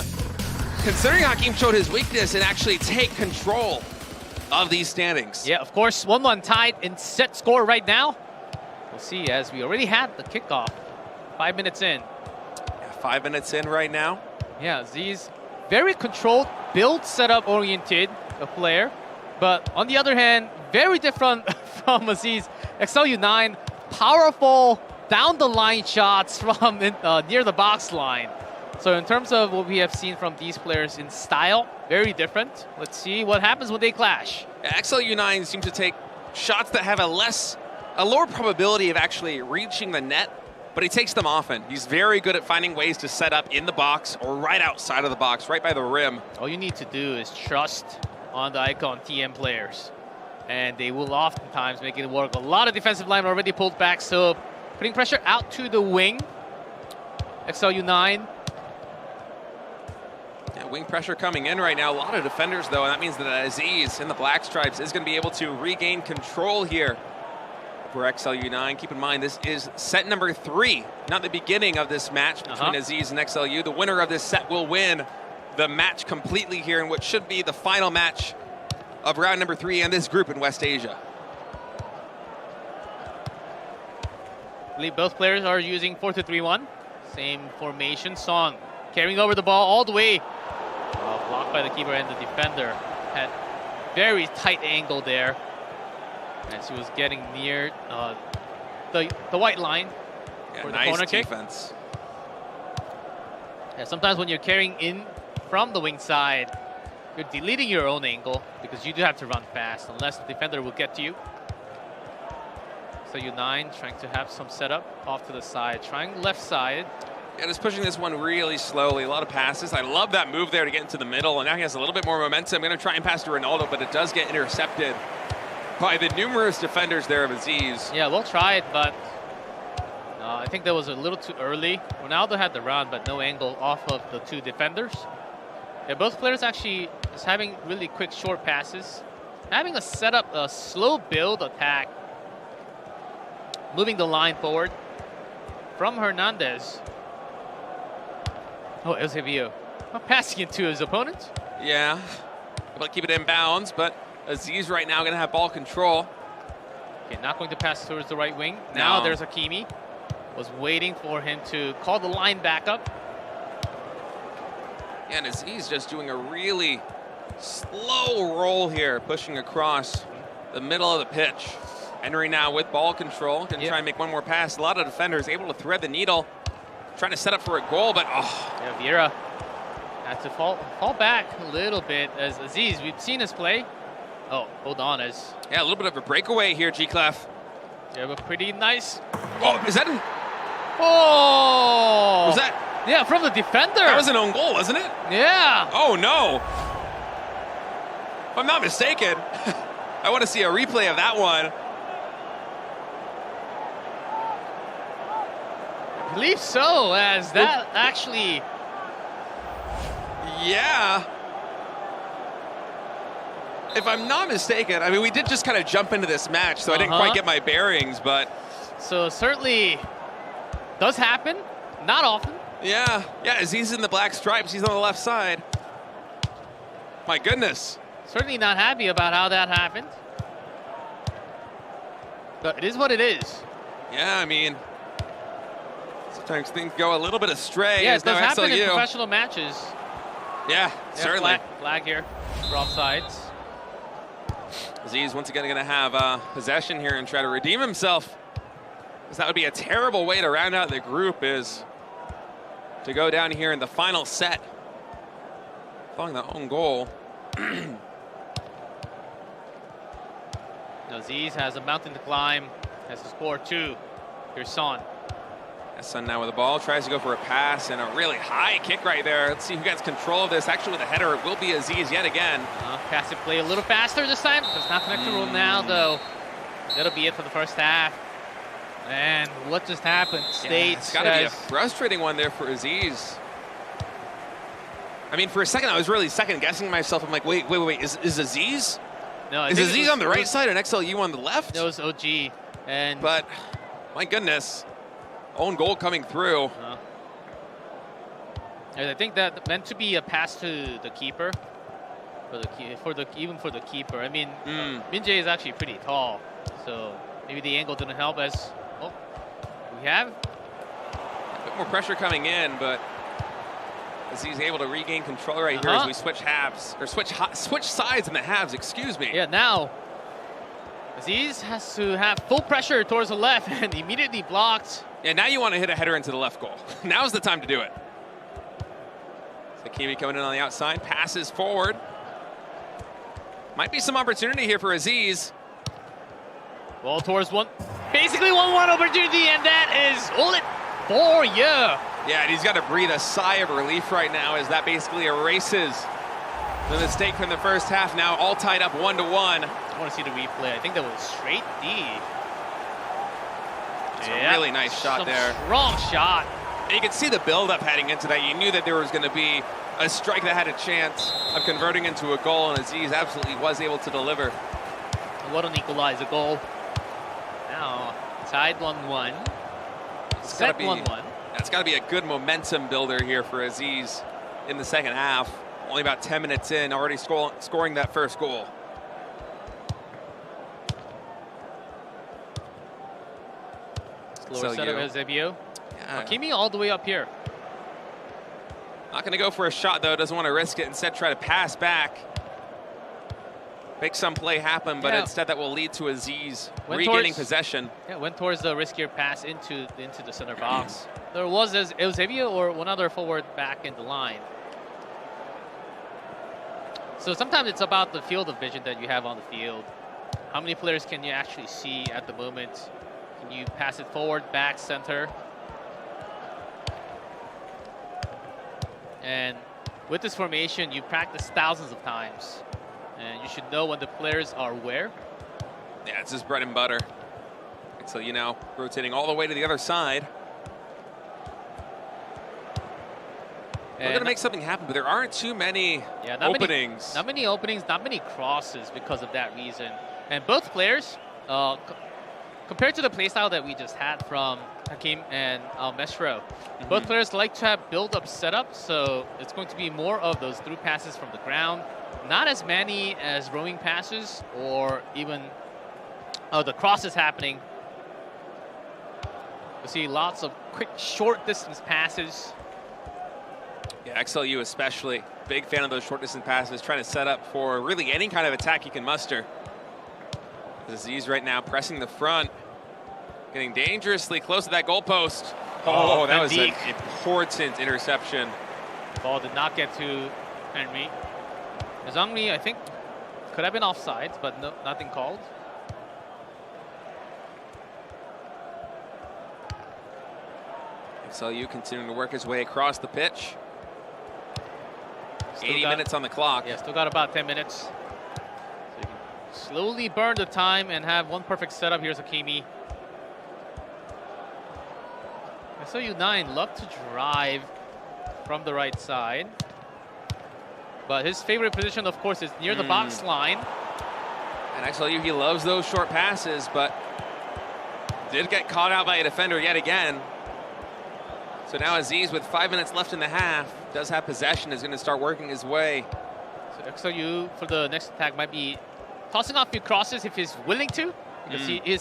L: considering Hakim showed his weakness and actually take control of these standings.
D: Yeah, of course, 1-1 tied in set score right now. We'll see as we already had the kickoff. 5 minutes in.
L: Yeah, 5 minutes in right now.
D: Yeah, Z's very controlled, build setup oriented a player. But on the other hand, very different from Aziz's XLU9. Powerful down the line shots from near the box line. So in terms of what we have seen from these players in style, very different. Let's see what happens when they clash.
L: Yeah, XLU9 seems to take shots that have a lower probability of actually reaching the net, but he takes them often. He's very good at finding ways to set up in the box or right outside of the box, right by the rim.
D: All you need to do is trust on the Icon TM players, and they will oftentimes make it work. A lot of defensive line already pulled back, so putting pressure out to the wing. XLU9.
L: Yeah, wing pressure coming in right now. A lot of defenders, though, and that means that Aziz in the black stripes is going to be able to regain control here for XLU9. Keep in mind, this is set number 3, not the beginning of this match between Aziz and XLU. The winner of this set will win the match completely here in what should be the final match of round number 3 in this group in West Asia.
D: I believe both players are using 4-2-3-1. Same formation. Song carrying over the ball all the way. Blocked by the keeper and the defender. Had very tight angle there as he was getting near the white line for the
L: nice
D: corner kick.
L: Defense.
D: Yeah, sometimes when you're carrying in from the wing side, you're deleting your own angle because you do have to run fast unless the defender will get to you. So U9 trying to have some setup off to the side, trying left side.
L: Yeah, just pushing this one really slowly. A lot of passes. I love that move there to get into the middle, and now he has a little bit more momentum. I'm going to try and pass to Ronaldo, but it does get intercepted by the numerous defenders there of Aziz.
D: Yeah, we'll try it, but I think that was a little too early. Ronaldo had the run, but no angle off of the 2 defenders. Yeah, both players actually just having really quick short passes. Having a setup, a slow build attack. Moving the line forward from Hernandez. Oh, Eusebio. Passing it to his opponent.
L: Yeah, able to keep it in bounds, but Aziz right now going to have ball control.
D: Okay, not going to pass towards the right wing. Now there's Hakimi. Was waiting for him to call the line back up.
L: Yeah, and Aziz just doing a really slow roll here, pushing across the middle of the pitch. Henry now with ball control, can try and make one more pass. A lot of defenders able to thread the needle, trying to set up for a goal, but
D: Yeah, Vieira had to fall back a little bit as Aziz, we've seen his play. Oh, hold on as...
L: Yeah, a little bit of a breakaway here, G-Clef.
D: You have a pretty nice...
L: Oh, is that...
D: Oh!
L: Was that...
D: Yeah, from the defender.
L: That was an own goal, wasn't it?
D: Yeah.
L: Oh, no. If I'm not mistaken, I want to see a replay of that one.
D: I believe so, as that actually...
L: Yeah. If I'm not mistaken, I mean, we did just kind of jump into this match, so I didn't quite get my bearings, but...
D: So certainly does happen, not often.
L: Yeah, as he's in the black stripes, he's on the left side. My goodness.
D: Certainly not happy about how that happened. But it is what it is.
L: Yeah, I mean, sometimes things go a little bit astray.
D: Yeah, it does happen in professional matches.
L: Yeah, certainly.
D: Flag here for offsides.
L: Aziz once again going to have possession here and try to redeem himself. Because that would be a terrible way to round out the group, is to go down here in the final set following the own goal.
D: Aziz has a mountain to climb, has to score 2. Here's Son.
L: Son now with the ball, tries to go for a pass and a really high kick right there. Let's see who gets control of this. Actually with a header, it will be Aziz yet again.
D: Passive play a little faster this time. Does not connect to Ronaldo. That'll be it for the first half. And what just happened? States
L: it's got to be a frustrating one there for Aziz. I mean, for a second, I was really second-guessing myself. I'm like, wait, is Aziz?
D: No,
L: is Aziz on the right side and XLU on the left?
D: It was OG.
L: But, my goodness, own goal coming through.
D: I think that meant to be a pass to the keeper. Even for the keeper. I mean, Min Jae is actually pretty tall, so maybe the angle didn't help as Oh, we have
L: A bit more pressure coming in, but as he's able to regain control right here as we switch halves, or switch sides in the halves, excuse me.
D: Yeah, now Aziz has to have full pressure towards the left and immediately blocked.
L: Yeah, now you want to hit a header into the left goal. Now's the time to do it. Sakimi coming in on the outside, passes forward. Might be some opportunity here for Aziz.
D: Ball towards basically 1-1 opportunity, and that is all it for you.
L: Yeah, and he's got to breathe a sigh of relief right now as that basically erases the mistake from the first half. Now all tied up 1-1.
D: I want to see the replay. I think that was straight D.
L: It's a really nice shot there.
D: Strong shot.
L: And you could see the build-up heading into that. You knew that there was going to be a strike that had a chance of converting into a goal, and Aziz absolutely was able to deliver.
D: What an equalizer goal. Now, tied 1-1. Set 1-1.
L: That's got to be a good momentum builder here for Aziz in the second half. Only about 10 minutes in, already scoring that first goal.
D: Slower set of Eusebio.
L: Yeah.
D: Hakimi all the way up here.
L: Not going to go for a shot, though. Doesn't want to risk it. Instead, try to pass back. Make some play happen, but instead that will lead to Aziz regaining possession.
D: Yeah, went towards the riskier pass into the center box. There was Eusebio or one other forward back in the line. So sometimes it's about the field of vision that you have on the field. How many players can you actually see at the moment? Can you pass it forward, back, center? And with this formation, you practice thousands of times. And you should know when the players are where.
L: Yeah, it's his bread and butter. So you know, rotating all the way to the other side. We're going to make something happen, but there aren't too many openings.
D: Not many openings, not many crosses because of that reason. And both players, compared to the playstyle that we just had from Hakim and Meshro, both players like to have build-up setup, so it's going to be more of those through passes from the ground. Not as many as roaming passes or even the crosses happening. You see lots of quick, short distance passes.
L: Yeah, XLU especially. Big fan of those short distance passes, trying to set up for really any kind of attack you can muster. Aziz right now pressing the front, getting dangerously close to that goalpost. Oh, that was an important interception.
D: The ball did not get to Henry. Zhangmi, I think, could have been offsides, but no, nothing called.
L: XLU continuing to work his way across the pitch. 80 minutes on the clock.
D: Yeah, still got about 10 minutes. So you can slowly burn the time and have one perfect setup. Here's Hakimi. SEOUL love to drive from the right side. But his favorite position, of course, is near the box line.
L: And XLU, he loves those short passes, but did get caught out by a defender yet again. So now Aziz, with 5 minutes left in the half, does have possession, is going to start working his way.
D: So XLU, for the next attack, might be tossing off a few crosses if he's willing to. Because the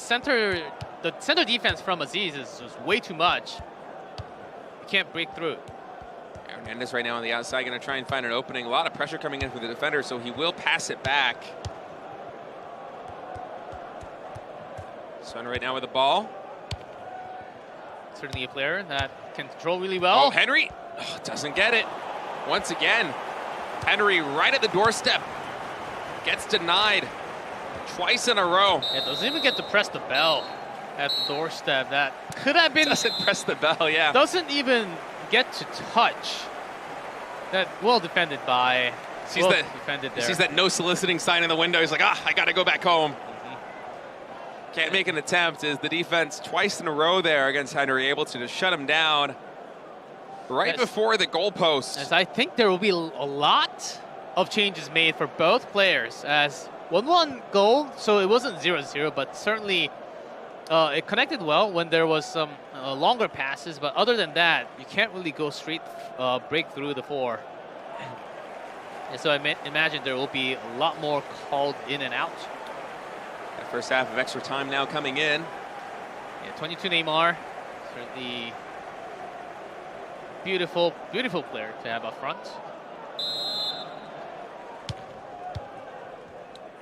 D: center defense from Aziz is just way too much. He can't break through.
L: Hernandez right now on the outside, going to try and find an opening. A lot of pressure coming in for the defender, so he will pass it back. Son right now with the ball.
D: Certainly a player that can control really well.
L: Oh, Henry doesn't get it. Once again, Henry right at the doorstep. Gets denied twice in a row.
D: Yeah, doesn't even get to press the bell at the doorstep. That could have been...
L: Doesn't press the bell, yeah.
D: Doesn't even get to touch. That well defended by...
L: Sees that no soliciting sign in the window. He's like, I got to go back home. Can't make an attempt. Is the defense twice in a row there against Henry, able to just shut him down right before the goalpost.
D: As I think there will be a lot of changes made for both players as 1-1 goal, so it wasn't 0-0, but certainly it connected well when there was some longer passes, but other than that, you can't really go straight break through the four. And so I imagine there will be a lot more called in and out.
L: That first half of extra time now coming in.
D: Yeah, 22 Neymar. Certainly beautiful, beautiful player to have up front.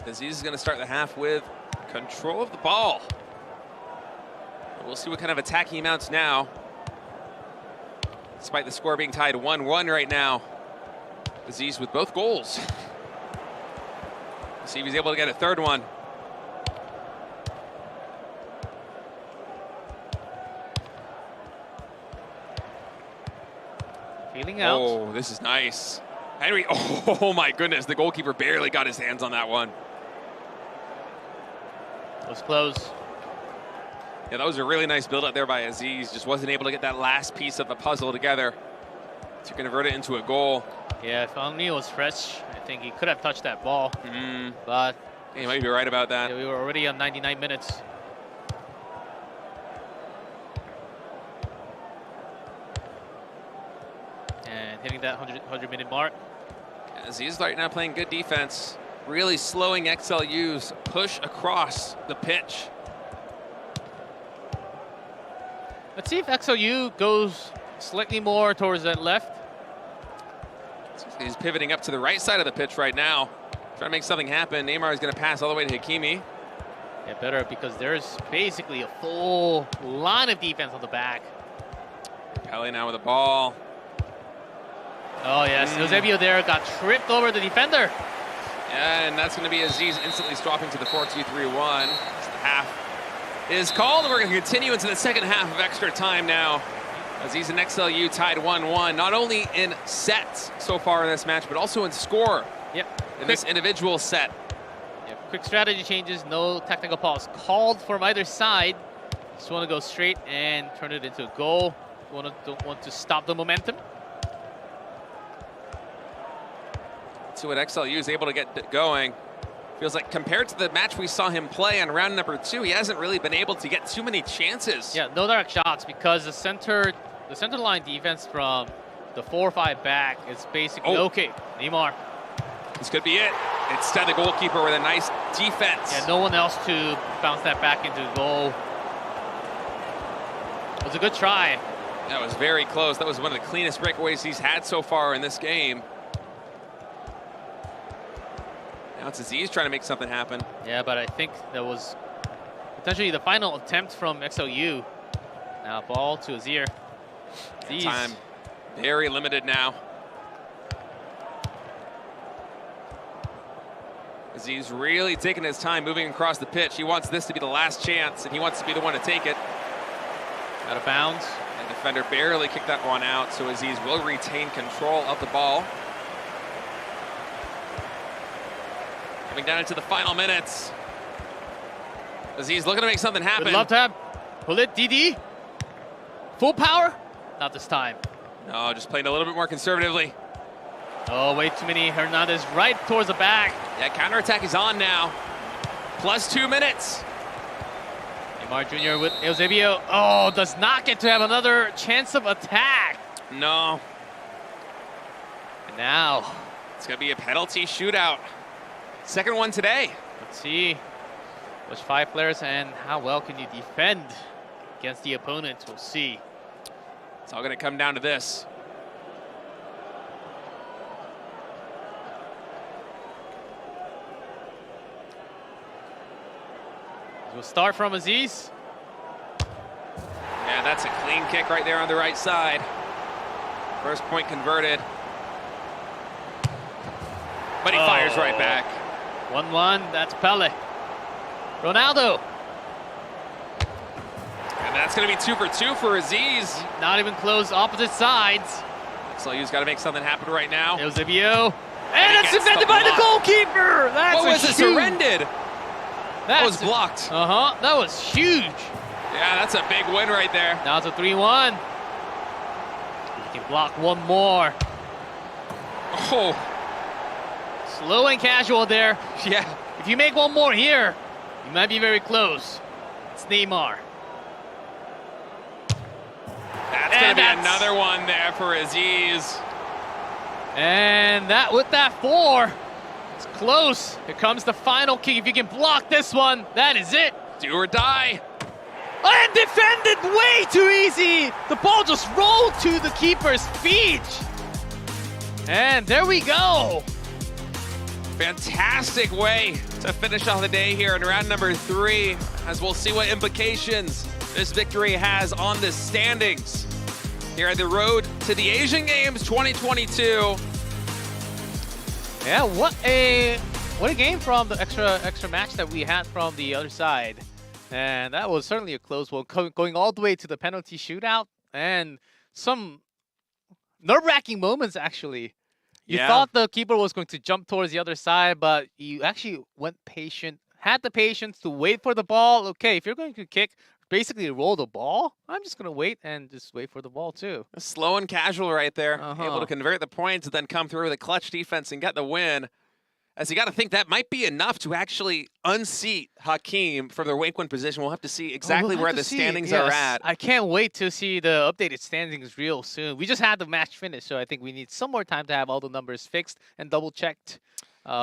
L: Aziz is going to start the half with control of the ball. We'll see what kind of attack he mounts now. Despite the score being tied 1-1 right now. Aziz with both goals. Let's see if he's able to get a third one.
D: Feeling out.
L: Oh, this is nice. Henry, oh my goodness, the goalkeeper barely got his hands on that one.
D: It was close.
L: Yeah, that was a really nice build up there by Aziz. Just wasn't able to get that last piece of the puzzle together to convert it into a goal.
D: Yeah, if only it was fresh, I think he could have touched that ball. But
L: yeah, you might be right about that.
D: Yeah, we were already on 99 minutes. And hitting that 100-minute mark.
L: Aziz right now playing good defense. Really slowing XLU's push across the pitch.
D: Let's see if XLU goes slightly more towards that left.
L: He's pivoting up to the right side of the pitch right now. Trying to make something happen. Neymar is going to pass all the way to Hakimi.
D: Yeah, better because there's basically a full line of defense on the back.
L: Pele now with the ball.
D: Oh yes, Eusebio there got tripped over the defender.
L: Yeah, and that's going to be Aziz instantly swapping to the 4-2-3-1. The half is called, and we're going to continue into the second half of extra time now. Aziz and XLU tied 1-1, not only in sets so far in this match, but also in score.
D: Yep.
L: In this individual set.
D: Yeah, quick strategy changes, no technical pause called from either side. Just want to go straight and turn it into a goal. Don't want to stop the momentum.
L: See what XLU is able to get going. Feels like compared to the match we saw him play on round number 2, he hasn't really been able to get too many chances.
D: Yeah, no direct shots because the center line defense from the 4-5 back is basically okay. Neymar.
L: This could be it. Instead, the goalkeeper with a nice defense.
D: Yeah, no one else to bounce that back into goal. It was a good try.
L: That was very close. That was one of the cleanest breakaways he's had so far in this game. Now it's Aziz trying to make something happen.
D: Yeah, but I think that was potentially the final attempt from XLU. Now ball to Aziz.
L: Time very limited now. Aziz really taking his time moving across the pitch. He wants this to be the last chance, and he wants to be the one to take it.
D: Out of bounds.
L: And the defender barely kicked that one out, so Aziz will retain control of the ball. Coming down into the final minutes. Aziz looking to make something happen.
D: Would love to have pull it, DD. Full power? Not this time.
L: No, just playing a little bit more conservatively.
D: Oh, way too many. Hernandez right towards the back.
L: Yeah, counterattack is on now. Plus 2 minutes.
D: Neymar Jr. with Eusebio. Oh, does not get to have another chance of attack.
L: No.
D: And now.
L: It's going to be a penalty shootout. Second one today.
D: Let's see. Which 5 players and how well can you defend against the opponent? We'll see.
L: It's all going to come down to this.
D: We'll start from Aziz.
L: Yeah, that's a clean kick right there on the right side. First point converted. But he fires right back.
D: 1-1, that's Pele. Ronaldo.
L: And that's going to be 2 for 2 for Aziz.
D: Not even close, opposite sides.
L: XLU's got to make something happen right now.
D: Eusebio. And it's defended by the goalkeeper. That's
L: what was this? Surrendered. That was blocked.
D: That was huge.
L: Yeah, that's a big win right there.
D: Now it's a 3-1. You can block one more.
L: Oh.
D: Slow and casual there.
L: Yeah.
D: If you make one more here, you might be very close. It's Neymar.
L: That's going to be another one there for Aziz.
D: And that with that 4. It's close. Here comes the final kick. If you can block this one, that is it.
L: Do or die.
D: And defended way too easy. The ball just rolled to the keeper's feet. And there we go.
L: Fantastic way to finish off the day here in round number 3, as we'll see what implications this victory has on the standings here at the road to the Asian Games 2022.
D: Yeah, what a game from the extra match that we had from the other side. And that was certainly a close one, going all the way to the penalty shootout, and some nerve-wracking moments actually. You thought the keeper was going to jump towards the other side, but you actually went patient, had the patience to wait for the ball. Okay, if you're going to kick, basically roll the ball, I'm just going to wait and just wait for the ball too.
L: Slow and casual right there. Able to convert the points and then come through with a clutch defense and get the win. As you got to think that might be enough to actually unseat Hakeem from their rank 1 position. We'll have to see exactly where the standings are at.
D: I can't wait to see the updated standings real soon. We just had the match finish, so I think we need some more time to have all the numbers fixed and double-checked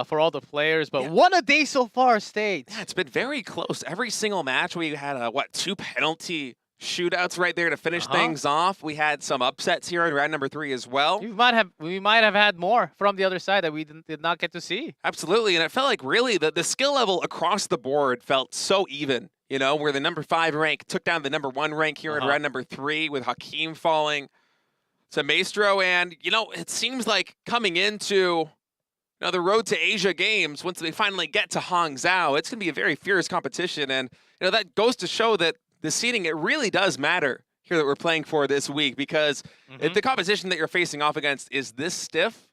D: for all the players. But what a day so far, State.
L: Yeah, it's been very close. Every single match we had, 2 penalty shootouts right there to finish things off. We had some upsets here in round number 3 as well.
D: We might have had more from the other side that we did not get to see.
L: Absolutely, and it felt like really the skill level across the board felt so even. You know, where the number 5 rank took down the number 1 rank here in round number 3 with Hakeem falling to Maestro. And, you know, it seems like coming into the road to Asia Games, once they finally get to Hangzhou, it's going to be a very fierce competition. And, you know, that goes to show that the seeding, it really does matter here that we're playing for this week, because if the competition that you're facing off against is this stiff,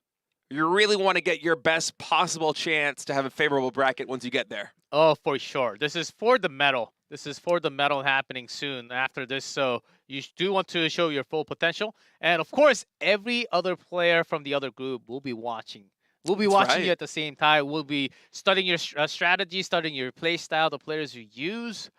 L: you really want to get your best possible chance to have a favorable bracket once you get there.
D: Oh, for sure. This is for the medal. This is for the medal happening soon after this, so you do want to show your full potential. And, of course, every other player from the other group will be watching. We'll be watching you at the same time. We'll be studying your strategy, studying your play style, the players you use.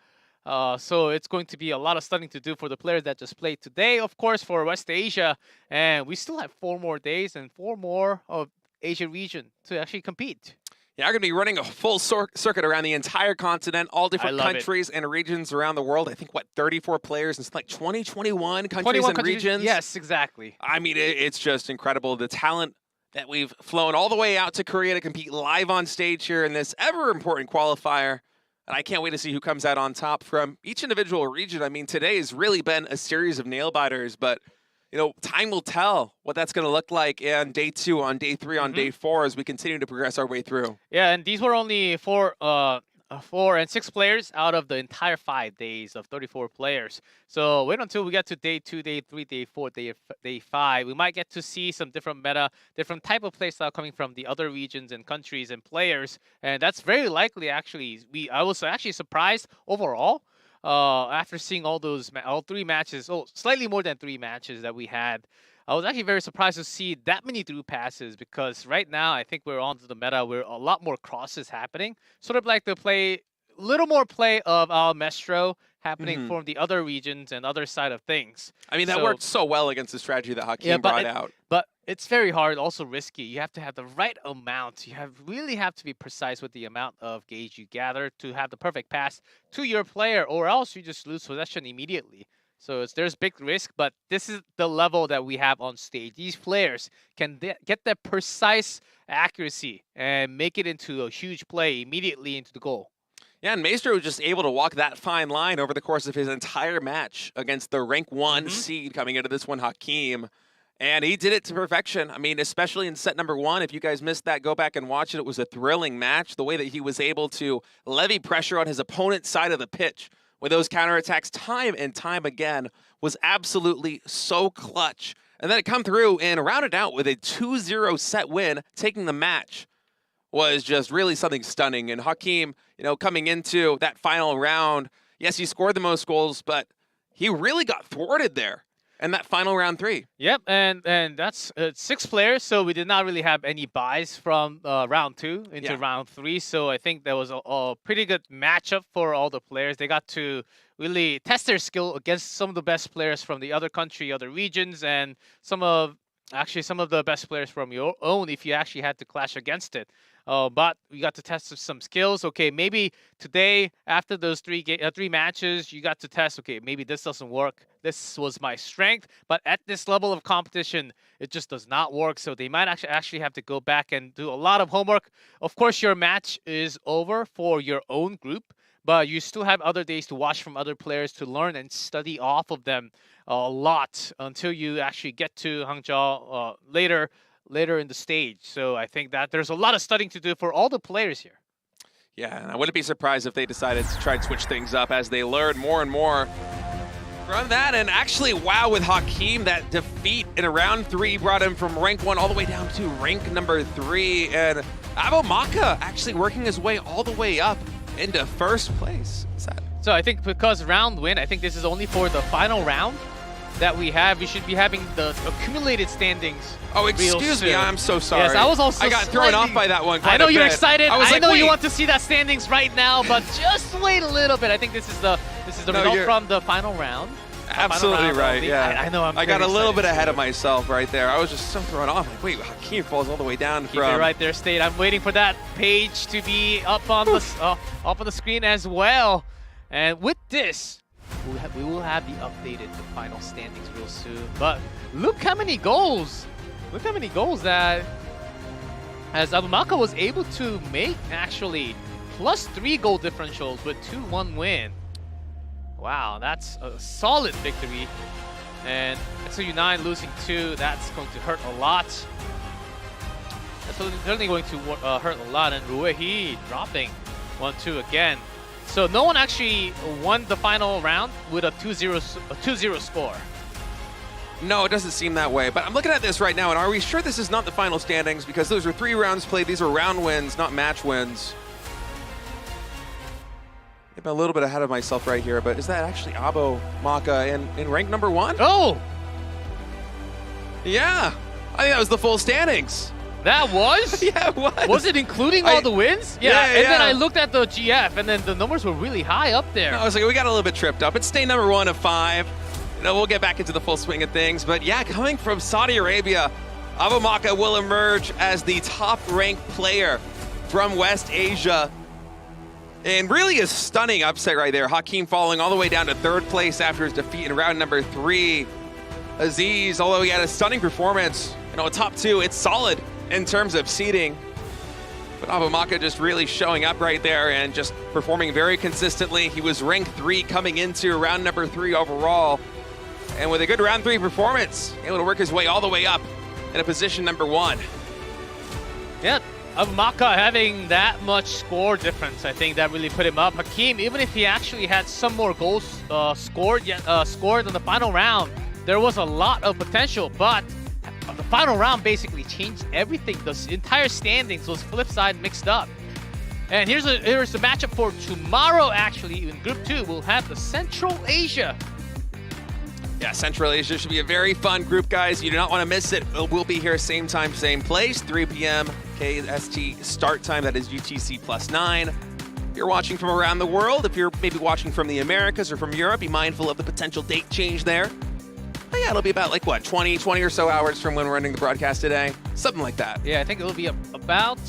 D: So it's going to be a lot of studying to do for the players that just played today, of course, for West Asia. And we still have 4 more days and 4 more of Asia region to actually compete.
L: Yeah, we're going to be running a full circuit around the entire continent, all different countries and regions around the world. I think, 34 players in like 21 countries and regions?
D: Yes, exactly.
L: I mean, it's just incredible. The talent that we've flown all the way out to Korea to compete live on stage here in this ever-important qualifier. And I can't wait to see who comes out on top from each individual region. I mean, today has really been a series of nail-biters, but, you know, time will tell what that's going to look like on day 2, on day 3, on day 4 as we continue to progress our way through.
D: Yeah, and these were only 4 and 6 players out of the entire 5 days of 34 players. So wait until we get to day 2, day 3, day 4, day 5. We might get to see some different meta, different type of play style coming from the other regions and countries and players. And that's very likely, actually. I was actually surprised overall after seeing all 3 matches, slightly more than 3 matches that we had. I was actually very surprised to see that many through passes, because right now I think we're onto the meta where a lot more crosses happening. Sort of like little more play of Maestro happening from the other regions and other side of things.
L: I mean, that worked so well against the strategy that Hakeem brought out.
D: But it's very hard, also risky. You have to have the right amount. You really have to be precise with the amount of gauge you gather to have the perfect pass to your player, or else you just lose possession immediately. So there's big risk, but this is the level that we have on stage. These players can get that precise accuracy and make it into a huge play immediately into the goal.
L: Yeah, and Maestro was just able to walk that fine line over the course of his entire match against the rank 1 seed coming into this one, Hakeem. And he did it to perfection. I mean, especially in set number 1. If you guys missed that, go back and watch it. It was a thrilling match. The way that he was able to levy pressure on his opponent's side of the pitch with those counterattacks time and time again was absolutely so clutch. And then it come through and rounded out with a 2-0 set win, taking the match was just really something stunning. And Hakeem, you know, coming into that final round, yes, he scored the most goals, but he really got thwarted there in that final round 3.
D: Yep, and that's 6 players, so we did not really have any buys from round 2 into round 3. So I think that was a pretty good matchup for all the players. They got to really test their skill against some of the best players from the other country, other regions, and some of actually some of the best players from your own if you actually had to clash against it. But we got to test some skills. Okay, maybe today after those three matches, you got to test. Okay, maybe this doesn't work. This was my strength, but at this level of competition, it just does not work. So they might actually have to go back and do a lot of homework. Of course, your match is over for your own group, but you still have other days to watch from other players to learn and study off of them a lot until you actually get to Hangzhou later in the stage. So I think that there's a lot of studying to do for all the players here.
L: Yeah, and I wouldn't be surprised if they decided to try to switch things up as they learn more and more from that. And actually, wow, with Hakeem, that defeat in round 3 brought him from rank 1 all the way down to rank number 3. And Abomaka actually working his way all the way up into first place.
D: So I think because round win, I think this is only for the final round that we have. We should be having the accumulated standings.
L: Oh, excuse me, I'm so sorry.
D: Yes, I was also
L: I got thrown off by that one.
D: I know you're excited. I know you want to see that standings right now, but just wait a little bit. I think this is the result from the final round.
L: Absolutely right. Yeah,
D: I know.
L: I got a little bit ahead of myself right there. I was just so thrown off. Like, wait, Hakeem falls all the way down
D: Keep it right there, State. I'm waiting for that page to be up on the screen as well. And with this, we will have the updated final standings real soon. But look how many goals! Look how many goals that as Abomaka was able to make actually +3 goal differentials with 2-1 win. Wow, that's a solid victory. And SEOUL losing 2, that's going to hurt a lot. That's certainly going to hurt a lot. And Ruehi dropping 1-2 again. So no one actually won the final round with a 2-0 score.
L: No, it doesn't seem that way. But I'm looking at this right now, and are we sure this is not the final standings? Because those are 3 rounds played. These are round wins, not match wins. I'm a little bit ahead of myself right here, but is that actually Abomaka in rank number 1?
D: Oh!
L: Yeah, I think that was the full standings.
D: That was?
L: Yeah, it was.
D: Was it including all the wins?
L: Yeah,
D: and then I looked at the GF, and then the numbers were really high up there.
L: I was like, we got a little bit tripped up. It's stay number 1 of 5. You know, we'll get back into the full swing of things. But yeah, coming from Saudi Arabia, Abomaka will emerge as the top-ranked player from West Asia. And really a stunning upset right there. Hakeem falling all the way down to 3rd place after his defeat in round number 3. Aziz, although he had a stunning performance, you know, a top 2, it's solid in terms of seeding. But Abomaka just really showing up right there and just performing very consistently. He was ranked 3 coming into round number 3 overall. And with a good round 3 performance, able to work his way all the way up in a position number 1.
D: Yeah, Abomaka having that much score difference, I think that really put him up. Hakeem, even if he actually had some more goals scored in the final round, there was a lot of potential, but the final round basically changed everything. The entire standings was flip side mixed up. And here's the matchup for tomorrow. Actually, in Group 2, we'll have the Central Asia.
L: Yeah, Central Asia should be a very fun group, guys. You do not want to miss it. We'll be here same time, same place, 3 p.m. KST start time. That is UTC +9. If you're watching from around the world, if you're maybe watching from the Americas or from Europe, be mindful of the potential date change there. But yeah, it'll be about like, what, 20 or so hours from when we're ending the broadcast today? Something like that.
D: Yeah, I think it'll be about...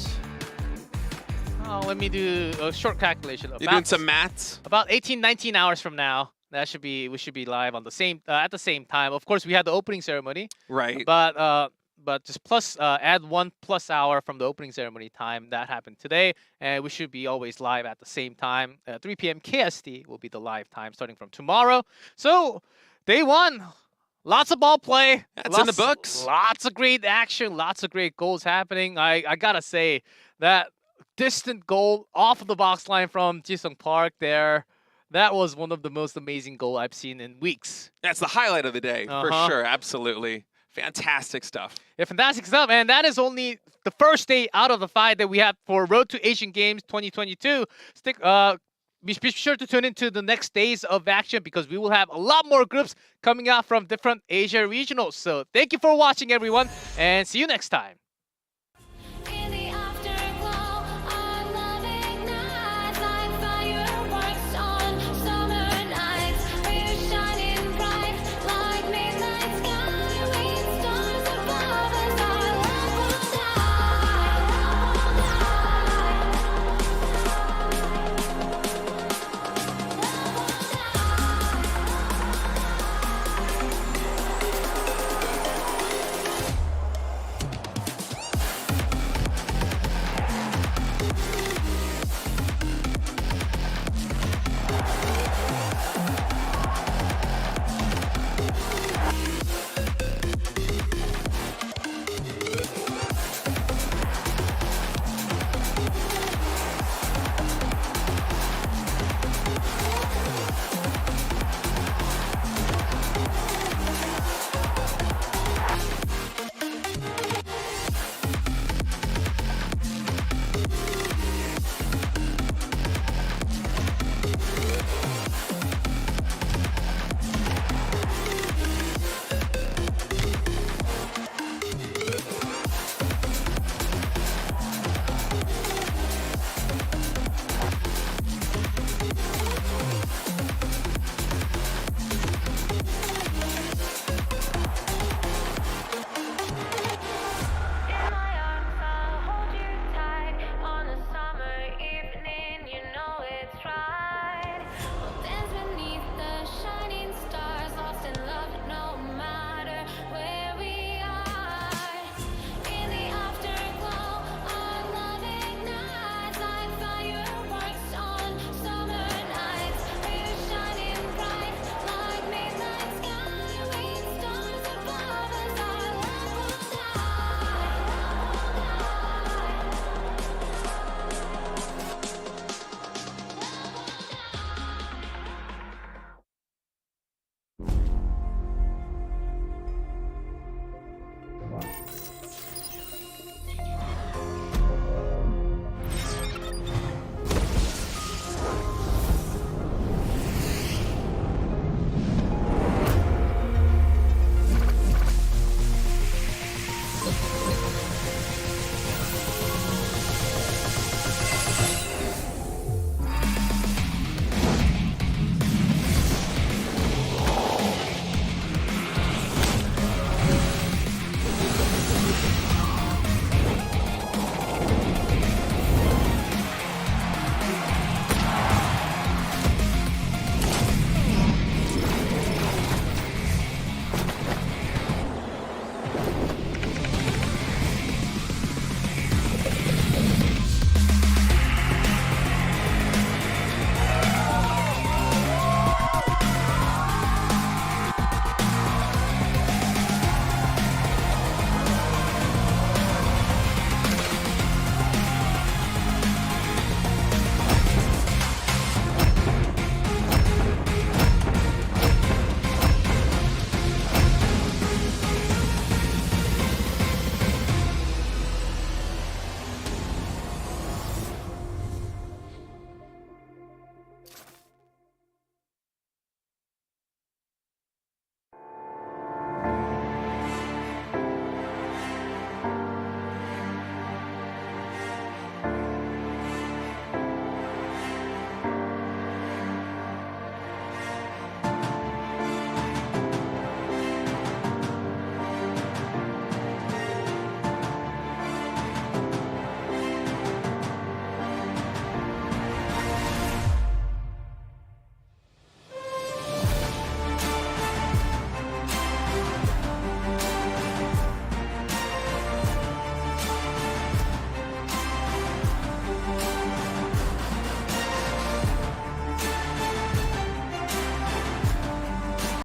D: Oh, let me do a short calculation.
L: You're doing some maths?
D: About 18, 19 hours from now. We should be live on the same at the same time. Of course, we had the opening ceremony.
L: Right.
D: But just add 1+ hour from the opening ceremony time. That happened today. And we should be always live at the same time. 3 p.m. KST will be the live time starting from tomorrow. So, day 1. Lots of ball play.
L: That's in the books.
D: Lots of great action. Lots of great goals happening. I gotta say, that distant goal off of the box line from Jisung Park there, that was one of the most amazing goals I've seen in weeks.
L: That's the highlight of the day, for sure. Absolutely. Fantastic stuff.
D: Yeah, fantastic stuff. And that is only the first day out of the 5 that we have for Road to Asian Games 2022. Be sure to tune into the next days of action because we will have a lot more groups coming out from different Asia regionals. So thank you for watching, everyone, and see you next time.